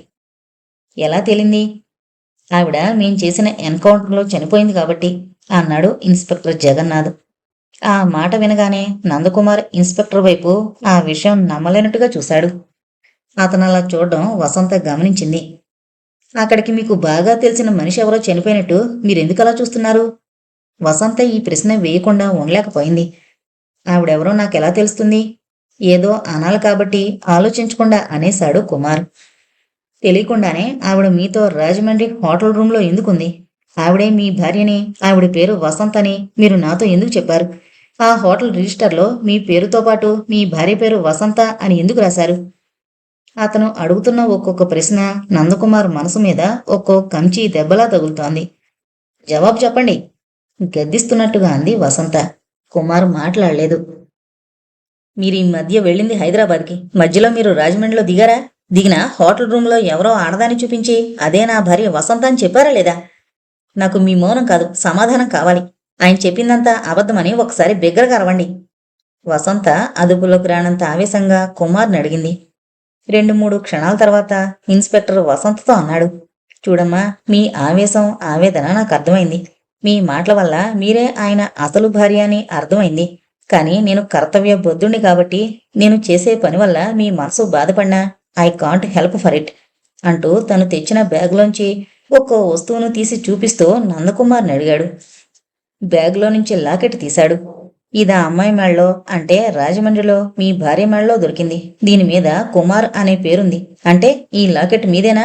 ఎలా తేలింది? ఆవిడ మేం చేసిన ఎన్కౌంటర్లో చనిపోయింది కాబట్టి అన్నాడు ఇన్స్పెక్టర్ జగన్నాథ్. ఆ మాట వినగానే నందకుమార్ ఇన్స్పెక్టర్ వైపు ఆ విషయం నమ్మలేనట్టుగా చూశాడు. అతను అలా చూడడం వసంత గమనించింది. అక్కడికి మీకు బాగా తెలిసిన మనిషి ఎవరో చనిపోయినట్టు మీరెందుకలా చూస్తున్నారు? వసంత ఈ ప్రశ్న వేయకుండా ఉండలేకపోయింది. ఆవిడెవరో నాకెలా తెలుస్తుంది? ఏదో అనాలి కాబట్టి ఆలోచించకుండా అనేశాడు కుమార్. తెలియకుండానే ఆవిడ మీతో రాజమండ్రి హోటల్ రూంలో ఎందుకుంది? ఆవిడే మీ భార్యని, ఆవిడ పేరు వసంత్ అని మీరు నాతో ఎందుకు చెప్పారు? ఆ హోటల్ రిజిస్టర్లో మీ పేరుతో పాటు మీ భార్య పేరు వసంత అని ఎందుకు రాశారు? అతను అడుగుతున్న ఒక్కొక్క ప్రశ్న నందకుమార్ మనసు మీద ఒక్కో కంచి దెబ్బలా తగులుతోంది. జవాబు చెప్పండి, గద్దిస్తున్నట్టుగా అంది వసంత. కుమార్ మాట్లాడలేదు. మీరు ఈ మధ్య వెళ్ళింది హైదరాబాద్కి, మధ్యలో మీరు రాజమండ్రిలో దిగారా? దిగిన హోటల్ రూంలో ఎవరో ఆడదాన్ని చూపించి అదే నా భార్య వసంత అని చెప్పారా లేదా? నాకు మీ మౌనం కాదు, సమాధానం కావాలి. ఆయన చెప్పిందంతా అబద్ధమని ఒకసారి బిగ్గరగా అరవండి. వసంత అదుపులోకి రానంత ఆవేశంగా కుమార్ని అడిగింది. 2-3 క్షణాల తర్వాత ఇన్స్పెక్టర్ వసంతతో అన్నాడు. చూడమ్మా, మీ ఆవేశం, ఆవేదన నాకు అర్థమైంది. మీ మాటల వల్ల మీరే ఆయన అసలు భార్య అని అర్థమైంది. కానీ నేను కర్తవ్య బుద్ధుణ్ణి కాబట్టి నేను చేసే పని వల్ల మీ మనసు బాధపడినా I can't help for it అంటూ తను తెచ్చిన బ్యాగ్లోంచి ఒక్కో వస్తువును తీసి చూపిస్తూ నందకుమార్ని అడిగాడు. బ్యాగ్లో నుంచి లాకెట్ తీశాడు. ఇదా అమ్మాయి మేళ్ళో, అంటే రాజమండ్రిలో మీ భార్య మేళ్ళలో దొరికింది. దీని మీద కుమార్ అనే పేరుంది. అంటే ఈ లాకెట్ మీదేనా?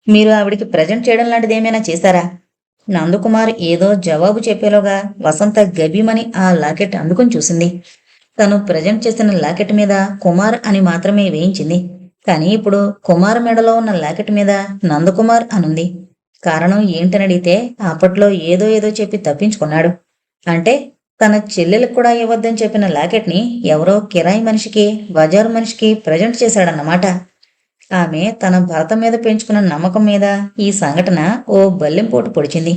మీరు ఆవిడికి ప్రజెంట్ చేయడం లాంటిదేమైనా చేశారా? నందకుమార్ ఏదో జవాబు చెప్పేలోగా వసంత గబీమని ఆ లాకెట్ అందుకుని చూసింది. తను ప్రజెంట్ చేసిన లాకెట్ మీద కుమార్ అని మాత్రమే వేయించింది. కానీ ఇప్పుడు కుమార్ మెడలో ఉన్న లాకెట్ మీద నందకుమార్ అనుంది. కారణం ఏంటనడిగితే అప్పట్లో ఏదో ఏదో చెప్పి తప్పించుకున్నాడు. అంటే తన చెల్లెలకు కూడా ఇవ్వద్దని చెప్పిన లాకెట్ని ఎవరో కిరాయి మనిషికి, బజారు మనిషికి ప్రజెంట్ చేశాడన్నమాట. ఆమె తన భర్త మీద పెంచుకున్న నమ్మకం మీద ఈ సంఘటన ఓ బల్లెంపోటు పొడిచింది.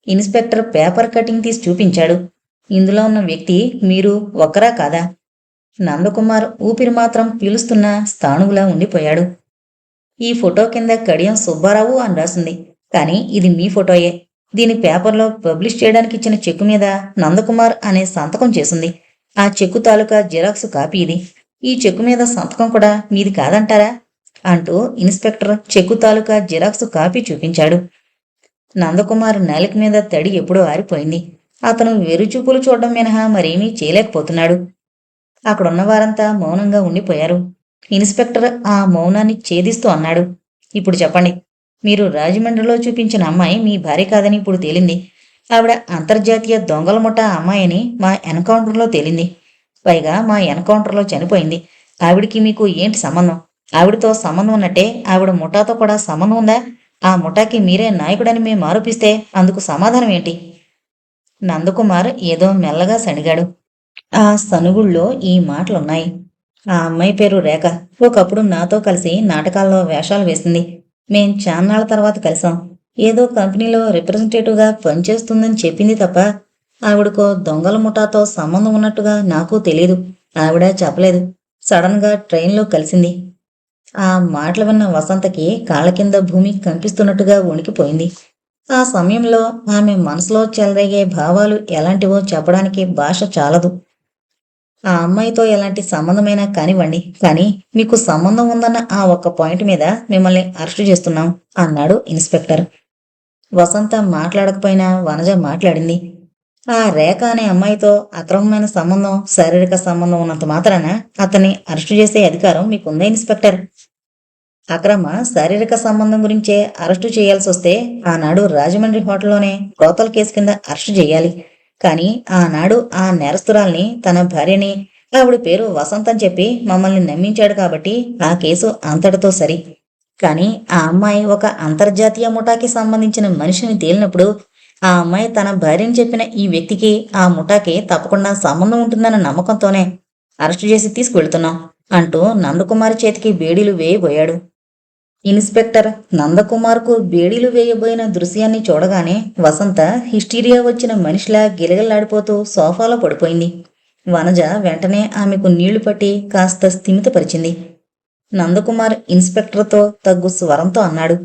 ఇన్స్పెక్టర్ పేపర్ కటింగ్ తీసి చూపించాడు. ఇందులో ఉన్న వ్యక్తి మీరు ఒకరా కాదా? నందకుమార్ ఊపిరి మాత్రం పీలుస్తున్న స్థాణువులా ఉండిపోయాడు. ఈ ఫోటో కింద కడియం సుబ్బారావు అని రాసింది. కానీ ఇది మీ ఫోటోయే. దీని పేపర్లో పబ్లిష్ చేయడానికి ఇచ్చిన చెక్కు మీద నందకుమార్ అనే సంతకం చేసింది. ఆ చెక్కు తాలూకా జిరాక్స్ కాపీ ఇది. ఈ చెక్కు మీద సంతకం కూడా మీది కాదంటారా అంటూ ఇన్స్పెక్టర్ చెక్కు తాలూకా జిరాక్స్ కాపీ చూపించాడు. నందకుమార్ నాలిక మీద తడి ఎప్పుడో ఆరిపోయింది. అతను వెరుచూపులు చూడడం మినహా మరేమీ చేయలేకపోతున్నాడు. అక్కడున్న వారంతా మౌనంగా ఉండిపోయారు. ఇన్స్పెక్టర్ ఆ మౌనాన్ని ఛేదిస్తూ అన్నాడు. ఇప్పుడు చెప్పండి, మీరు రాజమండ్రిలో చూపించిన అమ్మాయి మీ భార్య కాదని ఇప్పుడు తేలింది. ఆవిడ అంతర్జాతీయ దొంగల ముఠా అమ్మాయని మా ఎన్కౌంటర్లో తేలింది. పైగా మా ఎన్కౌంటర్లో చనిపోయింది. ఆవిడికి మీకు ఏంటి సంబంధం? ఆవిడతో సంబంధం ఉన్నట్టే ఆవిడ ముఠాతో కూడా సంబంధం ఉందా? ఆ ముఠాకి మీరే నాయకుడని మేము ఆరోపిస్తే అందుకు సమాధానం ఏంటి? నందకుమార్ ఏదో మెల్లగా సణిగాడు. ఆ సనుగుళ్ళో ఈ మాటలున్నాయి. ఆ అమ్మాయి పేరు రేఖ. ఒకప్పుడు నాతో కలిసి నాటకాల్లో వేషాలు వేసింది. మేం చాన్నాళ్ల తర్వాత కలిసాం. ఏదో కంపెనీలో రిప్రజెంటేటివ్గా పనిచేస్తుందని చెప్పింది తప్ప ఆవిడకో దొంగల ముఠాతో సంబంధం ఉన్నట్టుగా నాకు తెలీదు. ఆవిడ చెప్పలేదు. సడన్గా ట్రైన్లో కలిసింది. ఆ మాటలు విన్న వసంతకి కాళ్ళ కింద భూమి కంపిస్తున్నట్టుగా వణికిపోయింది. ఆ సమయంలో ఆమె మనసులో చెలరేగే భావాలు ఎలాంటివో చెప్పడానికి భాష చాలదు. ఆ అమ్మాయితో ఎలాంటి సంబంధమైనా కానివ్వండి, కానీ మీకు సంబంధం ఉందన్న ఆ ఒక్క పాయింట్ మీద మిమ్మల్ని అరెస్టు చేస్తున్నాం అన్నాడు ఇన్స్పెక్టర్. వసంత మాట్లాడకపోయినా వనజ మాట్లాడింది. ఆ రేఖ అనే అమ్మాయితో అక్రమమైన సంబంధం, శారీరక సంబంధం ఉన్నంత మాత్రాన అతన్ని అరెస్టు చేసే అధికారం మీకుందా ఇన్స్పెక్టర్? అక్రమ శారీరక సంబంధం గురించే అరెస్టు చేయాల్సి వస్తే ఆనాడు రాజమండ్రి హోటల్లోనే బ్రోతల్ కేసు కింద అరెస్టు చేయాలి. కానీ ఆనాడు ఆ నేరస్తురాల్ని, తన భార్యని, ఆవిడ పేరు వసంత్ అని చెప్పి మమ్మల్ని నమ్మించాడు కాబట్టి ఆ కేసు అంతటితో సరి. కానీ ఆ అమ్మాయి ఒక అంతర్జాతీయ ముఠాకి సంబంధించిన మనిషిని తేలినప్పుడు ఆ అమ్మాయి తన భార్యని చెప్పిన ఈ వ్యక్తికి, ఆ ముఠాకి తప్పకుండా సంబంధం ఉంటుందన్న నమ్మకంతోనే అరెస్టు చేసి తీసుకువెళ్తున్నాం అంటూ నందకుమారి చేతికి బేడీలు వేయబోయాడు. ఇన్స్పెక్టర్ నందకుమార్కు బేడీలు వేయబోయిన దృశ్యాన్ని చూడగానే వసంత హిస్టీరియా వచ్చిన మనిషిలా గిలగిల్లాడిపోతూ సోఫాలో పడిపోయింది. వనజ వెంటనే ఆమెకు నీళ్లు పట్టి కాస్త స్థిమితపరిచింది. నందకుమార్ ఇన్స్పెక్టర్తో తగ్గు స్వరంతో అన్నాడు,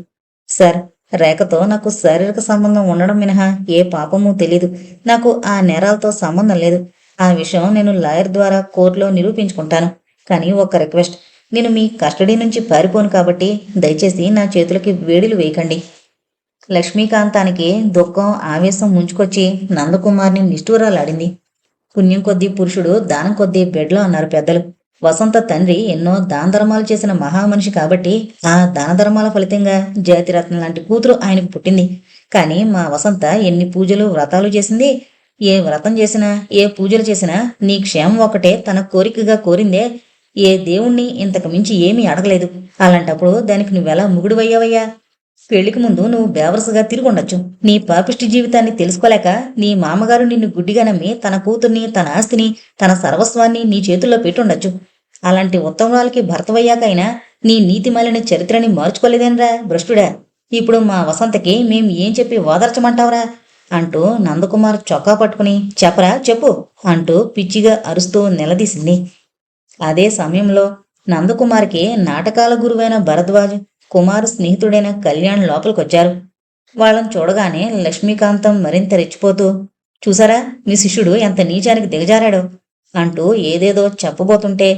సార్, రేఖతో నాకు శారీరక సంబంధం ఉండడం మినహా ఏ పాపమూ తెలీదు. నాకు ఆ నేరాలతో సంబంధం లేదు. ఆ విషయం నేను లాయర్ ద్వారా కోర్టులో నిరూపించుకుంటాను. కానీ ఒక రిక్వెస్ట్, నేను మీ కస్టడీ నుంచి పారిపోను కాబట్టి దయచేసి నా చేతులకి వేడిలు వేయకండి. లక్ష్మీకాంతానికి దుఃఖం, ఆవేశం ముంచుకొచ్చి నందకుమార్ని నిష్ఠూరాలాడింది. పుణ్యం కొద్దీ పురుషుడు, దానం కొద్దీ బెడ్లో అన్నారు పెద్దలు. వసంత తండ్రి ఎన్నో దానధర్మాలు చేసిన మహామనిషి కాబట్టి ఆ దానధర్మాల ఫలితంగా జాతిరత్నం లాంటి కూతురు ఆయనకు పుట్టింది. కానీ మా వసంత ఎన్ని పూజలు, వ్రతాలు చేసింది. ఏ వ్రతం చేసినా, ఏ పూజలు చేసినా నీ క్షేమం ఒకటే తన కోరికగా కోరిందే. ఏ దేవుణ్ణి ఇంతకు మించి ఏమీ అడగలేదు. అలాంటప్పుడు దానికి నువ్వెలా ముగుడువయ్యావయ్యా? పెళ్లికి ముందు నువ్వు బేవరసుగా తిరుగుండొచ్చు. నీ పాపిష్టి జీవితాన్ని తెలుసుకోలేక నీ మామగారు నిన్ను గుడ్డిగా నమ్మి తన కూతుర్ని, తన ఆస్తిని, తన సర్వస్వాన్ని నీ చేతుల్లో పెట్టుండొచ్చు. అలాంటి ఉత్తమరాలకి భర్తవయ్యాకైనా నీ నీతిమాలిన చరిత్రని మార్చుకోలేదేనరా భ్రష్టుడా? ఇప్పుడు మా వసంతకి మేం ఏం చెప్పి ఓదార్చమంటావురా అంటూ నందకుమార్ చొక్కా పట్టుకుని చెప్పరా చెప్పు అంటూ పిచ్చిగా అరుస్తూ నిలదీసింది. అదే సమయంలో నందకుమార్కి నాటకాల గురువైన భరద్వాజ్, కుమారు స్నేహితుడైన కళ్యాణ్ లోపలికొచ్చారు. వాళ్ళని చూడగానే లక్ష్మీకాంతం మరింత రెచ్చిపోతూ, చూసారా మీ శిష్యుడు ఎంత నీచానికి దిగజారాడో అంటూ ఏదేదో చెప్పబోతుంటే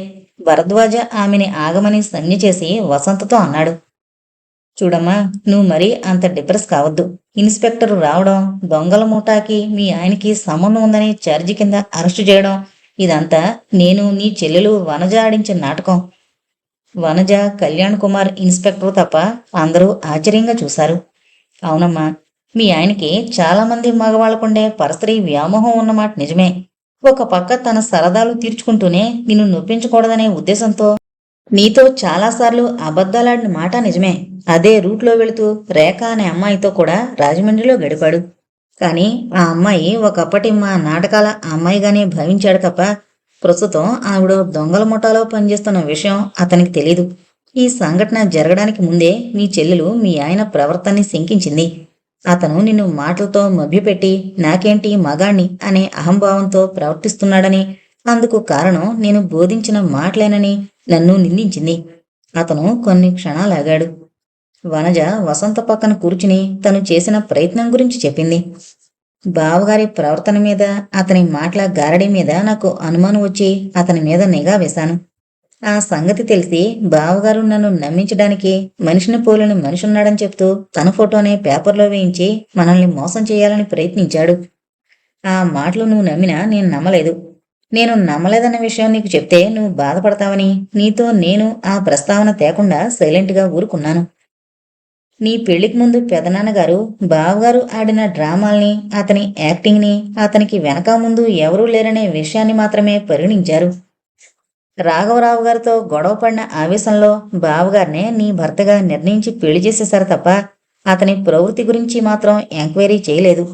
భరద్వాజ ఆమెని ఆగమని సంజ్ఞ చేసి వసంతతో అన్నాడు, చూడమ్మా, నువ్వు మరీ అంత డిప్రెస్ కావద్దు. ఇన్స్పెక్టర్ రావడం, దొంగల ముఠాకి మీ ఆయనకి సంబంధం ఉందని ఛార్జీ కింద అరెస్టు చేయడం, ఇదంతా నేను నీ చెల్లెలు వనజ ఆడించిన నాటకం. వనజ, కళ్యాణ్ కుమార్ ఇన్స్పెక్టర్ తప్ప అందరూ ఆశ్చర్యంగా చూశారు. అవునమ్మా, మీ ఆయనకి చాలామంది మగవాళ్లకుండే పరస్త్రీ వ్యామోహం ఉన్నమాట నిజమే. ఒక పక్క తన సరదాలు తీర్చుకుంటూనే నిన్ను నొప్పించకూడదనే ఉద్దేశంతో నీతో చాలాసార్లు అబద్ధాలాడిన మాట నిజమే. అదే రూట్లో వెళుతూ రేఖ అనే అమ్మాయితో కూడా రాజమండ్రిలో గడిపాడు. కానీ ఆ అమ్మాయి ఒకప్పటి మా నాటకాల అమ్మాయిగానే భావించాడు తప్ప ప్రస్తుతం ఆవిడ దొంగల ముఠాలో పనిచేస్తున్న విషయం అతనికి తెలీదు. ఈ సంఘటన జరగడానికి ముందే మీ చెల్లెలు మీ ఆయన ప్రవర్తనని శంకించింది. అతను నిన్ను మాటలతో మభ్యపెట్టి నాకేంటి మగాణ్ణి అనే అహంభావంతో ప్రవర్తిస్తున్నాడని, అందుకు కారణం నేను బోధించిన మాటలేనని నన్ను నిందించింది. అతను కొన్ని క్షణాలాగాడు. వనజ వసంత పక్కన కూర్చుని తను చేసిన ప్రయత్నం గురించి చెప్పింది. బావగారి ప్రవర్తన మీద, అతని మాటల గారడీ మీద నాకు అనుమానం వచ్చి అతని మీద నిఘా వేశాను. ఆ సంగతి తెలిసి బావగారు నన్ను నమ్మించడానికి మనిషిని పోలిన మనిషి ఉన్నాడని చెప్తూ తన ఫోటోని పేపర్లో వేయించి మనల్ని మోసం చేయాలని ప్రయత్నించాడు. ఆ మాటలు నువ్వు నమ్మినా నేను నమ్మలేదు. నేను నమ్మలేదన్న విషయం నీకు చెప్తే నువ్వు బాధపడతావని నీతో నేను ఆ ప్రస్తావన తేకుండా సైలెంట్గా ఊరుకున్నాను. నీ పెళ్లికి ముందు పెదనాన్నగారు బావగారు ఆడిన డ్రామాల్ని, అతని యాక్టింగ్ని, అతనికి వెనక ముందు ఎవరూ లేరనే విషయాన్ని మాత్రమే పరిగణించారు. రాఘవరావు గారితో గొడవ పడిన ఆవేశంలో బావగారినే నీ భర్తగా నిర్ణయించి పెళ్లి చేసేశారు తప్ప అతని ప్రవృత్తి గురించి మాత్రం ఎంక్వైరీ చేయలేదు.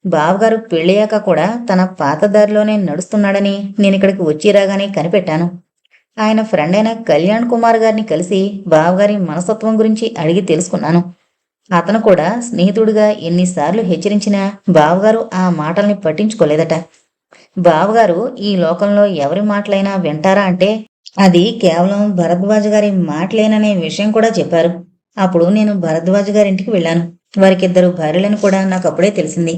బావగారు పెళ్ళయ్యాక కూడా తన పాత దారిలోనే నడుస్తున్నాడని నేనిక్కడికి వచ్చి రాగానే కనిపెట్టాను. ఆయన ఫ్రెండ్ అయిన కళ్యాణ్ కుమార్ గారిని కలిసి బావగారి మనస్తత్వం గురించి అడిగి తెలుసుకున్నాను. అతను కూడా స్నేహితుడిగా ఎన్నిసార్లు హెచ్చరించినా బావగారు ఆ మాటల్ని పట్టించుకోలేదట. బావగారు ఈ లోకంలో ఎవరి మాటలైనా వింటారా అంటే అది కేవలం భరద్వాజ్ గారి మాటలేననే విషయం కూడా చెప్పారు. అప్పుడు నేను భరద్వాజ్ గారింటికి వెళ్ళాను. వారికిద్దరు భార్యలను కూడా నాకు అప్పుడే తెలిసింది.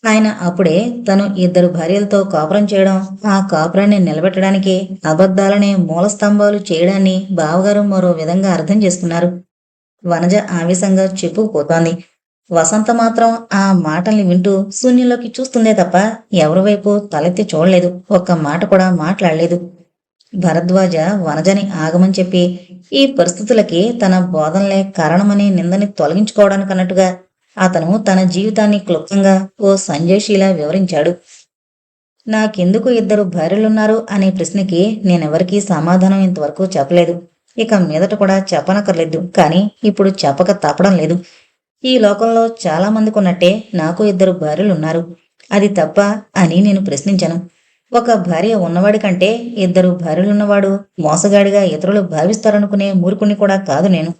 ఆయన అప్పుడే తను 2 భార్యలతో కాపురం చేయడం, ఆ కాపురాన్ని నిలబెట్టడానికి అబద్ధాలనే మూలస్తంభాలు చేయడాన్ని బావగారు మరో విధంగా అర్థం చేసుకున్నారు. వనజ ఆవేశంగా చెప్పుకుపోతోంది. వసంత మాత్రం ఆ మాటల్ని వింటూ శూన్యంలోకి చూస్తుందే తప్ప ఎవరి వైపు తలెత్తి చూడలేదు. ఒక్క మాట కూడా మాట్లాడలేదు. భరద్వాజ వనజని ఆగమని చెప్పి ఈ పరిస్థితులకి తన బోధనలే కారణమనే నిందని తొలగించుకోవడానికన్నట్టుగా అతను తన జీవితాన్ని క్లుప్తంగా ఓ సంజయ్షీలా వివరించాడు. నాకెందుకు ఇద్దరు భార్యలున్నారు అనే ప్రశ్నకి నేనెవరికీ సమాధానం ఇంతవరకు చెప్పలేదు. ఇక మీదట కూడా చెప్పనక్కర్లేదు. కానీ ఇప్పుడు చెప్పక తప్పడం లేదు. ఈ లోకంలో చాలా మందికి ఉన్నట్టే నాకు ఇద్దరు భార్యలున్నారు. అది తప్ప అని నేను ప్రశ్నించాను. ఒక భార్య ఉన్నవాడి కంటే ఇద్దరు భార్యలున్నవాడు మోసగాడిగా ఇతరులు భావిస్తారనుకునే మూర్ఖుణ్ణి కూడా కాదు నేను.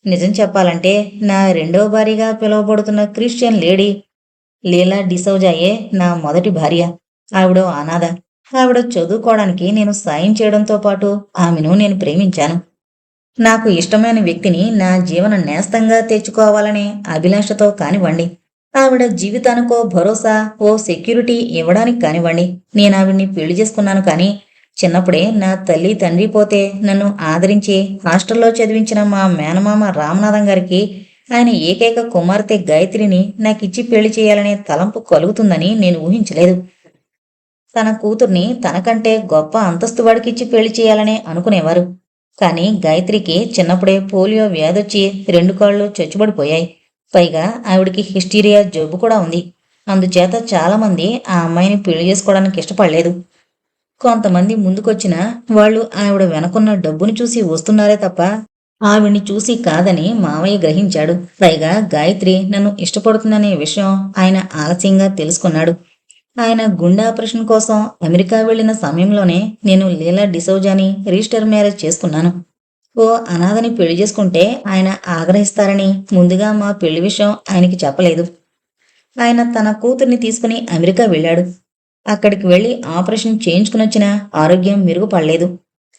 నిజం చెప్పాలంటే నా రెండవ భార్యగా పిలువబడుతున్న క్రిస్టియన్ లేడీ లీలా డిసౌజాయే నా మొదటి భార్య. ఆవిడ అనాథ. ఆవిడ చదువుకోవడానికి నేను సాయం చేయడంతో పాటు ఆమెను నేను ప్రేమించాను. నాకు ఇష్టమైన వ్యక్తిని నా జీవన నేస్తంగా తెచ్చుకోవాలనే అభిలాషతో కానివ్వండి, ఆవిడ జీవితానికో భరోసా ఓ సెక్యూరిటీ ఇవ్వడానికి కానివ్వండి, నేను ఆవిడ్ని పెళ్లి చేసుకున్నాను. కానీ చిన్నప్పుడే నా తల్లి తండ్రి పోతే నన్ను ఆదరించి హాస్టల్లో చదివించిన మా మేనమామ రామనాథం గారికి ఆయన ఏకైక కుమార్తె గాయత్రిని నాకిచ్చి పెళ్లి చేయాలనే తలంపు కలుగుతుందని నేను ఊహించలేదు. తన కూతుర్ని తనకంటే గొప్ప అంతస్తు వాడికిచ్చి పెళ్లి చేయాలనే అనుకునేవారు. కానీ గాయత్రికి చిన్నప్పుడే పోలియో వ్యాధొచ్చి 2 కాళ్ళు చచ్చుబడిపోయాయి. పైగా ఆవిడికి హిస్టీరియా జబ్బు కూడా ఉంది. అందుచేత చాలామంది ఆ అమ్మాయిని పెళ్లి చేసుకోవడానికి ఇష్టపడలేదు. కొంతమంది ముందుకొచ్చినా వాళ్ళు ఆవిడ వెనకున్న డబ్బును చూసి వస్తున్నారే తప్ప ఆవిడ్ని చూసి కాదని మావయ్య గ్రహించాడు. పైగా గాయత్రి నన్ను ఇష్టపడుతుందనే విషయం ఆయన ఆలస్యంగా తెలుసుకున్నాడు. ఆయన గుండె ఆపరేషన్ కోసం అమెరికా వెళ్లిన సమయంలోనే నేను లీలా డిసౌజాని రిజిస్టర్ మ్యారేజ్ చేసుకున్నాను. ఓ అనాథని పెళ్లి చేసుకుంటే ఆయన ఆగ్రహిస్తారని ముందుగా మా పెళ్లి విషయం ఆయనకి చెప్పలేదు. ఆయన తన కూతుర్ని తీసుకుని అమెరికా వెళ్ళాడు. అక్కడికి వెళ్లి ఆపరేషన్ చేయించుకునొచ్చినా ఆరోగ్యం మెరుగుపడలేదు.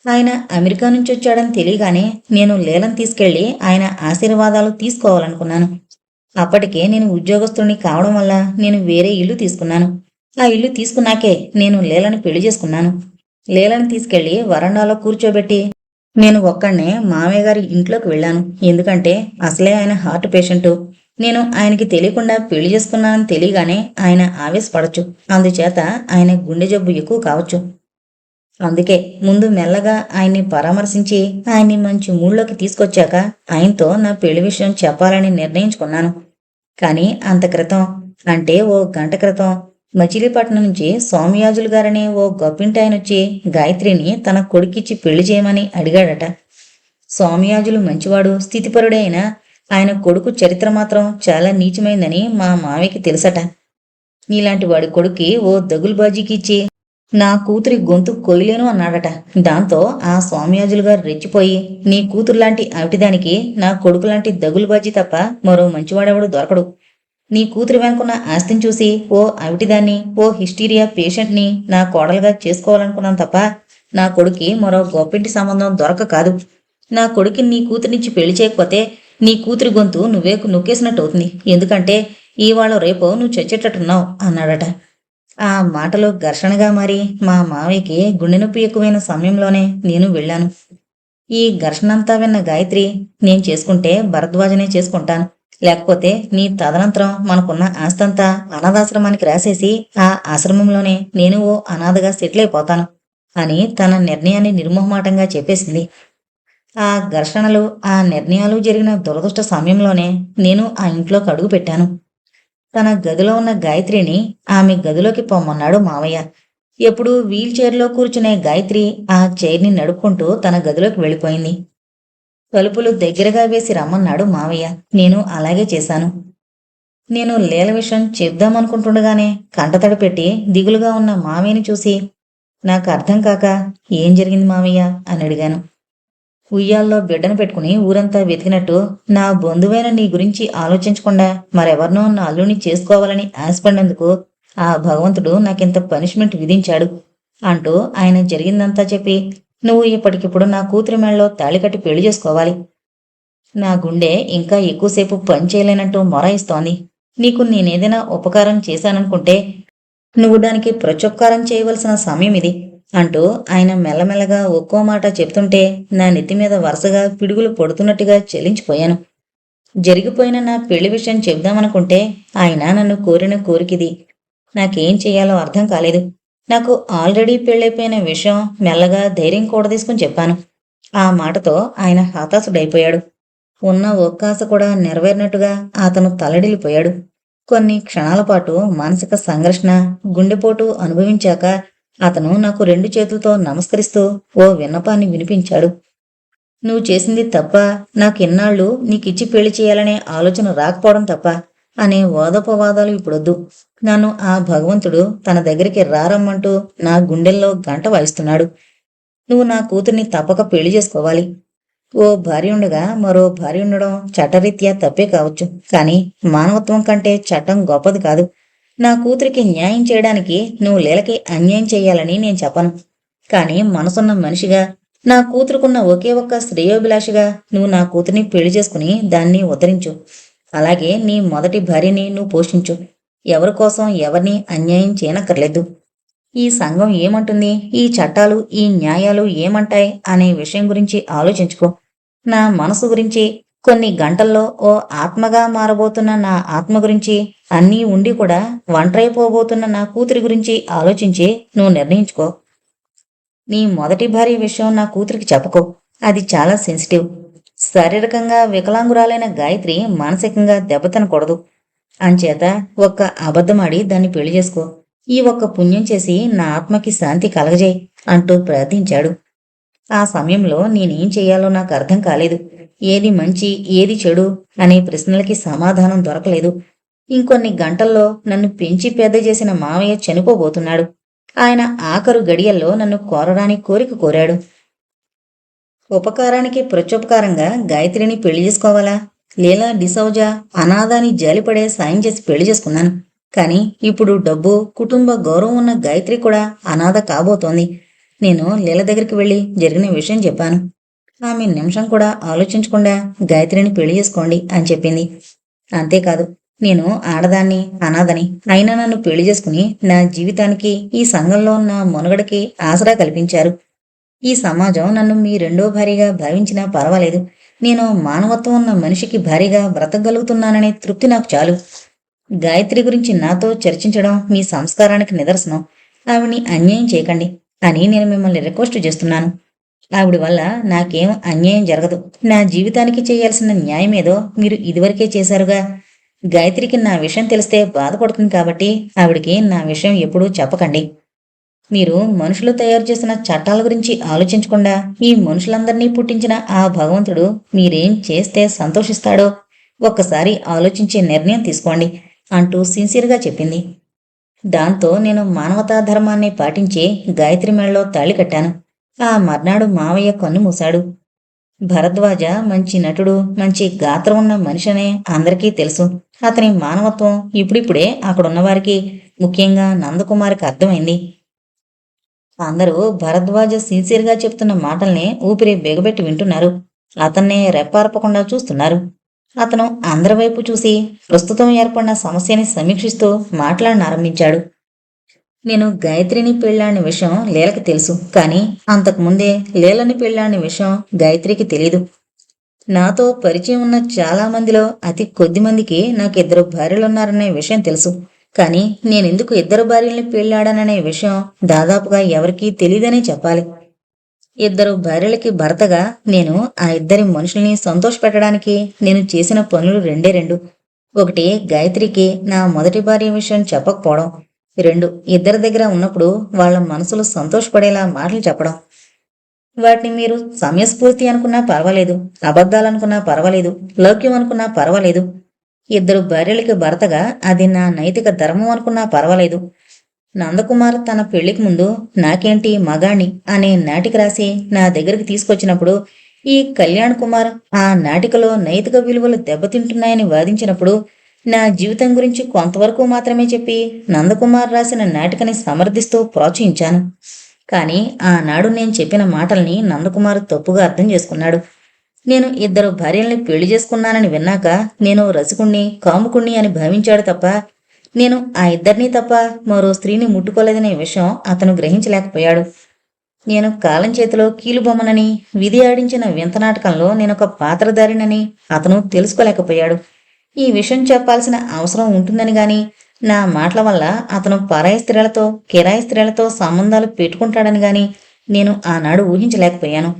ఆయన అమెరికా నుంచి వచ్చాడని తెలియగానే నేను లీలను తీసుకెళ్లి ఆయన ఆశీర్వాదాలు తీసుకోవాలనుకున్నాను. అప్పటికే నేను ఉద్యోగస్తుని కావడం వల్ల నేను వేరే ఇల్లు తీసుకున్నాను. ఆ ఇల్లు తీసుకున్నాకే నేను లీలను పెళ్లి చేసుకున్నాను. లీలను తీసుకెళ్లి వరండాలో కూర్చోబెట్టి నేను ఒక్కడనే మామయ్య గారి ఇంట్లోకి వెళ్ళాను. ఎందుకంటే అసలే ఆయన హార్ట్ పేషెంటు. నేను ఆయనకి తెలియకుండా పెళ్లి చేసుకున్నానని తెలియగానే ఆయన ఆవేశపడచ్చు. అందుచేత ఆయన గుండె జబ్బు ఎక్కువ కావచ్చు. అందుకే ముందు మెల్లగా ఆయన్ని పరామర్శించి ఆయన్ని మంచి మూడ్లోకి తీసుకొచ్చాక ఆయనతో నా పెళ్లి విషయం చెప్పాలని నిర్ణయించుకున్నాను. కానీ అంత క్రితం, అంటే ఓ గంట క్రితం మచిలీపట్నం నుంచి సోమయాజులు గారనే ఓ గొప్పింటాయనొచ్చి గాయత్రిని తన కొడుకిచ్చి పెళ్లి చేయమని అడిగాడట. సోమయాజులు మంచివాడు, స్థితిపరుడే అయినా ఆయన కొడుకు చరిత్ర మాత్రం చాలా నీచమైందని మా మావయ్యకి తెలుసట. నీలాంటి వాడి కొడుక్కి ఓ దగులుబాజీకి ఇచ్చి నా కూతురి గొంతు కొయ్యలేను అన్నాడట. దాంతో ఆ సోమయాజులు గారు రెచ్చిపోయి, నీ కూతురులాంటి అవిటిదానికి నా కొడుకులాంటి దగులుబాజీ తప్ప మరో మంచివాడెవడు దొరకడు. నీ కూతురు వెనుకున్న ఆస్తిని చూసి ఓ అవిటిదాన్ని, ఓ హిస్టీరియా పేషెంట్ని నా కోడలుగా చేసుకోవాలనుకున్నాను తప్ప నా కొడుక్కి మరో గొప్పింటి సంబంధం దొరక కాదు. నా కొడుక్కి నీ కూతురినిచ్చి పెళ్లి చేయకపోతే నీ కూతురి గొంతు నువ్వే నొక్కేసినట్టు అవుతుంది. ఎందుకంటే ఇవాళ రేపో నువ్వు చచ్చేటట్టున్నావు అన్నాడట. ఆ మాటలు ఘర్షణగా మారి మా మావయ్యకి గుండె నొప్పి ఎక్కువైన సమయంలోనే నేను వెళ్ళాను. ఈ ఘర్షణంతా విన్న గాయత్రి, నేను చేసుకుంటే భరద్వాజనే చేసుకుంటాను, లేకపోతే నీ తదనంతరం మనకున్న ఆస్తంతా అనాథాశ్రమానికి రాసేసి ఆ ఆశ్రమంలోనే నేను ఓ అనాథగా సెటిల్ అయిపోతాను అని తన నిర్ణయాన్ని నిర్మోహమాటంగా చెప్పేసింది. ఆ ఘర్షణలు, ఆ నిర్ణయాలు జరిగిన దురదృష్ట సమయంలోనే నేను ఆ ఇంట్లోకి అడుగు పెట్టాను. తన గదిలో ఉన్న గాయత్రిని ఆమె గదిలోకి పొమ్మన్నాడు మావయ్య. ఎప్పుడూ వీల్ చైర్లో కూర్చునే గాయత్రి ఆ చైర్ని నడుపుకుంటూ తన గదిలోకి వెళ్ళిపోయింది. తలుపులు దగ్గరగా వేసి రమ్మన్నాడు మావయ్య. నేను అలాగే చేశాను. నేను లీల విషయం చెప్దామనుకుంటుండగానే కంటతడి పెట్టి దిగులుగా ఉన్న మావయ్యని చూసి, నాకు అర్థం కాక, ఏం జరిగింది మావయ్య అని అడిగాను. ఉయ్యాల్లో బిడ్డను పెట్టుకుని ఊరంతా వెతికినట్టు నా బంధువైన నీ గురించి ఆలోచించకుండా మరెవరినో నా అల్లుని చేసుకోవాలని ఆశపడినందుకు ఆ భగవంతుడు నాకింత పనిష్మెంట్ విధించాడు అంటూ ఆయన జరిగిందంతా చెప్పి, నువ్వు ఇప్పటికిప్పుడు నా కూతురి మెళ్ళలో తాళి కట్టి పెళ్లి చేసుకోవాలి. నా గుండె ఇంకా ఎక్కువసేపు పని చేయలేనట్టు మొరాయిస్తోంది. నీకు నేనేదైనా ఉపకారం చేశాననుకుంటే నువ్వు దానికి ప్రత్యుపకారం చేయవలసిన సమయం ఇది అంటూ ఆయన మెల్లమెల్లగా ఒక్కో మాట చెప్తుంటే నా నెత్తి మీద వరుసగా పిడుగులు పడుతున్నట్టుగా చెలించిపోయాను. జరిగిపోయిన నా పెళ్లి విషయం చెబుదామనుకుంటే ఆయన నన్ను కోరిన కోరికిది. నాకేం చెయ్యాలో అర్థం కాలేదు. నాకు ఆల్రెడీ పెళ్ళైపోయిన విషయం మెల్లగా ధైర్యం కూడదీసుకుని చెప్పాను. ఆ మాటతో ఆయన హతాశుడైపోయాడు. ఉన్న ఒక్క ఆశ కూడా నెరవేరినట్టుగా అతను తల్లడిల్లిపోయాడు. కొన్ని క్షణాల పాటు మానసిక సంఘర్షణ, గుండెపోటు అనుభవించాక అతను నాకు 2 చేతులతో నమస్కరిస్తూ ఓ విన్నపాన్ని వినిపించాడు. నువ్వు చేసింది తప్ప, నాకిన్నాళ్ళు నీకిచ్చి పెళ్లి చేయాలనే ఆలోచన రాకపోవడం తప్ప అనే వాదోపవాదాలు ఇప్పుడొద్దు. నన్ను ఆ భగవంతుడు తన దగ్గరికి రారమ్మంటూ నా గుండెల్లో గంట వాయిస్తున్నాడు. నువ్వు నా కూతుర్ని తప్పక పెళ్లి చేసుకోవాలి. ఓ భార్య ఉండగా మరో భార్య ఉండడం చట్టరీత్యా తప్పే కావచ్చు, కానీ మానవత్వం కంటే చట్టం గొప్పది కాదు. నా కూతురికి న్యాయం చేయడానికి నువ్వు లీలకి అన్యాయం చెయ్యాలని నేను చెప్పను. కానీ మనసున్న మనిషిగా, నా కూతురుకున్న ఒకే ఒక్క శ్రేయోభిలాషిగా నువ్వు నా కూతుర్ని పెళ్లి చేసుకుని దాన్ని ఉద్ధరించు. అలాగే నీ మొదటి భార్యని నువ్వు పోషించు. ఎవరి కోసం ఎవరిని అన్యాయం చేయనక్కర్లేదు. ఈ సంఘం ఏమంటుంది, ఈ చట్టాలు, ఈ న్యాయాలు ఏమంటాయి అనే విషయం గురించి ఆలోచించుకో. నా మనసు గురించి, కొన్ని గంటల్లో ఓ ఆత్మగా మారబోతున్న నా ఆత్మ గురించి, అన్నీ ఉండి కూడా ఒంటరైపోబోతున్న నా కూతురి గురించి ఆలోచించి నువ్వు నిర్ణయించుకో. నీ మొదటి భార్య విషయం నా కూతురికి చెప్పకు. అది చాలా సెన్సిటివ్. శారీరకంగా వికలాంగురాలైన గాయత్రి మానసికంగా దెబ్బతినకూడదు. అంచేత ఒక్క అబద్ధమాడి దాన్ని పెళ్లి చేసుకో. ఈ ఒక్క పుణ్యం చేసి నా ఆత్మకి శాంతి కలగజేయి అంటూ ప్రార్థించాడు. ఆ సమయంలో నేనేం చెయ్యాలో నాకు అర్థం కాలేదు. ఏది మంచి, ఏది చెడు అనే ప్రశ్నలకి సమాధానం దొరకలేదు. ఇంకొన్ని గంటల్లో నన్ను పెంచి పెద్ద చేసిన మావయ్య చనిపోబోతున్నాడు. ఆయన ఆఖరు గడియల్లో నన్ను కోరడానికి కోరిక కోరాడు. ఉపకారానికి ప్రత్యుపకారంగా గాయత్రిని పెళ్లి చేసుకోవాలా? లీలా డిసౌజా అనాథాని జాలిపడే సాయం చేసి పెళ్లి చేసుకున్నాను. కానీ ఇప్పుడు డబ్బు, కుటుంబ గౌరవం ఉన్న గాయత్రి కూడా అనాథ కాబోతోంది. నేను లీల దగ్గరికి వెళ్లి జరిగిన విషయం చెప్పాను. ఆమె నిమిషం కూడా ఆలోచించకుండా గాయత్రిని పెళ్లి చేసుకోండి అని చెప్పింది. అంతేకాదు, నేను ఆడదాన్ని, అనాథని, అయినా నన్ను పెళ్లి చేసుకుని నా జీవితానికి, ఈ సంఘంలో నా మనుగడకి ఆసరా కల్పించారు. ఈ సమాజం నన్ను మీ రెండో భార్యగా భావించినా పర్వాలేదు. నేను మానవత్వం ఉన్న మనిషికి భార్యగా బ్రతకగలుగుతున్నాననే తృప్తి నాకు చాలు. గాయత్రి గురించి నాతో చర్చించడం మీ సంస్కారానికి నిదర్శనం. ఆవిడ్ని అన్యాయం చేయకండి అని నేను మిమ్మల్ని రిక్వెస్ట్ చేస్తున్నాను. ఆవిడ వల్ల నాకేం అన్యాయం జరగదు. నా జీవితానికి చేయాల్సిన న్యాయమేదో మీరు ఇదివరకే చేశారుగా. గాయత్రికి నా విషయం తెలిస్తే బాధపడుతుంది కాబట్టి ఆవిడికి నా విషయం ఎప్పుడూ చెప్పకండి. మీరు మనుషులు తయారు చేసిన చట్టాల గురించి ఆలోచించకుండా ఈ మనుషులందరినీ పుట్టించిన ఆ భగవంతుడు మీరేం చేస్తే సంతోషిస్తాడో ఒక్కసారి ఆలోచించే నిర్ణయం తీసుకోండి అంటూ సిన్సియర్గా చెప్పింది. దాంతో నేను మానవతా ధర్మాన్ని పాటించి గాయత్రి మెడలో తాళి కట్టాను. ఆ మర్నాడు మావయ్య కన్ను మూశాడు. భరద్వాజ మంచి నటుడు, మంచి గాత్రం ఉన్న మనిషనే అందరికీ తెలుసు. అతని మానవత్వం ఇప్పుడిప్పుడే అక్కడున్నవారికి, ముఖ్యంగా నందకుమారికి అర్థమైంది. అందరూ భరద్వాజ సిన్సియర్గా చెప్తున్న మాటల్ని ఊపిరి బిగబెట్టి వింటున్నారు. అతన్నే రెప్పార్పకుండా చూస్తున్నారు. అతను అందరి వైపు చూసి ప్రస్తుతం ఏర్పడిన సమస్యని సమీక్షిస్తూ మాట్లాడనారంభించాడు. నేను గాయత్రిని పెళ్ళాడిన విషయం లీలకి తెలుసు, కానీ అంతకుముందే లీలని పెళ్ళాడిన విషయం గాయత్రికి తెలీదు. నాతో పరిచయం ఉన్న చాలా మందిలో అతి కొద్ది మందికి నాకు 2 భార్యలున్నారనే విషయం తెలుసు. కానీ నేనెందుకు 2 భార్యల్ని పెళ్ళాడాననే విషయం దాదాపుగా ఎవరికీ తెలీదనే చెప్పాలి. 2 భార్యలకి భర్తగా నేను ఆ 2 మనుషుల్ని సంతోషపెట్టడానికి నేను చేసిన పనులు 2. ఒకటి, గాయత్రికి నా మొదటి భార్య విషయం చెప్పకపోవడం. 2, ఇద్దరి దగ్గర ఉన్నప్పుడు వాళ్ళ మనసులు సంతోషపడేలా మాటలు చెప్పడం. వాటిని మీరు సమయస్ఫూర్తి అనుకున్నా పర్వాలేదు, అబద్ధాలనుకున్నా పర్వాలేదు, లౌక్యం అనుకున్నా పర్వాలేదు. 2 భార్యలకి భర్తగా అది నా నైతిక ధర్మం అనుకున్నా పర్వాలేదు. నందకుమార్ తన పెళ్లికి ముందు నాకేంటి మగాణ్ణి అనే నాటిక రాసి నా దగ్గరికి తీసుకొచ్చినప్పుడు, ఈ కళ్యాణ్ కుమార్ ఆ నాటికలో నైతిక విలువలు దెబ్బతింటున్నాయని వాదించినప్పుడు నా జీవితం గురించి కొంతవరకు మాత్రమే చెప్పి నందకుమార్ రాసిన నాటికని సమర్థిస్తూ ప్రోత్సహించాను. కానీ ఆనాడు నేను చెప్పిన మాటల్ని నందకుమార్ తప్పుగా అర్థం చేసుకున్నాడు. నేను 2 భార్యల్ని పెళ్లి చేసుకున్నానని విన్నాక నేను రసికుణ్ణి, కాముకుణ్ణి అని భావించాడు తప్ప నేను ఆ 2 తప్ప మరో స్త్రీని ముట్టుకోలేదనే విషయం అతను గ్రహించలేకపోయాడు. నేను కాలం చేతిలో కీలుబొమ్మనని, విధి ఆడించిన వింత నాటకంలో నేనొక పాత్రధారినని అతను తెలుసుకోలేకపోయాడు. ఈ విషయం చెప్పాల్సిన అవసరం ఉంటుందని గాని, నా మాటల వల్ల అతను పరాయి స్త్రీలతో, కిరాయి స్త్రీలతో సంబంధాలు పెట్టుకుంటాడని గాని నేను ఆనాడు ఊహించలేకపోయాను.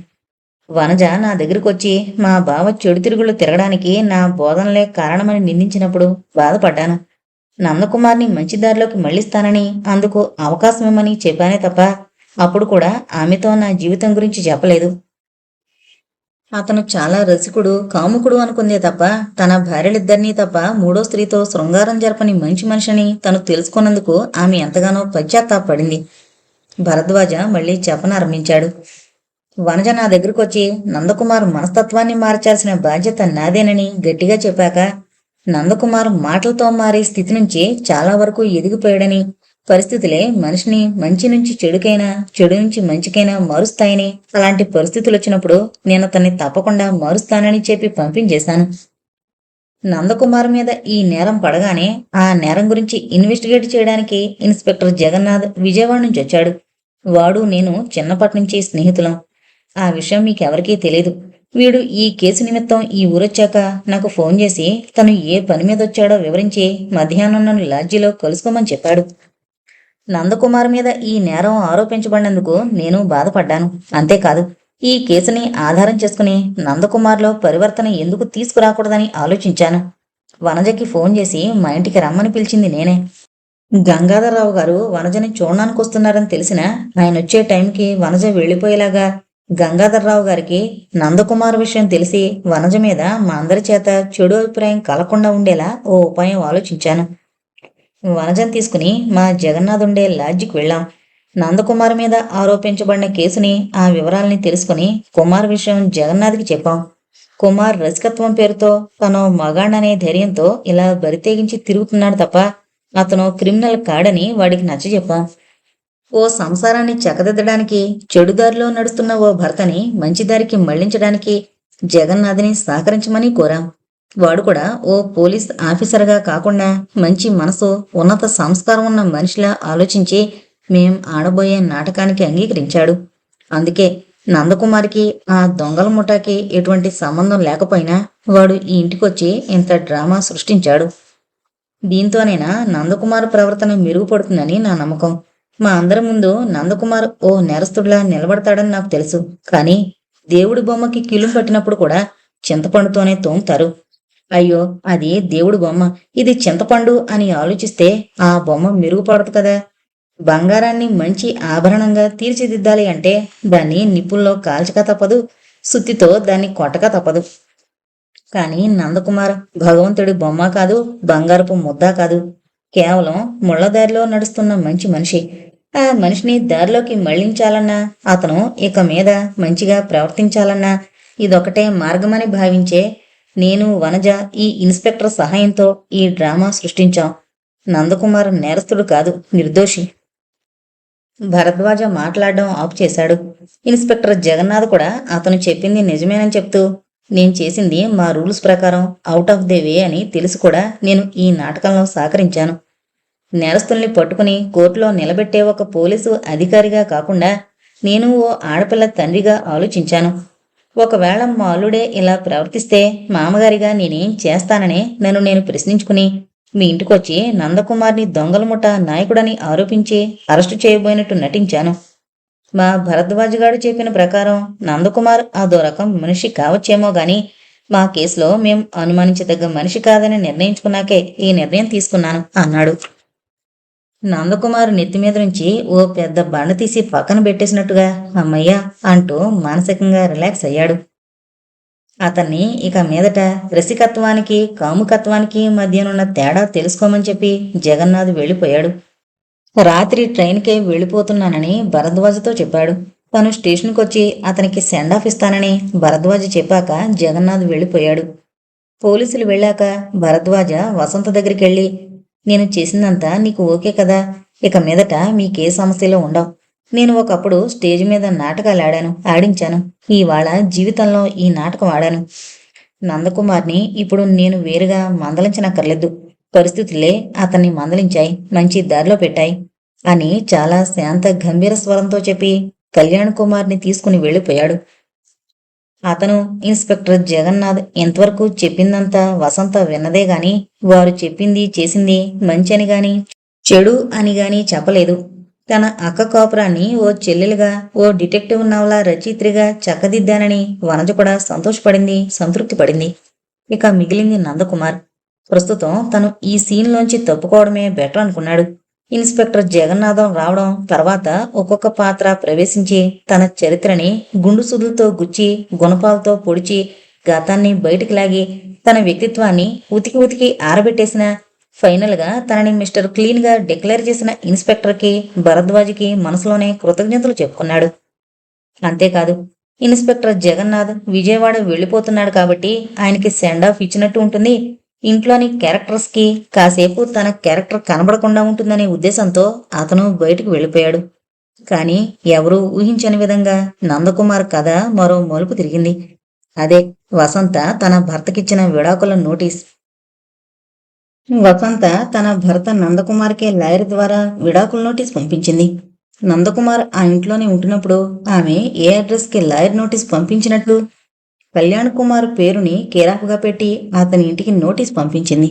వనజ నా దగ్గరకొచ్చి మా బావ చెడు తిరుగుళ్ళు తిరగడానికి నా బోధనలే కారణమని నిందించినప్పుడు బాధపడ్డాను. నందకుమార్ని మంచి దారిలోకి మళ్లిస్తానని, అందుకు అవకాశమిమ్మని చెప్పానే తప్ప అప్పుడు కూడా ఆమెతో నా జీవితం గురించి చెప్పలేదు. అతను చాలా రసికుడు, కాముకుడు అనుకుందే తప్ప తన భార్యలిద్దరినీ తప్ప మూడో స్త్రీతో శృంగారం జరపని మంచి మనిషిని తను తెలుసుకున్నందుకు ఆమె ఎంతగానో పశ్చాత్తాపడింది. భరద్వాజ మళ్ళీ చెప్పనారంభించాడు. వనజ నా దగ్గరకొచ్చి నందకుమార్ మనస్తత్వాన్ని మార్చాల్సిన బాధ్యత నాదేనని గట్టిగా చెప్పాక, నందకుమార్ మాటలతో మారే స్థితి నుంచి చాలా వరకు ఎదిగిపోయాడని, పరిస్థితులే మనిషిని మంచి నుంచి చెడుకైనా, చెడు నుంచి మంచికైనా మారుస్తాయని, అలాంటి పరిస్థితులు వచ్చినప్పుడు నేను అతన్ని తప్పకుండా మారుస్తానని చెప్పి పంపించేశాను. నందకుమార్ మీద ఈ నేరం పడగానే ఆ నేరం గురించి ఇన్వెస్టిగేట్ చేయడానికి ఇన్స్పెక్టర్ జగన్నాథ్ విజయవాడ నుంచి వచ్చాడు. వాడు నేను చిన్నప్పటి నుంచి స్నేహితులం. ఆ విషయం మీకెవరికీ తెలీదు. వీడు ఈ కేసు నిమిత్తం ఈ ఊరొచ్చాక నాకు ఫోన్ చేసి తను ఏ పని మీద వచ్చాడో వివరించి మధ్యాహ్నం నన్ను లాడ్జీలో కలుసుకోమని చెప్పాడు. నందకుమార్ మీద ఈ నేరం ఆరోపించబడినందుకు నేను బాధపడ్డాను. అంతేకాదు, ఈ కేసుని ఆధారం చేసుకుని నందకుమార్లో పరివర్తన ఎందుకు తీసుకురాకూడదని ఆలోచించాను. వనజకి ఫోన్ చేసి మా ఇంటికి రమ్మని పిలిచింది నేనే. గంగాధరరావు గారు వనజని చూడడానికి వస్తున్నారని తెలిసినా ఆయన వచ్చే టైంకి వనజ వెళ్ళిపోయేలాగా గంగాధరరావు గారికి నందకుమార్ విషయం తెలిసి వనజ మీద మా అందరి చేత చెడు అభిప్రాయం కలగకుండా ఉండేలా ఓ ఉపాయం ఆలోచించాను. వనజను తీసుకుని మా జగన్నాథ్ ఉండే లాడ్జికి వెళ్ళాం. నందకుమార్ మీద ఆరోపించబడిన కేసుని, ఆ వివరాలని తెలుసుకుని కుమార్ విషయం జగన్నాథ్కి చెప్పాం. కుమార్ రసికత్వం పేరుతో తను మగాణ్ణనే ధైర్యంతో ఇలా బరితెగించి తిరుగుతున్నాడు తప్ప అతను క్రిమినల్ కాడని వాడికి నచ్చజెప్పాం. ఓ సంసారాన్ని చక్కదిద్దడానికి, చెడుదారిలో నడుస్తున్న ఓ భర్తని మంచిదారికి మళ్లించడానికి జగన్నాథ్ని సహకరించమని కోరాం. వాడు కూడా ఓ పోలీస్ ఆఫీసర్గా కాకుండా మంచి మనసు, ఉన్నత సంస్కారం ఉన్న మనిషిలా ఆలోచించి మేం ఆడబోయే నాటకానికి అంగీకరించాడు. అందుకే నందకుమార్కి ఆ దొంగల ముఠాకి ఎటువంటి సంబంధం లేకపోయినా వాడు ఈ ఇంటికొచ్చి ఇంత డ్రామా సృష్టించాడు. దీంతోనైనా నందకుమార్ ప్రవర్తన మెరుగుపడుతుందని నా నమ్మకం. మా అందరి ముందు నందకుమార్ ఓ నేరస్తుడిలా నిలబడతాడని నాకు తెలుసు. కానీ దేవుడి బొమ్మకి కిలుం పట్టినప్పుడు కూడా చింతపండుతోనే తోముతారు. అయ్యో, అది దేవుడి బొమ్మ, ఇది చింతపండు అని ఆలోచిస్తే ఆ బొమ్మ మెరుగుపడదు కదా. బంగారాన్ని మంచి ఆభరణంగా తీర్చిదిద్దాలి అంటే దాన్ని నిప్పుల్లో కాల్చక తప్పదు, సుత్తితో దాన్ని కొట్టక తప్పదు. కానీ నందకుమార్ భగవంతుడి బొమ్మ కాదు, బంగారపు ముద్ద కాదు. కేవలం ముళ్ళదారిలో నడుస్తున్న మంచి మనిషి. ఆ మనిషిని దారిలోకి మళ్లించాలన్నా, అతను ఇక మీద మంచిగా ప్రవర్తించాలన్నా ఇదొకటే మార్గమని భావించే నేను, వనజ ఈ ఇన్స్పెక్టర్ సహాయంతో ఈ డ్రామా సృష్టించాం. నందకుమార్ నేరస్తుడు కాదు, నిర్దోషి. భరద్వాజ మాట్లాడడం ఆపు చేశాడు. ఇన్స్పెక్టర్ జగన్నాథ్ కూడా అతను చెప్పింది నిజమేనని చెప్తూ, నేను చేసింది మా రూల్స్ ప్రకారం అవుట్ ఆఫ్ ది వే అని తెలిసి కూడా నేను ఈ నాటకంలో సహకరించాను. నేరస్తుల్ని పట్టుకుని కోర్టులో నిలబెట్టే ఒక పోలీసు అధికారిగా కాకుండా నేను ఓ ఆడపిల్ల తండ్రిగా ఆలోచించాను. ఒకవేళ మా అల్లుడే ఇలా ప్రవర్తిస్తే మామగారిగా నేనేం చేస్తానని నన్ను నేను ప్రశ్నించుకుని మీ ఇంటికొచ్చి నందకుమార్ని దొంగల ముఠ నాయకుడని ఆరోపించి అరెస్టు చేయబోయినట్టు నటించాను. మా భరద్వాజ్ గారు చెప్పిన ప్రకారం నందకుమార్ అదో రకం మనిషి కావచ్చేమో గాని మా కేసులో మేం అనుమానించదగ్గ మనిషి కాదని నిర్ణయించుకున్నాకే ఈ నిర్ణయం తీసుకున్నాను అన్నాడు. నందకుమార్ నెత్తిమీద నుంచి ఓ పెద్ద బండ తీసి పక్కన పెట్టేసినట్టుగా అమ్మయ్యా అంటూ మానసికంగా రిలాక్స్ అయ్యాడు. అతన్ని ఇక మీదట రసికత్వానికి, కాముకత్వానికి మధ్యనున్న తేడా తెలుసుకోమని చెప్పి జగన్నాథ్ వెళ్ళిపోయాడు. రాత్రి ట్రైన్కే వెళ్ళిపోతున్నానని భరద్వాజతో చెప్పాడు. తను స్టేషన్కొచ్చి అతనికి సెండ్ ఆఫ్ ఇస్తానని భరద్వాజ చెప్పాక జగన్నాథ్ వెళ్ళిపోయాడు. పోలీసులు వెళ్ళాక భరద్వాజ వసంత దగ్గరికి వెళ్ళి, నేను చేసిందంతా నీకు ఓకే కదా, ఇక మీదట మీకే సమస్యలో ఉండవు. నేను ఒకప్పుడు స్టేజ్ మీద నాటకాలు ఆడించాను. ఇవాళ జీవితంలో ఈ నాటకం ఆడాను. నందకుమార్ని ఇప్పుడు నేను వేరుగా మందలించనక్కర్లేదు. పరిస్థితులే అతన్ని మందలించాయి, మంచి దారిలో పెట్టాయి అని చాలా శాంత గంభీర స్వరంతో చెప్పి కళ్యాణ్ కుమార్ని తీసుకుని వెళ్ళిపోయాడు. అతను ఇన్స్పెక్టర్ జగన్నాథ్ ఎంతవరకు చెప్పిందంతా వసంత విన్నదే గాని వారు చెప్పింది చేసింది మంచి అని గాని చెడు అని గాని చెప్పలేదు. తన అక్క కాపురాన్ని ఓ చెల్లెలుగా, ఓ డిటెక్టివ్ నవల రచయిత్రిగా చక్కదిద్దానని వనజ కూడా సంతోషపడింది, సంతృప్తి పడింది. ఇక మిగిలింది నందకుమార్. ప్రస్తుతం తను ఈ సీన్లోంచి తప్పుకోవడమే బెటర్ అనుకున్నాడు. ఇన్స్పెక్టర్ జగన్నాథం రావడం, తర్వాత ఒక్కొక్క పాత్ర ప్రవేశించి తన చరిత్రని గుండు సుదులతో గుచ్చి, గుణపాలతో పొడిచి, గతాన్ని బయటికి లాగి, తన వ్యక్తిత్వాన్ని ఉతికి ఉతికి ఆరబెట్టేసిన ఫైనల్ గా తనని మిస్టర్ క్లీన్ గా డిక్లేర్ చేసిన ఇన్స్పెక్టర్ కి, భరద్వాజ్కి మనసులోనే కృతజ్ఞతలు చెప్పుకున్నాడు. అంతేకాదు, ఇన్స్పెక్టర్ జగన్నాథ్ విజయవాడ వెళ్ళిపోతున్నాడు కాబట్టి ఆయనకి సెండ్ ఆఫ్ ఇచ్చినట్టు ఉంటుంది. ఇంట్లోని క్యారెక్టర్స్ కి కాసేపు తన క్యారెక్టర్ కనబడకుండా ఉంటుందనే ఉద్దేశంతో అతను బయటకు వెళ్ళిపోయాడు. కానీ ఎవరూ ఊహించని విధంగా నందకుమార్ కథ మరో మలుపు తిరిగింది. అదే వసంత తన భర్తకిచ్చిన విడాకుల నోటీస్. వసంత తన భర్త నందకుమార్కే లాయర్ ద్వారా విడాకుల నోటీస్ పంపించింది. నందకుమార్ ఆ ఇంట్లోనే ఉంటున్నప్పుడు ఆమె ఏ అడ్రస్కి లాయర్ నోటీస్ పంపించినట్లు? కళ్యాణ్ కుమార్ పేరుని కేరాఫ్గా పెట్టి అతని ఇంటికి నోటీస్ పంపించింది.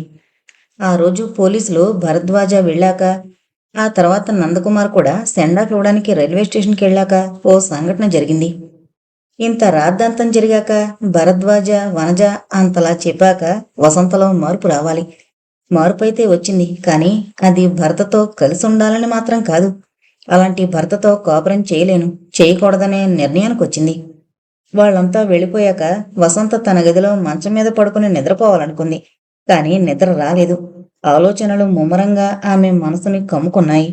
ఆ రోజు పోలీసులు భరద్వాజ వెళ్ళాక, ఆ తర్వాత నందకుమార్ కూడా సెండాఫ్ ఇవ్వడానికి రైల్వే స్టేషన్కి వెళ్ళాక ఓ సంఘటన జరిగింది. ఇంత రాద్ధాంతం జరిగాక భరద్వాజ, వనజ అంతలా చెప్పాక వసంతలో మార్పు రావాలి. మార్పు అయితే వచ్చింది, కానీ అది భర్తతో కలిసి ఉండాలని మాత్రం కాదు. అలాంటి భర్తతో కాపురం చేయలేను, చేయకూడదనే నిర్ణయానికి వచ్చింది. వాళ్ళంతా వెళ్ళిపోయాక వసంత తన గదిలో మంచం మీద పడుకుని నిద్రపోవాలనుకుంది. కానీ నిద్ర రాలేదు. ఆలోచనలు ముమ్మరంగా ఆమె మనసుని కమ్ముకున్నాయి.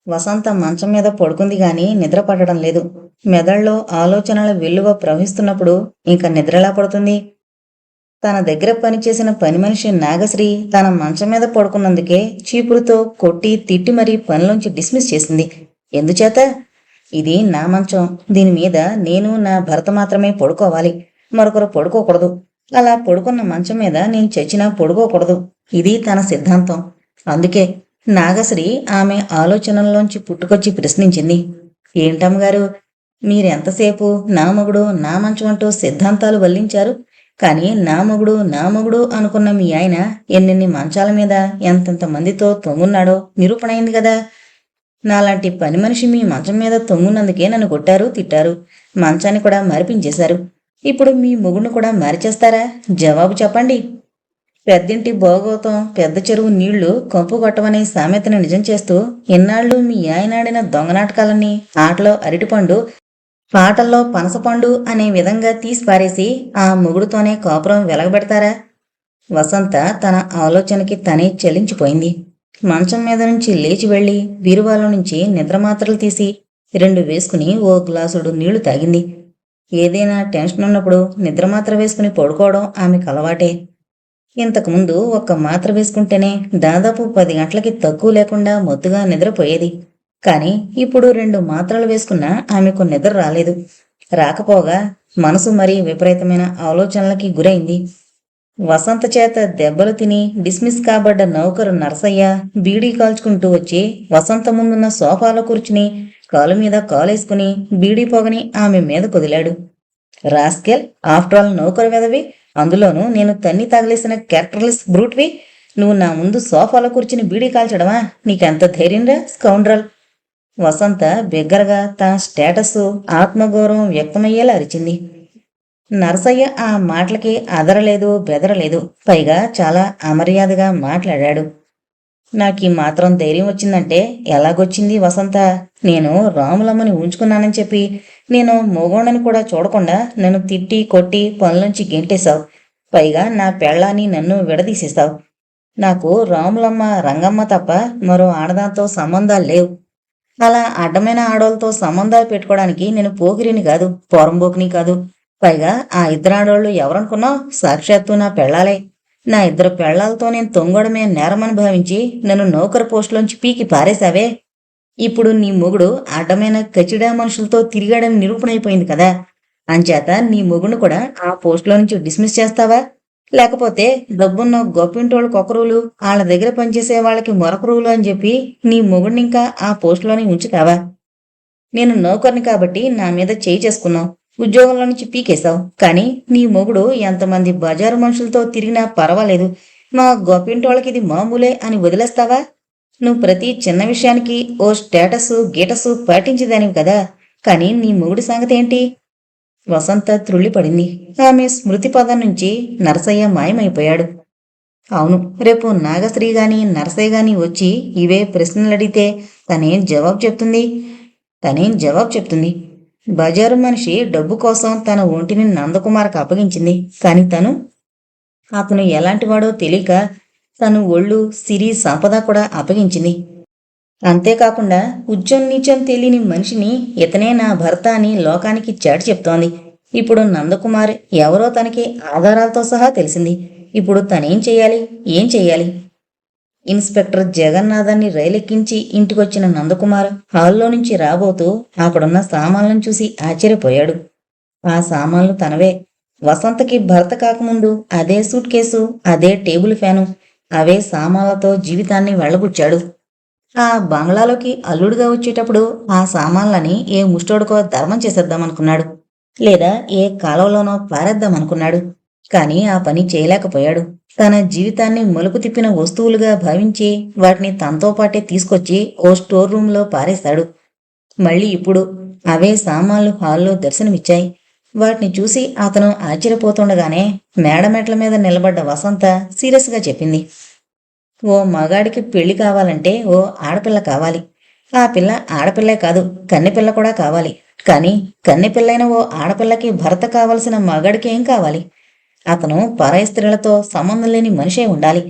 వసంత మంచం మీద పడుకుంది గాని నిద్ర పట్టడం లేదు. మెదడులో ఆలోచనల వెల్లువ ప్రవహిస్తున్నప్పుడు ఇంక నిద్రెలా పడుతుంది? తన దగ్గర పనిచేసిన పని మనిషి నాగశ్రీ తన మంచం మీద పడుకున్నందుకే చీపురుతో కొట్టి తిట్టి మరీ పనిలోంచి డిస్మిస్ చేసింది. ఎందుచేత? ఇది నా మంచం, దీని మీద నేను నా భర్త మాత్రమే పడుకోవాలి, మరొకరు పడుకోకూడదు. అలా పడుకున్న మంచం మీద నేను చచ్చినా పడుకోకూడదు. ఇది తన సిద్ధాంతం. అందుకే నాగశ్రీ ఆమె ఆలోచనల్లోంచి పుట్టుకొచ్చి ప్రశ్నించింది. ఏంటమ్మగారు, మీరెంతసేపు నా మొగుడు నా మంచం అంటూ సిద్ధాంతాలు వల్లించారు. కానీ నా మొగుడు అనుకున్న మీ ఆయన ఎన్నెన్ని మంచాల మీద ఎంతెంత మందితో తొంగున్నాడో నిరూపణ అయింది కదా. నాలాంటి పని మనిషి మీ మంచం మీద తొంగున్నందుకే నన్ను కొట్టారు, తిట్టారు, మంచాన్ని కూడా మారిపించేశారు. ఇప్పుడు మీ మొగుడిని కూడా మారిచేస్తారా? జవాబు చెప్పండి. పెద్దింటి భోగవతం పెద్ద చెరువు నీళ్లు కంపు కొట్టవనే సామెతను నిజం చేస్తూ ఇన్నాళ్ళు మీ ఆయనాడిన దొంగనాటకాలన్నీ ఆటలో అరటిపండు, పాటల్లో పనసపండు అనే విధంగా తీసి పారేసి ఆ మొగుడుతోనే కాపురం వెలగబెడతారా? వసంత తన ఆలోచనకి తనే చలించిపోయింది. మంచం మీద నుంచి లేచి వెళ్లి బీరువాలో నుంచి నిద్రమాత్రలు తీసి 2 వేసుకుని ఓ గ్లాసుడు నీళ్లు తాగింది. ఏదైనా టెన్షన్ ఉన్నప్పుడు నిద్రమాత్ర వేసుకుని పడుకోవడం ఆమెకు అలవాటే. ఇంతకుముందు ఒక్క మాత్ర వేసుకుంటేనే దాదాపు 10 గంటలకి తక్కువ లేకుండా మొత్తుగా నిద్రపోయేది. కానీ ఇప్పుడు 2 మాత్రలు వేసుకున్నా ఆమెకు నిద్ర రాలేదు. రాకపోగా మనసు మరీ విపరీతమైన ఆలోచనలకి గురైంది. వసంత చేత దెబ్బలు తిని డిస్మిస్ కాబడ్డ నౌకరు నరసయ్య బీడీ కాల్చుకుంటూ వచ్చి వసంత ముందున్న సోఫాలో కూర్చుని కాలు మీద కాలేసుకుని బీడీ పొగని ఆమె మీద కుదిలాడు. రాస్కెల్, ఆఫ్టర్ ఆల్ నౌకరు వెదవి, అందులోనూ నేను తన్ని తగిలేసిన క్యారెక్టర్లెస్ బ్రూట్వి, నువ్వు నా ముందు సోఫాలో కూర్చుని బీడీ కాల్చడమా? నీకెంత ధైర్యంరా స్కౌండ్రల్! వసంత బిగ్గరగా తన స్టేటస్, ఆత్మగౌరవం వ్యక్తమయ్యేలా అరిచింది. నరసయ్య ఆ మాటలకి అదరలేదు, బెదరలేదు. పైగా చాలా అమర్యాదగా మాట్లాడాడు. నాకీ మాత్రం ధైర్యం వచ్చిందంటే ఎలాగొచ్చింది వసంత? నేను రాములమ్మని ఉంచుకున్నానని చెప్పి నేను మొగోణ్ణని కూడా చూడకుండా నన్ను తిట్టి కొట్టి పనులోంచి గెంటేశావు. పైగా నా పెళ్ళాన్ని నన్ను విడదీసేశావు. నాకు రాములమ్మ, రంగమ్మ తప్ప మరో ఆడదాంతో సంబంధాలు లేవు. అలా అడ్డమైన ఆడోళ్ళతో సంబంధాలు పెట్టుకోవడానికి నేను పోకిరిని కాదు, పోరంబోకిని కాదు. పైగా ఆ 2 ఆడోళ్ళు ఎవరనుకున్నావు? సాక్షాత్తు నా పెళ్ళాలే. నా 2 పెళ్లాలతో నేను తొంగడమే నేరమని భావించి నన్ను నౌకరు పోస్టులోంచి పీకి పారేశావే. ఇప్పుడు నీ మొగుడు అడ్డమైన కచిడా మనుషులతో తిరిగాడని నిరూపణ అయిపోయింది కదా. అంచేత నీ మొగుడు కూడా ఆ పోస్టులో నుంచి డిస్మిస్ చేస్తావా? లేకపోతే డబ్బున్న గొప్పింటోళ్ళు కొకరువులు, వాళ్ళ దగ్గర పనిచేసే వాళ్ళకి మొరకరువులు అని చెప్పి నీ మొగుడినింకా ఆ పోస్టులోనే ఉంచుతావా? నేను నౌకర్ని కాబట్టి నా మీద చేయి చేసుకున్నావు, ఉద్యోగంలో నుంచి పీకేశావు. కానీ నీ మొగుడు ఎంతమంది బజారు మనుషులతో తిరిగినా పర్వాలేదు, మా గొప్పింటోళ్ళకి ఇది మామూలే అని వదిలేస్తావా? నువ్వు ప్రతి చిన్న విషయానికి ఓ స్టేటస్ గీటసు పాటించేదానివి కదా. కానీ నీ మొగుడి సంగతి ఏంటి? వసంత త్రుళ్ళిపడింది. ఆమె స్మృతి పదం నుంచి నరసయ్య మాయమైపోయాడు. అవును, రేపు నాగశ్రీ గాని నరసయ్య గాని వచ్చి ఇవే ప్రశ్నలడిగితే తనేం జవాబు చెప్తుంది? బజారు మనిషి డబ్బు కోసం తన ఒంటిని నందకుమార్కి అప్పగించింది. కాని అతను ఎలాంటివాడో తెలియక తను ఒళ్ళు సిరి సంపద కూడా అప్పగించింది. అంతేకాకుండా ఉజ్జం నీచం తెలియని మనిషిని ఇతనే నా భర్త అని లోకానికి చాటి చెప్తోంది. ఇప్పుడు నందకుమార్ ఎవరో తనకి ఆధారాలతో సహా తెలిసింది. ఇప్పుడు తనేం చెయ్యాలి? ఏం చెయ్యాలి? ఇన్స్పెక్టర్ జగన్నాథాన్ని రైలెక్కించి ఇంటికొచ్చిన నందకుమార్ హాల్లో నుంచి రాబోతూ అక్కడున్న సామాన్లను చూసి ఆశ్చర్యపోయాడు. ఆ సామాన్లు తనవే. వసంతకి భర్త కాకముందు అదే సూట్ కేసు, అదే టేబుల్ ఫ్యాను, అవే సామాన్లతో జీవితాన్ని వెళ్లబుచ్చాడు. ఆ బంగ్లాలోకి అల్లుడుగా వచ్చేటప్పుడు ఆ సామాన్లని ఏ ముష్టోడుకో ధర్మం చేసేద్దామనుకున్నాడు, లేదా ఏ కాలువలోనో పారేద్దామనుకున్నాడు. కానీ ఆ పని చేయలేకపోయాడు. తన జీవితాన్ని మలుపు తిప్పిన వస్తువులుగా భావించి వాటిని తనతో పాటే తీసుకొచ్చి ఓ స్టోర్ రూంలో పారేశాడు. మళ్ళీ ఇప్పుడు అవే సామాన్లు హాల్లో దర్శనమిచ్చాయి. వాటిని చూసి అతను ఆశ్చర్యపోతుండగానే మేడమెట్ల మీద నిలబడ్డ వసంత సీరియస్గా చెప్పింది. ఓ మగాడికి పెళ్లి కావాలంటే ఓ ఆడపిల్ల కావాలి. ఆ పిల్ల ఆడపిల్లే కాదు, కన్నెపిల్ల కూడా కావాలి. కానీ కన్నెపిల్లైన ఓ ఆడపిల్లకి భర్త కావలసిన మగాడికి ఏం కావాలి? అతను పరాయి స్త్రీలతో సంబంధం లేని మనిషే ఉండాలి.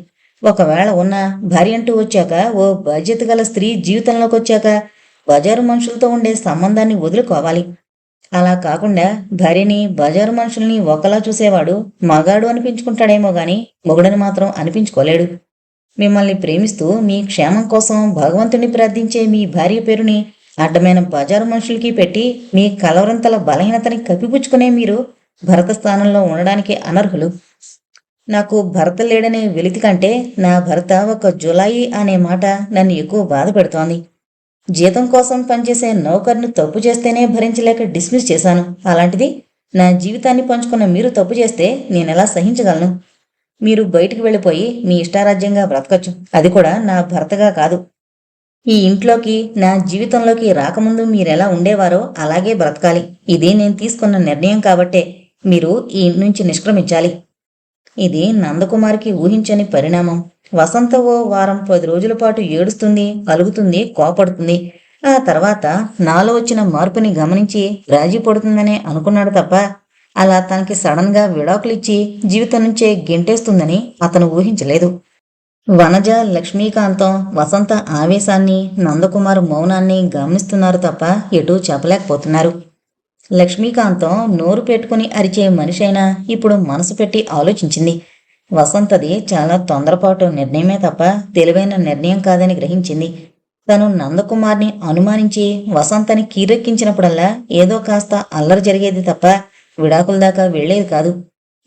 ఒకవేళ ఉన్న భార్య అంటూ వచ్చాక, ఓ బాధ్యత గల స్త్రీ జీవితంలోకి వచ్చాక బజారు మనుషులతో ఉండే సంబంధాన్ని వదులుకోవాలి. అలా కాకుండా భార్యని బజారు మనుషుల్ని ఒకలా చూసేవాడు మగాడు అనిపించుకుంటాడేమో గాని మొగుడని మాత్రం అనిపించుకోలేడు. మిమ్మల్ని ప్రేమిస్తూ మీ క్షేమం కోసం భగవంతుని ప్రార్థించే మీ భార్య పేరుని అడ్డమైన బజారు మనుషులకి పెట్టి మీ కలవరంతల బలహీనతని కప్పిపుచ్చుకునే మీరు భరత స్థానంలో ఉండడానికి అనర్హులు. నాకు భర్త లేడనే వెలితి కంటే నా భర్త ఒక జులాయి అనే మాట నన్ను ఎక్కువ బాధ పెడుతోంది. జీతం కోసం పనిచేసే నౌకర్ను తప్పు చేస్తేనే భరించలేక డిస్మిస్ చేశాను. అలాంటిది నా జీవితాన్ని పంచుకున్న మీరు తప్పు చేస్తే నేనెలా సహించగలను? మీరు బయటికి వెళ్ళిపోయి మీ ఇష్టారాజ్యంగా బ్రతకచ్చు, అది కూడా నా భర్తగా కాదు. ఈ ఇంట్లోకి నా జీవితంలోకి రాకముందు మీరెలా ఉండేవారో అలాగే బ్రతకాలి. ఇది నేను తీసుకున్న నిర్ణయం కాబట్టే మీరు ఈ నుంచి నిష్క్రమించాలి. ఇది నందకుమారికి ఊహించని పరిణామం. వసంత ఓ వారం 10 రోజుల పాటు ఏడుస్తుంది, అలుగుతుంది, కోపడుతుంది. ఆ తర్వాత నాలో వచ్చిన మార్పుని గమనించి రాజీ పడుతుందనే అనుకున్నాడు తప్ప అలా తనకి సడన్ గా విడాకులిచ్చి జీవితం నుంచే గెంటేస్తుందని అతను ఊహించలేదు. వనజ, లక్ష్మీకాంతం వసంత ఆవేశాన్ని, నందకుమార్ మౌనాన్ని గమనిస్తున్నారు తప్ప ఎటూ చెప్పలేకపోతున్నారు. లక్ష్మీకాంతం నోరు పెట్టుకుని అరిచే మనిషైనా ఇప్పుడు మనసు పెట్టి ఆలోచించింది. వసంతది చాలా తొందరపాటు నిర్ణయమే తప్ప తెలివైన నిర్ణయం కాదని గ్రహించింది. తను నందకుమార్ని అనుమానించి వసంతని కీరెక్కించినప్పుడల్లా ఏదో కాస్త అల్లరి జరిగేది తప్ప విడాకుల దాకా వెళ్లేది కాదు.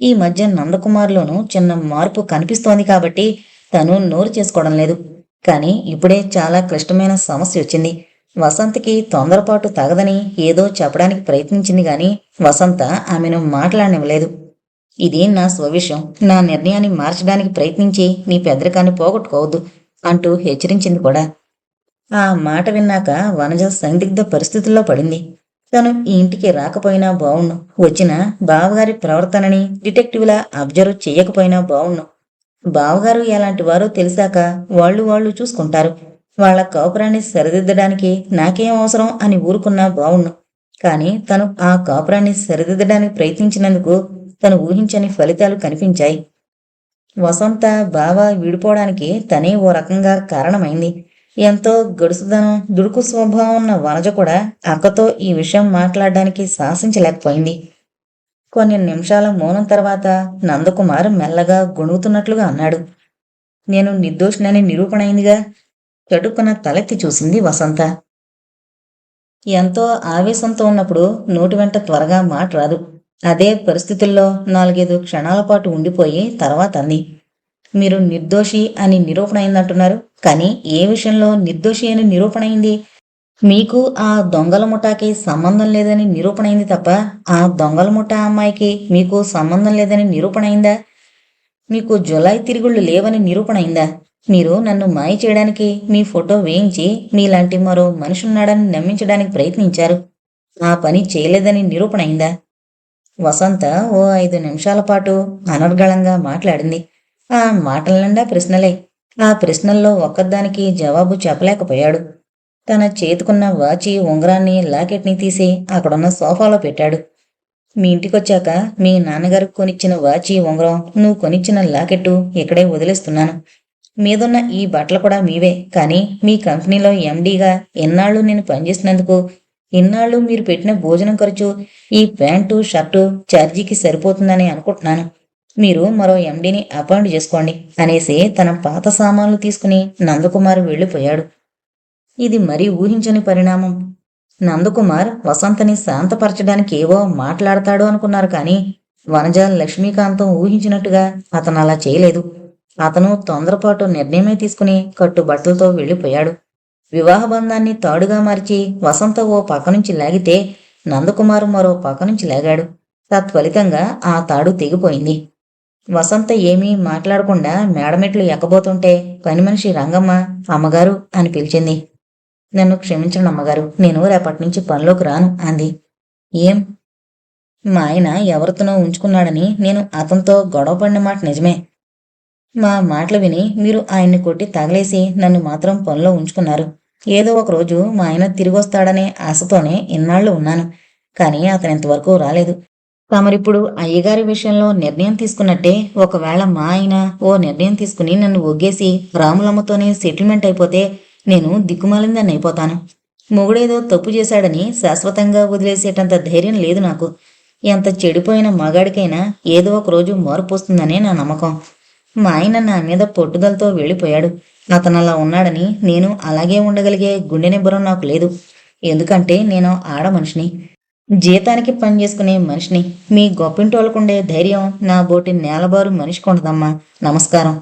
ఈ మధ్య నందకుమార్లోనూ చిన్న మార్పు కనిపిస్తోంది కాబట్టి తను నోరు చేసుకోవడం లేదు. కానీ ఇప్పుడే చాలా క్లిష్టమైన సమస్య వచ్చింది. వసంతకి తొందరపాటు తగదని ఏదో చెప్పడానికి ప్రయత్నించింది గాని వసంత ఆమెను మాట్లాడనివ్వలేదు. ఇది నా స్వవిషయం, నా నిర్ణయాన్ని మార్చడానికి ప్రయత్నించి నీ పెద్దరికాన్ని పోగొట్టుకోవద్దు అంటూ హెచ్చరించింది కూడా. ఆ మాట విన్నాక వనజ సందిగ్ధ పరిస్థితుల్లో పడింది. తను ఈ ఇంటికి రాకపోయినా బావుణ్ణు, వచ్చిన బావగారి ప్రవర్తనని డిటెక్టివ్లా అబ్జర్వ్ చెయ్యకపోయినా బావుణ్ణు. బావగారు ఎలాంటి వారో తెలిసాక వాళ్ళు చూసుకుంటారు. వాళ్ల కాపురాన్ని సరిదిద్దడానికి నాకేం అవసరం అని ఊరుకున్నా బావుణ్ణు. కాని తను ఆ కాపురాన్ని సరిదిద్దడానికి ప్రయత్నించినందుకు తను ఊహించని ఫలితాలు కనిపించాయి. వసంత బావ విడిపోవడానికి తనే ఓ రకంగా కారణమైంది. ఎంతో గడుసుదనం, దుడుకు స్వభావం ఉన్న వనజ కూడా అక్కతో ఈ విషయం మాట్లాడడానికి సాహసించలేకపోయింది. కొన్ని నిమిషాల మౌనం తర్వాత నందకుమార్ మెల్లగా గొణుగుతున్నట్లుగా అన్నాడు. నేను నిర్దోషినని నిరూపణ అయిందిగా. చటుక్కున తలెత్తి చూసింది వసంత. ఎంతో ఆవేశంతో ఉన్నప్పుడు నోటి వెంట త్వరగా మాట రాదు. అదే పరిస్థితుల్లో 4-5 క్షణాల పాటు ఉండిపోయి తర్వాత అంది. మీరు నిర్దోషి అని నిరూపణ అయిందంటున్నారు, కానీ ఏ విషయంలో నిర్దోషి అని నిరూపణ అయింది? మీకు ఆ దొంగల ముఠాకి సంబంధం లేదని నిరూపణ అయింది తప్ప ఆ దొంగల ముఠా అమ్మాయికి మీకు సంబంధం లేదని నిరూపణ అయిందా? మీకు జులై తిరుగుళ్ళు లేవని నిరూపణ అయిందా? మీరు నన్ను మాయ చేయడానికి మీ ఫోటో వేయించి మీలాంటి మరో మనిషి ఉన్నాడని నమ్మించడానికి ప్రయత్నించారు. ఆ పని చేయలేదని నిరూపణ అయిందా? వసంత ఓ 5 నిమిషాల పాటు అనర్గళంగా మాట్లాడింది. ఆ మాటల నిండా ప్రశ్నలే. ఆ ప్రశ్నల్లో ఒక్కదానికి జవాబు చెప్పలేకపోయాడు. తన చేతికున్న వాచి ఉంగరాన్ని లాకెట్ని తీసి అక్కడున్న సోఫాలో పెట్టాడు. మీ ఇంటికొచ్చాక మీ నాన్నగారు కొనిచ్చిన వాచి ఉంగరం, నువ్వు కొనిచ్చిన లాకెట్టు ఇక్కడే వదిలేస్తున్నాను. మీదున్న ఈ బట్టలు కూడా మీవే. కానీ మీ కంపెనీలో ఎండీగా ఎన్నాళ్ళు నేను పనిచేసినందుకు, ఇన్నాళ్ళు మీరు పెట్టిన భోజనం ఖర్చు ఈ ప్యాంటు షర్టు ఛార్జీకి సరిపోతుందని అనుకుంటున్నాను. మీరు మరో ఎండీని అపాయింట్ చేసుకోండి అనేసి తన పాత సామాన్లు తీసుకుని నందకుమార్ వెళ్ళిపోయాడు. ఇది మరీ ఊహించని పరిణామం. నందకుమార్ వసంతని శాంతపరచడానికి ఏవో మాట్లాడతాడు అనుకున్నారు కానీ వనజ లక్ష్మీకాంతం ఊహించినట్టుగా అతను అలా చేయలేదు. అతను తొందరపాటు నిర్ణయమే తీసుకుని కట్టుబట్టలతో వెళ్ళిపోయాడు. వివాహ బంధాన్ని తాడుగా మార్చి వసంత ఓ పక్క నుంచి లాగితే నందకుమార్ మరో పక్క నుంచి లాగాడు. తత్ఫలితంగా ఆ తాడు తెగిపోయింది. వసంత ఏమీ మాట్లాడకుండా మేడమెట్లు ఎక్కబోతుంటే పని మనిషి రంగమ్మ అమ్మగారు అని పిలిచింది. నన్ను క్షమించండి అమ్మగారు, నేను రేపటి నుంచి పనిలోకి రాను అంది. ఏం? మా ఆయన ఎవరితోనో ఉంచుకున్నాడని నేను అతనితో గొడవ పడిన మాట నిజమే. మా మాటలు విని మీరు ఆయన్ని కొట్టి తగలేసి నన్ను మాత్రం పనిలో ఉంచుకున్నారు. ఏదో ఒక రోజు మా ఆయన తిరిగొస్తాడనే ఆశతోనే ఇన్నాళ్ళు ఉన్నాను. కానీ అతను ఇంతవరకు రాలేదు. తమరిప్పుడు అయ్యగారి విషయంలో నిర్ణయం తీసుకున్నట్టే ఒకవేళ మా ఆయన ఓ నిర్ణయం తీసుకుని నన్ను ఒగ్గేసి రాములమ్మతోనే సెటిల్మెంట్ అయిపోతే నేను దిక్కుమాలిందని అయిపోతాను. మొగుడేదో తప్పు చేశాడని శాశ్వతంగా వదిలేసేటంత ధైర్యం లేదు నాకు. ఎంత చెడిపోయిన మగాడికైనా ఏదో ఒక రోజు మార్పు వస్తుందనే నా నమ్మకం. మా ఆయన నా మీద పట్టుదలతో వెళ్ళిపోయాడు. అతను అలా ఉన్నాడని నేను అలాగే ఉండగలిగే గుండె నిబ్బరం నాకు లేదు. ఎందుకంటే నేను ఆడ మనిషిని, జీతానికి పనిచేసుకునే మనిషిని. మీ గొప్పింటోళ్ళకుండే ధైర్యం నా బోటి నేలబారు మనిషికి ఉండదమ్మా. నమస్కారం.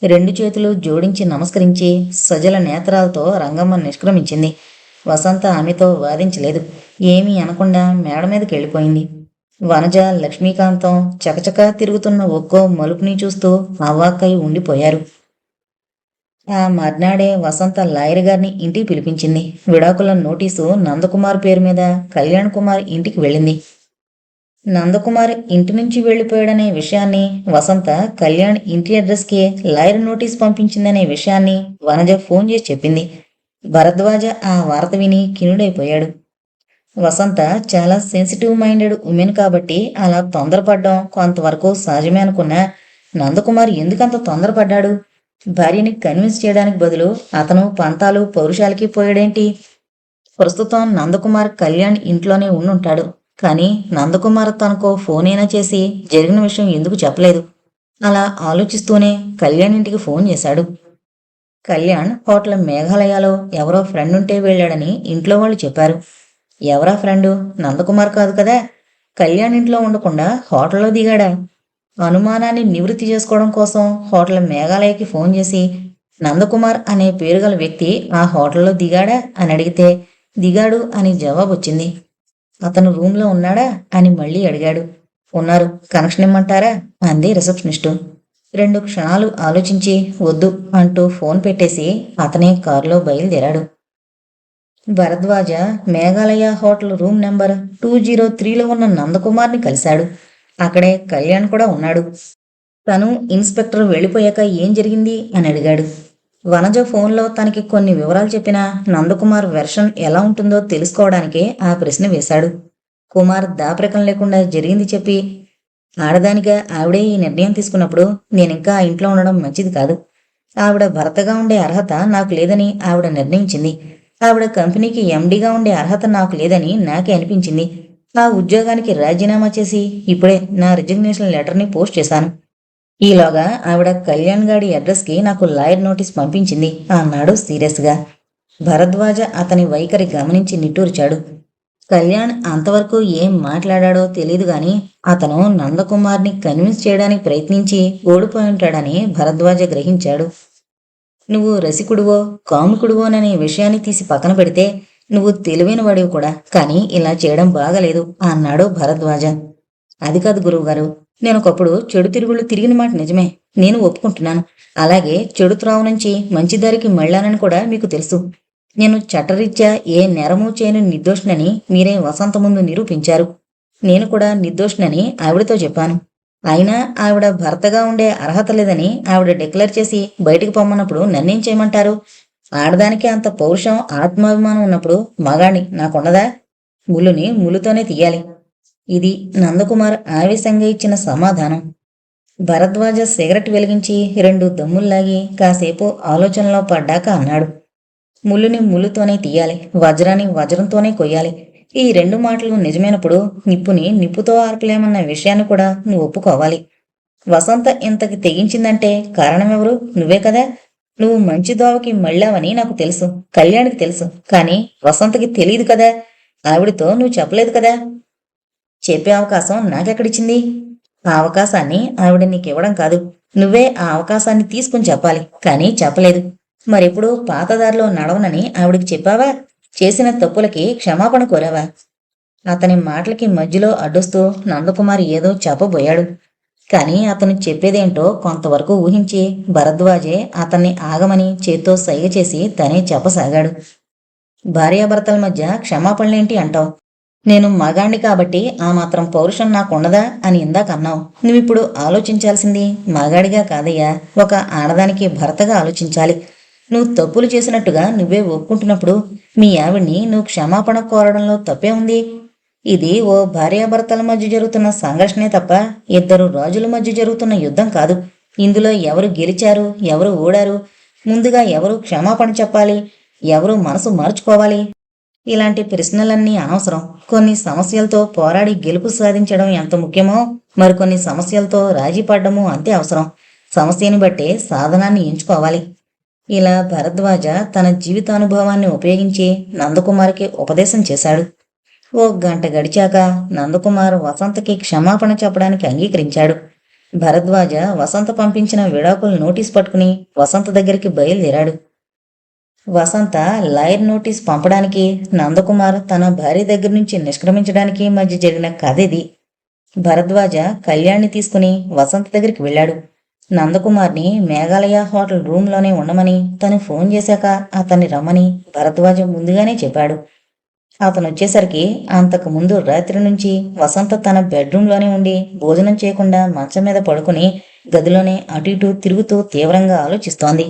2 చేతులు జోడించి నమస్కరించి సజల నేత్రాలతో రంగమ్మ నిష్క్రమించింది. వసంత ఆమెతో వాదించలేదు. ఏమీ అనకుండా మేడ మీదకి వెళ్ళిపోయింది. వనజ లక్ష్మీకాంతం చకచకా తిరుగుతున్న ఒక్కో మలుపుని చూస్తూ అవాక్కై ఉండిపోయారు. ఆ మర్నాడే వసంత లాయర్ గారిని ఇంటికి పిలిపించింది. విడాకుల నోటీసు నందకుమార్ పేరు మీద కళ్యాణ్ కుమార్ ఇంటికి వెళ్ళింది. నందకుమార్ ఇంటి నుంచి వెళ్ళిపోయాడనే విషయాన్ని, వసంత కళ్యాణ్ ఇంటి అడ్రస్కి లాయర్ నోటీస్ పంపించిందనే విషయాన్ని వనజ ఫోన్ చేసి చెప్పింది. భరద్వాజ ఆ వార్త విని కినుడైపోయాడు. వసంత చాలా సెన్సిటివ్ మైండెడ్ ఉమెన్ కాబట్టి అలా తొందరపడ్డం కొంతవరకు సహజమే అనుకున్నా నందకుమార్ ఎందుకంత తొందరపడ్డాడు? భార్యని కన్విన్స్ చేయడానికి బదులు అతను పంతాలు పౌరుషాలకి పోయాడేంటి? ప్రస్తుతం నందకుమార్ కళ్యాణ్ ఇంట్లోనే ఉండుంటాడు. కానీ నందకుమార్ తనకో ఫోనైనా చేసి జరిగిన విషయం ఎందుకు చెప్పలేదు? అలా ఆలోచిస్తూనే కళ్యాణ్ ఇంటికి ఫోన్ చేశాడు. కళ్యాణ్ హోటల్ మేఘాలయలో ఎవరో ఫ్రెండ్ ఉంటే వెళ్ళాడని ఇంట్లో వాళ్ళు చెప్పారు. ఎవరా ఫ్రెండు? నందకుమార్ కాదు కదా? కళ్యాణ్ ఇంట్లో ఉండకుండా హోటల్లో దిగాడా? అనుమానాన్ని నివృత్తి చేసుకోవడం కోసం హోటల్ మేఘాలయకి ఫోన్ చేసి నందకుమార్ అనే పేరు గల వ్యక్తి ఆ హోటల్లో దిగాడా అని అడిగితే దిగాడు అని జవాబు వచ్చింది. అతను రూమ్లో ఉన్నాడా అని మళ్ళీ అడిగాడు. ఉన్నారు, కనెక్షన్ ఇమ్మంటారా అంది రిసెప్షనిస్టు. 2 క్షణాలు ఆలోచించి వద్దు అంటూ ఫోన్ పెట్టేసి అతనే కారులో బయలుదేరాడు. Bharadwaj Meghalaya hotel room number 203లో ఉన్న నందకుమార్ని కలిశాడు. అక్కడే కళ్యాణ్ కూడా ఉన్నాడు. తను ఇన్స్పెక్టర్ వెళ్ళిపోయాక ఏం జరిగింది అని అడిగాడు. వనజ ఫోన్లో తనకి కొన్ని వివరాలు చెప్పినా నందకుమార్ వెర్షన్ ఎలా ఉంటుందో తెలుసుకోవడానికే ఆ ప్రశ్న వేశాడు. కుమార్ దాపరికం లేకుండా జరిగింది చెప్పి, ఆడదానిగా ఆవిడే ఈ నిర్ణయం తీసుకున్నప్పుడు నేనింకా ఆ ఇంట్లో ఉండడం మంచిది కాదు. ఆవిడ భర్తగా ఉండే అర్హత నాకు లేదని ఆవిడ నిర్ణయించింది. ఆవిడ కంపెనీకి ఎండీగా ఉండే అర్హత నాకు లేదని నాకే అనిపించింది. ఆ ఉద్యోగానికి రాజీనామా చేసి ఇప్పుడే నా రిజిగ్నేషన్ లెటర్ని పోస్ట్ చేశాను. ఈలోగా ఆవిడ కళ్యాణ్ గాడి అడ్రస్కి నాకు లాయర్ నోటీస్ పంపించింది అన్నాడు సీరియస్గా. భరద్వాజ అతని వైఖరి గమనించి నిట్టూర్చాడు. కళ్యాణ్ అంతవరకు ఏం మాట్లాడాడో తెలియదు గాని అతను నందకుమార్ని కన్విన్స్ చేయడానికి ప్రయత్నించి ఓడిపోయి ఉంటాడని భరద్వాజ గ్రహించాడు. నువ్వు రసికుడువో కాముకుడువోననే విషయాన్ని తీసి పక్కన పెడితే నువ్వు తెలివైన వాడివి కూడా, కానీ ఇలా చేయడం బాగలేదు అన్నాడు భరద్వాజ. అది కాదు గురువుగారు, నేనొకప్పుడు చెడు తిరుగుళ్ళు తిరిగిన మాట నిజమే, నేను ఒప్పుకుంటున్నాను. అలాగే చెడు త్రావు నుంచి మంచి దారికి మళ్ళానని కూడా మీకు తెలుసు. నేను చట్టరీత్యా ఏ నేరమూ చేయని నిర్దోషినని మీరే వసంత ముందు నిరూపించారు. నేను కూడా నిర్దోషినని ఆవిడతో చెప్పాను. అయినా ఆవిడ భర్తగా ఉండే అర్హత లేదని ఆవిడ డిక్లేర్ చేసి బయటికి పొమ్మన్నప్పుడు నన్నేం చేయమంటారు? ఆడదానికి అంత పౌరుషం, ఆత్మాభిమానం ఉన్నప్పుడు మగాణ్ణి నాకుండదా? ములుని ములుతోనే తీయాలి. ఇది నందకుమార్ ఆవేశంగా ఇచ్చిన సమాధానం. భరద్వాజ సిగరెట్ వెలిగించి 2 దమ్ముల్లాగి కాసేపు ఆలోచనలో పడ్డాక అన్నాడు. ములుని ములుతోనే తీయాలి, వజ్రాన్ని వజ్రంతోనే కొయ్యాలి. ఈ 2 మాటలు నిజమైనప్పుడు నిప్పుని నిప్పుతో ఆర్పలేమన్న విషయాన్ని కూడా నువ్వు ఒప్పుకోవాలి. వసంత ఇంతకి తెగించిందంటే కారణమెవరు? నువ్వే కదా. నువ్వు మంచి దోవకి మళ్ళావని నాకు తెలుసు, కళ్యాణికి తెలుసు. కానీ వసంతకి తెలియదు కదా. ఆవిడతో నువ్వు చెప్పలేదు కదా. చెప్పే అవకాశం నాకెక్కడిచ్చింది? ఆ అవకాశాన్ని ఆవిడ నీకివ్వడం కాదు, నువ్వే ఆ అవకాశాన్ని తీసుకుని చెప్పాలి. కానీ చెప్పలేదు. మరెప్పుడు పాతదారిలో నడవనని ఆవిడికి చెప్పావా? చేసిన తప్పులకి క్షమాపణ కోరావా? అతని మాటలకి మధ్యలో అడ్డొస్తూ నందకుమార్ ఏదో చెప్పబోయాడు. కాని అతను చెప్పేదేంటో కొంతవరకు ఊహించి భరద్వాజే అతన్ని ఆగమని చేత్తో సైగ చేసి తనే చెప్పసాగాడు. భార్యాభర్తల మధ్య క్షమాపణలేంటి అంటావు? నేను మగాణ్ణి కాబట్టి ఆ మాత్రం పౌరుషం నాకుండదా అని ఇందాక అన్నావు. నువ్విప్పుడు ఆలోచించాల్సింది మగాడిగా కాదయ్యా, ఒక ఆడదానికి భర్తగా ఆలోచించాలి. నువ్వు తప్పులు చేసినట్టుగా నువ్వే ఒప్పుకుంటున్నప్పుడు మీ ఆవిడ్ని నువ్వు క్షమాపణ కోరడంలో తప్పే ఉంది. ఇది ఓ భార్యాభర్తల మధ్య జరుగుతున్న సంఘర్షణే తప్ప 2 రాజుల మధ్య జరుగుతున్న యుద్ధం కాదు. ఇందులో ఎవరు గెలిచారు, ఎవరు ఓడారు, ముందుగా ఎవరు క్షమాపణ చెప్పాలి, ఎవరు మనసు మార్చుకోవాలి, ఇలాంటి ప్రశ్నలన్నీ అనవసరం. కొన్ని సమస్యలతో పోరాడి గెలుపు సాధించడం ఎంత ముఖ్యమో మరికొన్ని సమస్యలతో రాజీ పడ్డము అంతే అవసరం. సమస్యని బట్టే సాధనాన్ని ఎంచుకోవాలి. ఇలా భరద్వాజ తన జీవితానుభవాన్ని ఉపయోగించి నందకుమార్కి ఉపదేశం చేశాడు. ఓ గంట గడిచాక నందకుమార్ వసంతకి క్షమాపణ చెప్పడానికి అంగీకరించాడు. భరద్వాజ వసంత పంపించిన విడాకుల నోటీస్ పట్టుకుని వసంత దగ్గరికి బయలుదేరాడు. వసంత లాయర్ నోటీస్ పంపడానికి, నందకుమార్ తన భార్య దగ్గర నుంచి నిష్క్రమించడానికి మధ్య జరిగిన కథ ఇది. భరద్వాజ కళ్యాణ్ని తీసుకుని వసంత దగ్గరికి వెళ్ళాడు. నందకుమార్ని మేఘాలయ హోటల్ రూమ్లోనే ఉండమని తను ఫోన్ చేశాక అతన్ని రమ్మని భరద్వాజ ముందుగానే చెప్పాడు. అతను వచ్చేసరికి అంతకు ముందు రాత్రి నుంచి వసంత తన బెడ్రూంలోనే ఉండి భోజనం చేయకుండా మంచం మీద పడుకుని గదిలోనే అటు ఇటు తిరుగుతూ తీవ్రంగా ఆలోచిస్తోంది.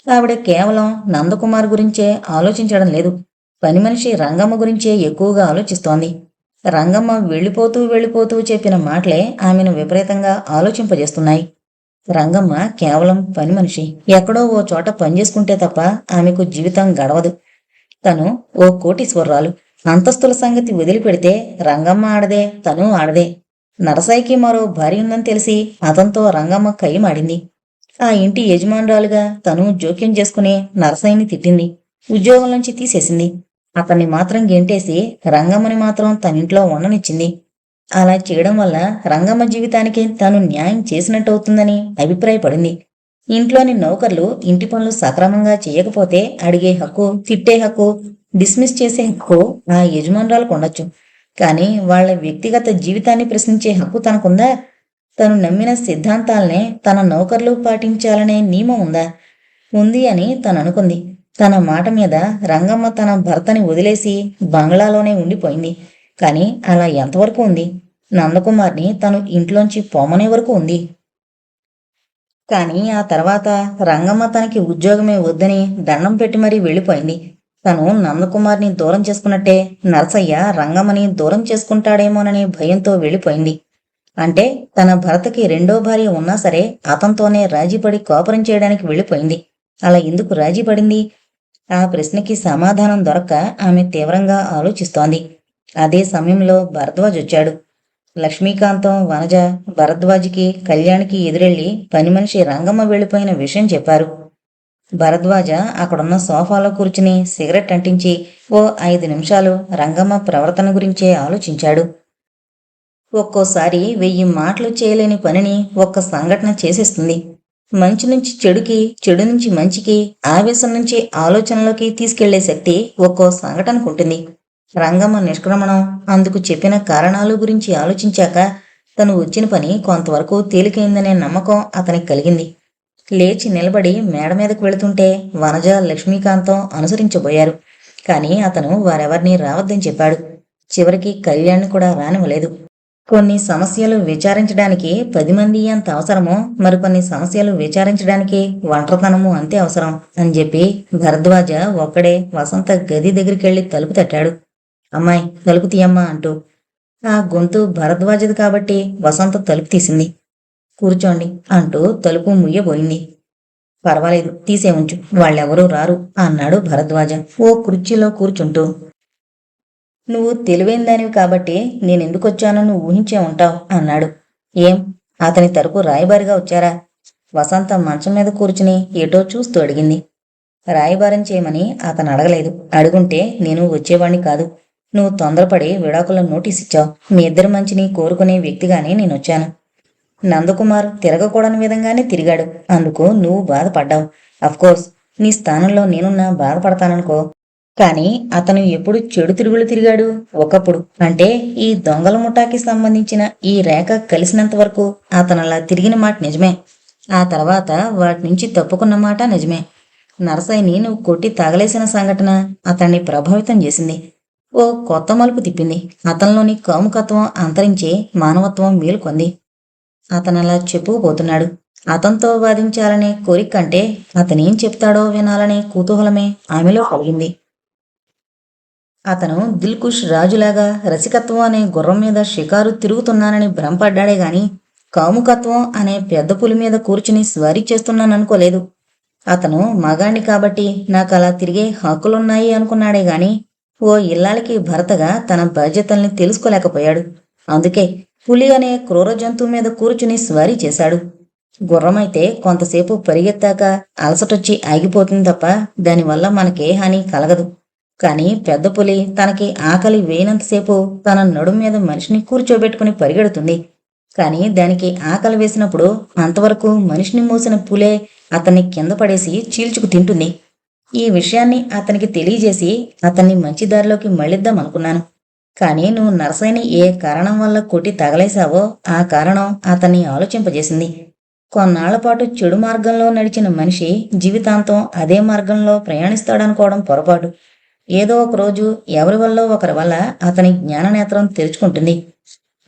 ఆవిడ కేవలం నందకుమార్ గురించే ఆలోచించడం లేదు, పని మనిషి రంగమ్మ గురించే ఎక్కువగా ఆలోచిస్తోంది. రంగమ్మ వెళ్ళిపోతూ చెప్పిన మాటలే ఆమెను విపరీతంగా ఆలోచింపజేస్తున్నాయి. రంగమ్మ కేవలం పని మనిషి, ఎక్కడో ఓ చోట పనిచేసుకుంటే తప్ప ఆమెకు జీవితం గడవదు. తను ఓ కోటీశ్వరరాలు. అంతస్తుల సంగతి వదిలిపెడితే రంగమ్మ ఆడదే, తను ఆడదే. నరసాయికి మరో భార్య ఉందని తెలిసి అతనితో రంగమ్మ కయ్యమాడింది. ఆ ఇంటి యజమానురాలుగా తను జోక్యం చేసుకుని నరసాయిని తిట్టింది, ఉద్యోగం నుంచి తీసేసింది. అతన్ని మాత్రం గెంటేసి రంగమ్మని మాత్రం తనింట్లో ఉండనిచ్చింది. అలా చేయడం వల్ల రంగమ్మ జీవితానికి తాను న్యాయం చేసినట్టవుతుందని అభిప్రాయపడింది. ఇంట్లోని నౌకర్లు ఇంటి పనులు సక్రమంగా చేయకపోతే అడిగే హక్కు, తిట్టే హక్కు, డిస్మిస్ చేసే హక్కు ఆ యజమానురాలకు ఉండొచ్చు. కానీ వాళ్ల వ్యక్తిగత జీవితాన్ని ప్రశ్నించే హక్కు తనకుందా? తను నమ్మిన సిద్ధాంతాలనే తన నౌకర్లు పాటించాలనే నియమం ఉందా? ఉంది అని తను అనుకుంది. తన మాట మీద రంగమ్మ తన భర్తని వదిలేసి బంగ్లాలోనే ఉండిపోయింది. కానీ అలా ఎంతవరకు ఉంది? నందకుమార్ని తను ఇంట్లోంచి పొమ్మనే వరకు ఉంది. కానీ ఆ తర్వాత రంగమ్మ తనకి ఉద్యోగమే వద్దని దండం పెట్టి మరీ వెళ్ళిపోయింది. తను నందకుమార్ని దూరం చేసుకున్నట్టే నరసయ్య రంగమ్మని దూరం చేసుకుంటాడేమోననే భయంతో వెళ్ళిపోయింది. అంటే తన భర్తకి 2వ భార్య ఉన్నా సరే అతనితోనే రాజీపడి కోపరం చేయడానికి వెళ్ళిపోయింది. అలా ఎందుకు రాజీపడింది? ఆ ప్రశ్నకి సమాధానం దొరక్క ఆమె తీవ్రంగా ఆలోచిస్తోంది. అదే సమయంలో భరద్వాజ్ వచ్చాడు. లక్ష్మీకాంతం, వనజ భరద్వాజ్కి, కళ్యాణ్కి ఎదురెళ్లి పని మనిషి రంగమ్మ వెళ్ళిపోయిన విషయం చెప్పారు. భరద్వాజ అక్కడున్న సోఫాలో కూర్చుని సిగరెట్ అంటించి ఓ 5 నిమిషాలు రంగమ్మ ప్రవర్తన గురించే ఆలోచించాడు. ఒక్కోసారి 1000 మాటలు చేయలేని పనిని ఒక్క సంఘటన చేసేస్తుంది. మంచి నుంచి చెడుకి, చెడు నుంచి మంచికి, ఆవేశం నుంచి ఆలోచనలోకి తీసుకెళ్లే శక్తి ఒక్కో సంఘటనకు ఉంటుంది. రంగమ్మ నిష్క్రమణం, అందుకు చెప్పిన కారణాలు గురించి ఆలోచించాక తను వచ్చిన పని కొంతవరకు తేలికైందనే నమ్మకం అతనికి కలిగింది. లేచి నిలబడి మేడ మీదకు వెళుతుంటే వనజ, లక్ష్మీకాంతం అనుసరించబోయారు. కాని అతను వారెవర్నీ రావద్దని చెప్పాడు. చివరికి కళ్యాణ్ని కూడా రానివ్వలేదు. కొన్ని సమస్యలు విచారించడానికి 10 మంది ఎంత అవసరమో మరికొన్ని సమస్యలు విచారించడానికి ఒంటరితనము అంతే అవసరం అని చెప్పి భరద్వాజ ఒక్కడే వసంత గది దగ్గరికెళ్లి తలుపు తట్టాడు. అమ్మాయి, తలుపు తీయమ్మా అంటూ. ఆ గొంతు భరద్వాజది కాబట్టి వసంత తలుపు తీసింది. కూర్చోండి అంటూ తలుపు ముయ్యబోయింది. పర్వాలేదు, తీసే ఉంచు, వాళ్ళెవరూ రారు అన్నాడు భరద్వాజ ఓ కుర్చీలో కూర్చుంటూ. నువ్వు తెలివైన దానివి కాబట్టి నేనెందుకొచ్చానో నువ్వు ఊహించే ఉంటావు అన్నాడు. ఏం, అతని తరపు రాయబారిగా వచ్చారా? వసంత మంచం మీద కూర్చుని ఏటో చూస్తూ అడిగింది. రాయబారం చేయమని అతను అడగలేదు. అడుగుంటే నేను వచ్చేవాణ్ణి కాదు. నువ్వు తొందరపడి విడాకుల నోటీస్ ఇచ్చావు. మీ ఇద్దరి మంచిని కోరుకునే వ్యక్తిగానే నేనొచ్చాను. నందకుమార్ తిరగకూడని విధంగానే తిరిగాడు. అందుకు నువ్వు బాధపడ్డావు. అఫ్కోర్స్ నీ స్థానంలో నేనున్నా బాధపడతాననుకో. కాని అతను ఎప్పుడు చెడు తిరుగులు తిరిగాడు? ఒకప్పుడు, అంటే ఈ దొంగల ముఠాకి సంబంధించిన ఈ రేఖ కలిసినంత వరకు అతనలా తిరిగిన మాట నిజమే. ఆ తర్వాత వాటి నుంచి తప్పుకున్న మాట నిజమే. నరసయ్యని నువ్వు కొట్టి తగలేసిన సంఘటన అతన్ని ప్రభావితం చేసింది. ఓ కొత్త మలుపు తిప్పింది. అతనిలోని కాముకత్వం అంతరించి మానవత్వం మేలుకొంది. అతనలా చెప్పుకుపోతున్నాడు. అతనితో వాదించాలనే కోరిక కంటే అతనేం చెప్తాడో వినాలనే కుతూహలమే ఆమెలో కలిగింది. అతను దిల్కుష్ రాజులాగా రసికత్వం అనే గుర్రం మీద షికారు తిరుగుతున్నానని భ్రమపడ్డాడే గాని కాముకత్వం అనే పెద్ద పులి మీద కూర్చుని స్వారీ చేస్తున్నాననుకోలేదు. అతను మగాణ్ణి కాబట్టి నాకలా తిరిగే హక్కులున్నాయి అనుకున్నాడే గాని ఓ ఇల్లాలికి భర్తగా తన బాధ్యతల్ని తెలుసుకోలేకపోయాడు. అందుకే పులి అనే క్రూర జంతువు మీద కూర్చుని స్వారీ చేశాడు. గుర్రమైతే కొంతసేపు పరిగెత్తాక అలసటొచ్చి ఆగిపోతుంది తప్ప దానివల్ల మనకే హాని కలగదు. కాని పెద్ద పులి తనకి ఆకలి వేయనంతసేపు తన నడుం మీద మనిషిని కూర్చోబెట్టుకుని పరిగెడుతుంది. కాని దానికి ఆకలి వేసినప్పుడు అంతవరకు మనిషిని మోసిన పులే అతన్ని కింద పడేసి చీల్చుకు తింటుంది. ఈ విషయాన్ని అతనికి తెలియజేసి అతన్ని మంచి దారిలోకి మళ్ళిద్దామనుకున్నాను. కాని నువ్వు నరసయ్యని ఏ కారణం వల్ల కొట్టి తగలేశావో ఆ కారణం అతన్ని ఆలోచింపజేసింది. కొన్నాళ్లపాటు చెడు మార్గంలో నడిచిన మనిషి జీవితాంతం అదే మార్గంలో ప్రయాణిస్తాడనుకోవడం పొరపాటు. ఏదో ఒక రోజు ఎవరి వల్ల ఒకరి వల్ల అతని జ్ఞాననేత్రం తెరుచుకుంటుంది.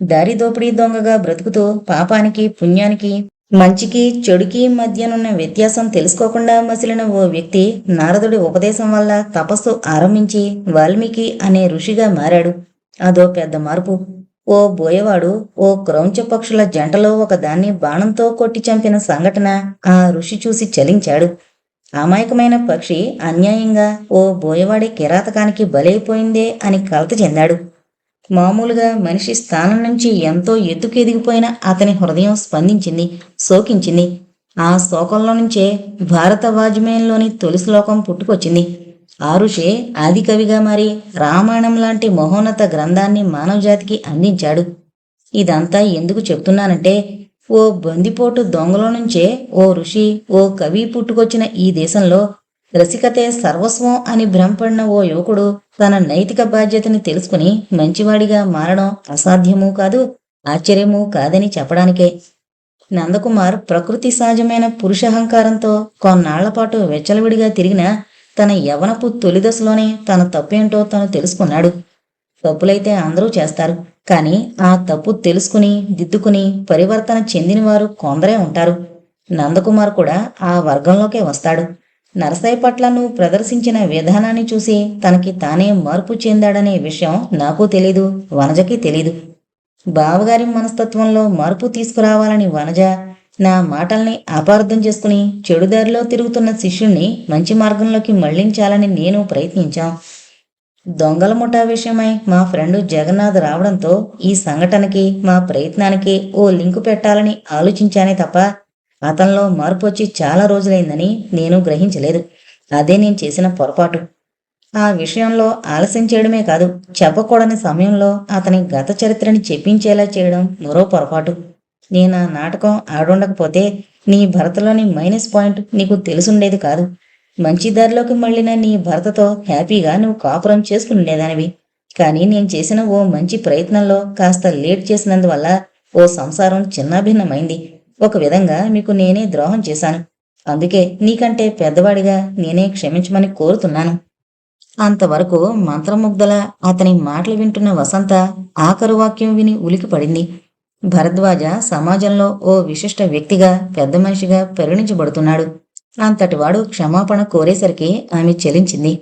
దారి దోపిడీ దొంగగా బ్రతుకుతూ పాపానికి, పుణ్యానికి, మంచికి, చెడుకి మధ్యనున్న వ్యత్యాసం తెలుసుకోకుండా మసిలిన ఓ వ్యక్తి నారదుడి ఉపదేశం వల్ల తపస్సు ఆరంభించి వాల్మీకి అనే ఋషిగా మారాడు. అదో పెద్ద మార్పు. ఓ బోయవాడు ఓ క్రౌంచ పక్షుల జంటలో ఒక దాన్ని బాణంతో కొట్టి చంపిన సంఘటన ఆ ఋషి చూసి చలించాడు. అమాయకమైన పక్షి అన్యాయంగా ఓ బోయవాడి కిరాతకానికి బలైపోయిందే అని కలత చెందాడు. మామూలుగా మనిషి స్థానం నుంచి ఎంతో ఎత్తుకు ఎదిగిపోయిన అతని హృదయం స్పందించింది, శోకించింది. ఆ శోకంలో నుంచే భారత వాజ్మయంలోని తొలి శ్లోకం పుట్టుకొచ్చింది. ఆ ఋషే ఆది కవిగా మారి రామాయణం లాంటి మహోన్నత గ్రంథాన్ని మానవజాతికి అందించాడు. ఇదంతా ఎందుకు చెప్తున్నానంటే ఓ బందిపోటు దొంగలో నుంచే ఓ ఋషి, ఓ కవి పుట్టుకొచ్చిన ఈ దేశంలో రసికతే సర్వస్వం అని భ్రమపడిన ఓ యువకుడు తన నైతిక బాధ్యతని తెలుసుకుని మంచివాడిగా మారడం అసాధ్యమూ కాదు, ఆశ్చర్యమూ కాదని చెప్పడానికే. నందకుమార్ ప్రకృతి సహజమైన పురుషహంకారంతో కొన్నాళ్లపాటు వెచ్చలవిడిగా తిరిగినా తన యవ్వనపు తొలిదశలోనే తన తప్పేంటో తను తెలుసుకున్నాడు. తప్పులైతే అందరూ చేస్తారు. కాని ఆ తప్పు తెలుసుకుని, దిద్దుకుని పరివర్తన చెందినవారు కొందరే ఉంటారు. నందకుమార్ కూడా ఆ వర్గంలోకే వస్తాడు. నరసయ్య పట్ల నువ్వు ప్రదర్శించిన విధానాన్ని చూసి తనకి తానే మార్పు చెందాడనే విషయం నాకు తెలీదు, వనజకి తెలీదు. బావగారి మనస్తత్వంలో మార్పు తీసుకురావాలని వనజ, నా మాటల్ని అపార్థం చేసుకుని చెడుదారిలో తిరుగుతున్న శిష్యుణ్ణి మంచి మార్గంలోకి మళ్లించాలని నేను ప్రయత్నించాం. దొంగల ముఠా విషయమై మా ఫ్రెండు జగన్నాథ్ రావడంతో ఈ సంఘటనకి, మా ప్రయత్నానికి ఓ లింకు పెట్టాలని ఆలోచించానే తప్ప అతనిలో మార్పు వచ్చి చాలా రోజులైందని నేను గ్రహించలేదు. అదే నేను చేసిన పొరపాటు. ఆ విషయంలో ఆలస్యం చేయడమే కాదు, చెప్పకూడని సమయంలో అతని గత చరిత్రని చెప్పించేలా చేయడం మరో పొరపాటు. నేను ఆ నాటకం ఆడుండకపోతే నీ భర్తలోని మైనస్ పాయింట్ నీకు తెలుసుండేది కాదు. మంచి దారిలోకి మళ్ళిన నీ భర్తతో హ్యాపీగా నువ్వు కాపురం చేసుకునేదానివి. కానీ నేను చేసిన ఓ మంచి ప్రయత్నంలో కాస్త లేట్ చేసినందువల్ల ఓ సంసారం చిన్నాభిన్నమైంది. ఒక విధంగా మీకు నేనే ద్రోహం చేశాను. అందుకే నీకంటే పెద్దవాడిగా నేనే క్షమించమని కోరుతున్నాను. అంతవరకు మంత్రముగ్ధల అతని మాటలు వింటున్న వసంత ఆఖరు వాక్యం విని ఉలికిపడింది. భరద్వాజ సమాజంలో ఓ విశిష్ట వ్యక్తిగా, పెద్ద మనిషిగా పరిగణించబడుతున్నాడు. అంతటివాడు క్షమాపణ కోరేసరికి ఆమె చెలించింది.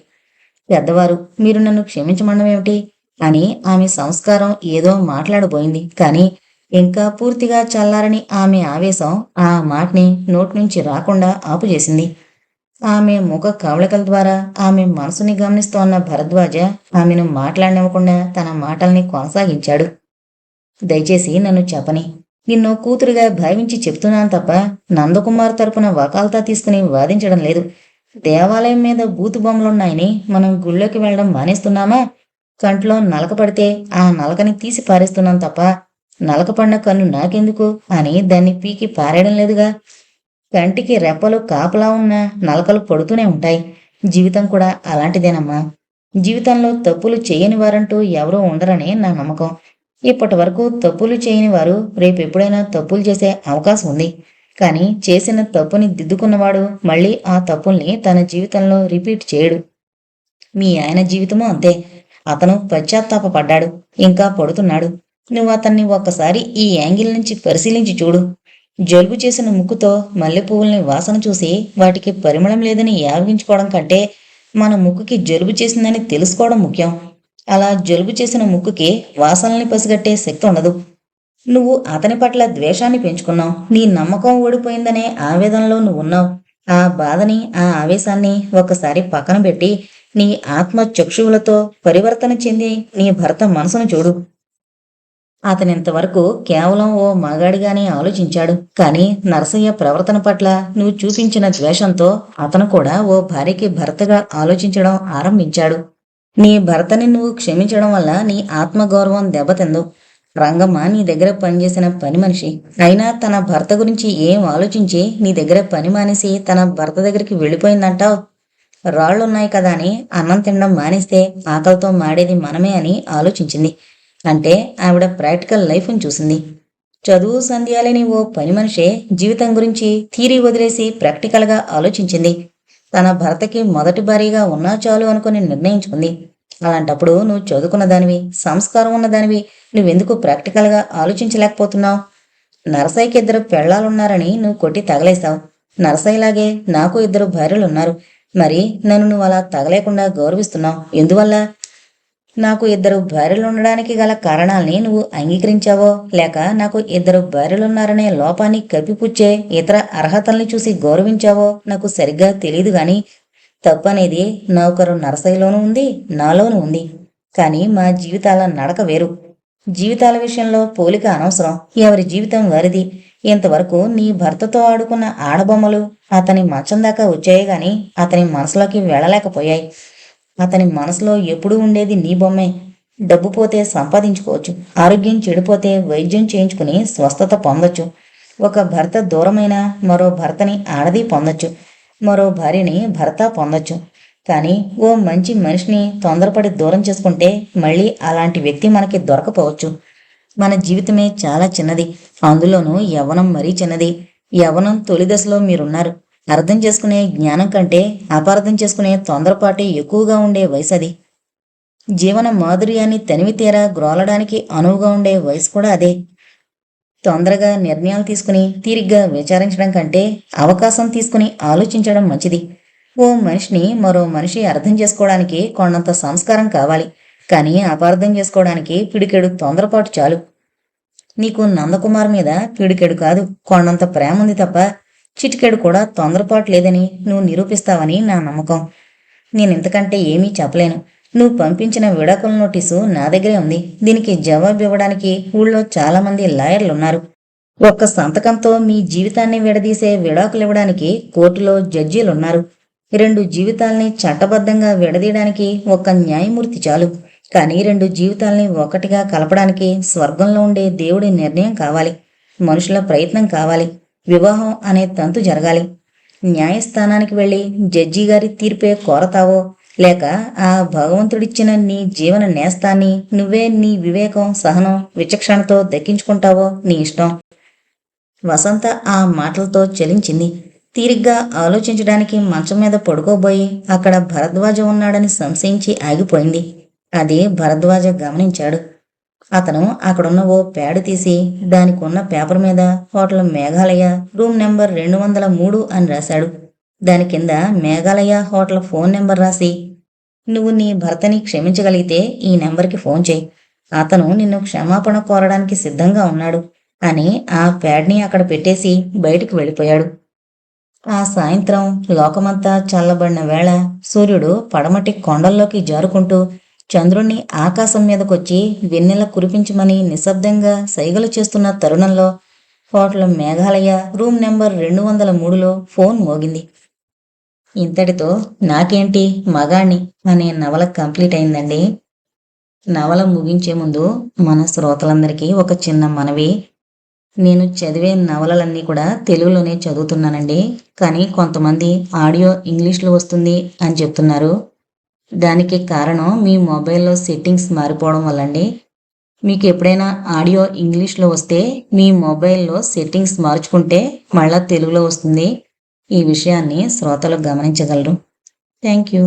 పెద్దవారు, మీరు నన్ను క్షమించమన్నమేమిటి అని ఆమె సంస్కారం ఏదో మాట్లాడబోయింది. కానీ ఇంకా పూర్తిగా చల్లారని ఆమె ఆవేశం ఆ మాటని నోట్నుంచి రాకుండా ఆపుచేసింది. ఆమె ముఖ కవళికల ద్వారా ఆమె మనసుని గమనిస్తోన్న భరద్వాజ ఆమెను మాట్లాడనివ్వకుండా తన మాటల్ని కొనసాగించాడు. దయచేసి నన్ను చెప్పని. నిన్ను కూతురుగా భావించి చెప్తున్నాను తప్ప నందకుమార్ తరపున వకాల్తా తీసుకుని వాదించడం లేదు. దేవాలయం మీద బూతు బొమ్మలున్నాయని మనం గుళ్ళోకి వెళ్ళడం మానేస్తున్నామా? కంట్లో నలక పడితే ఆ నలకని తీసి పారేస్తున్నాం తప్ప నలక పడిన కన్ను నాకెందుకు అని దాన్ని పీకి పారేయడం లేదుగా. కంటికి రెప్పలు కాపలా ఉన్న నలకలు పడుతూనే ఉంటాయి. జీవితం కూడా అలాంటిదేనమ్మా. జీవితంలో తప్పులు చేయని వారంటూ ఎవరూ ఉండరని నా నమ్మకం. ఇప్పటి వరకు తప్పులు చేయని వారు రేపెప్పుడైనా తప్పులు చేసే అవకాశం ఉంది. కానీ చేసిన తప్పుని దిద్దుకున్నవాడు మళ్ళీ ఆ తప్పుల్ని తన జీవితంలో రిపీట్ చేయడు. మీ ఆయన జీవితమూ అంతే. అతను పశ్చాత్తాపపడ్డాడు, ఇంకా పడుతున్నాడు. నువ్వు అతన్ని ఒక్కసారి ఈ యాంగిల్ నుంచి పరిశీలించి చూడు. జలుబు చేసిన ముక్కుతో మల్లెపువ్వుల్ని వాసన చూసి వాటికి పరిమళం లేదని యావగించుకోవడం కంటే మన ముక్కుకి జలుబు చేసిందని తెలుసుకోవడం ముఖ్యం. అలా జలుబు చేసిన ముక్కుకి వాసనల్ని పసిగట్టే శక్తి ఉండదు. నువ్వు అతని పట్ల ద్వేషాన్ని పెంచుకున్నావు. నీ నమ్మకం ఓడిపోయిందనే ఆవేదనలో నువ్వున్నావు. ఆ బాధని, ఆ ఆవేశాన్ని ఒకసారి పక్కన పెట్టి నీ ఆత్మ చక్షువులతో పరివర్తన చెంది నీ భర్త మనసును చూడు. అతనింతవరకు కేవలం ఓ మగాడిగానే ఆలోచించాడు. కానీ నరసయ్య ప్రవర్తన పట్ల నువ్వు చూపించిన ద్వేషంతో అతను కూడా ఓ భార్యకి భర్తగా ఆలోచించడం ఆరంభించాడు. నీ భర్తని నువ్వు క్షమించడం వల్ల నీ ఆత్మగౌరవం దెబ్బతిందు. రంగమ్మ నీ దగ్గర పనిచేసిన పని మనిషి అయినా తన భర్త గురించి ఏం ఆలోచించి నీ దగ్గర పని మానేసి తన భర్త దగ్గరికి వెళ్ళిపోయిందంటావు. రాళ్లున్నాయి కదా అని అన్నం తినడం మానేస్తే ఆకలితో మాడేది మనమే అని ఆలోచించింది. అంటే ఆవిడ ప్రాక్టికల్ లైఫ్ని చూసింది. చదువు సంధ్యాలేని ఓ పని మనిషే జీవితం గురించి థీరీ వదిలేసి ప్రాక్టికల్గా ఆలోచించింది. తన భర్తకి మొదటి భారీగా ఉన్నా చాలు అనుకుని నిర్ణయించుకుంది. అలాంటప్పుడు నువ్వు చదువుకున్న దానివి, సంస్కారం ఉన్న దానివి, నువ్వెందుకు ప్రాక్టికల్గా ఆలోచించలేకపోతున్నావు? నరసయ్యకి 2 పెళ్ళాలున్నారని నువ్వు కొట్టి తగలేశావు. నరసయ్యలాగే నాకు 2 భార్యలున్నారు. మరి నన్ను నువ్వు అలా తగలేకుండా గౌరవిస్తున్నావు ఎందువల్ల? నాకు 2 భార్యలుండడానికి గల కారణాల్ని నువ్వు అంగీకరించావో, లేక నాకు 2 భార్యలున్నారనే లోపాన్ని కప్పిపుచ్చే ఇతర అర్హతల్ని చూసి గౌరవించావో నాకు సరిగ్గా తెలియదు గాని తప్పనేది నౌకరు నరసయ్యలోనూ ఉంది, నాలోనూ ఉంది. కానీ మా జీవితాల నడక వేరు. జీవితాల విషయంలో పోలిక అనవసరం. ఎవరి జీవితం వారిది. ఇంతవరకు నీ భర్తతో ఆడుకున్న ఆడబొమ్మలు అతని మంచం దాకా వచ్చాయి గాని అతని మనసులోకి వెళ్ళలేకపోయాయి. అతని మనసులో ఎప్పుడూ ఉండేది నీ బొమ్మే. డబ్బు పోతే సంపాదించుకోవచ్చు, ఆరోగ్యం చెడిపోతే వైద్యం చేయించుకుని స్వస్థత పొందొచ్చు. ఒక భర్త దూరమైన మరో భర్తని ఆడది పొందొచ్చు, మరో భార్యని భర్త పొందొచ్చు. కానీ ఓ మంచి మనిషిని తొందరపడి దూరం చేసుకుంటే మళ్ళీ అలాంటి వ్యక్తి మనకి దొరకపోవచ్చు. మన జీవితమే చాలా చిన్నది, అందులోనూ యవ్వనం మరీ చిన్నది. యవ్వనం తొలి దశలో మీరున్నారు. అర్థం చేసుకునే జ్ఞానం కంటే అపార్థం చేసుకునే తొందరపాటే ఎక్కువగా ఉండే వయసు అది. జీవన మాధుర్యాన్ని తనివి తీరా గ్రోలడానికి అనువుగా ఉండే వయసు కూడా అదే. తొందరగా నిర్ణయాలు తీసుకుని తీరిగ్గా విచారించడం కంటే అవకాశం తీసుకుని ఆలోచించడం మంచిది. ఓ మనిషిని మరో మనిషి అర్థం చేసుకోవడానికి కొండంత సంస్కారం కావాలి. కానీ అపార్థం చేసుకోవడానికి పిడికెడు తొందరపాటు చాలు. నీకు నందకుమార్ మీద పిడికెడు కాదు, కొండంత ప్రేమ ఉంది తప్ప చిటికెడు కూడా తొందరపాటు లేదని నువ్వు నిరూపిస్తావని నా నమ్మకం. నేనింతకంటే ఏమీ చెప్పలేను. నువ్వు పంపించిన విడాకుల నోటీసు నా దగ్గరే ఉంది. దీనికి జవాబు ఇవ్వడానికి ఊళ్ళో చాలామంది లాయర్లున్నారు. ఒక్క సంతకంతో మీ జీవితాన్ని విడదీసే విడాకులివ్వడానికి కోర్టులో జడ్జీలున్నారు. 2 జీవితాల్ని చట్టబద్ధంగా విడదీయడానికి ఒక్క న్యాయమూర్తి చాలు. కానీ 2 జీవితాల్ని ఒకటిగా కలపడానికి స్వర్గంలో ఉండే దేవుడి నిర్ణయం కావాలి, మనుషుల ప్రయత్నం కావాలి. వివాహం అనే తంతు జరగాలి. న్యాయస్థానానికి వెళ్ళి జడ్జి గారి తీర్పే కోరతావో, లేక ఆ భగవంతుడిచ్చిన నీ జీవన నేస్తాన్ని నువ్వే నీ వివేకం, సహనం, విచక్షణతో దక్కించుకుంటావో నీ ఇష్టం. వసంత ఆ మాటలతో చలించింది. తీరిగ్గా ఆలోచించడానికి మంచం మీద పడుకోబోయి అక్కడ భరద్వాజ ఉన్నాడని సంశయించి ఆగిపోయింది. అది భరద్వాజ గమనించాడు. అతను అక్కడున్న ఓ ప్యాడ్ తీసి దానికున్న పేపర్ మీద హోటల్ మేఘాలయ, రూమ్ నెంబర్ 203 అని రాశాడు. దాని కింద మేఘాలయ హోటల్ ఫోన్ నెంబర్ రాసి, నువ్వు నీ భర్తని క్షమించగలిగితే ఈ నెంబర్కి ఫోన్ చేయి, అతను నిన్ను క్షమాపణ కోరడానికి సిద్ధంగా ఉన్నాడు అని ఆ ప్యాడ్ని అక్కడ పెట్టేసి బయటికి వెళ్ళిపోయాడు. ఆ సాయంత్రం లోకమంతా చల్లబడిన వేళ సూర్యుడు పడమటి కొండల్లోకి జారుకుంటూ చంద్రుణ్ణి ఆకాశం మీదకొచ్చి వెన్నెల కురిపించమని నిశ్శబ్దంగా సైగలు చేస్తున్న తరుణంలో హోటల్ మేఘాలయ, రూమ్ నెంబర్ 203లో ఫోన్ మోగింది. ఇంతటితో నాకేంటి మగాణ్ణి అనే నవల కంప్లీట్ అయిందండి. నవల ముగించే ముందు మన శ్రోతలందరికీ ఒక చిన్న మనవి. నేను చదివే నవలలన్నీ కూడా తెలుగులోనే చదువుతున్నానండి. కానీ కొంతమంది ఆడియో ఇంగ్లీష్లో వస్తుంది అని చెప్తున్నారు. దానికి కారణం మీ మొబైల్లో సెట్టింగ్స్ మారిపోవడం వల్లండి. మీకు ఎప్పుడైనా ఆడియో ఇంగ్లీష్లో వస్తే మీ మొబైల్లో సెట్టింగ్స్ మార్చుకుంటే మళ్ళా తెలుగులో వస్తుంది. ఈ విషయాన్ని శ్రోతలు గమనించగలరు. Thank you.